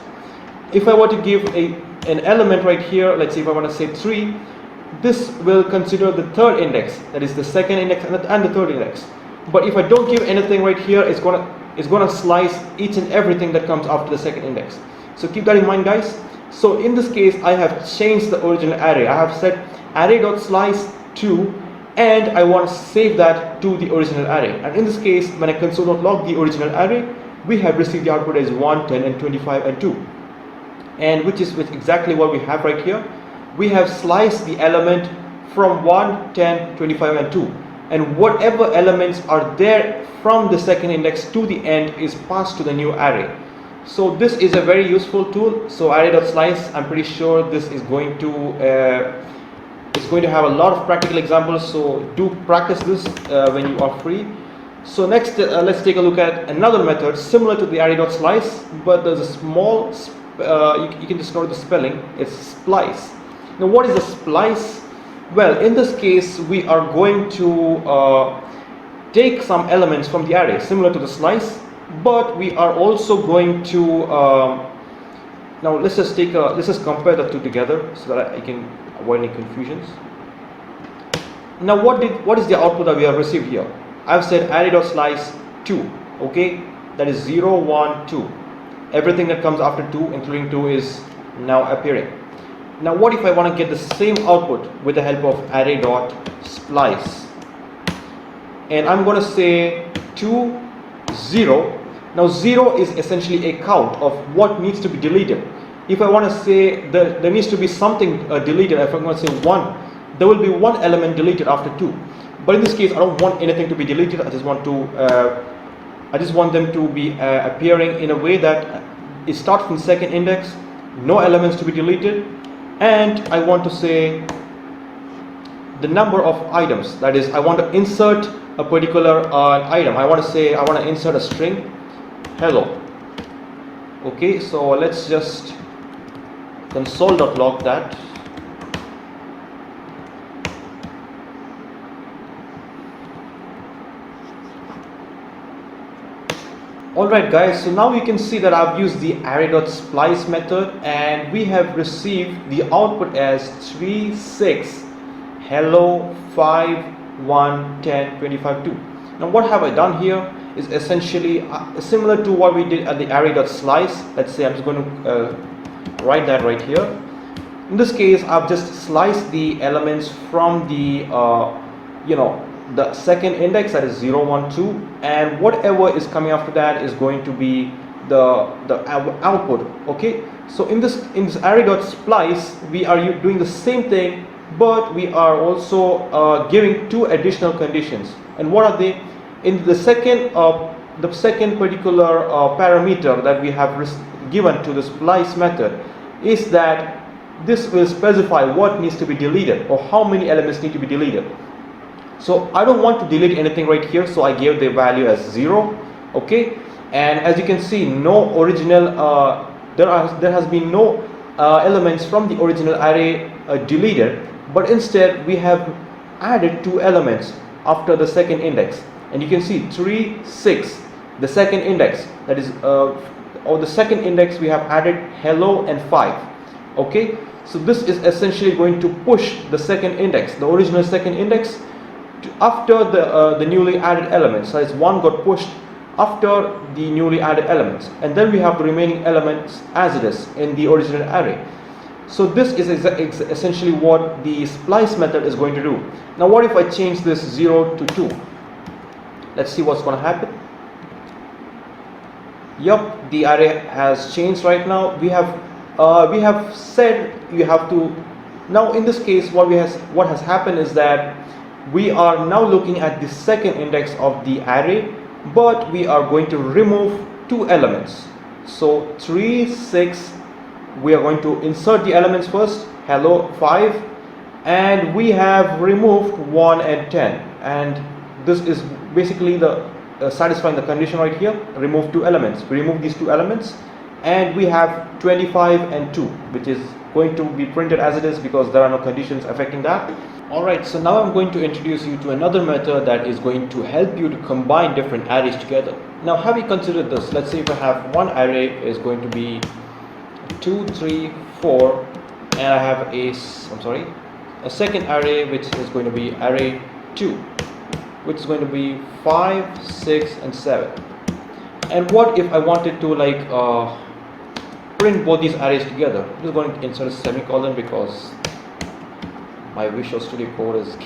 If I were to give an element right here, let's see, if I want to say 3, this will consider the third index, that is the second index and the third index. But if I don't give anything right here, it's gonna slice each and everything that comes after the second index. So keep that in mind, guys. So in this case, I have changed the original array. I have set array.slice to, and I want to save that to the original array. And in this case, when I console.log the original array, we have received the output as 1, 10, and 25, and 2. And which is exactly what we have right here. We have sliced the element from 1, 10, 25, and 2. And whatever elements are there from the second index to the end is passed to the new array. So this is a very useful tool. So array.slice, I'm pretty sure this is going to have a lot of practical examples. So do practice this when you are free. So next, let's take a look at another method similar to the array.slice, but there's a small you can just note the spelling. It's splice. Now, what is a splice? Well, in this case, we are going to take some elements from the array, similar to the slice, but we are also going to now let's just compare the two together so that I can avoid any confusions. Now, what is the output that we have received here? I've said array.slice 2. Okay, that is 0, 1, 2. Everything that comes after 2, including 2, is now appearing. Now, what if I want to get the same output with the help of array.splice? And I'm going to say 2, 0. Now, 0 is essentially a count of what needs to be deleted. If I want to say there needs to be something deleted, if I'm going to say 1, there will be one element deleted after 2. But in this case, I don't want anything to be deleted. I just want them to be appearing in a way that it starts from second index, no elements to be deleted, and I want to say the number of items. That is, I want to insert a particular item. I want to insert a string, hello. Okay, so let's just console.log that. Alright guys, so now you can see that I've used the array.splice method and we have received the output as 3, 6, hello, 5, 1, 10, 25, 2. Now what have I done here is essentially similar to what we did at the array.slice. Let's say I'm just going to write that right here. In this case, I've just sliced the elements from the the second index, that is 0, 1, 2, and whatever is coming after that is going to be the output. Okay, so in this array.splice we are doing the same thing, but we are also giving two additional conditions. And what are they? In the second particular parameter that we have given to the splice method is that this will specify what needs to be deleted or how many elements need to be deleted. So I don't want to delete anything right here, so I gave the value as 0. Okay, and as you can see, no original there has been no elements from the original array deleted, but instead we have added two elements after the second index, and you can see 3, 6, the second index, that is the second index we have added hello and 5. Okay, so this is essentially going to push the second index, the original second index, after the newly added elements. So it's 1 got pushed after the newly added elements, and then we have the remaining elements as it is in the original array. So this is essentially what the splice method is going to do. Now what if I change this 0 to 2? Let's see what's going to happen. Yup, the array has changed right now. We have said you have to. Now in this case, what has happened is that we are now looking at the second index of the array, but we are going to remove two elements. So 3, 6, we are going to insert the elements first, hello, 5, and we have removed 1 and 10, and this is basically the satisfying the condition right here. Remove two elements. We remove these two elements, and we have 25 and 2, which is going to be printed as it is because there are no conditions affecting that. Alright, so now I'm going to introduce you to another method that is going to help you to combine different arrays together. Now have you considered this? Let's say if I have one array is going to be 2, 3, 4, and I have a second array which is going to be array 2, which is going to be 5, 6, and 7. And what if I wanted to print both these arrays together? I'm just going to insert a semicolon because my Visual Studio Code is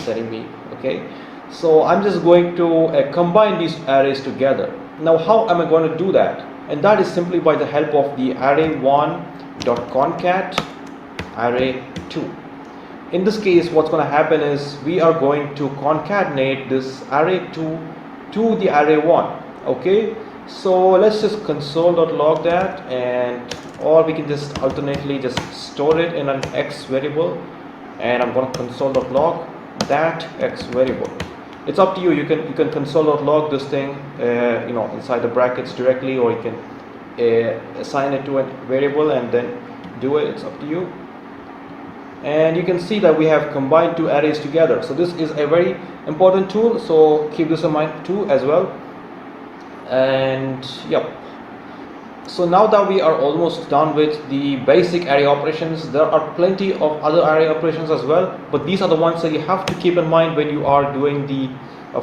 telling me. Okay, so I'm just going to combine these arrays together. Now how am I going to do that? And that is simply by the help of the array1.concat array2. In this case, what's going to happen is we are going to concatenate this array2 to the array1. Okay, so let's just console.log that, or we can just alternately just store it in an x variable, and I'm going to console.log that x variable. It's up to you. You can console.log this thing inside the brackets directly, or you can assign it to a variable and then do it. It's up to you. And you can see that we have combined two arrays together. So this is a very important tool, so keep this in mind too as well. And yep, so now that we are almost done with the basic array operations, there are plenty of other array operations as well, but these are the ones that you have to keep in mind when you are doing the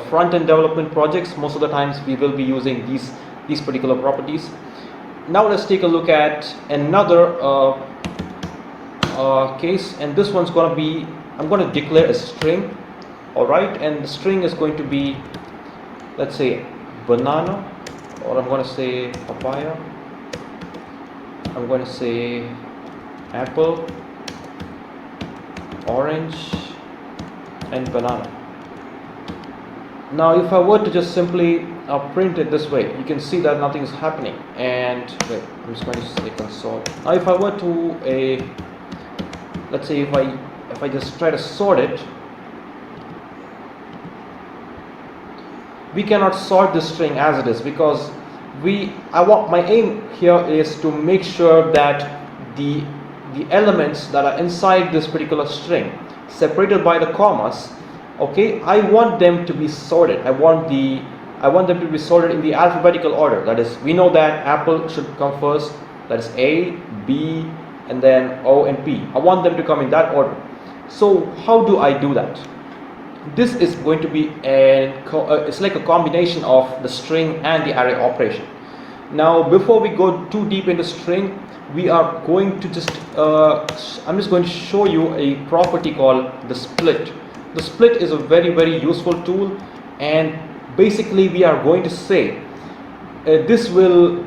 front-end development projects. Most of the times we will be using these particular properties. Now let's take a look at another case, and this one's going to be, I'm going to declare a string. Alright, and the string is going to be, let's say, banana, or I'm going to say papaya, I'm going to say apple, orange, and banana. Now if I were to just simply print it this way, you can see that nothing is happening. And wait, I'm just going to say console. Now if I were to let's say if I just try to sort it, we cannot sort this string as it is, because my aim here is to make sure that the elements that are inside this particular string, separated by the commas, okay, I want them to be sorted. I want them to be sorted in the alphabetical order. That is, we know that apple should come first, that is A, B, and then O and P. I want them to come in that order. So how do I do that? This is going to be it's like a combination of the string and the array operation. Now before we go too deep into string, we are going to just I'm just going to show you a property called the split. the split is a very useful tool, and basically we are going to say this will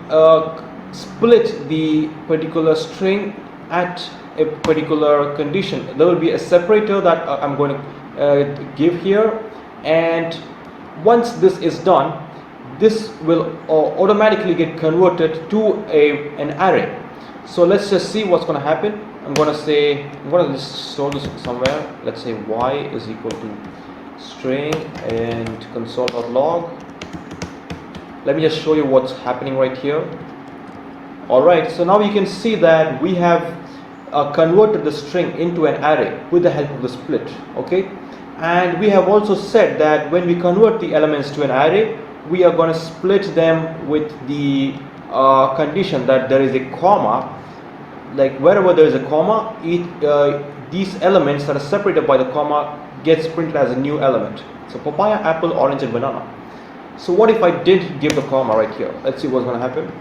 split the particular string at a particular condition. There will be a separator that I'm going to give here, and once this is done, this will automatically get converted to an array. So let's just see what's going to happen. I'm going to just store this somewhere. Let's say y is equal to string and console.log. Let me just show you what's happening right here. Alright, so now you can see that we have converted the string into an array with the help of the split. Okay, and we have also said that when we convert the elements to an array, we are going to split them with the condition that there is a comma. Like wherever there is a comma, these elements that are separated by the comma gets printed as a new element. So papaya, apple, orange and banana. So what if I didn't give the comma right here? Let's see what's going to happen.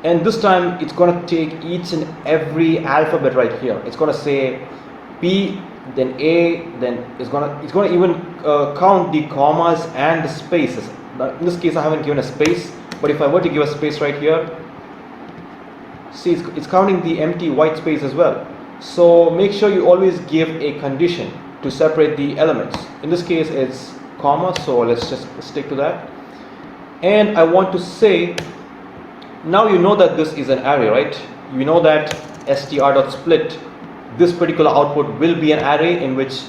And this time it's going to take each and every alphabet right here. It's going to say P, then A, then it's going to even count the commas and the spaces. Now, in this case I haven't given a space, but if I were to give a space right here, see it's counting the empty white space as well. So make sure you always give a condition to separate the elements. In this case it's comma, so let's just stick to that. And I want to say, now you know that this is an array, right? You know that str.split, this particular output will be an array in which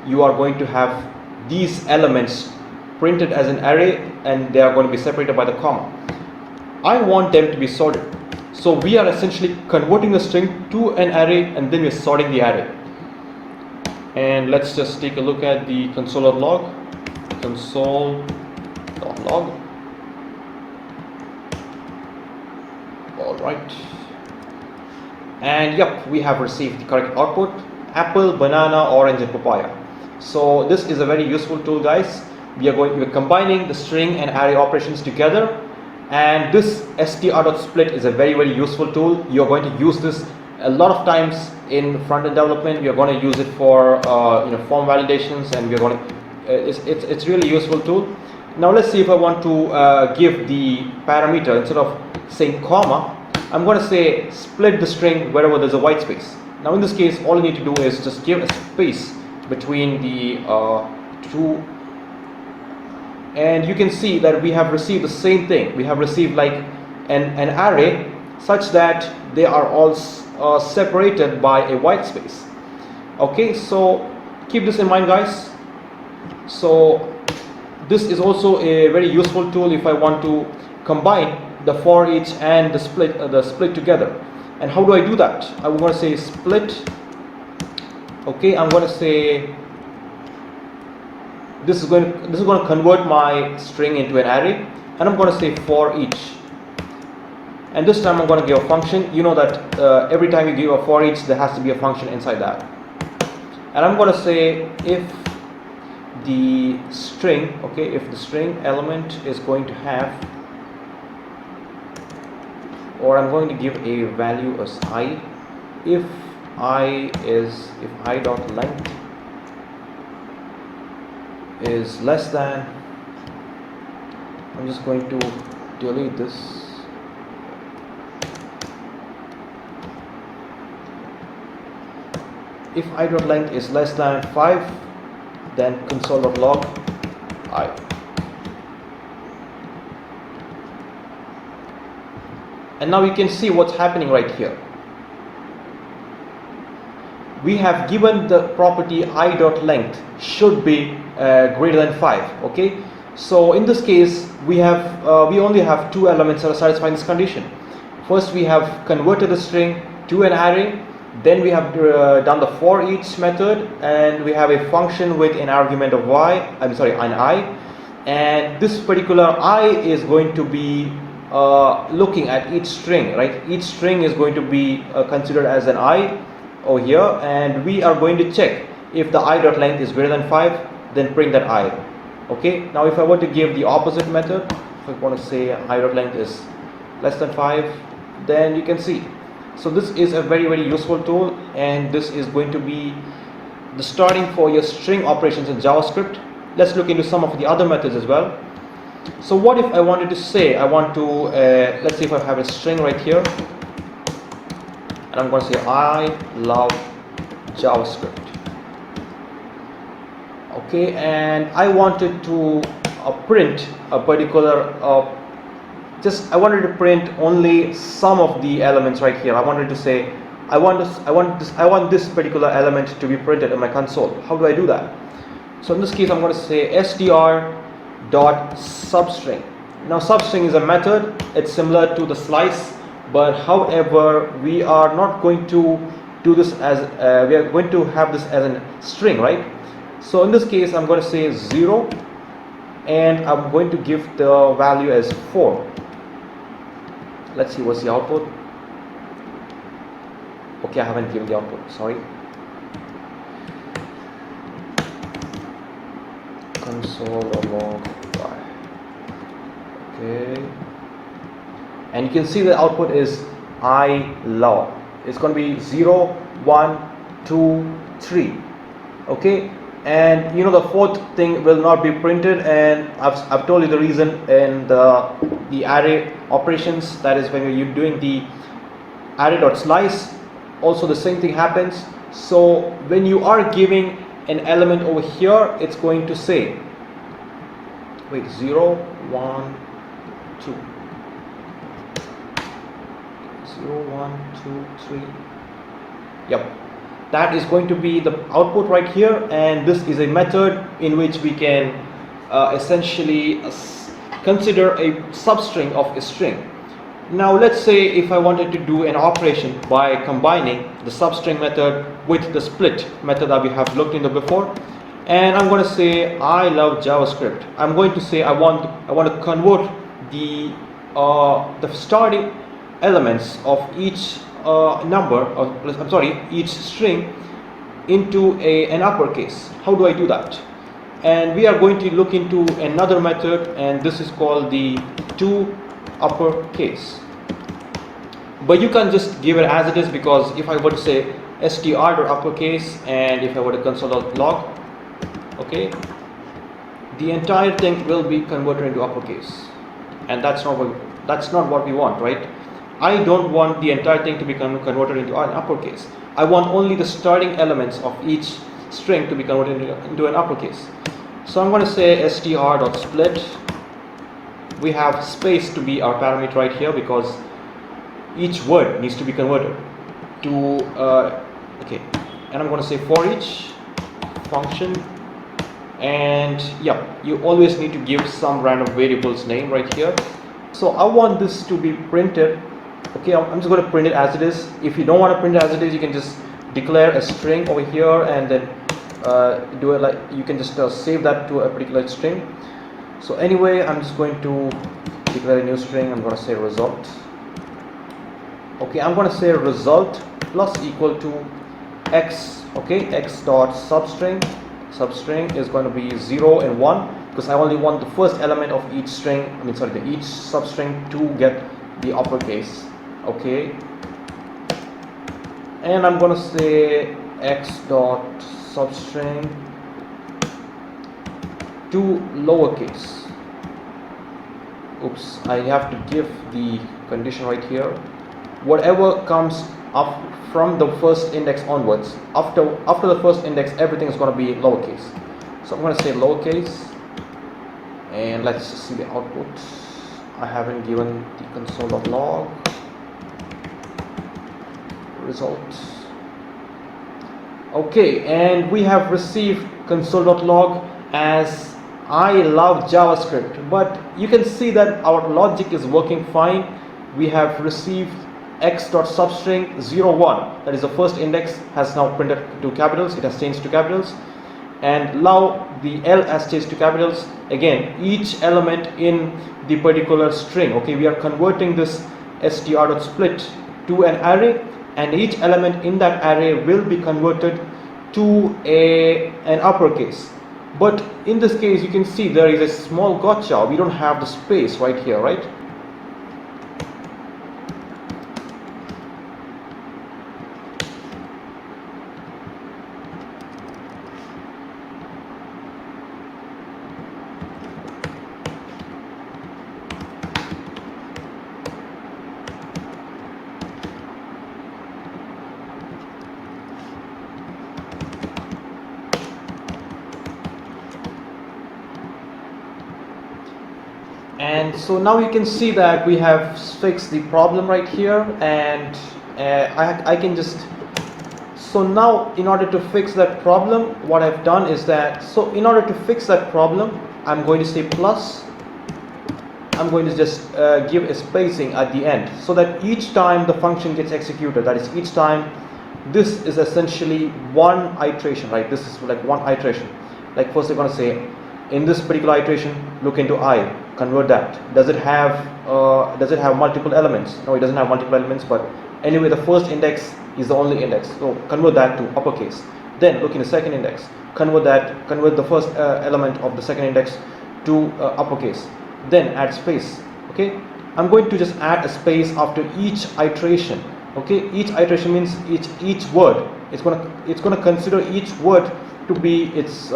you are going to have these elements printed as an array, and they are going to be separated by the comma. I want them to be sorted. So we are essentially converting the string to an array, and then we're sorting the array. And let's just take a look at the console.log. Console.log. Alright. And yep, we have received the correct output: apple, banana, orange and papaya. So this is a very useful tool, guys. We're combining the string and array operations together, and this str.split is a very useful tool. You're going to use this a lot of times in front-end development. You're going to use it for form validations, and we're going to it's really useful tool. Now let's see if I want to give the parameter, instead of saying comma, I'm going to say split the string wherever there's a white space. Now in this case, all you need to do is just give a space between the two, and you can see that we have received the same thing. We have received like an array such that they are all separated by a white space. Okay, so keep this in mind, guys. So this is also a very useful tool if I want to combine the forEach and the split together. And how do I do that? I'm going to say split. Okay, I'm going to say this is going to convert my string into an array, and I'm going to say forEach. And this time I'm going to give a function. You know that every time you give a forEach, there has to be a function inside that. And I'm going to say if the string, okay, if the string element is going to have, or I'm going to give a value as I, if I dot length is less than, I'm just going to delete this. If I dot length is less than 5, then console.log I. And now you can see what's happening right here. We have given the property I.length should be greater than 5. Okay, so in this case we only have two elements that are satisfying this condition. First, we have converted the string to an array. Then we have done the forEach method, and we have a function with an argument of an I, and this particular I is going to be looking at each string, right? Each string is going to be considered as an I over here, and we are going to check if the I.length is greater than 5, then print that I. Okay, now if I were to give the opposite method, if I want to say I.length is less than 5, then you can see. So this is a very useful tool, and this is going to be the starting for your string operations in JavaScript. Let's look into some of the other methods as well. So what if I wanted to say, I want to, let's see if I have a string right here, and I'm going to say I love JavaScript. Okay, and I wanted to print a particular, I wanted to print only some of the elements right here. I wanted to say, I want this particular element to be printed in my console. How do I do that? So in this case, I'm going to say str.substring. Now substring is a method. It's similar to the slice, but however, we are not going to do this as we are going to have this as a string, right? So in this case, I'm going to say 0, and I'm going to give the value as 4. Let's see what's the output. Okay, I haven't given the output, sorry. Console.log. Okay, and you can see the output is I love. It's going to be 0, 1, 2, 3. Okay, and you know the fourth thing will not be printed, and I've told you the reason in the array operations. That is when you're doing the array.slice, also the same thing happens. So when you are giving an element over here, it's going to say, wait, 0, 1, 2, 0, 1, 2, 3. Yep, that is going to be the output right here, and this is a method in which we can essentially consider a substring of a string. Now let's say if I wanted to do an operation by combining the substring method with the split method that we have looked into before, and I'm going to say I love JavaScript. I'm going to say I want to convert the starting elements of each each string into an uppercase. How do I do that? And we are going to look into another method, and this is called the toUpperCase. But you can just give it as it is, because if I were to say str.uppercase and if I were to console.log, okay, the entire thing will be converted into uppercase, and that's not what we want, right? I don't want the entire thing to be converted into an uppercase. I want only the starting elements of each string to be converted into an uppercase. So I'm going to say str.split. We have space to be our parameter right here, because each word needs to be converted to okay, and I'm going to say forEach function, and yeah, you always need to give some random variables name right here. So I want this to be printed. Okay, I'm just going to print it as it is. If you don't want to print it as it is, you can just declare a string over here, and then do it like, you can just save that to a particular string. So anyway, I'm just going to declare a new string. I'm going to say result. Okay, I'm going to say result plus equal to x. Okay, x dot substring. Substring is going to be 0 and 1, because I only want the first element of each string, each substring to get the uppercase. Okay, and I'm going to say x dot substring to lowercase. Oops, I have to give the condition right here. Whatever comes up from the first index onwards, after the first index, everything is going to be lowercase. So I'm going to say lowercase, and let's see the output. I haven't given the console.log result. Okay, and we have received console.log as I love JavaScript, but you can see that our logic is working fine. We have received x.substring 01, that is the first index, has now printed to capitals, it has changed to capitals, and now the L has changed to capitals. Again, each element in the particular string, okay, we are converting this str.split to an array, and each element in that array will be converted to an uppercase. But in this case, you can see there is a small gotcha. We don't have the space right here, right? And so now you can see that we have fixed the problem right here, and I can just, so now in order to fix that problem, what I've done is that, so in order to fix that problem, I'm going to say plus, I'm going to just give a spacing at the end, so that each time the function gets executed, that is each time, this is essentially one iteration, right? This is like one iteration. Like first they're going to say, in this particular iteration, look into I, convert that. Does it have multiple elements? No, it doesn't have multiple elements, but anyway, the first index is the only index, so convert that to uppercase. Then look in the second index, convert the first element of the second index to uppercase. Then add space. Okay, I'm going to just add a space after each iteration. Okay, each iteration means each word. It's gonna consider each word to be its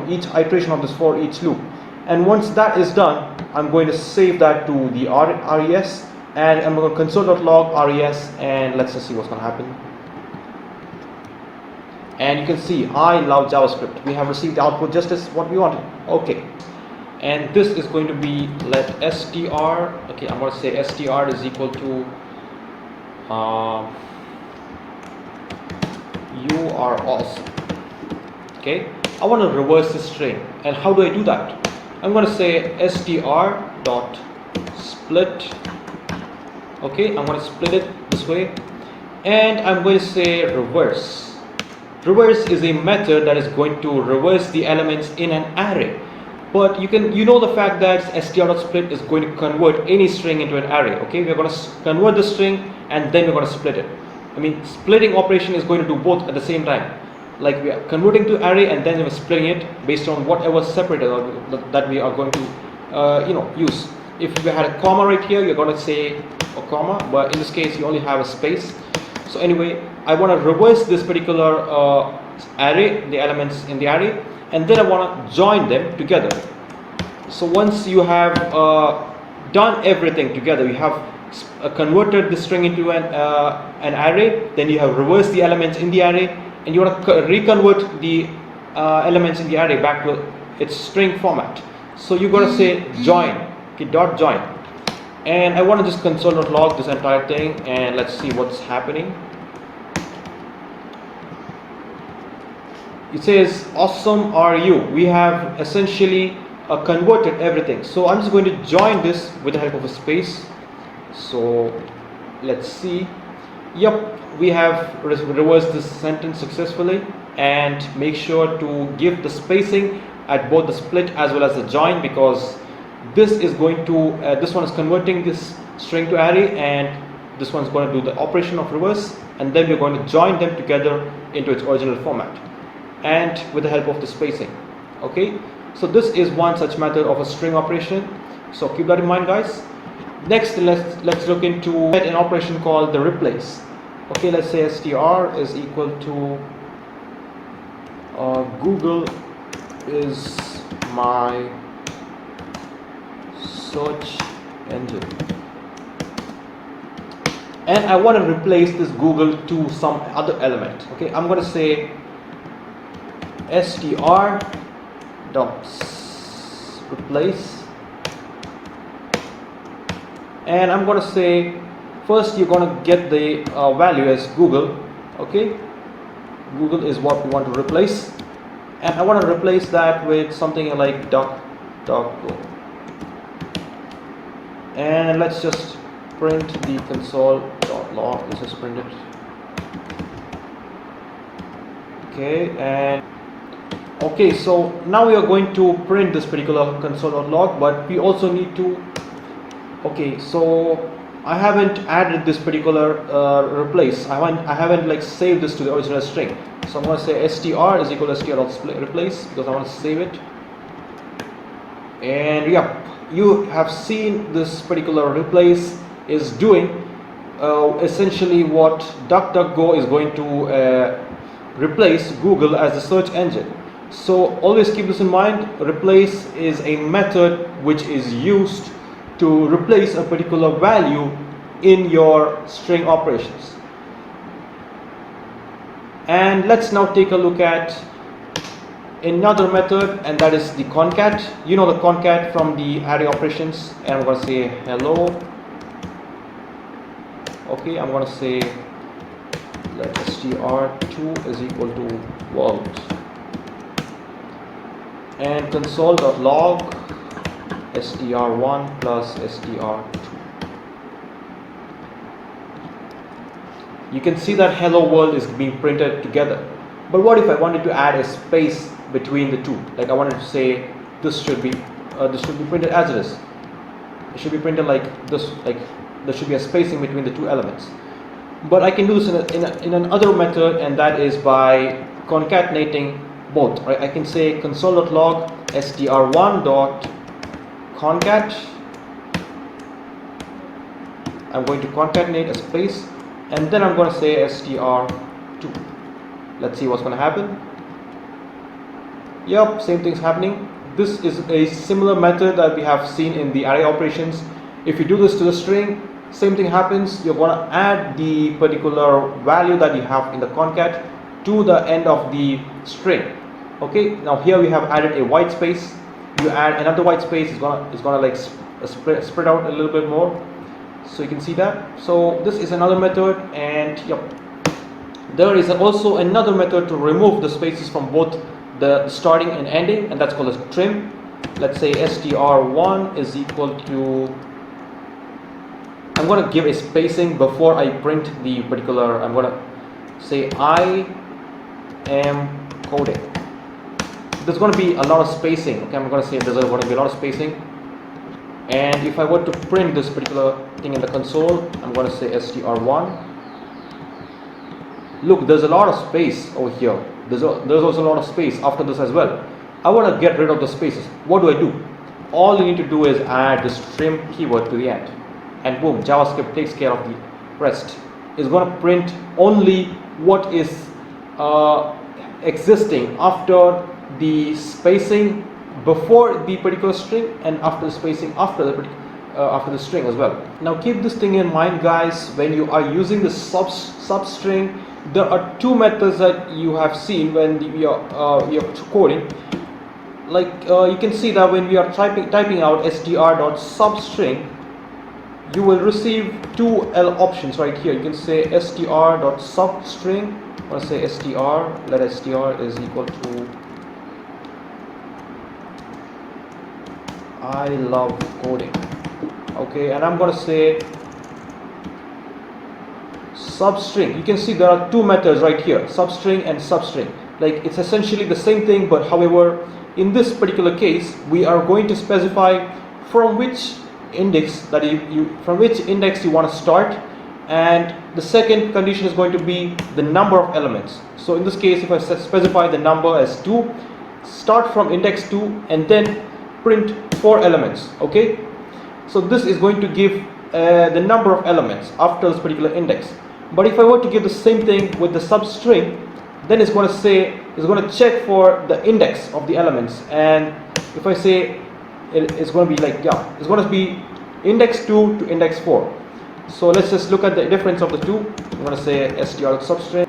each iteration of this for each loop. And once that is done, I'm going to save that to the res, and I'm going to console.log res, and let's just see what's going to happen. And you can see, I love JavaScript. We have received the output just as what we wanted. Okay, and this is going to be let str. Okay, I'm going to say str is equal to you are awesome. Okay, I want to reverse the string, and how do I do that? I'm going to say str dot split. Okay, I'm going to split it this way, and I'm going to say reverse. Reverse is a method that is going to reverse the elements in an array. But you know the fact that str.split is going to convert any string into an array. Okay, we're going to convert the string and then we're going to split it. I mean, splitting operation is going to do both at the same time. Like we are converting to array and then we're splitting it based on whatever separator that we are going to use. If we had a comma right here, you're going to say a comma, but in this case you only have a space. So anyway, I want to reverse this particular array, the elements in the array, and then I want to join them together. So once you have done everything together, you have converted the string into an array, then you have reversed the elements in the array, and you want to reconvert the elements in the array back to its string format. So you're going to say join, okay, dot join, and I want to just console.log this entire thing, and let's see what's happening. It says awesome are you. We have essentially converted everything. So I'm just going to join this with the help of a space. So let's see. Yep, we have reversed this sentence successfully, and make sure to give the spacing at both the split as well as the join, because this is going to this one is converting this string to array, and this one's going to do the operation of reverse, and then we're going to join them together into its original format, and with the help of the spacing. Okay, so this is one such method of a string operation, so keep that in mind, guys. Next, let's look into an operation called the replace. Okay, let's say str is equal to Google is my search engine, and I want to replace this Google to some other element. Okay, I'm going to say str dot replace, and I'm going to say first you're going to get the value as Google. Okay, Google is what we want to replace, and I want to replace that with something like DuckDuckGo, and let's just print the console.log. Let's just print it. Okay, and okay, so now we are going to print this particular console.log, but we also need to, okay, so I haven't added this particular replace. I haven't like saved this to the original string. So I'm going to say str is equal to str.replace because I want to save it. And yeah, you have seen this particular replace is doing essentially what DuckDuckGo is going to replace Google as the search engine. So always keep this in mind. Replace is a method which is used to replace a particular value in your string operations. And let's now take a look at another method, and that is the concat. You know the concat from the array operations, and I'm going to say hello. Okay, I'm going to say let str2 is equal to world, and console.log str1 plus str2. You can see that hello world is being printed together. But what if I wanted to add a space between the two? Like I wanted to say this should be printed as it is. It should be printed like this, like there should be a spacing between the two elements. But I can do this in another method, and that is by concatenating both. Right? I can say console.log str1.concat. I'm going to concatenate a space, and then I'm going to say str2. Let's see what's going to happen. Yep, same thing's happening. This is a similar method that we have seen in the array operations. If you do this to the string, same thing happens. You're going to add the particular value that you have in the concat to the end of the string. Okay, now here we have added a white space. You add another white space, it's gonna like spread out a little bit more. So you can see that. So this is another method, and yep, there is also another method to remove the spaces from both the starting and ending, and that's called a trim. Let's say str1 is equal to, I'm going to give a spacing before I print the particular, I'm going to say I am coding. There's going to be a lot of spacing. Okay, I'm going to say there's going to be a lot of spacing, and if I were to print this particular thing in the console, I'm going to say str1. Look, there's a lot of space over here. There's also a lot of space after this as well. I want to get rid of the spaces. What do I do? All you need to do is add this trim keyword to the end, and boom, JavaScript takes care of the rest. It's going to print only what is existing after the spacing before the particular string, and after the spacing after the string as well. Now keep this thing in mind, guys. When you are using the substring, there are two methods that you have seen when we are coding. Like you can see that when we are typing out str.substring, you will receive two options right here. You can say str.substring, or say str, let str is equal to I love coding. Okay, and I'm going to say substring. You can see there are two methods right here, substring and substring. Like it's essentially the same thing, but however, in this particular case, we are going to specify from which index that you want to start, and the second condition is going to be the number of elements. So in this case, if I specify the number as 2, start from index 2 and then print 4 elements. Okay, so this is going to give the number of elements after this particular index. But if I were to give the same thing with the substring, then it's going to check for the index of the elements, and if I say it's going to be like, yeah, it's going to be index 2 to index 4. So let's just look at the difference of the two. I'm going to say str.substring.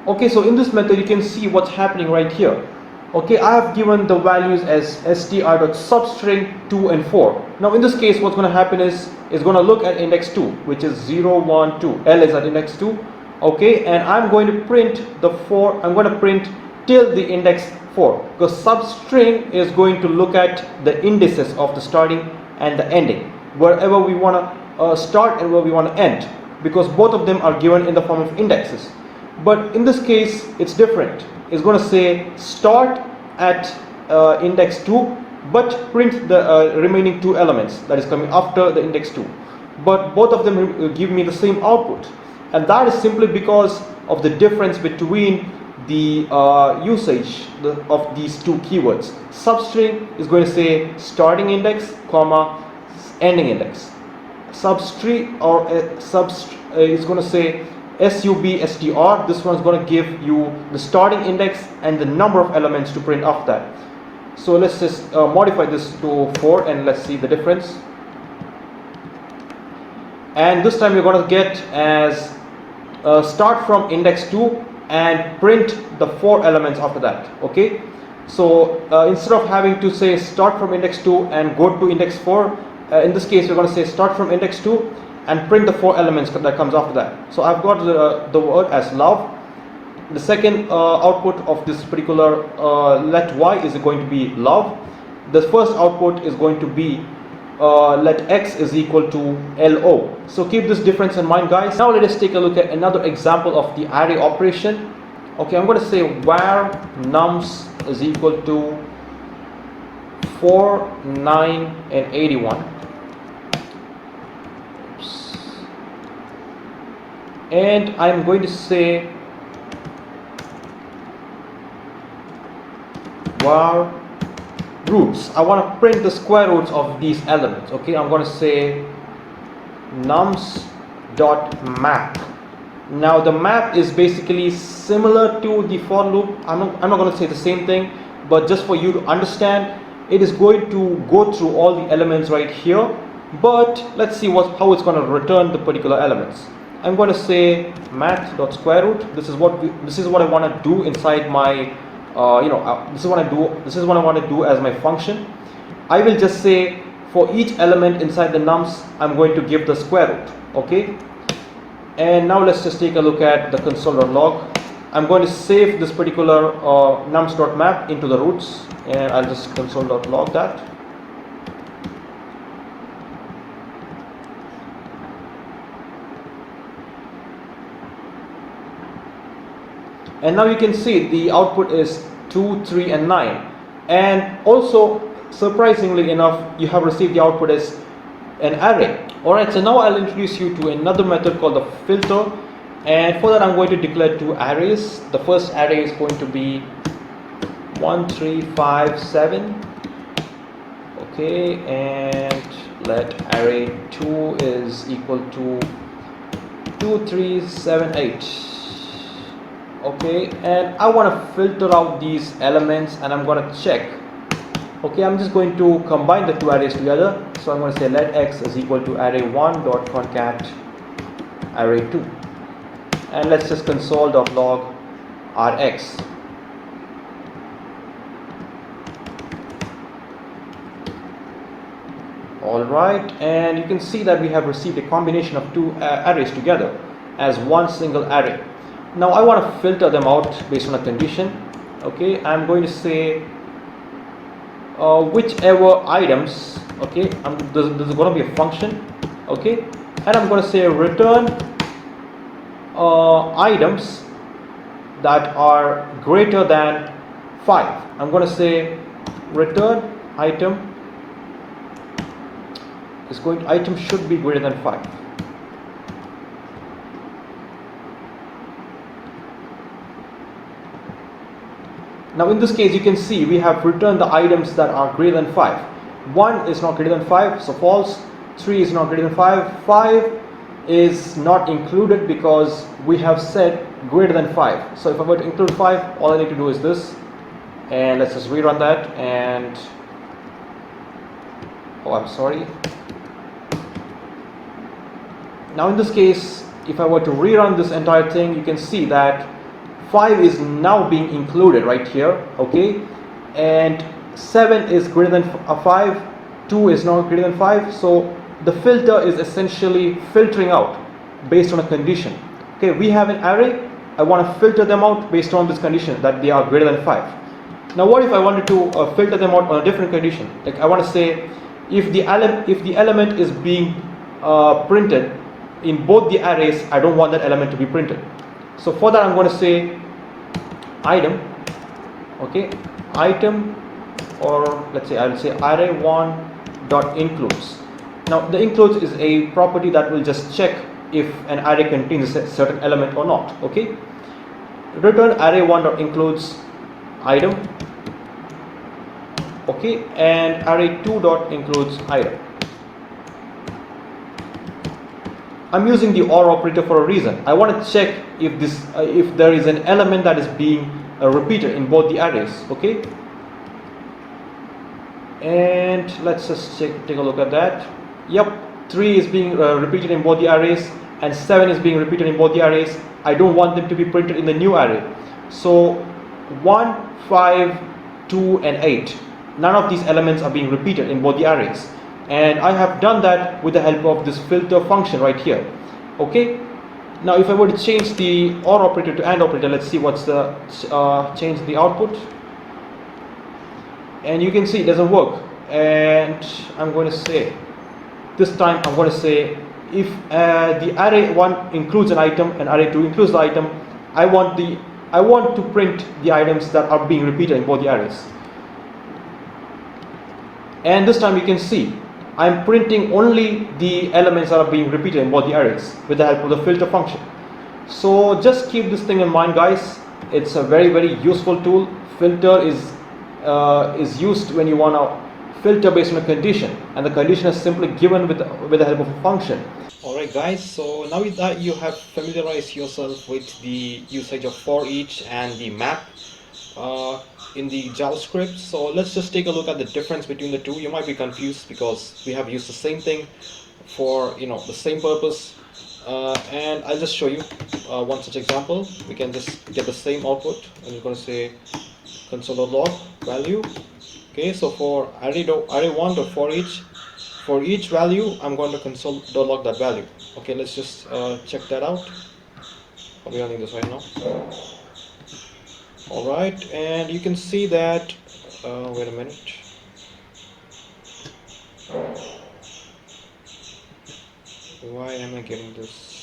Okay, so in this method you can see what's happening right here. Okay, I have given the values as str.substring 2 and 4. Now in this case, what's going to happen is it's going to look at index 2, which is 0, 1, 2. L is at index 2. Okay, and I'm going to print the 4. I'm going to print till the index 4, because substring is going to look at the indices of the starting and the ending, wherever we want to start and where we want to end, because both of them are given in the form of indexes. But in this case, it's different. It's going to say start at index 2, but print the remaining 2 elements that is coming after the index 2. But both of them give me the same output, and that is simply because of the difference between the usage of these two keywords. Substring is going to say starting index, comma, ending index. Substring or is going to say substr. This one is going to give you the starting index and the number of elements to print after that. So let's just modify this to 4 and let's see the difference. And this time we're going to get as start from index 2 and print the 4 elements after that. Okay, so instead of having to say start from index 2 and go to index 4, in this case we're going to say start from index 2 and print the 4 elements that comes after that. So I've got the word as love. The second output of this particular let y is going to be love. The first output is going to be let x is equal to lo. So keep this difference in mind, guys. Now let us take a look at another example of the array operation. Okay, I'm going to say where nums is equal to 4, 9 and 81. Oops. And I'm going to say var roots. I want to print the square roots of these elements. Okay, I'm going to say nums dot map. Now the map is basically similar to the for loop. I'm not going to say the same thing, but just for you to understand, it is going to go through all the elements right here, but let's see how it's going to return the particular elements. I'm going to say math.square root. This is what I want to do inside my this is what I want to do as my function. I will just say for each element inside the nums, I'm going to give the square root. Okay, and now let's just take a look at the console.log. I'm going to save this particular nums.map into the roots, and I'll just console.log that. And now you can see the output is 2, 3 and 9. And also, surprisingly enough, you have received the output as an array. Alright, so now I'll introduce you to another method called the filter. And for that I'm going to declare 2 arrays. The first array is going to be 1, 3, 5, 7. Okay, and let array 2 is equal to 2, 3, 7, 8. Okay, and I want to filter out these elements and I'm going to check. Okay, I'm just going to combine the 2 arrays together. So I'm going to say let x is equal to array1 dot concat array2, and let's just console.log rx. Alright, and you can see that we have received a combination of 2 arrays together as one single array. Now I want to filter them out based on a condition. Okay, I'm going to say whichever items. Okay, this is going to be a function. Okay, and I'm going to say return items that are greater than 5. I'm going to say return item item should be greater than 5. Now in this case you can see we have returned the items that are greater than 5. 1 is not greater than 5, so false. 3 is not greater than 5. 5 is not included because we have said greater than 5. So if I were to include 5, all I need to do is this, and let's just rerun that. And oh, I'm sorry. Now in this case, if I were to rerun this entire thing, you can see that 5 is now being included right here. Okay, and 7 is greater than 5, 2 is not greater than 5. So the filter is essentially filtering out based on a condition. Okay, we have an array. I want to filter them out based on this condition that they are greater than 5. Now what if I wanted to filter them out on a different condition? Like I want to say if the element is being printed in both the arrays, I don't want that element to be printed. So for that I'm going to say item. Okay, item, or let's say I'll say array1 dot includes. Now the includes is a property that will just check if an array contains a certain element or not. Okay, return array1 dot includes item. Okay, and array2 dot includes item. I'm using the OR operator for a reason. I want to check if there is an element that is being repeated in both the arrays. Okay, and let's just take a look at that. Yep, 3 is being repeated in both the arrays. and 7 is being repeated in both the arrays, I don't want them to be printed in the new array. So 1, 5, 2 and 8, none of these elements are being repeated in both the arrays, and I have done that with the help of this filter function right here. Okay, now if I were to change the OR operator to AND operator, let's see what's the change the output, and you can see it doesn't work. And I'm going to say, this time I'm going to say, if the array 1 includes an item and array 2 includes the item, I want to print the items that are being repeated in both the arrays. And this time you can see I'm printing only the elements that are being repeated in both the arrays with the help of the filter function. So just keep this thing in mind, guys. It's a very, very useful tool. Filter is used when you want to filter based on a condition, and the condition is simply given with the help of a function. Alright guys, so now that you have familiarized yourself with the usage of forEach and the map in the JavaScript, so let's just take a look at the difference between the two. You might be confused because we have used the same thing for the same purpose, and I'll just show you one such example. We can just get the same output, and we're going to say console.log value. Okay, so for array1 dot for each value, I'm going to console.log that value. Okay, let's just check that out. I'll be running this right now. Alright, and you can see that, wait a minute. Why am I getting this?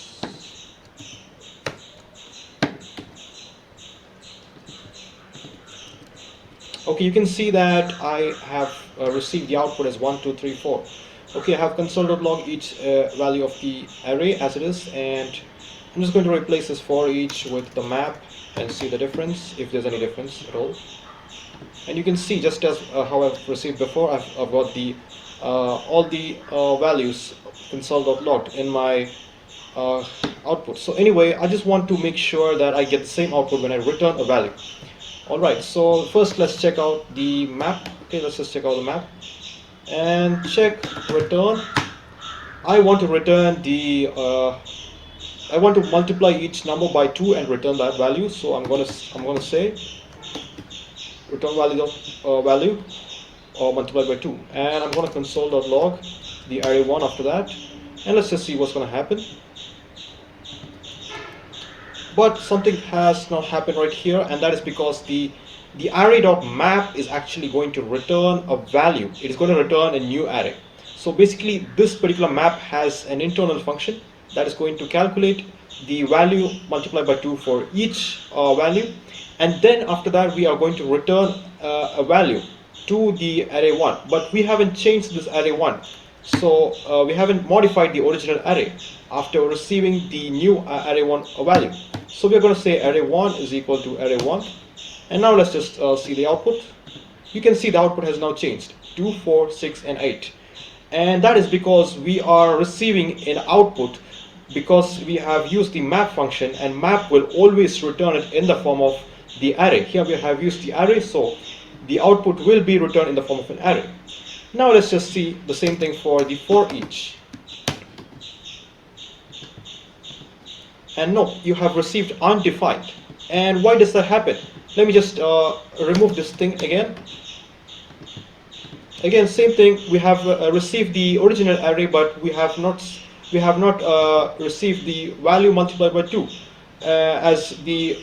Okay, you can see that I have received the output as 1, 2, 3, 4. Okay, I have console.log each value of the array as it is, and I'm just going to replace this for each with the map and see the difference, if there's any difference at all. And you can see, just as how I've received before, I've got the all the values console.log in my output. So anyway, I just want to make sure that I get the same output when I return a value. Alright, so first let's check out the map. Okay, let's just check out the map and check return. I want to return the I want to multiply each number by 2 and return that value. So I'm gonna say return value or multiply by 2, and I'm gonna console.log the array1 after that, and let's just see what's gonna happen. But something has not happened right here, and that is because the array.map is actually going to return a value. It is going to return a new array. So basically this particular map has an internal function that is going to calculate the value multiplied by 2 for each value, and then after that we are going to return a value to the array1. But we haven't changed this array1, so we haven't modified the original array after receiving the new array1 value. So we're going to say array1 is equal to array1, and now let's just see the output. You can see the output has now changed 2, 4, 6 and 8, and that is because we are receiving an output because we have used the map function, and map will always return it in the form of the array. Here we have used the array, so the output will be returned in the form of an array. Now let's just see the same thing for the forEach. And no, you have received undefined. And why does that happen? Let me just remove this thing again. Again, same thing. We have received the original array, but we have not received the value multiplied by 2 as the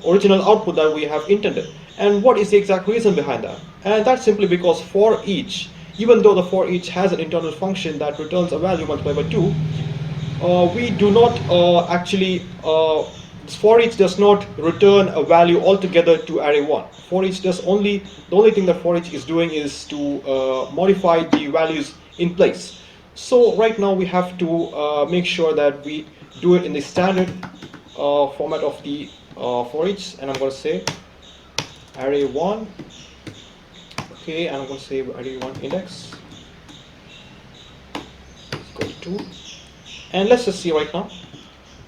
original output that we have intended. And what is the exact reason behind that? And that's simply because forEach, even though the forEach has an internal function that returns a value multiplied by 2, we do not actually, forEach does not return a value altogether to array1. forEach does the only thing that forEach is doing is to modify the values in place. So right now we have to make sure that we do it in the standard format of the forEach, and I'm going to say array1. Okay, and I'm going to say array1 index equal to 2. And let's just see right now.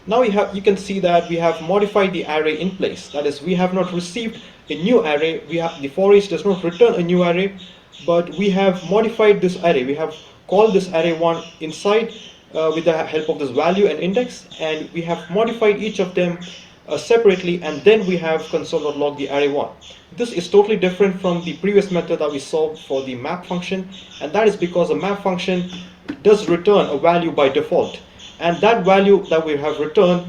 Now you can see that we have modified the array in place. That is, we have not received a new array. The forEach does not return a new array, but we have modified this array. We have called this array1 inside with the help of this value and index, and we have modified each of them separately, and then we have console.log the array1. This is totally different from the previous method that we saw for the map function, and that is because the map function does return a value by default, and that value that we have returned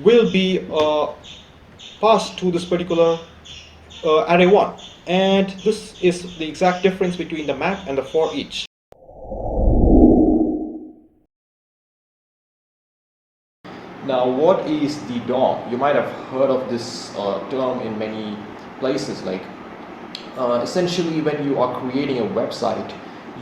will be passed to this particular array1, and this is the exact difference between the map and the forEach. Now, what is the DOM? You might have heard of this term in many places. Like essentially, when you are creating a website,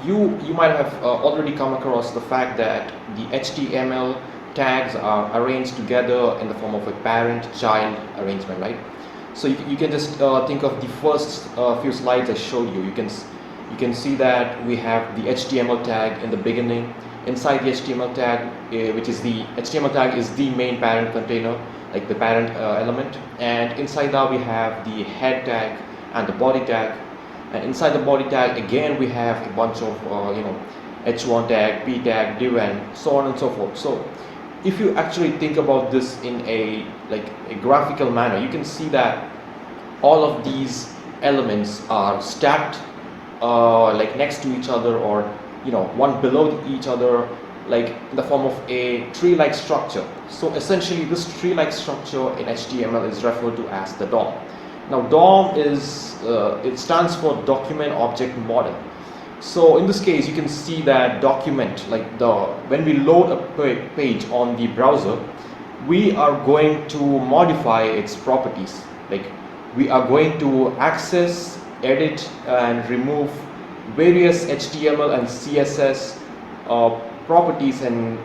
you might have already come across the fact that the HTML tags are arranged together in the form of a parent-child arrangement, right? So you can just think of the first few slides I showed you. You can see that we have the HTML tag in the beginning. Inside the HTML tag, which is the HTML tag is the main parent container, like the parent element, and inside that we have the head tag and the body tag, and inside the body tag again we have a bunch of h1 tag, p tag, div, and so on and so forth. So if you actually think about this in a graphical manner, you can see that all of these elements are stacked like next to each other, or one below each other, like in the form of a tree-like structure. So essentially this tree-like structure in HTML is referred to as the DOM. Now DOM is it stands for document object model. So in this case you can see that document, like when we load a page on the browser, we are going to modify its properties. Like we are going to access, edit, and remove various HTML and CSS properties and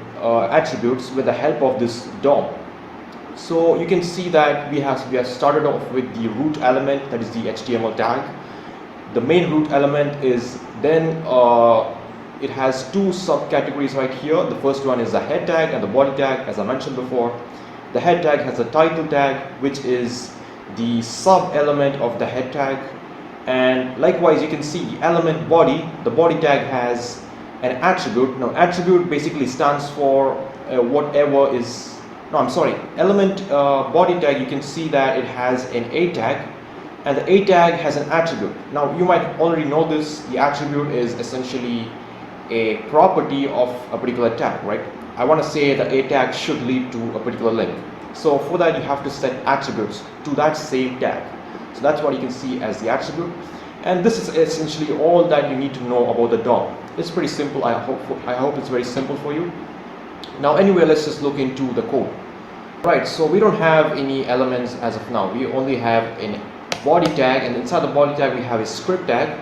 attributes with the help of this DOM. So you can see that we have started off with the root element, that is the HTML tag. The main root element is then it has two subcategories right here. The first one is the head tag and the body tag, as I mentioned before. The head tag has a title tag, which is the sub element of the head tag. And likewise, you can see the element body, the body tag has an attribute. Now attribute basically stands for whatever is, no I'm sorry, element body tag, you can see that it has an a tag, and the a tag has an attribute. Now you might already know this, the attribute is essentially a property of a particular tag, right? I want to say the a tag should lead to a particular link. So for that you have to set attributes to that same tag. So that's what you can see as the attribute, and this is essentially all that you need to know about the DOM. It's pretty simple. I hope it's very simple for you. Now anyway, let's just look into the code. Right, so we don't have any elements as of now. We only have a body tag, and inside the body tag we have a script tag.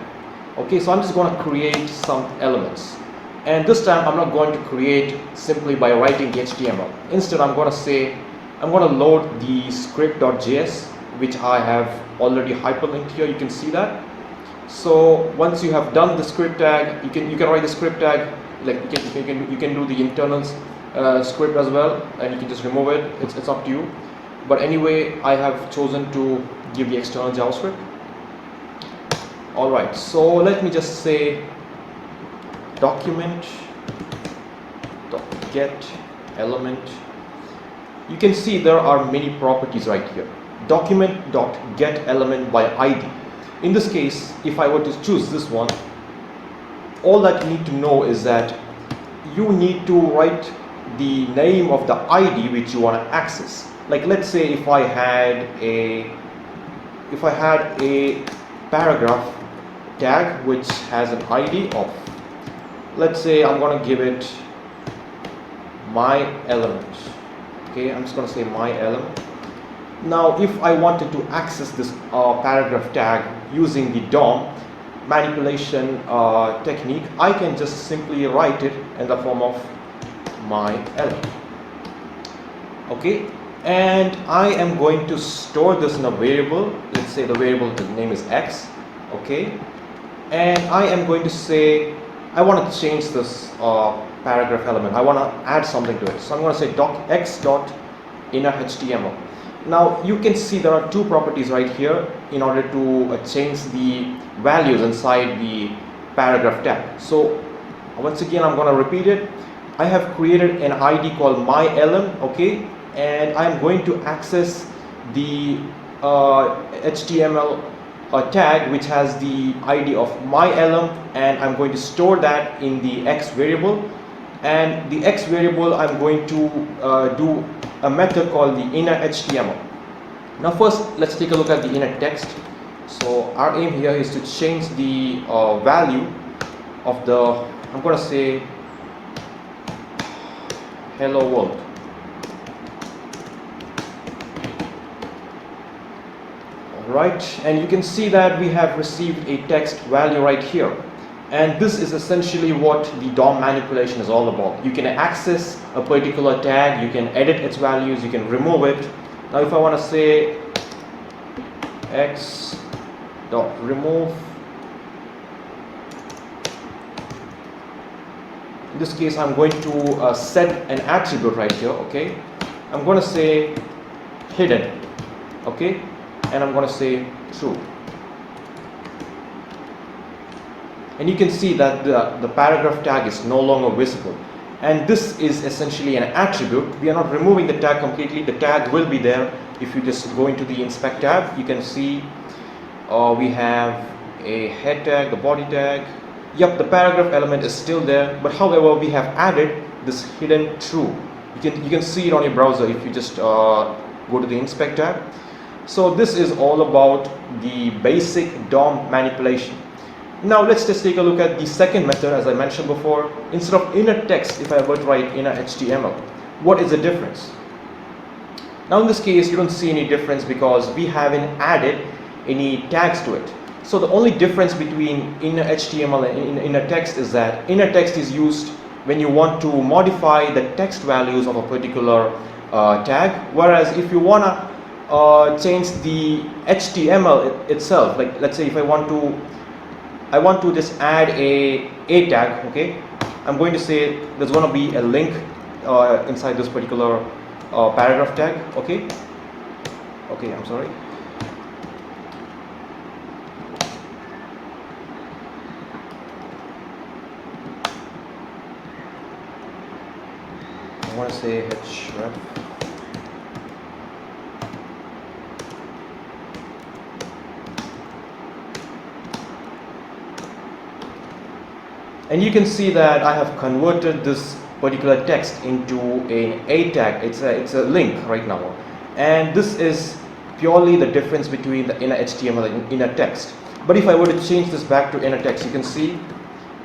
Okay, so I'm just going to create some elements, and this time I'm not going to create simply by writing the HTML. Instead I'm going to say I'm going to load the script.js, which I have already hyperlinked here. You can see that. So once you have done the script tag, you can write the script tag, like you can do the internals script as well, and you can just remove it. It's up to you. But anyway, I have chosen to give the external JavaScript. All right, so let me just say document get element. You can see there are many properties right here. Document.get element by ID. In this case, if I were to choose this one, all that you need to know is that you need to write the name of the ID which you want to access. Like let's say if I had a paragraph tag which has an ID of, let's say I'm going to give it my element. Okay, I'm just going to say my element. Now if I wanted to access this paragraph tag using the DOM manipulation technique, I can just simply write it in the form of my element. Okay, and I am going to store this in a variable. Let's say the variable name is x. Okay, and I am going to say I want to change this paragraph element. I want to add something to it, so I'm going to say x.innerHTML. Now you can see there are two properties right here in order to change the values inside the paragraph tag. So once again I'm going to repeat it. I have created an ID called myLM, okay, and I'm going to access the HTML tag which has the ID of myLM, and I'm going to store that in the X variable. And the X variable, I'm going to do a method called the inner HTML. Now first, let's take a look at the inner text. So our aim here is to change the value of the, I'm going to say hello world. Alright, and you can see that we have received a text value right here. And this is essentially what the DOM manipulation is all about. You can access a particular tag, you can edit its values, you can remove it. Now if I want to say x dot remove, in this case I'm going to set an attribute right here, okay. I'm going to say hidden, okay, and I'm going to say true. And you can see that the paragraph tag is no longer visible, and this is essentially an attribute. We are not removing the tag completely. The tag will be there. If you just go into the inspect tab, you can see we have a head tag, the body tag. Yep, the paragraph element is still there, but however we have added this hidden true. You can see it on your browser if you just go to the inspect tab. So this is all about the basic DOM manipulation. Now let's just take a look at the second method. As I mentioned before, instead of inner text, if I were to write inner HTML, what is the difference? Now in this case, you don't see any difference because we haven't added any tags to it. So the only difference between inner HTML and inner text is that inner text is used when you want to modify the text values of a particular tag, whereas if you want to change the HTML itself, like let's say if I want to just add a tag, okay, I'm going to say there's going to be a link inside this particular paragraph tag, okay, I'm sorry. I want to say href. And you can see that I have converted this particular text into an A tag. It's a link right now. And this is purely the difference between the inner HTML and inner text. But if I were to change this back to inner text, you can see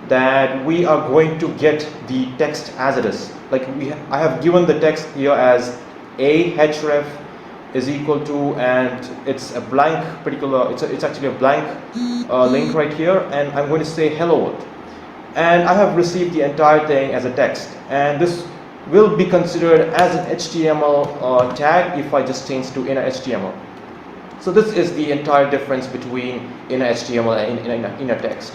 that we are going to get the text as it is. Like I have given the text here as a href is equal to, and it's a blank particular, it's actually a blank link right here, and I'm going to say hello world. And I have received the entire thing as a text, and this will be considered as an HTML tag if I just change to inner HTML. So this is the entire difference between inner HTML and inner text.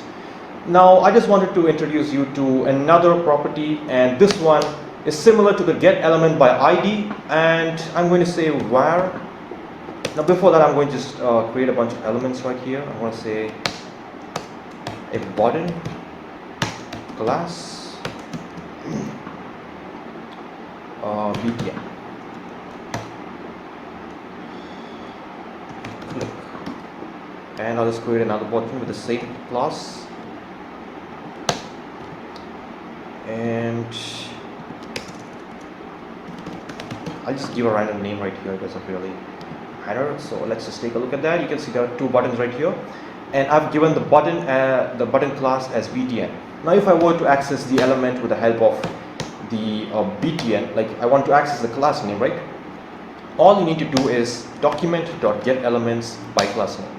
Now I just wanted to introduce you to another property, and this one is similar to the get element by ID, and I'm going to say var. Now before that, I'm going to just create a bunch of elements right here. I'm going to say a button class btn. Click, and I'll just create another button with the same class, and I'll just give a random name right here. It doesn't really matter. So let's just take a look at that. You can see there are two buttons right here, and I've given the button class as btn. Now if I were to access the element with the help of the btn, like I want to access the class name, right? All you need to do is document.getElements by class name,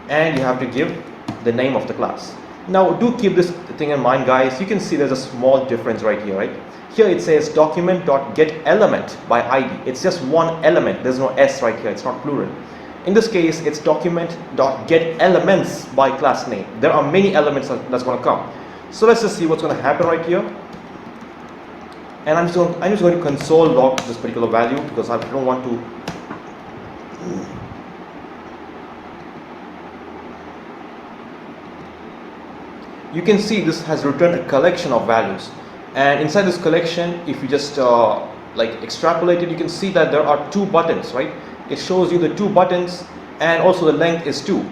and you have to give the name of the class. Now do keep this thing in mind, guys. You can see there's a small difference right here, right? Here it says document.getElement by ID. It's just one element. There's no s right here. It's not plural. In this case, it's document.getElements by class name. There are many elements that's going to come. So let's just see what's going to happen right here. And I'm just going to console log this particular value because I don't want to. You can see this has returned a collection of values, And inside this collection, if you just like extrapolate it, you can see that there are 2 buttons, right? It shows you the 2 buttons, and also the length is 2.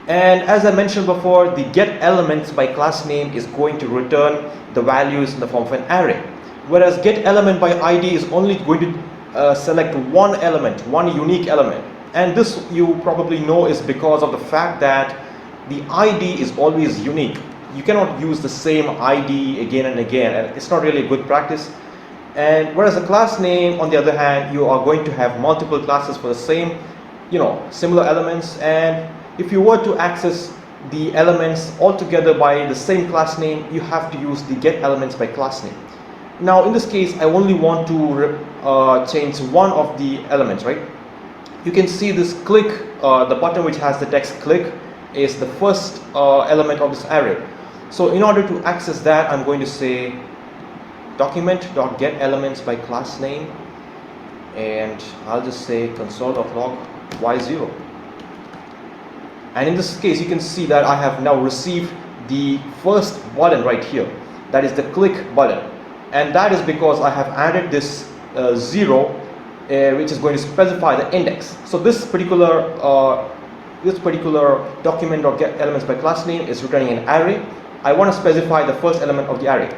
And as I mentioned before, the get elements by class name is going to return the values in the form of an array, whereas get element by ID is only going to select one element, one unique element. And this, you probably know, is because of the fact that the ID is always unique. You cannot use the same ID again and again, and it's not really a good practice. And whereas a class name, on the other hand, you are going to have multiple classes for the same, similar elements. And if you were to access the elements altogether by the same class name, you have to use the get elements by class name. Now in this case, I only want to change one of the elements, right? You can see this click, the button which has the text click, is the first element of this array. So in order to access that, I'm going to say document.getElements by class name, and I'll just say console.log y0. And in this case, you can see that I have now received the first button right here, that is the click button. And that is because I have added this 0, which is going to specify the index. So this particular document.getElements by class name is returning an array. I want to specify the first element of the array.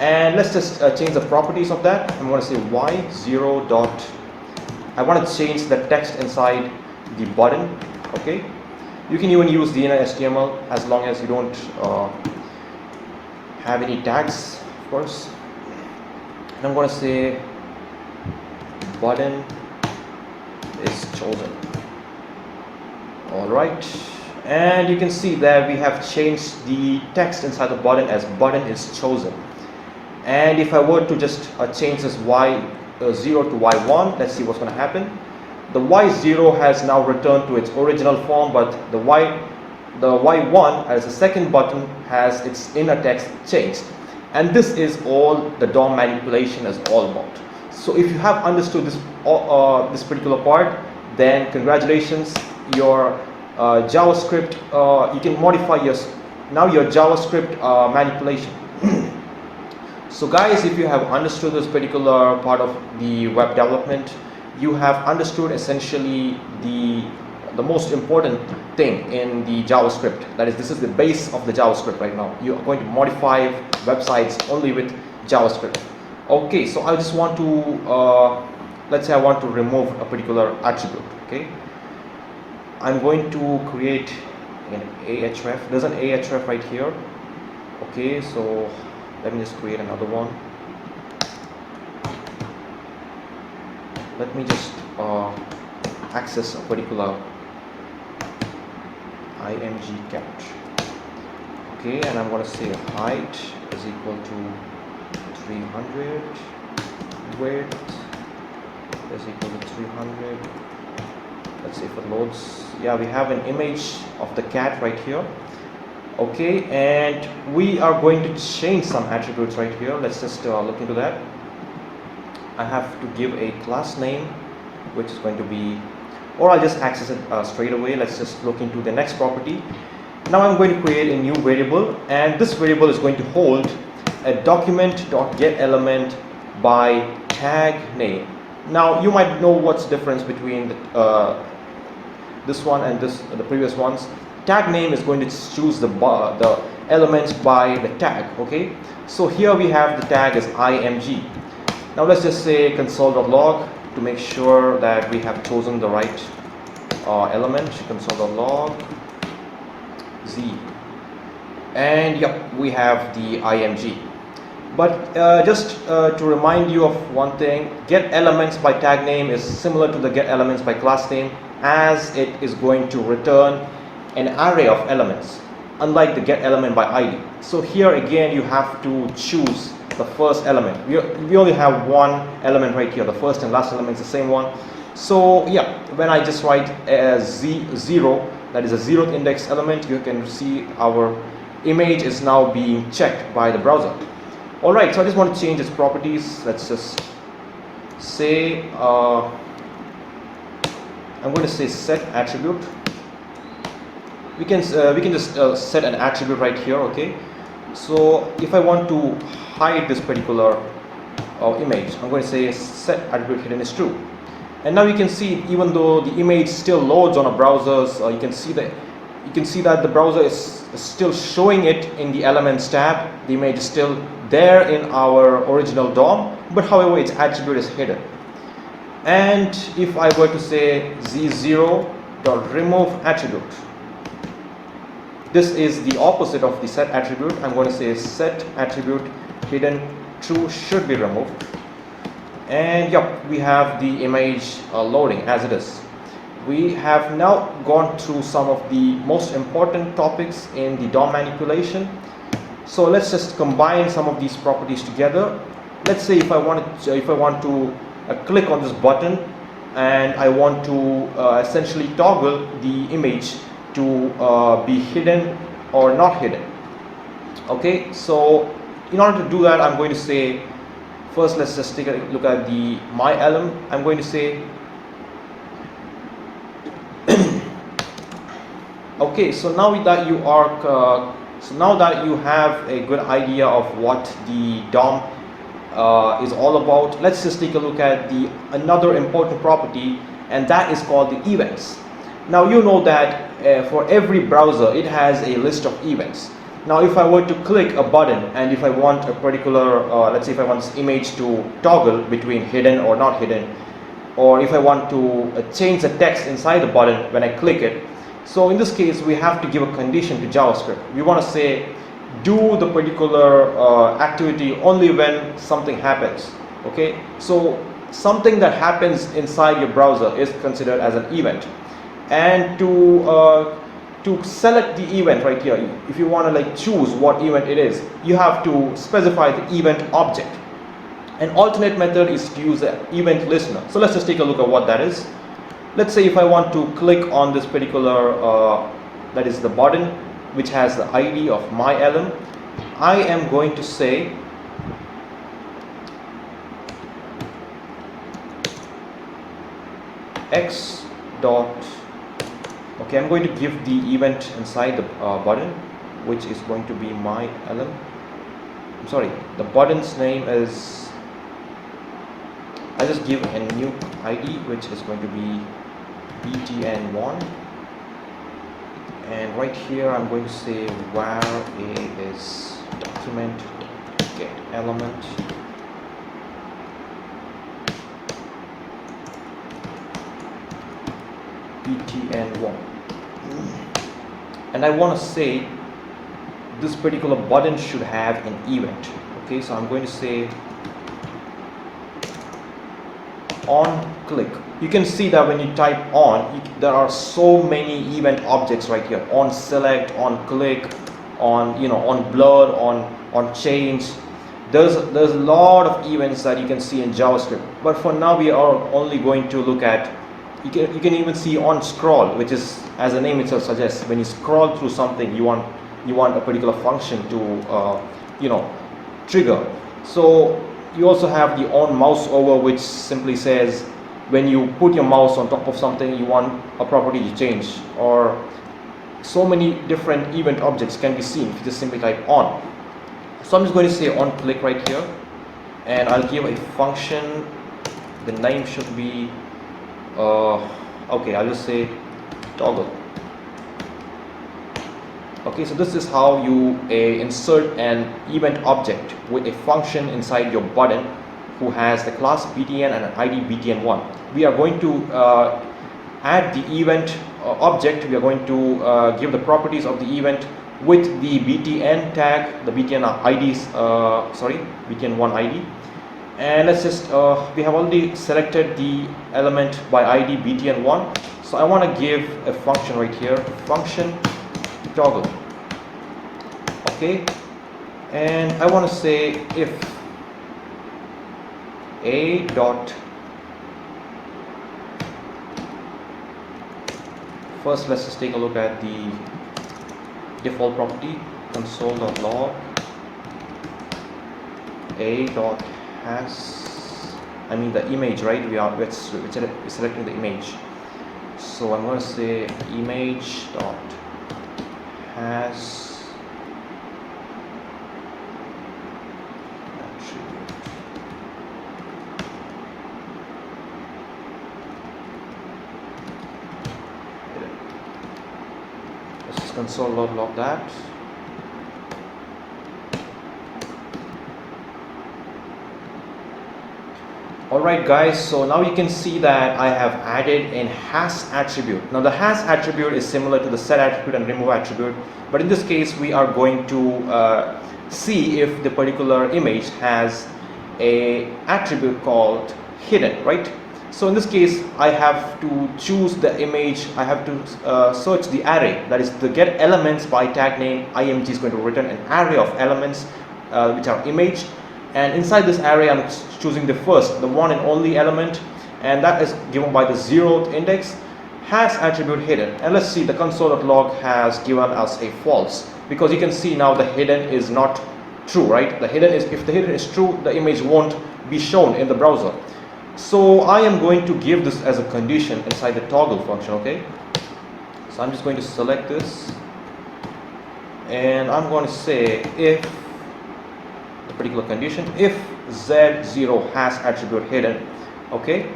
And let's just change the properties of that. I'm going to say y0 dot. I want to change the text inside the button. Okay. You can even use the inner HTML as long as you don't have any tags, of course. And I'm going to say button is chosen. All right. And you can see that we have changed the text inside the button as button is chosen. And if I were to just change this y0 to y1, let's see what's going to happen. The y0 has now returned to its original form, but the y1 as the second button has its inner text changed. And this is all the DOM manipulation is all about. So if you have understood this this particular part, then congratulations, your JavaScript, you can modify your JavaScript manipulation. So guys, if you have understood this particular part of the web development, you have understood essentially the most important thing in the JavaScript. That is, this is the base of the JavaScript right now. You are going to modify websites only with JavaScript. Okay, so I just want to, let's say I want to remove a particular attribute. Okay, I'm going to create an ahref. There's an ahref right here. Okay, so let me just create another one. Let me just access a particular img cat. Okay, and I'm going to say height is equal to 300, width is equal to 300. Let's see if it loads. Yeah, we have an image of the cat right here. Okay, and we are going to change some attributes right here. Let's just look into that. I have to give a class name, which is going to be, or I'll just access it straight away. Let's just look into the next property. Now I'm going to create a new variable, and this variable is going to hold a document.getElement by tag name. Now you might know what's the difference between this one and the previous ones. Tag name is going to choose the elements by the tag. Okay, so here we have the tag as img. Now let's just say console.log to make sure that we have chosen the right element. Console.log z, and yep, we have the img. But just to remind you of one thing, get elements by tag name is similar to the get elements by class name, as it is going to return an array of elements, unlike the get element by ID. So here again, you have to choose the first element. We only have one element right here. The first and last element is the same one. So yeah, when I just write as z0, that is a 0th index element, you can see our image is now being checked by the browser. Alright, so I just want to change its properties. Let's just say I'm going to say set attribute. We can just set an attribute right here. Okay, So if I want to hide this particular image, I'm going to say set attribute hidden is true. And now you can see, even though the image still loads on a browsers, you can see that the browser is still showing it in the elements tab. The image is still there in our original DOM, but however its attribute is hidden. And if I were to say z0.remove attribute, this is the opposite of the set attribute. I'm going to say set attribute hidden true should be removed. And yep, we have the image loading as it is. We have now gone through some of the most important topics in the DOM manipulation. So let's just combine some of these properties together. Let's say if I want to click on this button and I want to essentially toggle the image to be hidden or not hidden. Okay, so in order to do that, I'm going to say, first let's just take a look at the my element. I'm going to say okay, so now that you are now that you have a good idea of what the DOM is all about, let's just take a look at the another important property, and that is called the events. Now you know that for every browser it has a list of events. Now if I were to click a button and if I want a particular let's say if I want this image to toggle between hidden or not hidden, or if I want to change the text inside the button when I click it, so in this case we have to give a condition to JavaScript. We want to say do the particular activity only when something happens. Okay, so something that happens inside your browser is considered as an event. And to select the event right here, if you want to like choose what event it is, you have to specify the event object. An alternate method is to use the event listener. So let's just take a look at what that is. Let's say if I want to click on this particular that is the button which has the ID of my element, I am going to say x dot. Okay, I'm going to give the event inside the button, which is going to be my element. I'm sorry, the button's name is, I'll just give a new ID which is going to be btn1, and right here I'm going to say var a is document get element btn1, and I want to say this particular button should have an event. Okay, so I'm going to say on click. You can see that when you type on, there are so many event objects right here. On select, on click, on on blur, on change. There's a lot of events that you can see in JavaScript. But for now we are only going to look at, you can even see on scroll, which is, as the name itself suggests, when you scroll through something, you want a particular function to trigger. So you also have the on mouse over, which simply says when you put your mouse on top of something, you want a property to change. Or so many different event objects can be seen if you just simply type on. So I'm just going to say on click right here, and I'll give a function. The name should be okay, I'll just say toggle. Okay, so this is how you insert an event object with a function inside your button who has the class btn and an id btn1. We are going to add the event object. We are going to give the properties of the event with the btn tag, the btn IDs, btn1 ID. And let's just we have already selected the element by id btn1, so I want to give a function right here, function toggle. Okay, and I want to say if a dot, first let's just take a look at the default property, console.log a dot has, I mean the image, right? We're selecting the image, so I'm going to say image dot has Let's just console.log that. Alright guys, so now you can see that I have added an has attribute. Now the has attribute is similar to the set attribute and remove attribute, but in this case we are going to see if the particular image has a attribute called hidden, right? So in this case I have to choose the image, I have to search the array, that is the get elements by tag name. img is going to return an array of elements which are image, and inside this array I'm choosing the first, the one and only element, and that is given by the 0th index. Has attribute hidden, and let's see, the console.log has given us a false, because you can see now the hidden is not true, right? The hidden is, if the hidden is true, the image won't be shown in the browser. So I am going to give this as a condition inside the toggle function, okay? So I'm just going to select this, and I'm going to say if the particular condition, if z0 has attribute hidden, okay,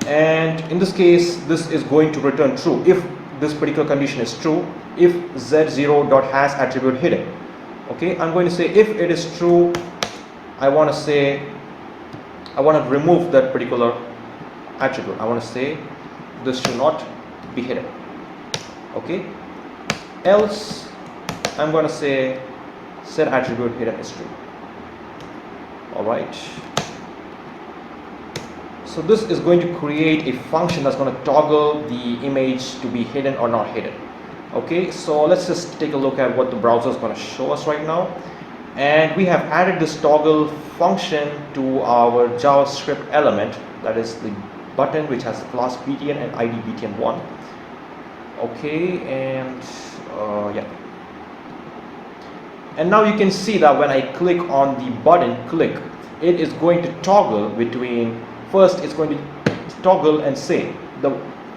and in this case this is going to return true if this particular condition is true, if z0 dot has attribute hidden, okay. I'm going to say if it is true, I want to remove that particular attribute. I want to say this should not be hidden, okay. Else I'm going to say set attribute hidden is true. Alright, so this is going to create a function that's going to toggle the image to be hidden or not hidden. Okay, so let's just take a look at what the browser is going to show us right now. And we have added this toggle function to our JavaScript element, that is the button which has the class btn and id btn1. Okay, and yeah. And now you can see that when I click on the button click, it is going to toggle between, first it's going to toggle and say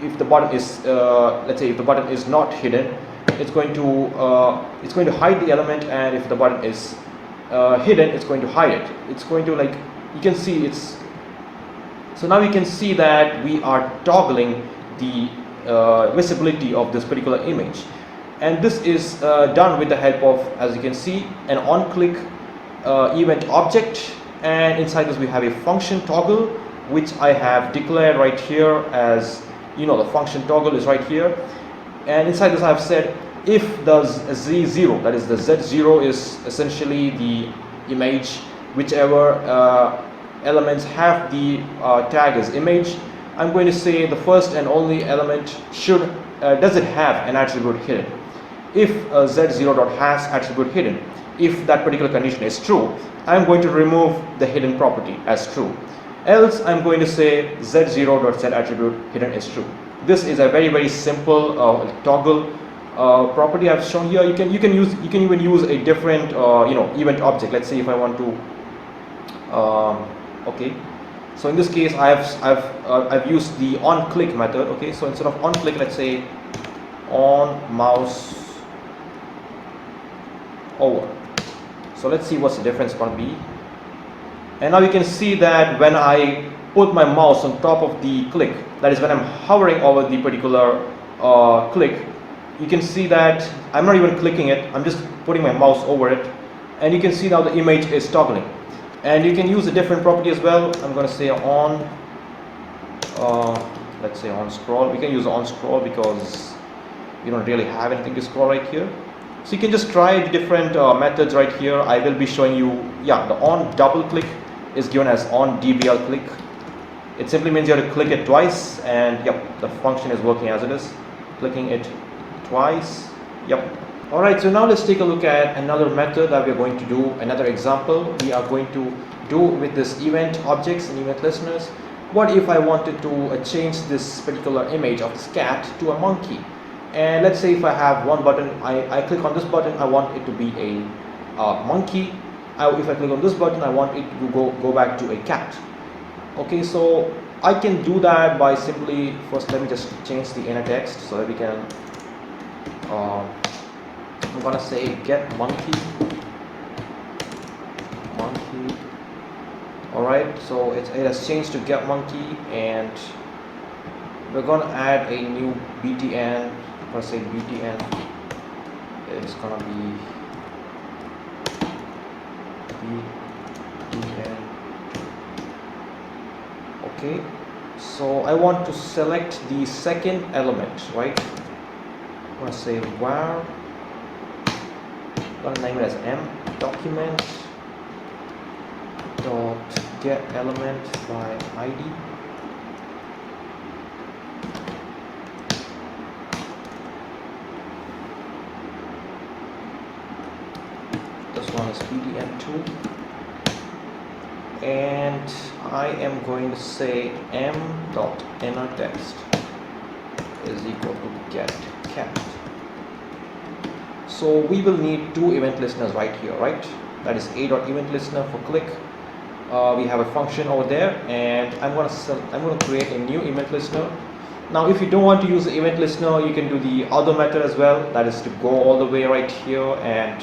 if the button is let's say if the button is not hidden, it's going to hide the element, and if the button is hidden, it's going to hide it. It's going to, like, you can see it's, so now you can see that we are toggling the visibility of this particular image. And this is done with the help of, as you can see, an on-click event object, and inside this we have a function toggle which I have declared right here as, you know, the function toggle is right here. And inside this I have said if the z0, that is the z0 is essentially the image, whichever elements have the tag as image, I'm going to say the first and only element should does it have an attribute hidden. If z0.has attribute hidden, if that particular condition is true, I'm going to remove the hidden property as true. Else I'm going to say z0.set attribute hidden is true. This is a very simple toggle property I've shown here. You can even use a different you know, event object. Let's say if I want to okay, so in this case I've used the on click method. Okay, so instead of on click, let's say on mouse over. So let's see what's the difference going to be. And now you can see that when I put my mouse on top of the click, that is when I'm hovering over the particular click, you can see that I'm not even clicking it, I'm just putting my mouse over it, and you can see now the image is toggling. And you can use a different property as well. I'm going to say on let's say on scroll. We can use on scroll because you don't really have anything to scroll right here. So you can just try the different methods right here. I will be showing you, yeah, the on double click is given as on dbl click. It simply means you have to click it twice, and yep, the function is working as it is. Clicking it twice, yep. Alright, so now let's take a look at another method that we're going to do, another example we are going to do with this event objects and event listeners. What if I wanted to change this particular image of this cat to a monkey? And let's say if I have one button, I click on this button, I want it to be a monkey. If I click on this button, I want it to go back to a cat. Okay, so I can do that by simply, first let me just change the inner text so that we can, I'm gonna say get monkey, monkey. Alright, so it has changed to get monkey, and we're gonna add a new btn. I'm gonna say btn is gonna be btn. Okay, so I want to select the second element, right? I'm gonna say var, I'm gonna name it as m document dot get element by id. This one is btn2, and I am going to say m dot inner text is equal to get cat. So we will need two event listeners right here, right? That is a dot event listener for click. We have a function over there, and I'm going to create a new event listener. Now if you don't want to use the event listener, you can do the other method as well, that is to go all the way right here and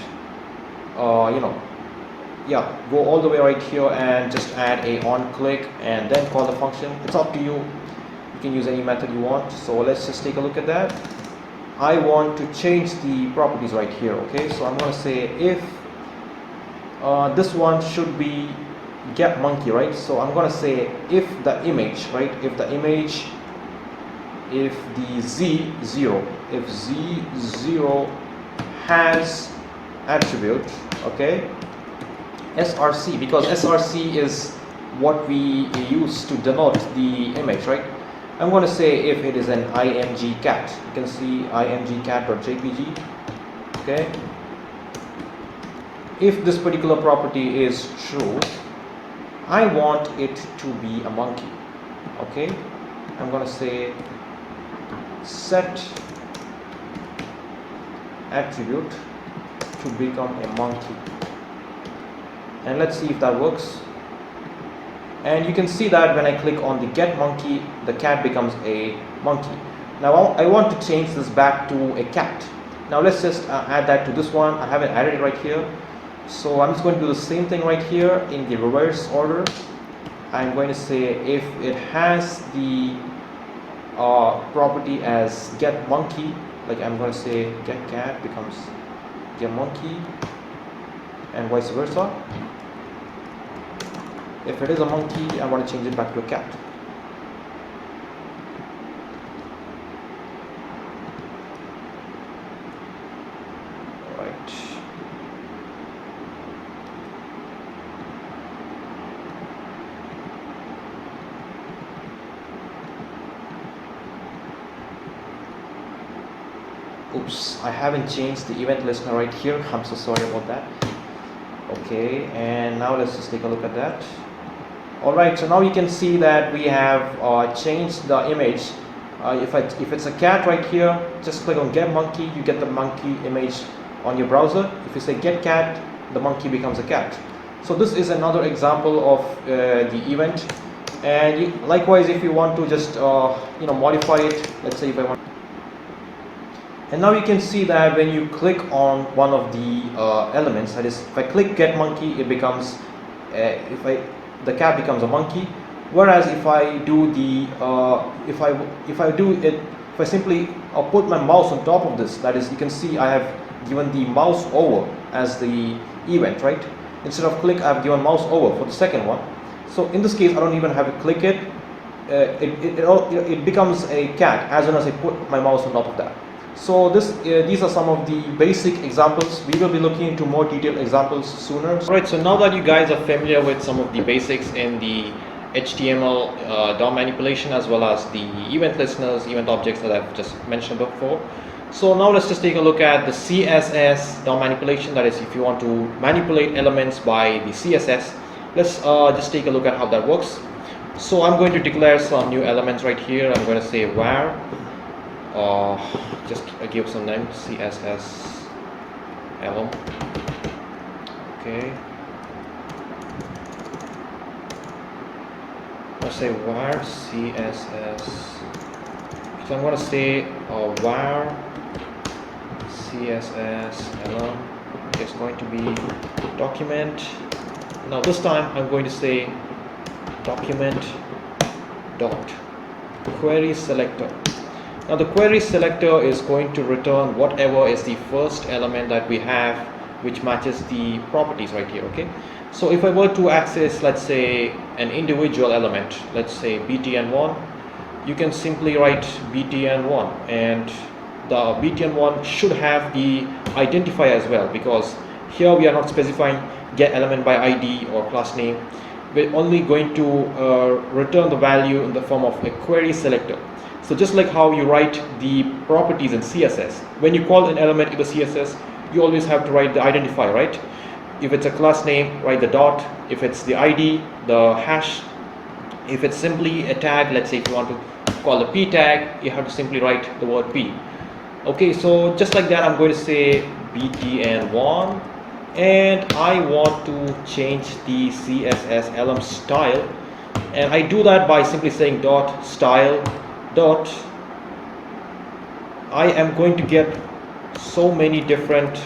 go all the way right here and just add a on click and then call the function. It's up to you. You can use any method you want. So let's just take a look at that. I want to change the properties right here. Okay, so I'm going to say if this one should be get monkey, right? So I'm going to say if the image, right? If the image, if the z0, if z0 has attribute, okay, src, because src is what we use to denote the image, right? I'm going to say if it is an img cat. You can see img cat.jpg. Okay, if this particular property is true, I want it to be a monkey. Okay, I'm going to say set attribute to become a monkey, and let's see if that works. And you can see that when I click on the get monkey, the cat becomes a monkey. Now I want to change this back to a cat. Now let's just add that to this one. I haven't added it right here, so I'm just going to do the same thing right here in the reverse order. I'm going to say if it has the property as get monkey, like I'm going to say get cat becomes get monkey, and vice versa. If it is a monkey, I want to change it back to a cat. Alright. Oops, I haven't changed the event listener right here. I'm so sorry about that. Okay, and now let's just take a look at that. Alright, so now you can see that we have changed the image. If it's a cat right here, just click on get monkey, you get the monkey image on your browser. If you say get cat, the monkey becomes a cat. So this is another example of the event. And likewise, if you want to just modify it, let's say if I want. And now you can see that when you click on one of the elements, that is, if I click get monkey, it becomes the cat becomes a monkey. Whereas if I do the if I simply put my mouse on top of this, that is, you can see I have given the mouse over as the event, right? Instead of click, I have given mouse over for the second one. So in this case, I don't even have to click it. It becomes a cat as soon as I put my mouse on top of that. So these are some of the basic examples. We will be looking into more detailed examples sooner. Alright, so now that you guys are familiar with some of the basics in the HTML DOM manipulation, as well as the event listeners, event objects that I've just mentioned before. So now let's just take a look at the CSS DOM manipulation. That is, if you want to manipulate elements by the CSS. Let's just take a look at how that works. So I'm going to declare some new elements right here. I'm going to say var. Just give some name, CSS element. Okay. Let's say var CSS. So I'm going to say var CSS element is going to be document Now this time I'm going to say document dot query selector. Now the query selector is going to return whatever is the first element that we have which matches the properties right here. Okay, so if I were to access, let's say, an individual element, let's say btn1, you can simply write btn1, and the btn1 should have the identifier as well, because here we are not specifying get element by id or class name. We're only going to return the value in the form of a query selector. So just like how you write the properties in CSS, when you call an element in the CSS, you always have to write the identifier, right? If it's a class name, write the dot. If it's the ID, the hash. If it's simply a tag, let's say if you want to call a p tag, you have to simply write the word p. Okay, so just like that, I'm going to say btn1, and I want to change the CSS element style, and I do that by simply saying dot style dot. I am going to get so many different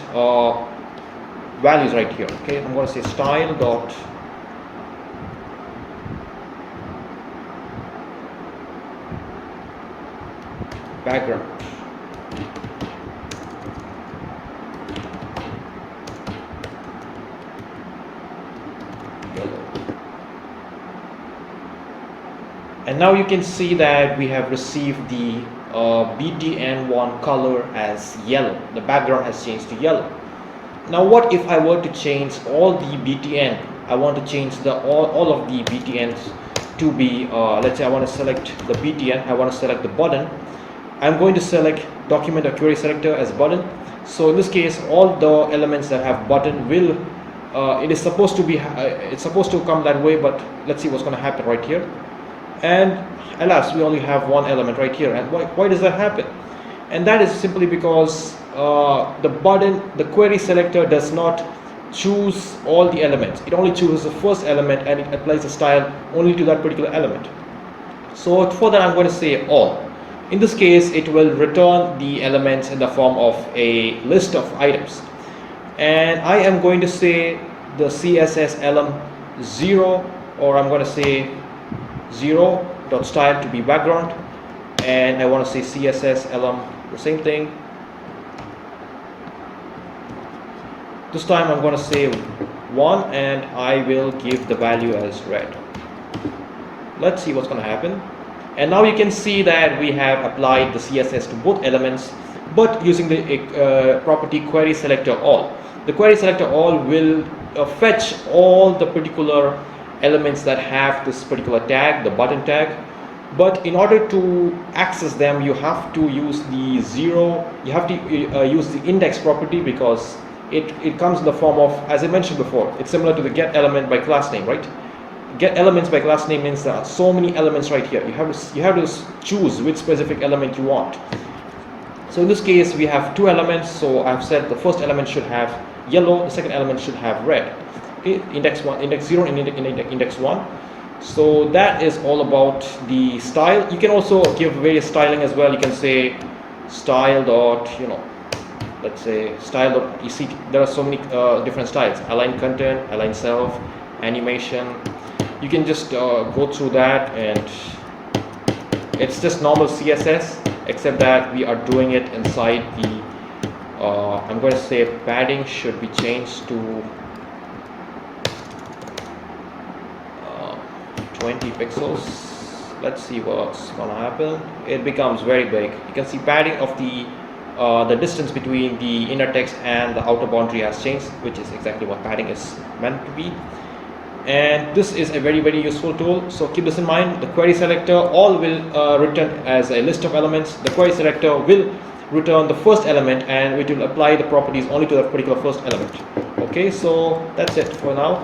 values right here. Okay, I'm going to say style dot background. And now you can see that we have received the btn1 color as yellow. The background has changed to yellow. Now what if I were to change all the btn? I want to change all of the btns to be, let's say I want to select the btn, I want to select the button. I'm going to select document or query selector as button. So in this case, all the elements that have button will, it is supposed to be, it's supposed to come that way, but let's see what's going to happen right here. And alas, we only have one element right here. And why does that happen? And that is simply because the query selector does not choose all the elements. It only chooses the first element, and it applies the style only to that particular element. So for that, I'm going to say all. In this case, it will return the elements in the form of a list of items. And I am going to say the CSS element 0, or I'm going to say 0.style to be background, and I want to say CSS element the same thing. This time I'm going to say 1, and I will give the value as red. Let's see what's going to happen. And now you can see that we have applied the CSS to both elements, but using the property query selector all. The query selector all will fetch all the particular elements that have this particular tag, the button tag. But in order to access them, you have to use the 0, you have to use the index property, because it comes in the form of, as I mentioned before, it's similar to the get element by class name, right? Get elements by class name means there are so many elements right here. You have to choose which specific element you want. So in this case, we have 2 elements. So I've said the first element should have yellow, the second element should have red. Okay, index 1, index 0, and index 1. So that is all about the style. You can also give various styling as well. You can say style dot, let's say style dot, you see there are so many different styles: align content, align self, animation. You can just go through that, and it's just normal CSS, except that we are doing it inside the I'm going to say padding should be changed to 20 pixels. Let's see what's gonna happen. It becomes very big. You can see padding of the distance between the inner text and the outer boundary has changed, which is exactly what padding is meant to be. And this is a very, very useful tool, so keep this in mind. The query selector all will return as a list of elements. The query selector will return the first element, and it will apply the properties only to that particular first element. Okay, so that's it for now.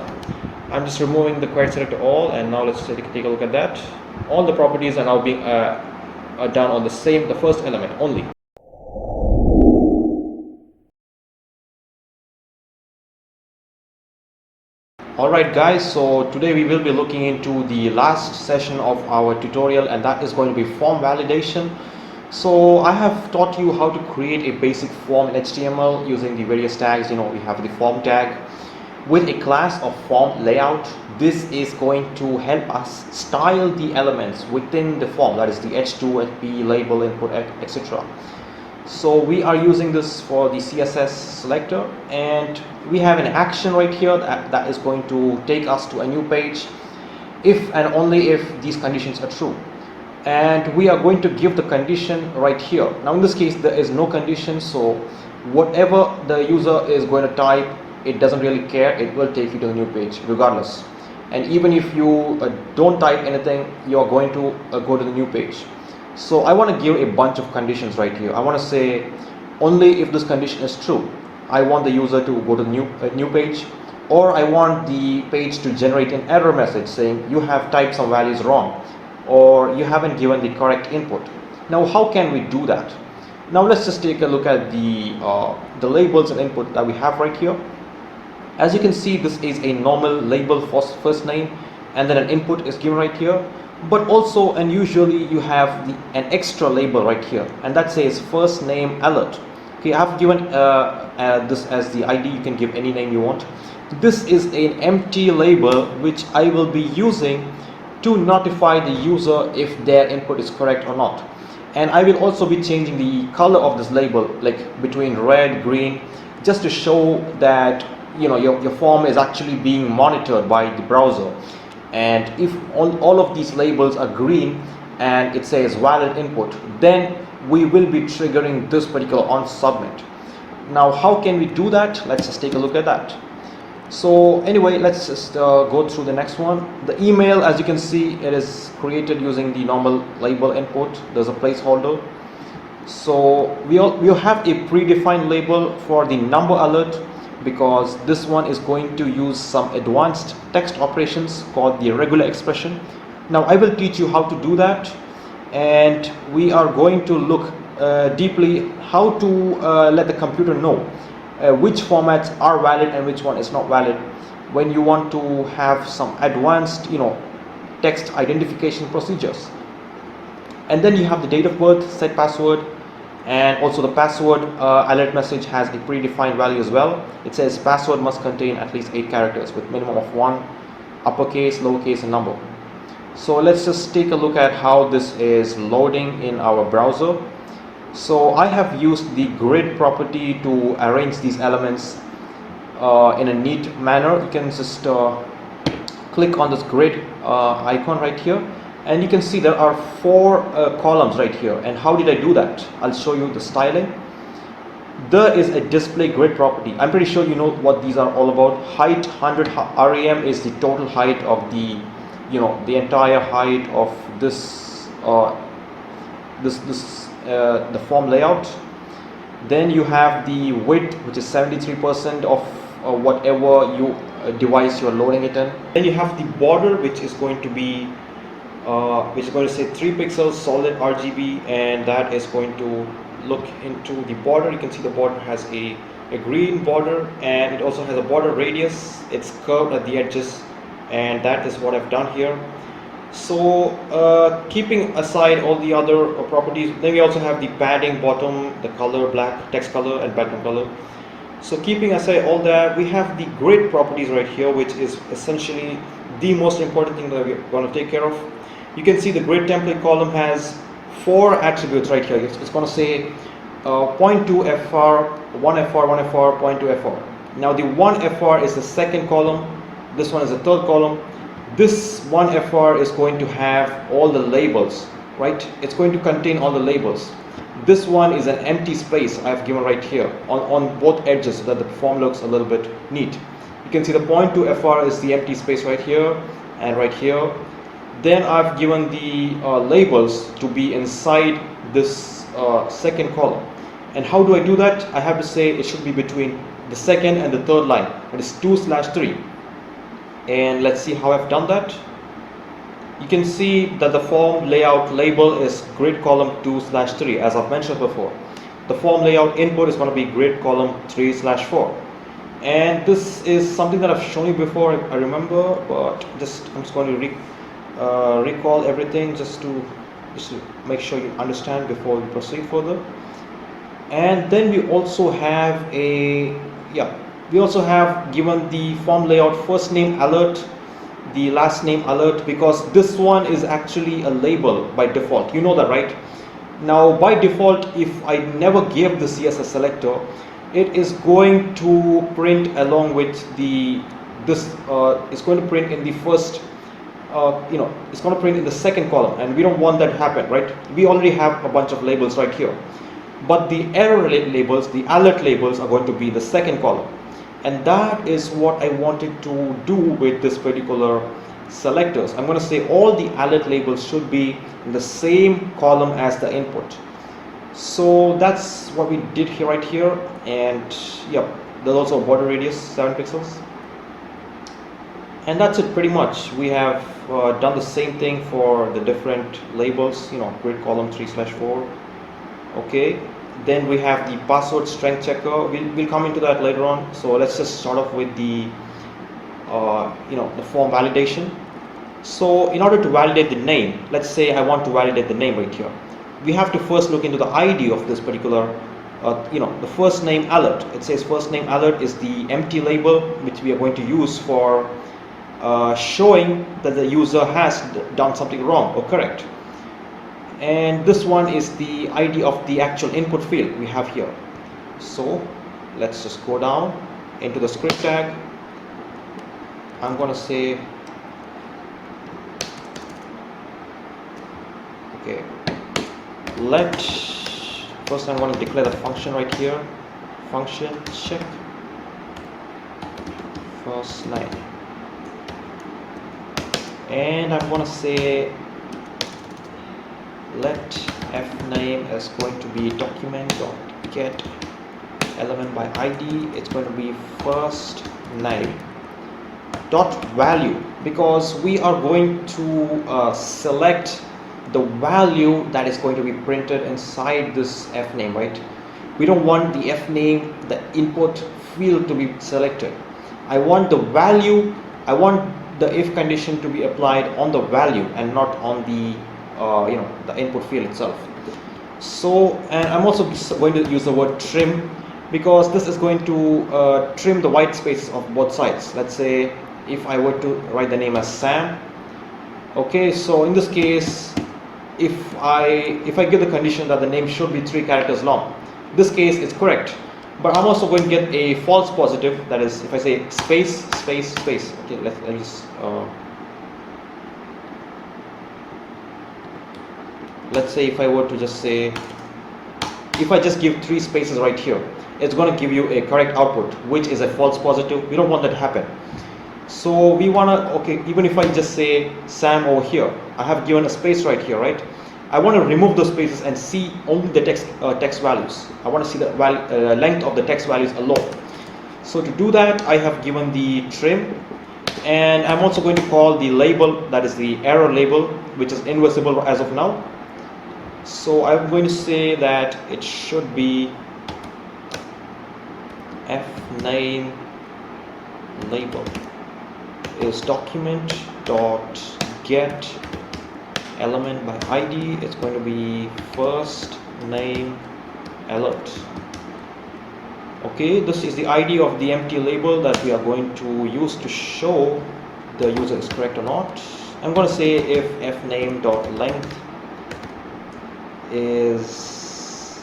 I'm just removing the query selector all, and now let's take a look at that. All the properties are now being done on the first element only. Alright guys, so today we will be looking into the last session of our tutorial, and that is going to be form validation. So I have taught you how to create a basic form in HTML using the various tags. We have the form tag, with a class of form layout. This is going to help us style the elements within the form, that is the h2, fp, label, input, etc. So we are using this for the CSS selector, and we have an action right here that is going to take us to a new page if and only if these conditions are true. And we are going to give the condition right here. Now in this case there is no condition, so whatever the user is going to type, it doesn't really care, it will take you to the new page regardless. And even if you don't type anything, you are going to go to the new page. So I want to give a bunch of conditions right here. I want to say only if this condition is true, I want the user to go to the new page, or I want the page to generate an error message saying you have typed some values wrong, or you haven't given the correct input. Now how can we do that? Now let's just take a look at the labels and input that we have right here. As you can see, this is a normal label for first name, and then an input is given right here. But also, and usually you have an extra label right here, and that says first name alert. Okay, I have given this as the ID. You can give any name you want. This is an empty label which I will be using to notify the user if their input is correct or not. And I will also be changing the color of this label, like between red, green, just to show that your form is actually being monitored by the browser. And if all of these labels are green and it says valid input, then we will be triggering this particular on submit. Now how can we do that? Let's just take a look at that. So anyway, let's just go through the next one. The email, as you can see, it is created using the normal label input. There's a placeholder. So we'll have a predefined label for the number alert, because this one is going to use some advanced text operations called the regular expression. Now I will teach you how to do that, and we are going to look deeply how to let the computer know which formats are valid and which one is not valid when you want to have some advanced text identification procedures. And then you have the date of birth, set password, and also the password alert message has a predefined value as well. It says password must contain at least 8 characters with minimum of 1 uppercase, lowercase, and number. So let's just take a look at how this is loading in our browser. So I have used the grid property to arrange these elements in a neat manner. You can just click on this grid icon right here, and you can see there are 4 columns right here. And how did I do that? I'll show you the styling. There is a display grid property. I'm pretty sure you know what these are all about. Height 100 rem is the total height of the the entire height of this the form layout. Then you have the width, which is 73% of whatever device you're loading it in. Then you have the border, which is going to be say 3 pixels solid RGB, and that is going to look into the border. You can see the border has a green border, and it also has a border radius. It's curved at the edges, and that is what I've done here. So keeping aside all the other properties, then we also have the padding bottom, the color black, text color, and background color. So keeping aside all that, we have the grid properties right here, which is essentially the most important thing that we're going to take care of. You can see the grid template column has 4 attributes right here. It's going to say 0.2 FR, 1 FR, 1 FR, 0.2 FR. Now the 1 FR is the second column. This one is the third column. This 1 FR is going to have all the labels, right? It's going to contain all the labels. This one is an empty space I've given right here on both edges so that the form looks a little bit neat. You can see the 0.2 FR is the empty space right here and right here. Then I've given the labels to be inside this second column. And how do I do that? I have to say it should be between the second and the third line. That is 2/3. And let's see how I've done that. You can see that the form layout label is grid column 2/3, as I've mentioned before. The form layout input is going to be grid column 3/4. And this is something that I've shown you before, I remember, but I'm just going to recall everything just to make sure you understand before we proceed further. And then we also have We also have given the form layout first name alert, the last name alert, because this one is actually a label by default. You know that, right? Now by default, if I never gave the CSS selector, it is going to print along with it's going to print in the first it's going to print in the second column, and we don't want that to happen, right? We already have a bunch of labels right here, but the error labels, the alert labels, are going to be the second column, and that is what I wanted to do with this particular selectors. I'm going to say all the alert labels should be in the same column as the input. So that's what we did here, right here. And yep, there's also a border radius 7 pixels, and that's it pretty much. We have done the same thing for the different labels, grid column 3/4. Okay, then we have the password strength checker. We'll come into that later on. So let's just start off with the the form validation. So in order to validate the name, let's say I want to validate the name right here, we have to first look into the ID of this particular the first name alert. It says first name alert is the empty label which we are going to use for showing that the user has done something wrong or correct. And this one is the ID of the actual input field we have here. So let's just go down into the script tag. I'm going to say, okay, first I'm going to declare the function right here, function check first name, and I'm going to say let fname is going to be document.get element by ID. It's going to be first name dot value, because we are going to select the value that is going to be printed inside this fname, right? We don't want the fname, the input field, to be selected. I want the value, I want the if condition to be applied on the value and not on the the input field itself. So, and I'm also going to use the word trim, because this is going to trim the white spaces of both sides. Let's say if I were to write the name as Sam. Okay, so in this case, if I give the condition that the name should be 3 characters long, this case is correct. But I'm also going to get a false positive, that is if I say space space space. Okay, let's just let's say if I were to just say, if I just give 3 spaces right here, it's going to give you a correct output, which is a false positive. We don't want that to happen. So we want to, okay, even if I just say Sam over here, I have given a space right here, right? I want to remove those spaces and see only the text values. I want to see the length of the text values alone. So to do that, I have given the trim, and I'm also going to call the label, that is the error label, which is invisible as of now. So I'm going to say that it should be fname label is document dot get element by ID. It's going to be first name alert. Okay, this is the ID of the empty label that we are going to use to show the user is correct or not. I'm going to say if fname dot length is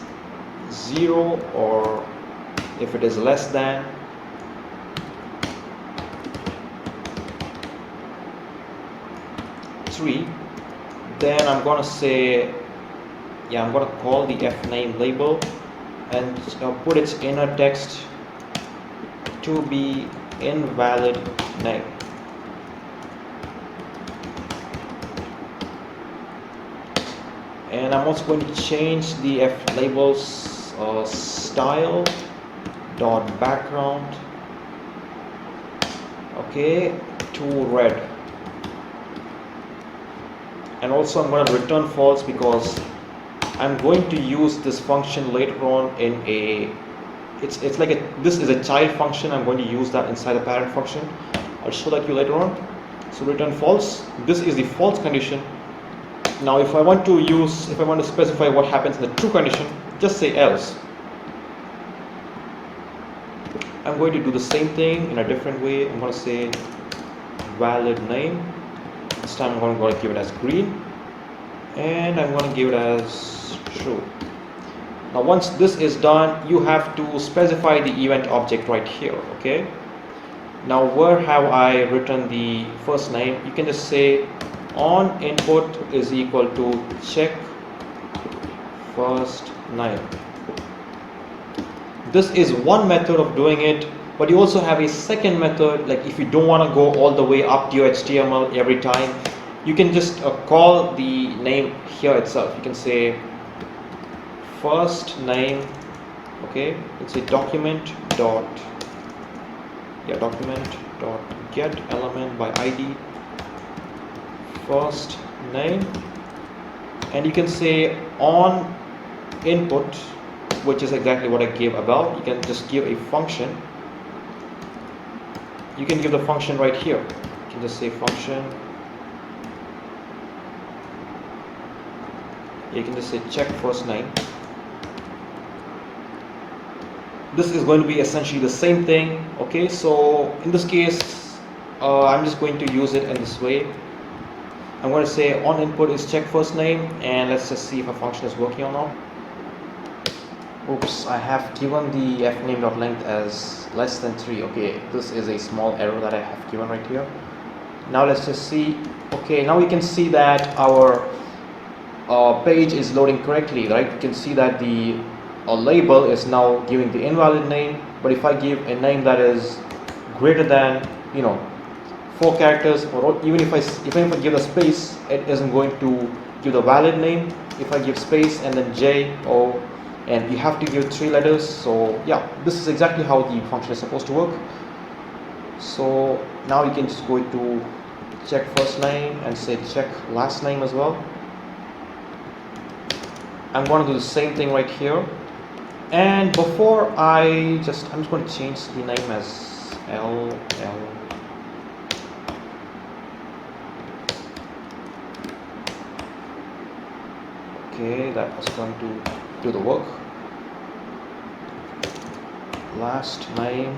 0, or if it is less than three, then I'm going to say, yeah, I'm going to call the fname label and put its inner text to be invalid name. And I'm also going to change the labels style dot background, okay, to red. And also I'm going to return false, because I'm going to use this function later on in a, it's like this is a child function. I'm going to use that inside the parent function. I'll show that to you later on. So return false. This is the false condition. Now if I want to specify what happens in the true condition, just say else. I'm going to do the same thing in a different way. I'm going to say valid name. This time I'm going to give it as green, and I'm going to give it as true. Now once this is done, you have to specify the event object right here. Okay, now where have I written the first name? You can just say on input is equal to check first name. This is one method of doing it, but you also have a second method. Like if you don't want to go all the way up to your HTML every time, you can just call the name here itself. You can say first name. Okay, let's say document dot get element by ID first name, and you can say on input, which is exactly what I gave above. You can just give a function. You can give the function right here. You can just say function. You can just say check first name. This is going to be essentially the same thing. Okay, so in this case I'm just going to use it in this way. I'm going to say on input is check first name, and let's just see if a function is working or not. Oops, I have given the fname.length as less than 3. Okay, this is a small error that I have given right here. Now let's just see. Okay, now we can see that our page is loading correctly, right? You can see that the label is now giving the invalid name, but if I give a name that is greater than 4 characters, or even if I give a space, it isn't going to give the valid name. If I give space and then J, O, and you have to give 3 letters. So yeah, this is exactly how the function is supposed to work. So now you can just go to check first name and say check last name as well. I'm going to do the same thing right here. And before I'm just going to change the name as LL. Okay, that was going to do the work. Last name.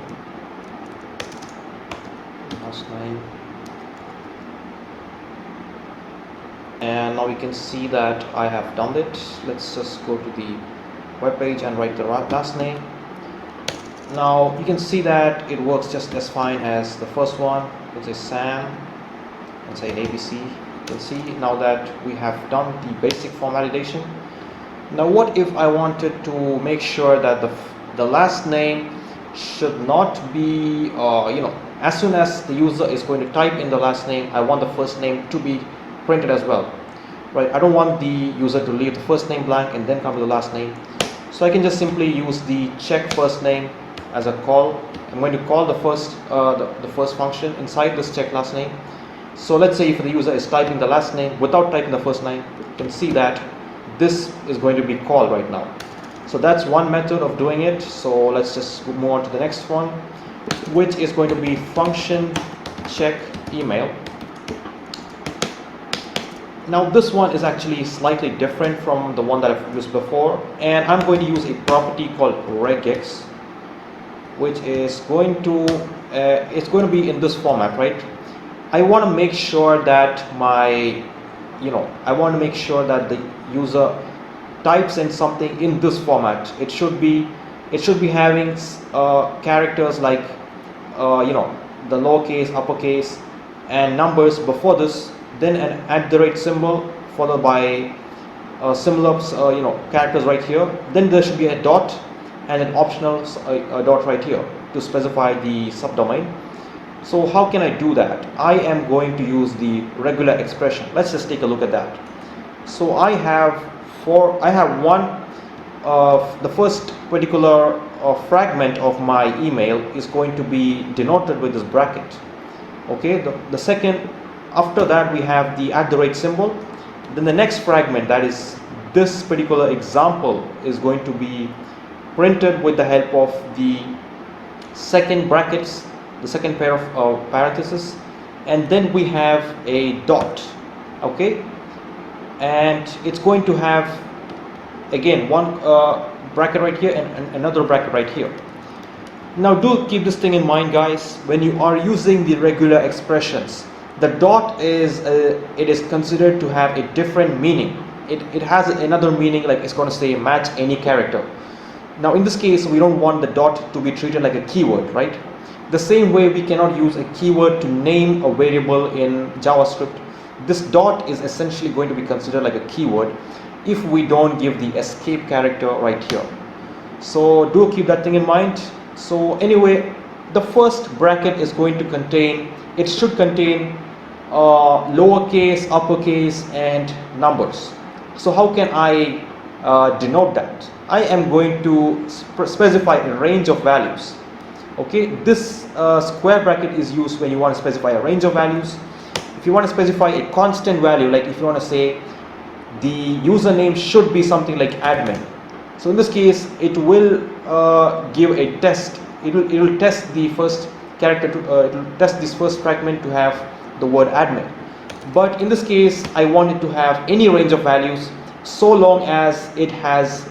And now we can see that I have done it. Let's just go to the web page and write the last name. Now you can see that it works just as fine as the first one. Let's say Sam and say ABC. You can see now that we have done the basic form validation. Now what if I wanted to make sure that the last name should not be as soon as the user is going to type in the last name, I want the first name to be printed as well, right? I don't want the user to leave the first name blank and then come to the last name. So I can just simply use the check first name as a call. I'm going to call the first function inside this check last name. So let's say if the user is typing the last name without typing the first name, you can see that this is going to be called right now. So that's one method of doing it. So let's just move on to the next one, which is going to be function check email. Now this one is actually slightly different from the one that I've used before, and I'm going to use a property called regex, which is going to it's going to be in this format, right? I want to make sure that I want to make sure that the user types in something in this format. It should be having characters like the lowercase, uppercase, and numbers before this, then an @ symbol followed by similar characters right here. Then there should be a dot and an optional dot right here to specify the subdomain. So how can I do that? I am going to use the regular expression. Let's just take a look at that. So I have one the first particular fragment of my email is going to be denoted with this bracket. Okay, the second, after that we have the @ symbol. Then the next fragment, that is this particular example, is going to be printed with the help of the second brackets, the second pair of parentheses, and then we have a dot. Okay, and it's going to have again one bracket right here and another bracket right here. Now do keep this thing in mind, guys. When you are using the regular expressions, the dot is it is considered to have a different meaning. It has another meaning, like it's going to say match any character. Now in this case, we don't want the dot to be treated like a keyword, right? The same way we cannot use a keyword to name a variable in JavaScript. This dot is essentially going to be considered like a keyword if we don't give the escape character right here. So do keep that thing in mind. So anyway, the first bracket is going to contain, it should contain lowercase, uppercase and numbers. So how can I denote that? I am going to specify a range of values. Okay, this square bracket is used when you want to specify a range of values. If you want to specify a constant value, like if you want to say the username should be something like admin. So in this case, it will give a test. It will test the first character to it will test this first fragment to have the word admin. But in this case, I want it to have any range of values so long as it has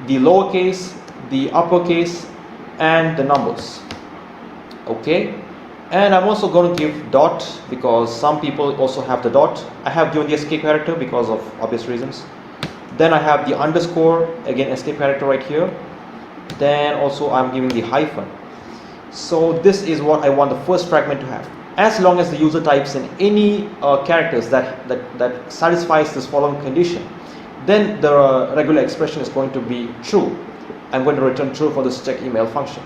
the lowercase, the uppercase, and the numbers. Okay, and I'm also going to give dot because some people also have the dot. I have given the escape character because of obvious reasons. Then I have the underscore, again escape character right here. Then also I'm giving the hyphen. So this is what I want the first fragment to have. As long as the user types in any characters that satisfies this following condition, then the regular expression is going to be true. I'm going to return true for this check email function.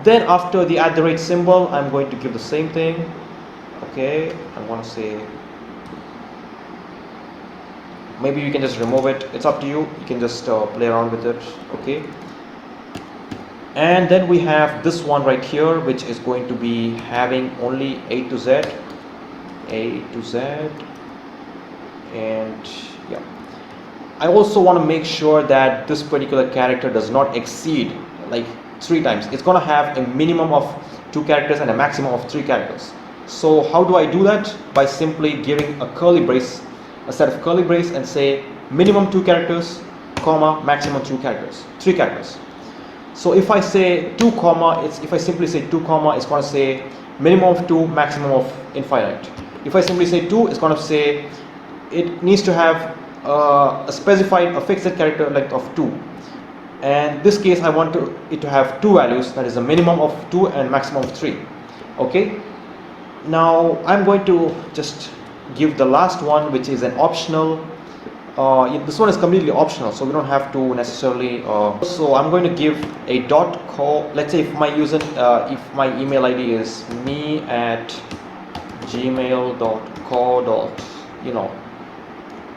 Then after the @ symbol, I'm going to give the same thing. Okay, I'm going to say, maybe you can just remove it, it's up to you, you can just play around with it. Okay, and then we have this one right here, which is going to be having only A to Z, and yeah, I also want to make sure that this particular character does not exceed like 3 times. It's going to have a minimum of 2 characters and a maximum of 3 characters. So how do I do that? By simply giving a curly brace, a set of curly brace, and say minimum 2 characters, comma, maximum 3 characters. So if I say 2 comma, if I simply say 2 comma, it's going to say minimum of 2, maximum of infinite. If I simply say 2, it's going to say it needs to have a fixed character length of 2. And this case I want it to have 2 values, that is a minimum of 2 and maximum of 3. Okay, now I'm going to just give the last one, which is an optional. This one is completely optional, so we don't have to necessarily so I'm going to give a .co. Let's say if my if my email ID is me@gmail.co.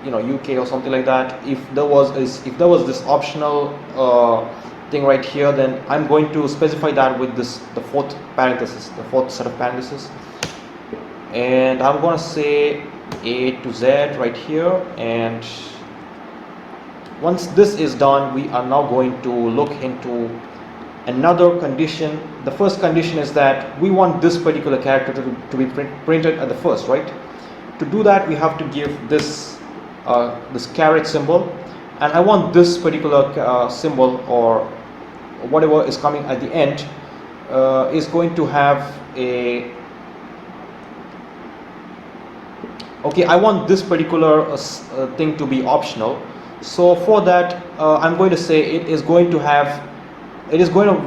UK or something like that. If there was this optional thing right here, then I'm going to specify that with the fourth set of parentheses, and I'm going to say A to Z right here. And once this is done, we are now going to look into another condition. The first condition is that we want this particular character to be printed at the first, right? To do that, we have to give this caret symbol, and I want this particular symbol or whatever is coming at the end is going to have a I want this particular thing to be optional. So for that I'm going to say it is going to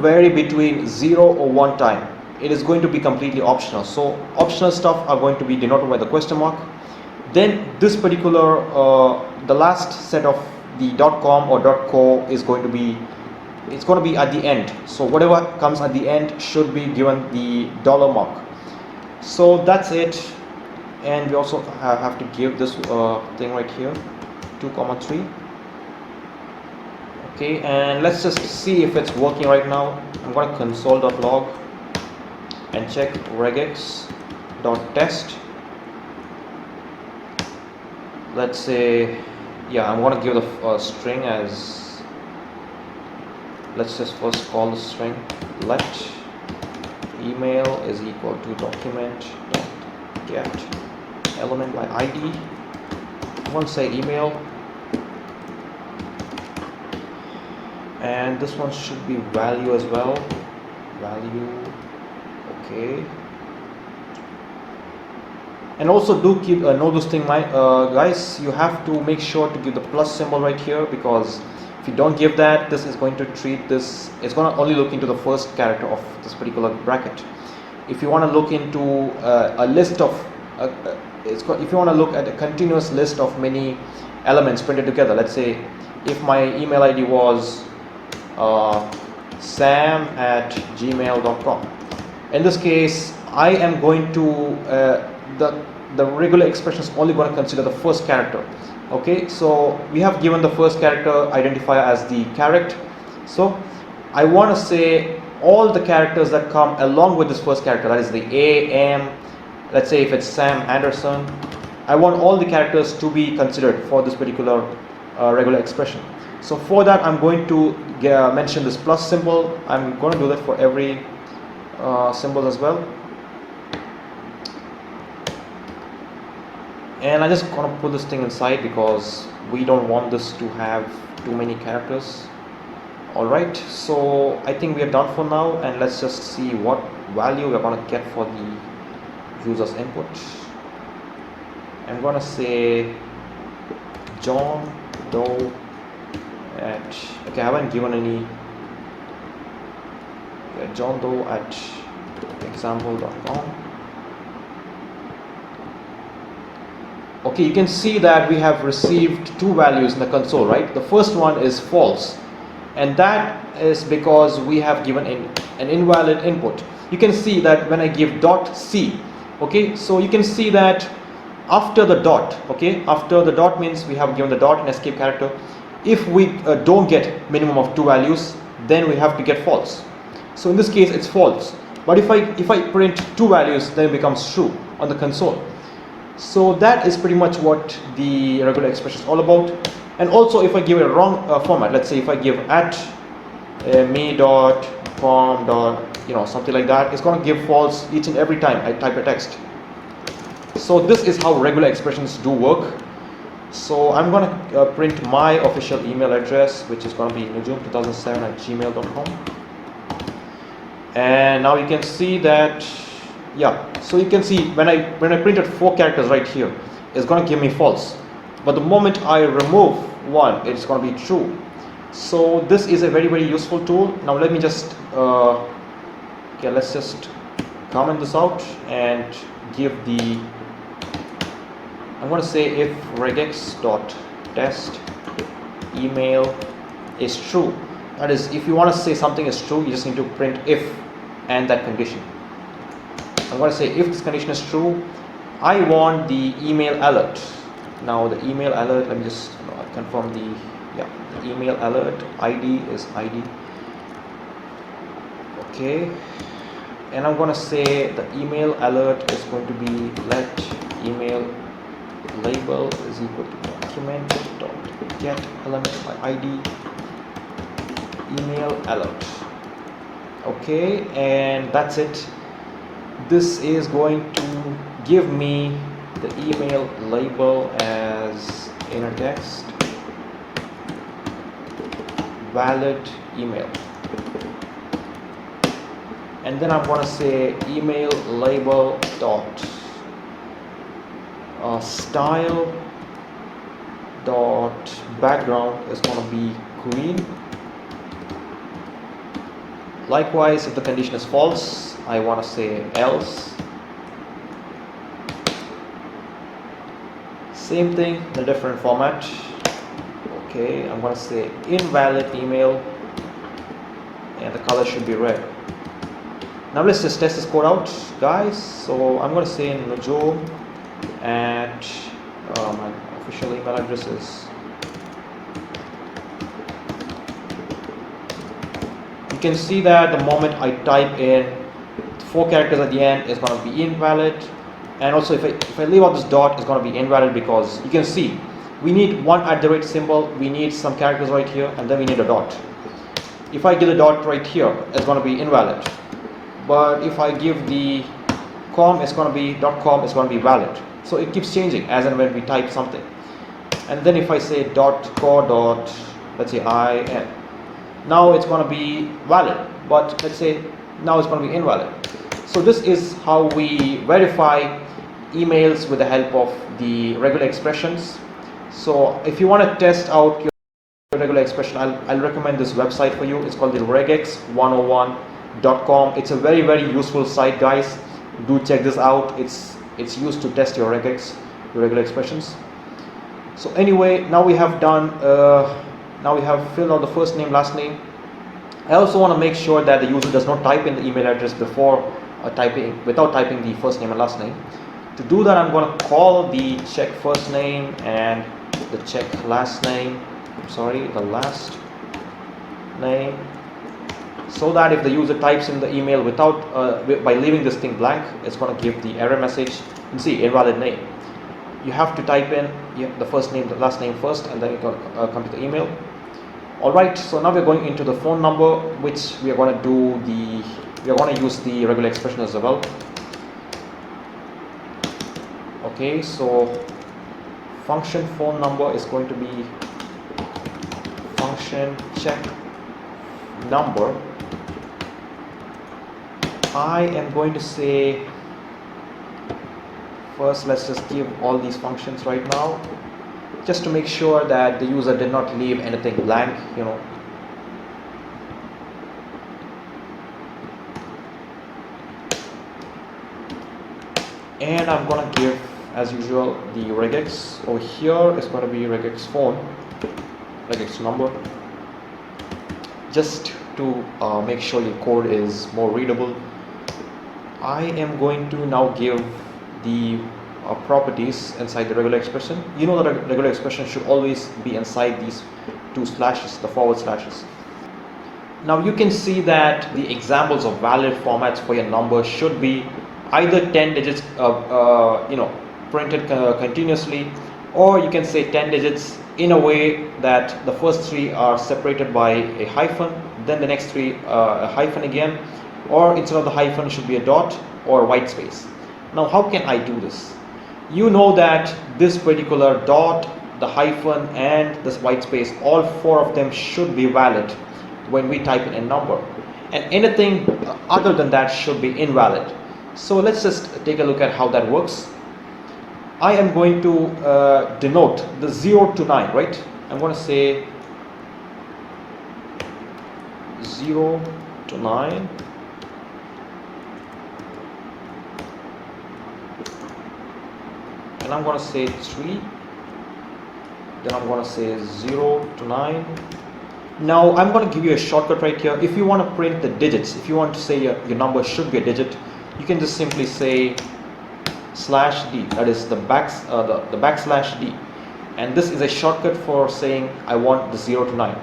vary between 0 or 1 time. It is going to be completely optional. So optional stuff are going to be denoted by the question mark. Then this particular the last set of the .com or .co is going to be at the end. So whatever comes at the end should be given the $mark. So that's it. And we also have to give this thing right here 2,3. Okay, and let's just see if it's working right now. I'm going to console.log and check regex.test. Let's say, yeah, I'm going to give the string as, let's just first call the string let email is equal to document.get element by ID. I want to say email, and this one should be value as well. value. Okay. And also do keep know this thing, guys, you have to make sure to give the plus symbol right here, because if you don't give that, this is going to treat this, it's going to only look into the first character of this particular bracket. If you want to look into a list of if you want to look at a continuous list of many elements printed together, let's say if my email ID was sam@gmail.com, in this case I am going to the regular expression is only going to consider the first character. Okay, so we have given the first character identifier as the character, so I want to say all the characters that come along with this first character, that is the A, M, let's say if it's Sam Anderson, I want all the characters to be considered for this particular regular expression. So for that I'm going to mention this plus symbol. I'm going to do that for every symbol as well. And I just gonna put this thing inside because we don't want this to have too many characters. Alright, so I think we are done for now, and let's just see what value we're gonna get for the user's input. I'm gonna say John Doe at, okay, I haven't given any, okay, John Doe at example.com. Okay, you can see that we have received two values in the console, right? The first one is false, and that is because we have given an invalid input. You can see that when I give .c, okay, so you can see that after the dot, okay, after the dot means we have given the dot and escape character. If we don't get minimum of two values, then we have to get false. So in this case it's false, but if I print two values, then it becomes true on the console. So that is pretty much what the regular expression is all about. And also if I give it a wrong format, let's say if I give at me.com. Something like that, it's going to give false each and every time I type a text. So this is how regular expressions do work. So I'm going to print my official email address, which is going to be nujum2007@gmail.com. And now you can see that, yeah, so you can see when I printed 4 characters right here, it's going to give me false, but the moment I remove one, it's going to be true. So this is a very useful tool. Now let me just okay, let's just comment this out and give the, I'm going to say if regex.test email is true. That is, if you want to say something is true, you just need to print if and that condition. I'm going to say if this condition is true, I want the email alert. Now the email alert, let me just confirm the email alert ID is ID. Okay, and I'm going to say the email alert is going to be let email label is equal to document.get element by ID email alert. Okay, and that's it. This is going to give me the email label as inner text valid email, and then I'm going to say email label dot style dot background is going to be green. Likewise, if the condition is false, I want to say else. Same thing in a different format. Okay, I'm going to say invalid email, and the color should be red. Now let's just test this code out, guys. So I'm going to say nujum at my official email address is, you can see that the moment I type in 4 characters at the end, is going to be invalid. And also if I leave out this dot, it's going to be invalid, because you can see we need one @ symbol, we need some characters right here, and then we need a dot. If I give the dot right here, it's going to be invalid. But if I give the com, it's going to be .com, it's going to be valid. So it keeps changing as and when we type something. And then if I say .co dot, let's say in, now it's going to be valid. But let's say Now it's going to be invalid. So this is how we verify emails with the help of the regular expressions. So if you want to test out your regular expression, I'll recommend this website for you. It's called the regex101.com. It's a very useful site, guys. Do check this out. It's used to test your regex, your regular expressions. So anyway, now we have done now we have filled out the first name, last name. I also want to make sure that the user does not type in the email address before without typing the first name and last name. To do that, I'm going to call the check first name and the check last name. The last name, so that if the user types in the email without by leaving this thing blank, it's going to give the error message. You can see invalid name. You have to type in the first name, the last name first, and then you can come to the email. Alright, so now we're going into the phone number, which we are going to use the regular expression as well. Okay, so function phone number is going to be function check number. I am going to say, first let's just give all these functions right now, just to make sure that the user did not leave anything blank, And I'm gonna give, as usual, the regex. Over here is going to be regex phone, regex number, just to make sure your code is more readable. I am going to now give the properties inside the regular expression. You know that a regular expression should always be inside these two slashes, the forward slashes. Now you can see that the examples of valid formats for your number should be either 10 digits printed continuously, or you can say 10 digits in a way that the first three are separated by a hyphen, then the next three a hyphen again, or instead of the hyphen it should be a dot or a white space. Now how can I do this? You know that this particular dot, the hyphen and this white space, all four of them should be valid when we type in a number, and anything other than that should be invalid. So let's just take a look at how that works. I am going to denote the 0 to 9, right? I'm going to say 0 to 9. And I'm going to say 3. Then I'm going to say 0 to 9. Now I'm going to give you a shortcut right here. If you want to print the digits, if you want to say your number should be a digit, you can just simply say /d, that is the backslash d, and this is a shortcut for saying I want the 0 to 9.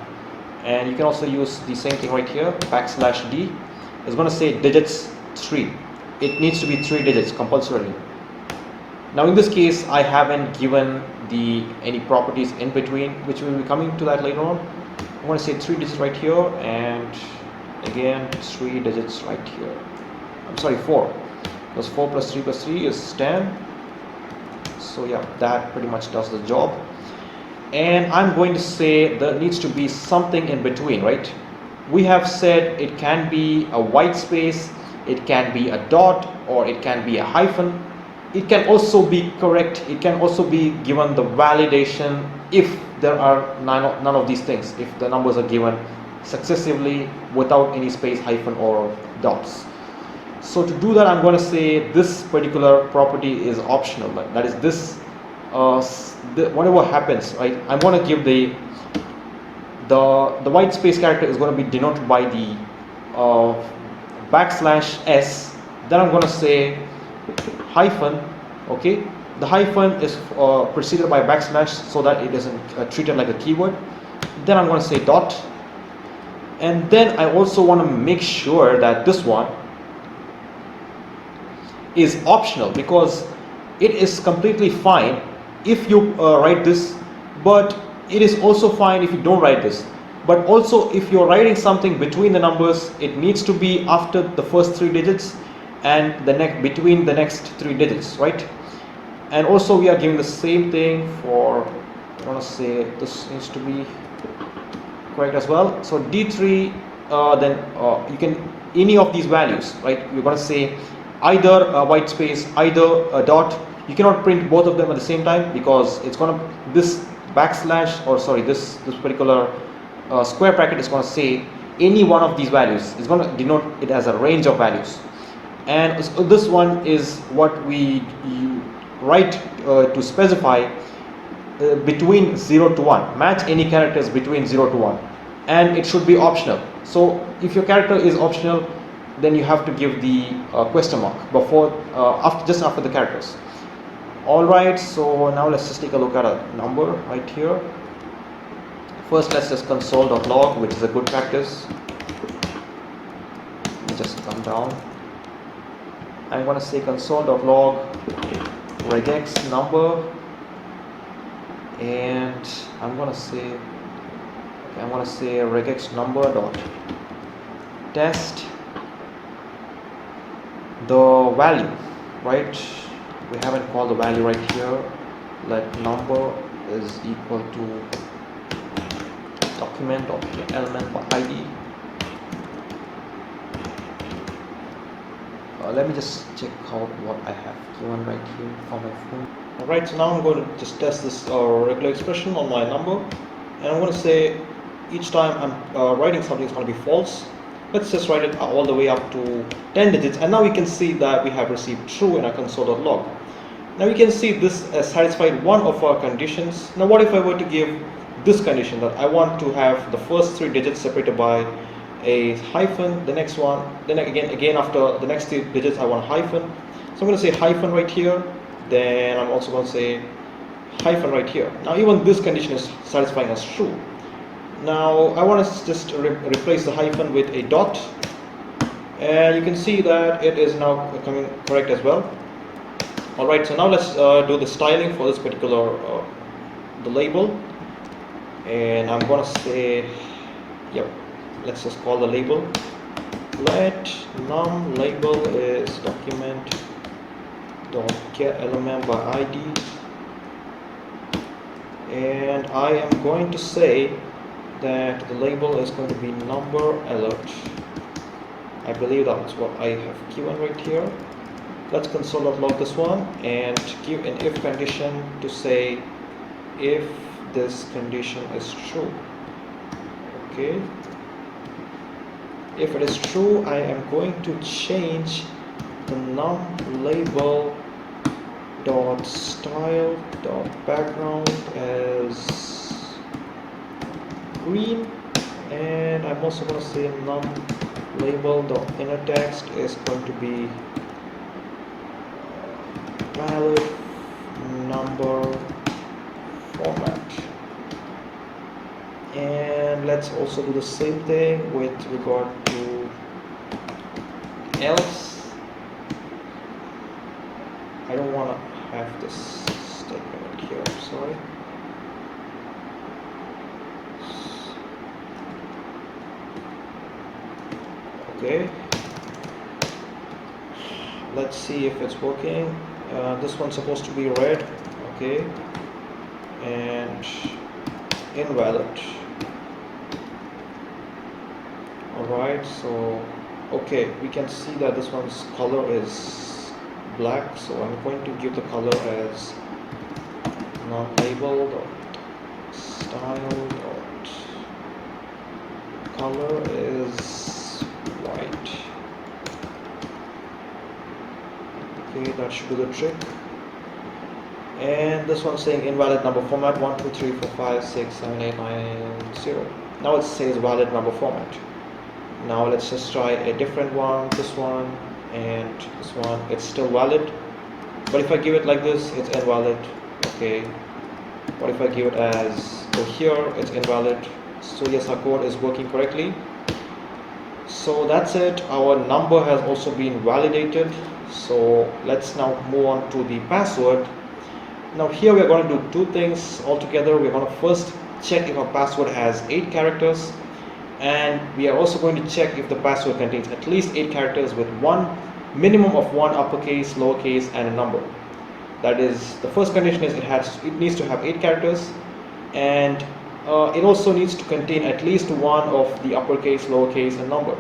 And you can also use the same thing right here, \d is going to say digits 3. It needs to be 3 digits compulsorily. Now in this case I haven't given any properties in between, which will be coming to that later on. I'm going to say 3 digits right here, and again 3 digits right here. I'm sorry, 4, because 4 plus 3 plus 3 is 10. So yeah, that pretty much does the job. And I'm going to say there needs to be something in between, right? We have said it can be a white space, it can be a dot, or it can be a hyphen. It can also be correct, it can also be given the validation if there are none of these things, if the numbers are given successively without any space, hyphen or dots. So to do that, I'm going to say this particular property is optional. That is this, whatever happens, right? I'm going to give the white space character is going to be denoted by the \s. Then I'm going to say hyphen. Okay, the hyphen is preceded by \, so that it isn't treated like a keyword. Then I'm going to say dot, and then I also want to make sure that this one is optional, because it is completely fine if you write this, but it is also fine if you don't write this. But also if you're writing something between the numbers, it needs to be after the first 3 digits and between the next 3 digits, right? And also we are giving the same thing for, I want to say this needs to be correct as well. So D3, then you can any of these values, right? You're going to say either a white space, either a dot. You cannot print both of them at the same time, because it's going to, this backslash, or sorry, this particular square bracket is going to say any one of these values. It's going to denote it as a range of values. And this one is what we write to specify between 0 to 1. Match any characters between 0 to 1, and it should be optional. So if your character is optional, then you have to give the question mark before, just after the characters. Alright, so now let's just take a look at a number right here. First, let's just console.log, which is a good practice. Let me just come down. I'm going to say console.log regex number, and I'm going to say regex number dot test the value, right? We haven't called the value right here. Let number is equal to document of element by ID. Let me just check out what I have given right here for my phone. Alright, so now I'm going to just test this regular expression on my number, and I'm going to say each time I'm writing something is going to be false. Let's just write it all the way up to 10 digits, and now we can see that we have received true in our console.log. Now we can see this satisfied one of our conditions. Now what if I were to give this condition, that I want to have the first 3 digits separated by a hyphen, the next one, then again after the next 3 digits I want a hyphen. So I'm going to say hyphen right here, then I'm also going to say hyphen right here. Now even this condition is satisfying as true. Now I want to just replace the hyphen with a dot, and you can see that it is now coming correct as well. Alright, so now let's do the styling for this particular the label, and I'm going to say, yep, let's just call the label, let num label is document dot get element by ID, and I am going to say that the label is going to be number alert. I believe that's what I have given right here. Let's console.log this one and give an if condition to say if this condition is true. Okay, if it is true, I am going to change the num label dot style dot background as green, and I'm also going to say num label dot inner text is going to be valid number format. And let's also do the same thing with regard to else. I don't want to have this statement right here, I'm sorry. Okay, let's see if it's working. This one's supposed to be red, okay, and invalid. Alright, so okay, we can see that this one's color is black, so I'm going to give the color as non-label dot style dot color is white. Okay, that should do the trick. And this one's saying invalid number format 1 2 3 4 5 6 7 8 9 0. Now it says valid number format. Now let's just try a different one, this one and this one. It's still valid, but if I give it like this, it's invalid. Okay, what if I give it as here, it's invalid. So yes, our code is working correctly. So that's it, our number has also been validated. So let's now move on to the password. Now here we are going to do two things altogether. We're going to first check if our password has 8 characters, and we are also going to check if the password contains at least 8 characters with minimum of 1 uppercase, lowercase and a number. That is, the first condition is it needs to have 8 characters, and it also needs to contain at least 1 of the uppercase, lowercase and number.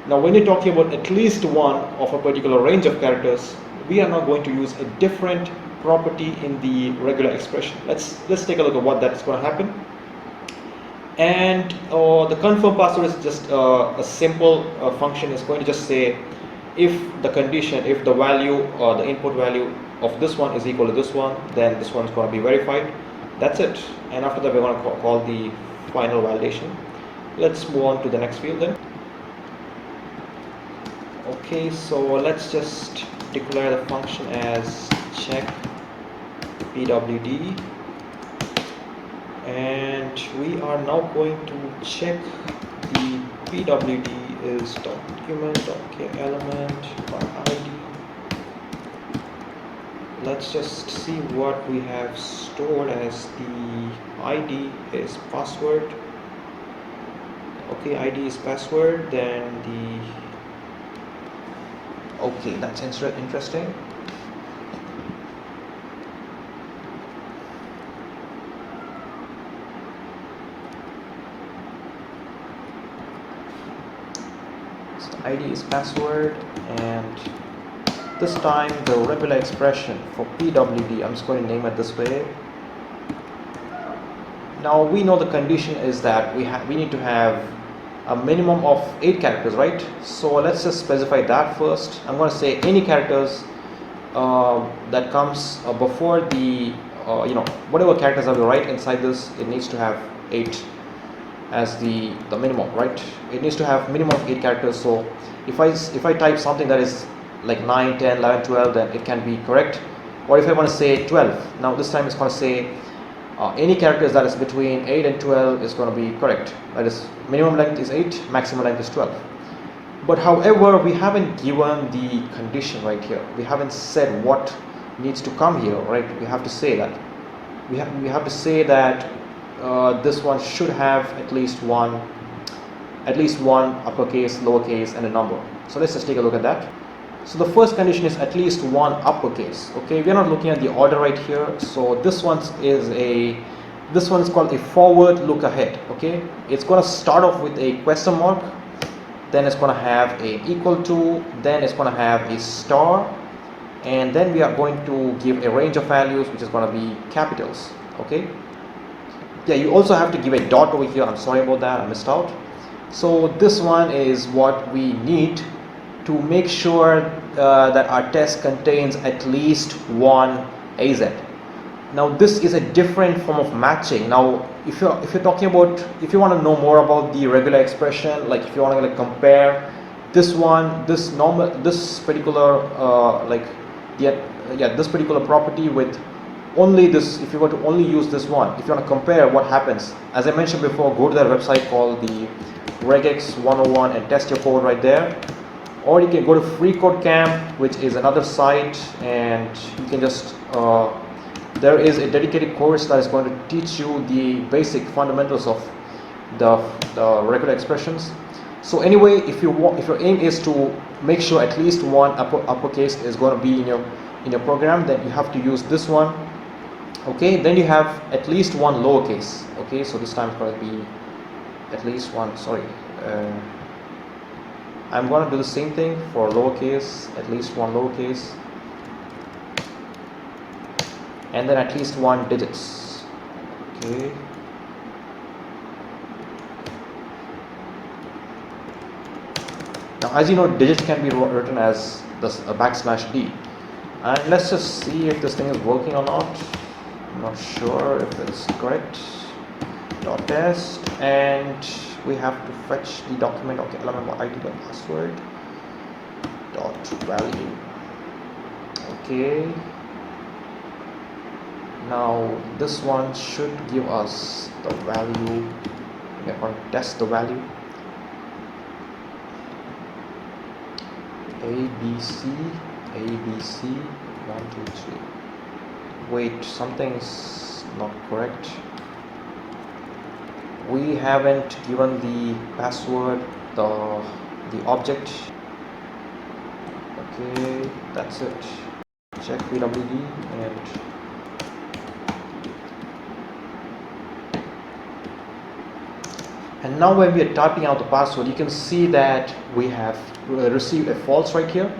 Now when you're talking about at least one of a particular range of characters, we are now going to use a different property in the regular expression. Let's take a look at what that's going to happen. And the confirm password is just a simple function. Is going to just say if the condition, if the value or the input value of this one is equal to this one, then this one's going to be verified. That's it. And after that we're going to call the final validation. Let's move on to the next field then. Okay, so let's just declare the function as check pwd, and we are now going to check the pwd is document.element by id. Let's just see what we have stored as the id is password. Okay, id is password, then the okay, that's interesting. So id is password, and this time the regular expression for pwd, I'm just going to name it this way. Now we know the condition is that we need to have a minimum of 8 characters, right? So let's just specify that first. I'm going to say any characters that comes before the whatever characters I will write inside this, it needs to have 8 as the minimum, right? It needs to have minimum of 8 characters. So if I type something that is like 9, 10, 11, 12, then it can be correct. Or if I want to say 12, now this time it's going to say any characters that is between 8 and 12 is going to be correct. That is, minimum length is 8, maximum length is 12. But however, we haven't given the condition right here. We haven't said what needs to come here, right? We have to say that. We have to say that this one should have at least one uppercase, lowercase, and a number. So let's just take a look at that. So the first condition is at least one uppercase. Okay, we are not looking at the order right here. So this one is called a forward look ahead. Okay, it's going to start off with a question mark, then it's going to have a equal to, then it's going to have a star, and then we are going to give a range of values which is going to be capitals. Okay, yeah, you also have to give a dot over here. I'm sorry about that, I missed out. So this one is what we need to make sure that our test contains at least one AZ. Now this is a different form of matching. Now if you're talking about, if you want to know more about the regular expression, like if you want to like compare this one, this particular this particular property with only this, if you were to only use this one, if you want to compare what happens, as I mentioned before, go to their website called the regex 101 and test your code right there. Or you can go to FreeCodeCamp, which is another site, and you can just there is a dedicated course that is going to teach you the basic fundamentals of the regular expressions. So anyway, if your aim is to make sure at least one uppercase is going to be in your program, then you have to use this one. Okay, then you have at least one lowercase. Okay, so this time it's going to be at least one. Sorry. I'm going to do the same thing for lowercase, at least one lowercase, and then at least one digits. Okay. Now, as you know, digits can be written as a \d. And let's just see if this thing is working or not. I'm not sure if it's correct. .test, and we have to fetch the document element by id by password .value. Okay, now this one should give us the value. We are going to test the value ABC 1 2 3. Wait, something's not correct. We haven't given the password, the object. Okay, that's it. Check pwd, and And now when we are typing out the password, you can see that we have received a false right here.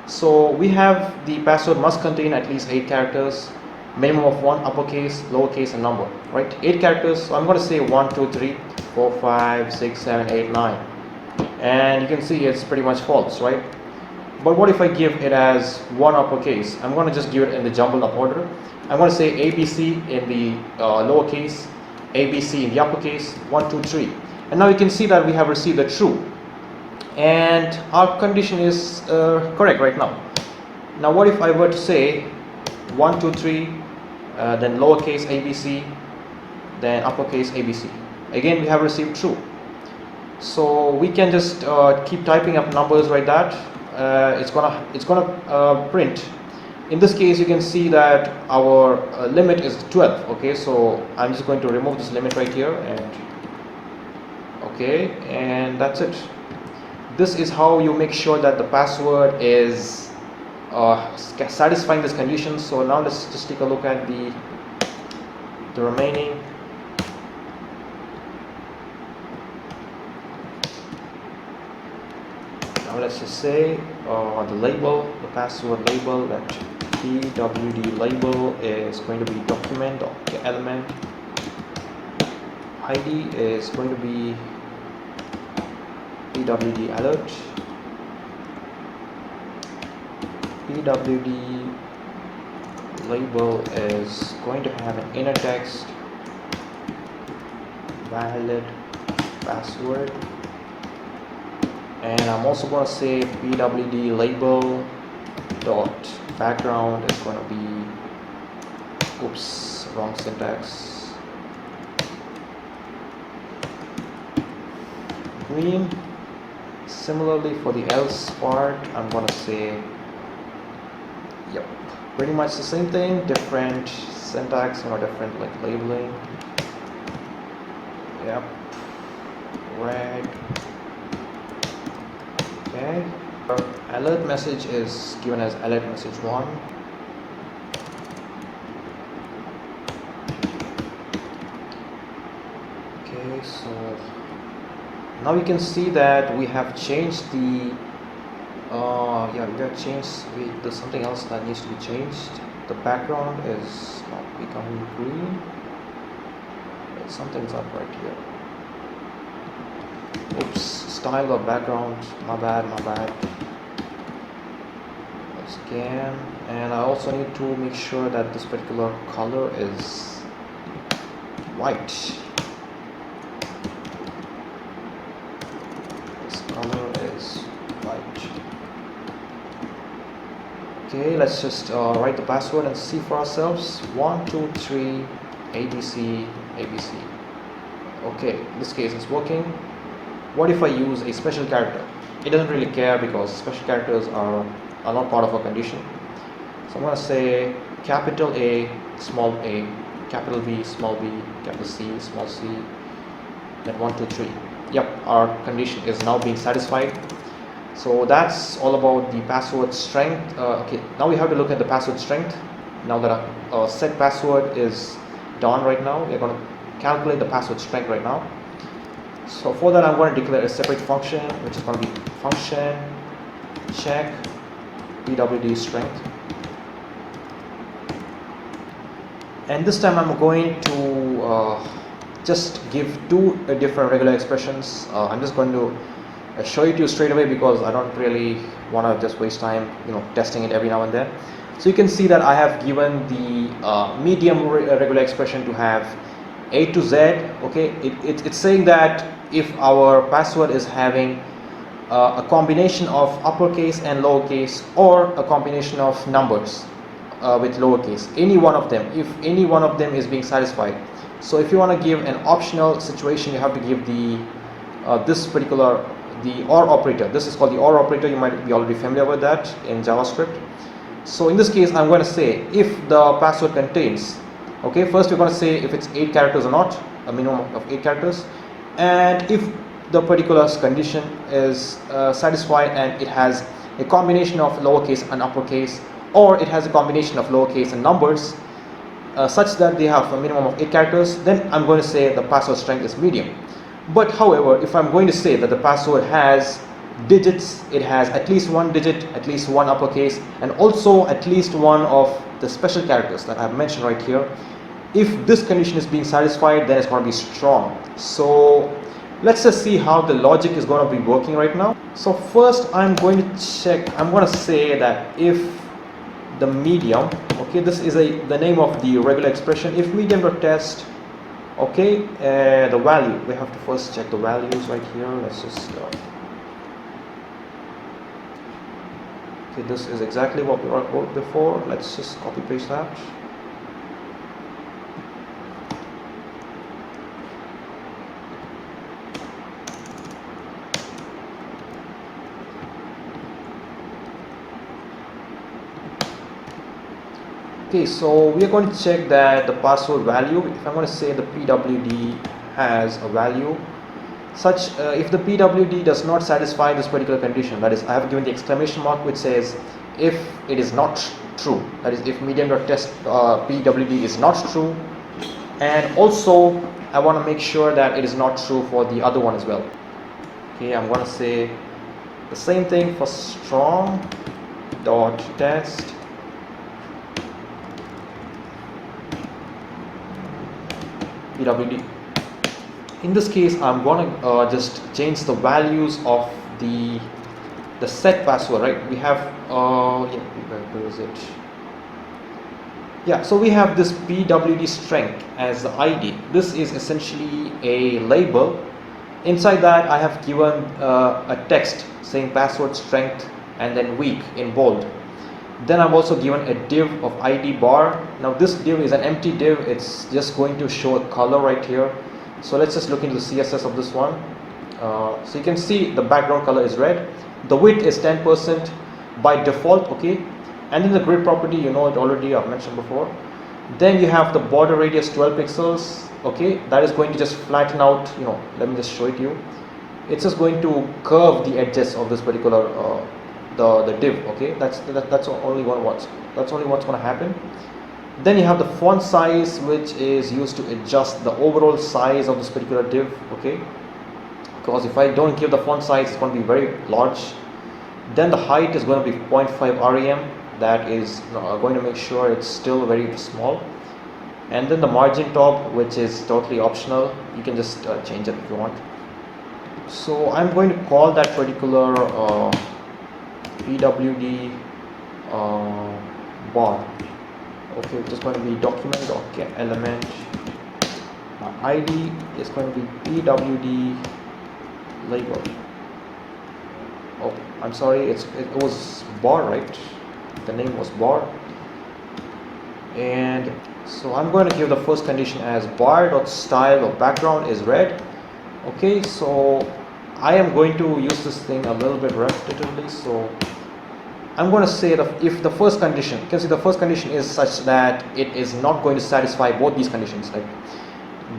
So we have the password must contain at least 8 characters, minimum of 1 uppercase, lowercase and number, right? 8 characters, so I'm going to say 1, 2, 3, 4, 5, 6, 7, 8, 9. And you can see it's pretty much false, right? But what if I give it as 1 uppercase? I'm going to just give it in the jumbled up order. I'm going to say ABC in the lowercase, ABC in the uppercase, 1, 2, 3. And now you can see that we have received a true. And our condition is correct right now. Now what if I were to say 1, 2, 3, then lowercase ABC, then uppercase ABC? Again, we have received true. So we can just keep typing up numbers like that. It's gonna print. In this case, you can see that our limit is 12. Okay, so I'm just going to remove this limit right here, and okay, and that's it. This is how you make sure that the password is satisfying this condition. So now let's just take a look at the remaining. Now let's just say the label, the password label, that pwd label is going to be document element. ID is going to be pwd alert. Pwd label is going to have an inner text valid password. And I'm also going to say pwd label dot background is going to be, oops, wrong syntax, green. Similarly for the else part, I'm going to say, yep, pretty much the same thing, different syntax, different like labeling. Yep, red. Okay, alert message is given as alert message 1. Okay, so now you can see that we have changed the there's something else that needs to be changed. The background is not becoming green, but something's up right here. Oops, style of background, my bad. Scan, and I also need to make sure that this particular color is white. This color is white. Okay, let's just write the password and see for ourselves. 1, 2, 3, ABC, ABC. Okay, in this case it's working. What if I use a special character? It doesn't really care because special characters are not part of a condition. So I'm going to say capital A, capital B, small b, capital C, small c, then 1, 2, 3. Yep, our condition is now being satisfied. So that's all about the password strength. Okay, now we have to look at the password strength. Now that our set password is done right now, we're going to calculate the password strength right now. So for that, I'm going to declare a separate function, which is going to be function check pwd strength. And this time I'm going to just give 2 different regular expressions. I'm just going to show it to you straight away because I don't really want to just waste time testing it every now and then. So you can see that I have given the medium regular expression to have A to Z. Okay, it's saying that if our password is having a combination of uppercase and lowercase, or a combination of numbers with lowercase, any one of them, if any one of them is being satisfied. So if you want to give an optional situation, you have to give the the OR operator. This is called the OR operator. You might be already familiar with that in JavaScript. So in this case, I'm going to say if the password contains, okay, first we're going to say if it's 8 characters or not, a minimum of 8 characters, and if the particular condition is satisfied and it has a combination of lowercase and uppercase, or it has a combination of lowercase and numbers such that they have a minimum of 8 characters, then I'm going to say the password strength is medium. But however, if I'm going to say that the password has digits, it has at least one digit, at least one uppercase, and also at least one of the special characters that I've mentioned right here, if this condition is being satisfied, then it's going to be strong. So let's just see how the logic is going to be working right now. So first I'm going to check, I'm going to say that if the medium, okay, this is the name of the regular expression, if medium.test, okay, the value, we have to first check the values right here. Let's just okay, this is exactly what we wrote before. Let's just copy paste that. Okay, so we are going to check that the password value, if I'm going to say the PWD has a value such, if the PWD does not satisfy this particular condition, that is, I have given the exclamation mark which says if it is not true, that is, if medium.test PWD is not true, and also I want to make sure that it is not true for the other one as well. Okay, I'm going to say the same thing for strong.test PWD. In this case, I'm going to just change the values of the set password, right? We have yeah, where is it? Yeah, so we have this PWD strength as the ID. This is essentially a label. Inside that I have given a text saying password strength and then weak in bold. Then I've also given a div of ID bar. Now this div is an empty div, it's just going to show a color right here. So let's just look into the CSS of this one. So you can see the background color is red. The width is 10% by default, okay. And in the grid property, you know it already, I've mentioned before. Then you have the border radius 12 pixels, okay. That is going to just flatten out, you know, let me just show it to you. It's just going to curve the edges of this particular the div, okay. That's only what's going to happen. Then you have the font size, which is used to adjust the overall size of this particular div, okay. Because if I don't give the font size, it's going to be very large. Then the height is going to be 0.5 rem. That is going to make sure it's still very small. And then the margin top, which is totally optional, you can just change it if you want. So I'm going to call that particular PWD bar, okay, which is going to be document element. ID is going to be PWD label. Oh, I'm sorry, it was bar, right? The name was bar. And so I'm going to give the first condition as bar.style of background is red. Okay, so I am going to use this thing a little bit repetitively. So I'm going to say that if the first condition, you can see the first condition is such that it is not going to satisfy both these conditions. Like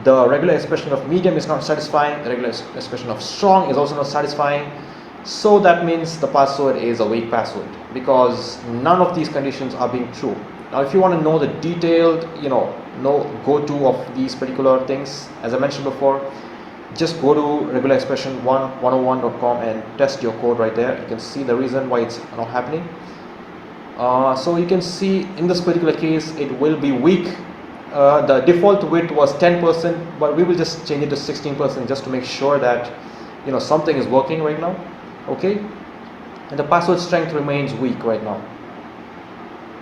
the regular expression of medium is not satisfying, the regular expression of strong is also not satisfying. So that means the password is a weak password because none of these conditions are being true. Now if you want to know the detailed, you know, go-to of these particular things, as I mentioned before, just go to regular expression 101.com and test your code right there. You can see the reason why it's not happening. So you can see in this particular case it will be weak. The default width was 10%, but we will just change it to 16% just to make sure that, you know, something is working right now. Okay, and the password strength remains weak right now.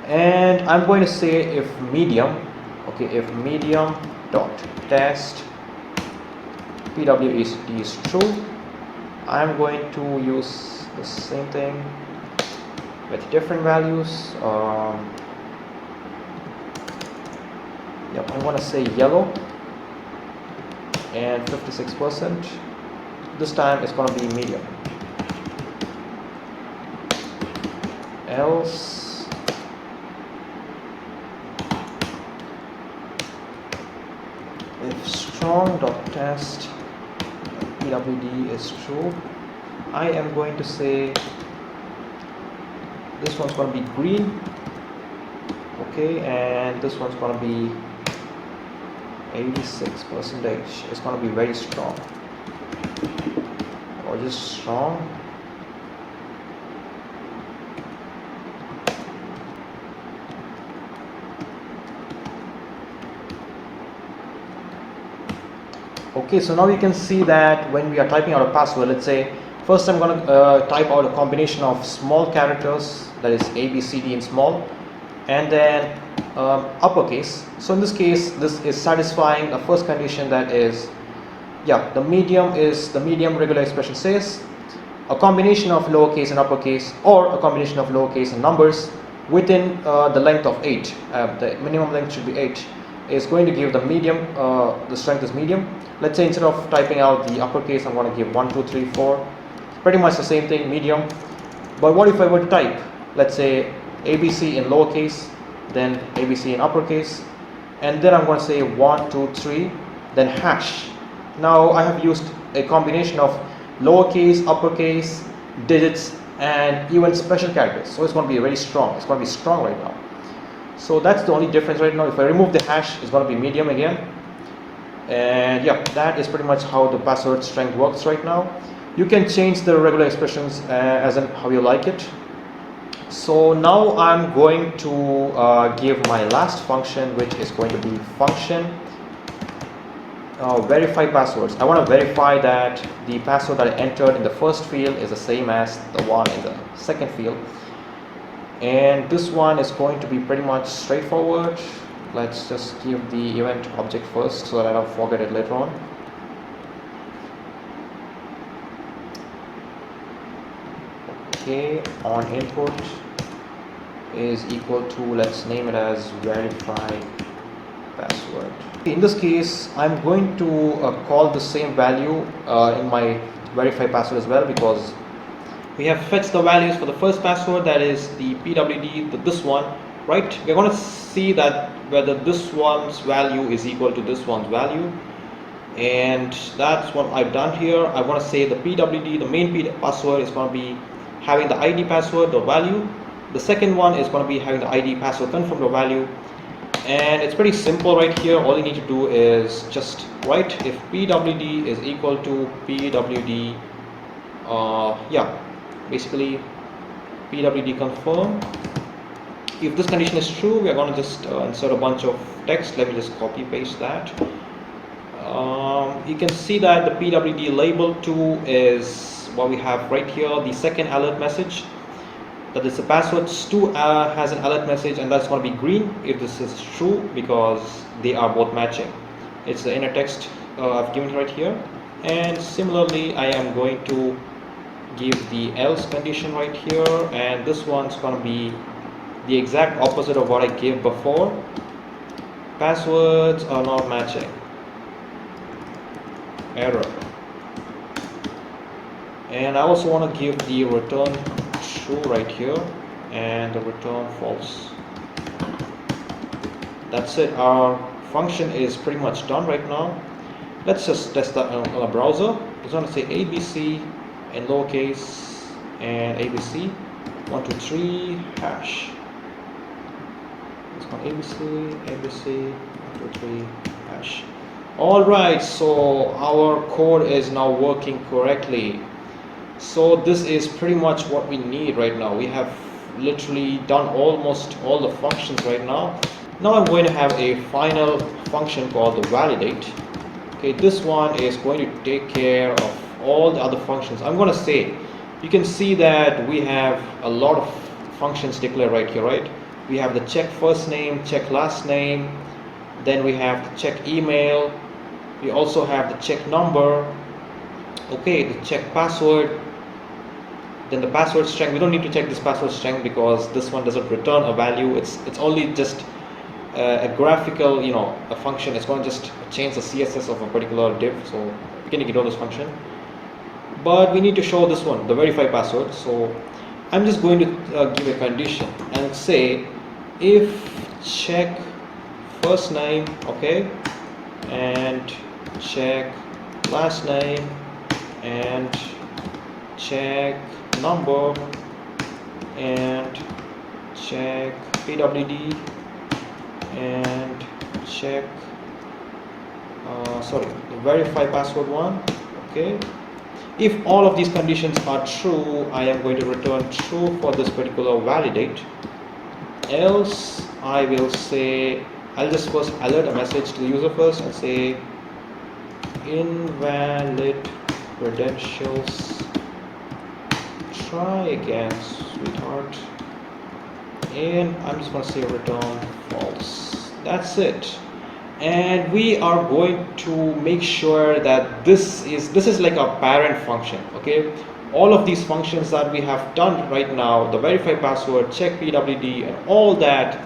And I'm going to say if medium, okay, if medium dot test PWD is true, I'm going to use the same thing with different values. Yep, I'm going to say yellow and 56%. This time it's going to be medium. Else if strong.test PWD is true, I am going to say this one's going to be green, okay, and this one's going to be 86%. It's going to be very strong. or just strong. Okay, so now you can see that when we are typing out a password, let's say first I'm going to type out a combination of small characters, that is A, B, C, D in small, and then uppercase. So in this case, this is satisfying the first condition, that is, yeah, the medium regular expression says a combination of lowercase and uppercase, or a combination of lowercase and numbers within the length of 8. The minimum length should be 8. Is going to give the medium, the strength is medium. Let's say instead of typing out the uppercase, I'm going to give 1, 2, 3, 4. Pretty much the same thing, medium. But what if I were to type, let's say ABC in lowercase, then ABC in uppercase, and then I'm going to say 1, 2, 3, then hash. Now I have used a combination of lowercase, uppercase, digits, and even special characters. So it's going to be very strong. It's going to be strong right now. So that's the only difference right now. If I remove the hash, it's going to be medium again. And yeah, that is pretty much how the password strength works right now. You can change the regular expressions as in how you like it. So now I'm going to give my last function, which is going to be function verify passwords. I want to verify that the password that I entered in the first field is the same as the one in the second field. And this one is going to be pretty much straightforward. Let's just give the event object first so that I don't forget it later on. Okay, on input is equal to, let's name it as verify password. In this case, I'm going to call the same value in my verify password as well, because we have fetched the values for the first password, that is the pwd, this one, right? We're going to see that whether this one's value is equal to this one's value, and that's what I've done here. I want to say the pwd, the main password, is going to be having the id password, the value. The second one is going to be having the id password confirm the value, and it's pretty simple right here. All you need to do is just write if pwd is equal to pwd, basically pwd confirm. If this condition is true, we are going to just insert a bunch of text. Let me just copy paste that. You can see that the pwd label 2 is what we have right here, the second alert message, that is the passwords 2 has an alert message, and that's going to be green if this is true, because they are both matching. It's the inner text I've given right here. And similarly, I am going to give the else condition right here, and this one's going to be the exact opposite of what I gave before. Passwords are not matching, error. And I also want to give the return true right here and the return false. That's it. Our function is pretty much done right now. Let's just test that on a browser. It's going to say ABC in lowercase and ABC 1, 2, 3 hash. It's called ABC 1, 2, 3 hash. Alright, so our code is now working correctly. So this is pretty much what we need right now. We have literally done almost all the functions right now. Now I'm going to have a final function called the validate. Okay, this one is going to take care of all the other functions. I'm going to say, you can see that we have a lot of functions declared right here, right? We have the check first name, check last name, then we have the check email, we also have the check number, okay, the check password, then the password string. We don't need to check this password string because this one doesn't return a value. It's only just a graphical, a function. It's going to just change the CSS of a particular div, so we can ignore this function. But we need to show this one, the verify password. So I'm just going to give a condition and say if check first name, okay, and check last name and check number and check pwd and check the verify password one, okay, If all of these conditions are true, I am going to return true for this particular validate. Else I will say, I'll just first alert a message to the user first and say invalid credentials, try again sweetheart, and I'm just going to say return false. That's it. And we are going to make sure that this is like a parent function. Okay, all of these functions that we have done right now, the verify password, check pwd, and all that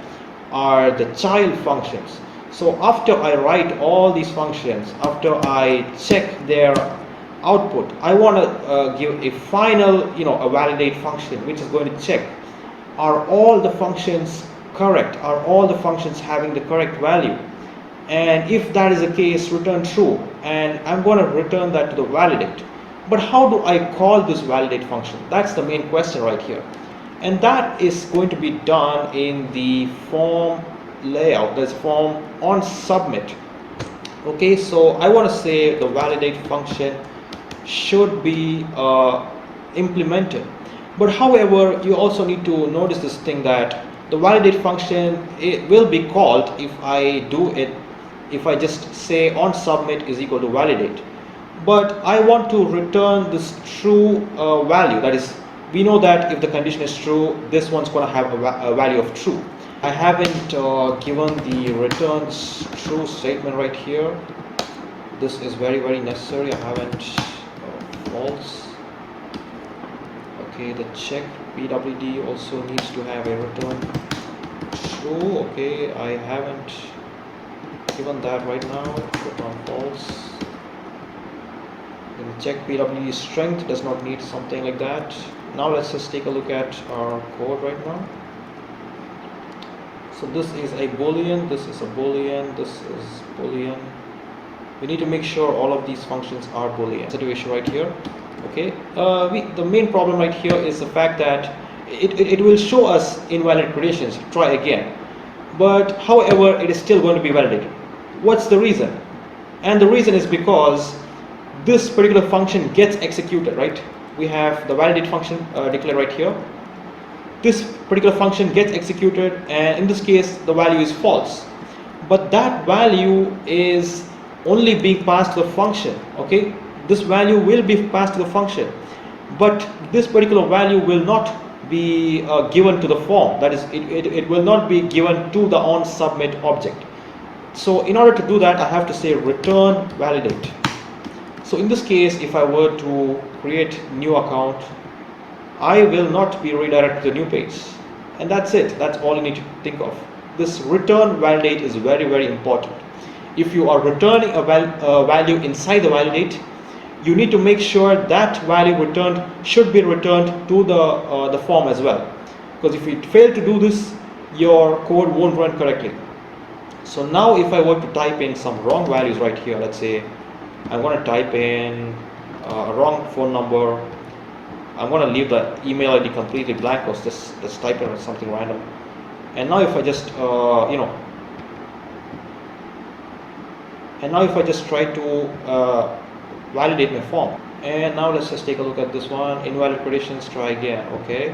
are the child functions. So after I write all these functions, after I check their output, I want to give a final, a validate function which is going to check, are all the functions correct, are all the functions having the correct value, and if that is the case, return true, and I'm going to return that to the validate. But how do I call this validate function? That's the main question right here, and that is going to be done in the form layout. There's form on submit. Okay, so I want to say the validate function should be implemented. But however, you also need to notice this thing that the validate function, it will be called if I do it, if I just say on submit is equal to validate. But I want to return this true value. That is, we know that if the condition is true, this one's going to have a value of true. I haven't given the return true statement right here. This is very, very necessary. I haven't false. Okay, the check pwd also needs to have a return true. Okay, I haven't given that right now. Return false. And the check pwd strength does not need something like that. Now let's just take a look at our code right now. So this is a boolean, this is a boolean, this is boolean. We need to make sure all of these functions are boolean. Situation right here. Okay, the main problem right here is the fact that it will show us invalid credentials, try again, but however it is still going to be validated. What's the reason? And the reason is because this particular function gets executed, right? We have the validate function declared right here. This particular function gets executed, and in this case the value is false, but that value is only being passed to the function. Okay, this value will be passed to the function, but this particular value will not be given to the form. That is, it will not be given to the on submit object. So in order to do that, I have to say return validate. So in this case, if I were to create new account, I will not be redirected to the new page, and that's it. That's all you need to think of. This return validate is very, very important. If you are returning a value inside the validate, you need to make sure that value returned should be returned to the form as well, because if you fail to do this, your code won't run correctly. So now if I were to type in some wrong values right here, let's say I want to type in a wrong phone number, I'm going to leave the email ID completely blank, or just type in something random. And now if I just try to validate my form, and now let's just take a look at this one, invalid credentials, try again. Okay,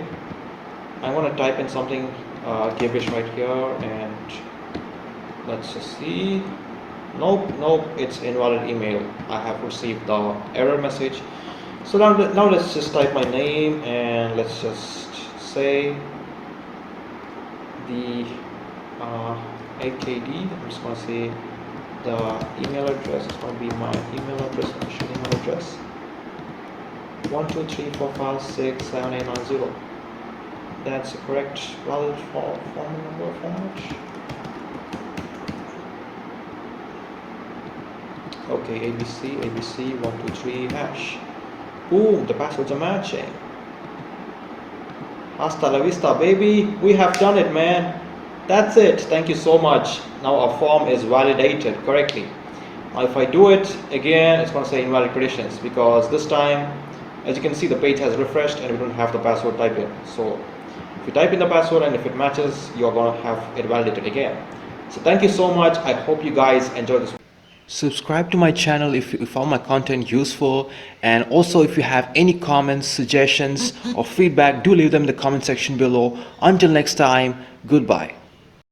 I'm going to type in something gibberish right here, and let's just see. Nope, it's invalid email. I have received the error message. So now let's just type my name, and let's just say the AKD. I'm just going to say the email address is going to be my email address, official email address, 12345678990. That's the correct valid form number format. Okay, ABC 123 hash. Boom, the passwords are matching. Hasta la vista, baby. We have done it, man. That's it. Thank you so much. Now our form is validated correctly. Now if I do it again, it's going to say invalid credentials, because this time, as you can see, the page has refreshed and we don't have the password typed in. So if you type in the password and if it matches, you're going to have it validated again. So thank you so much. I hope you guys enjoyed this. Subscribe to my channel if you found my content useful, and also if you have any comments, suggestions or feedback, do leave them in the comment section below. Until next time, goodbye.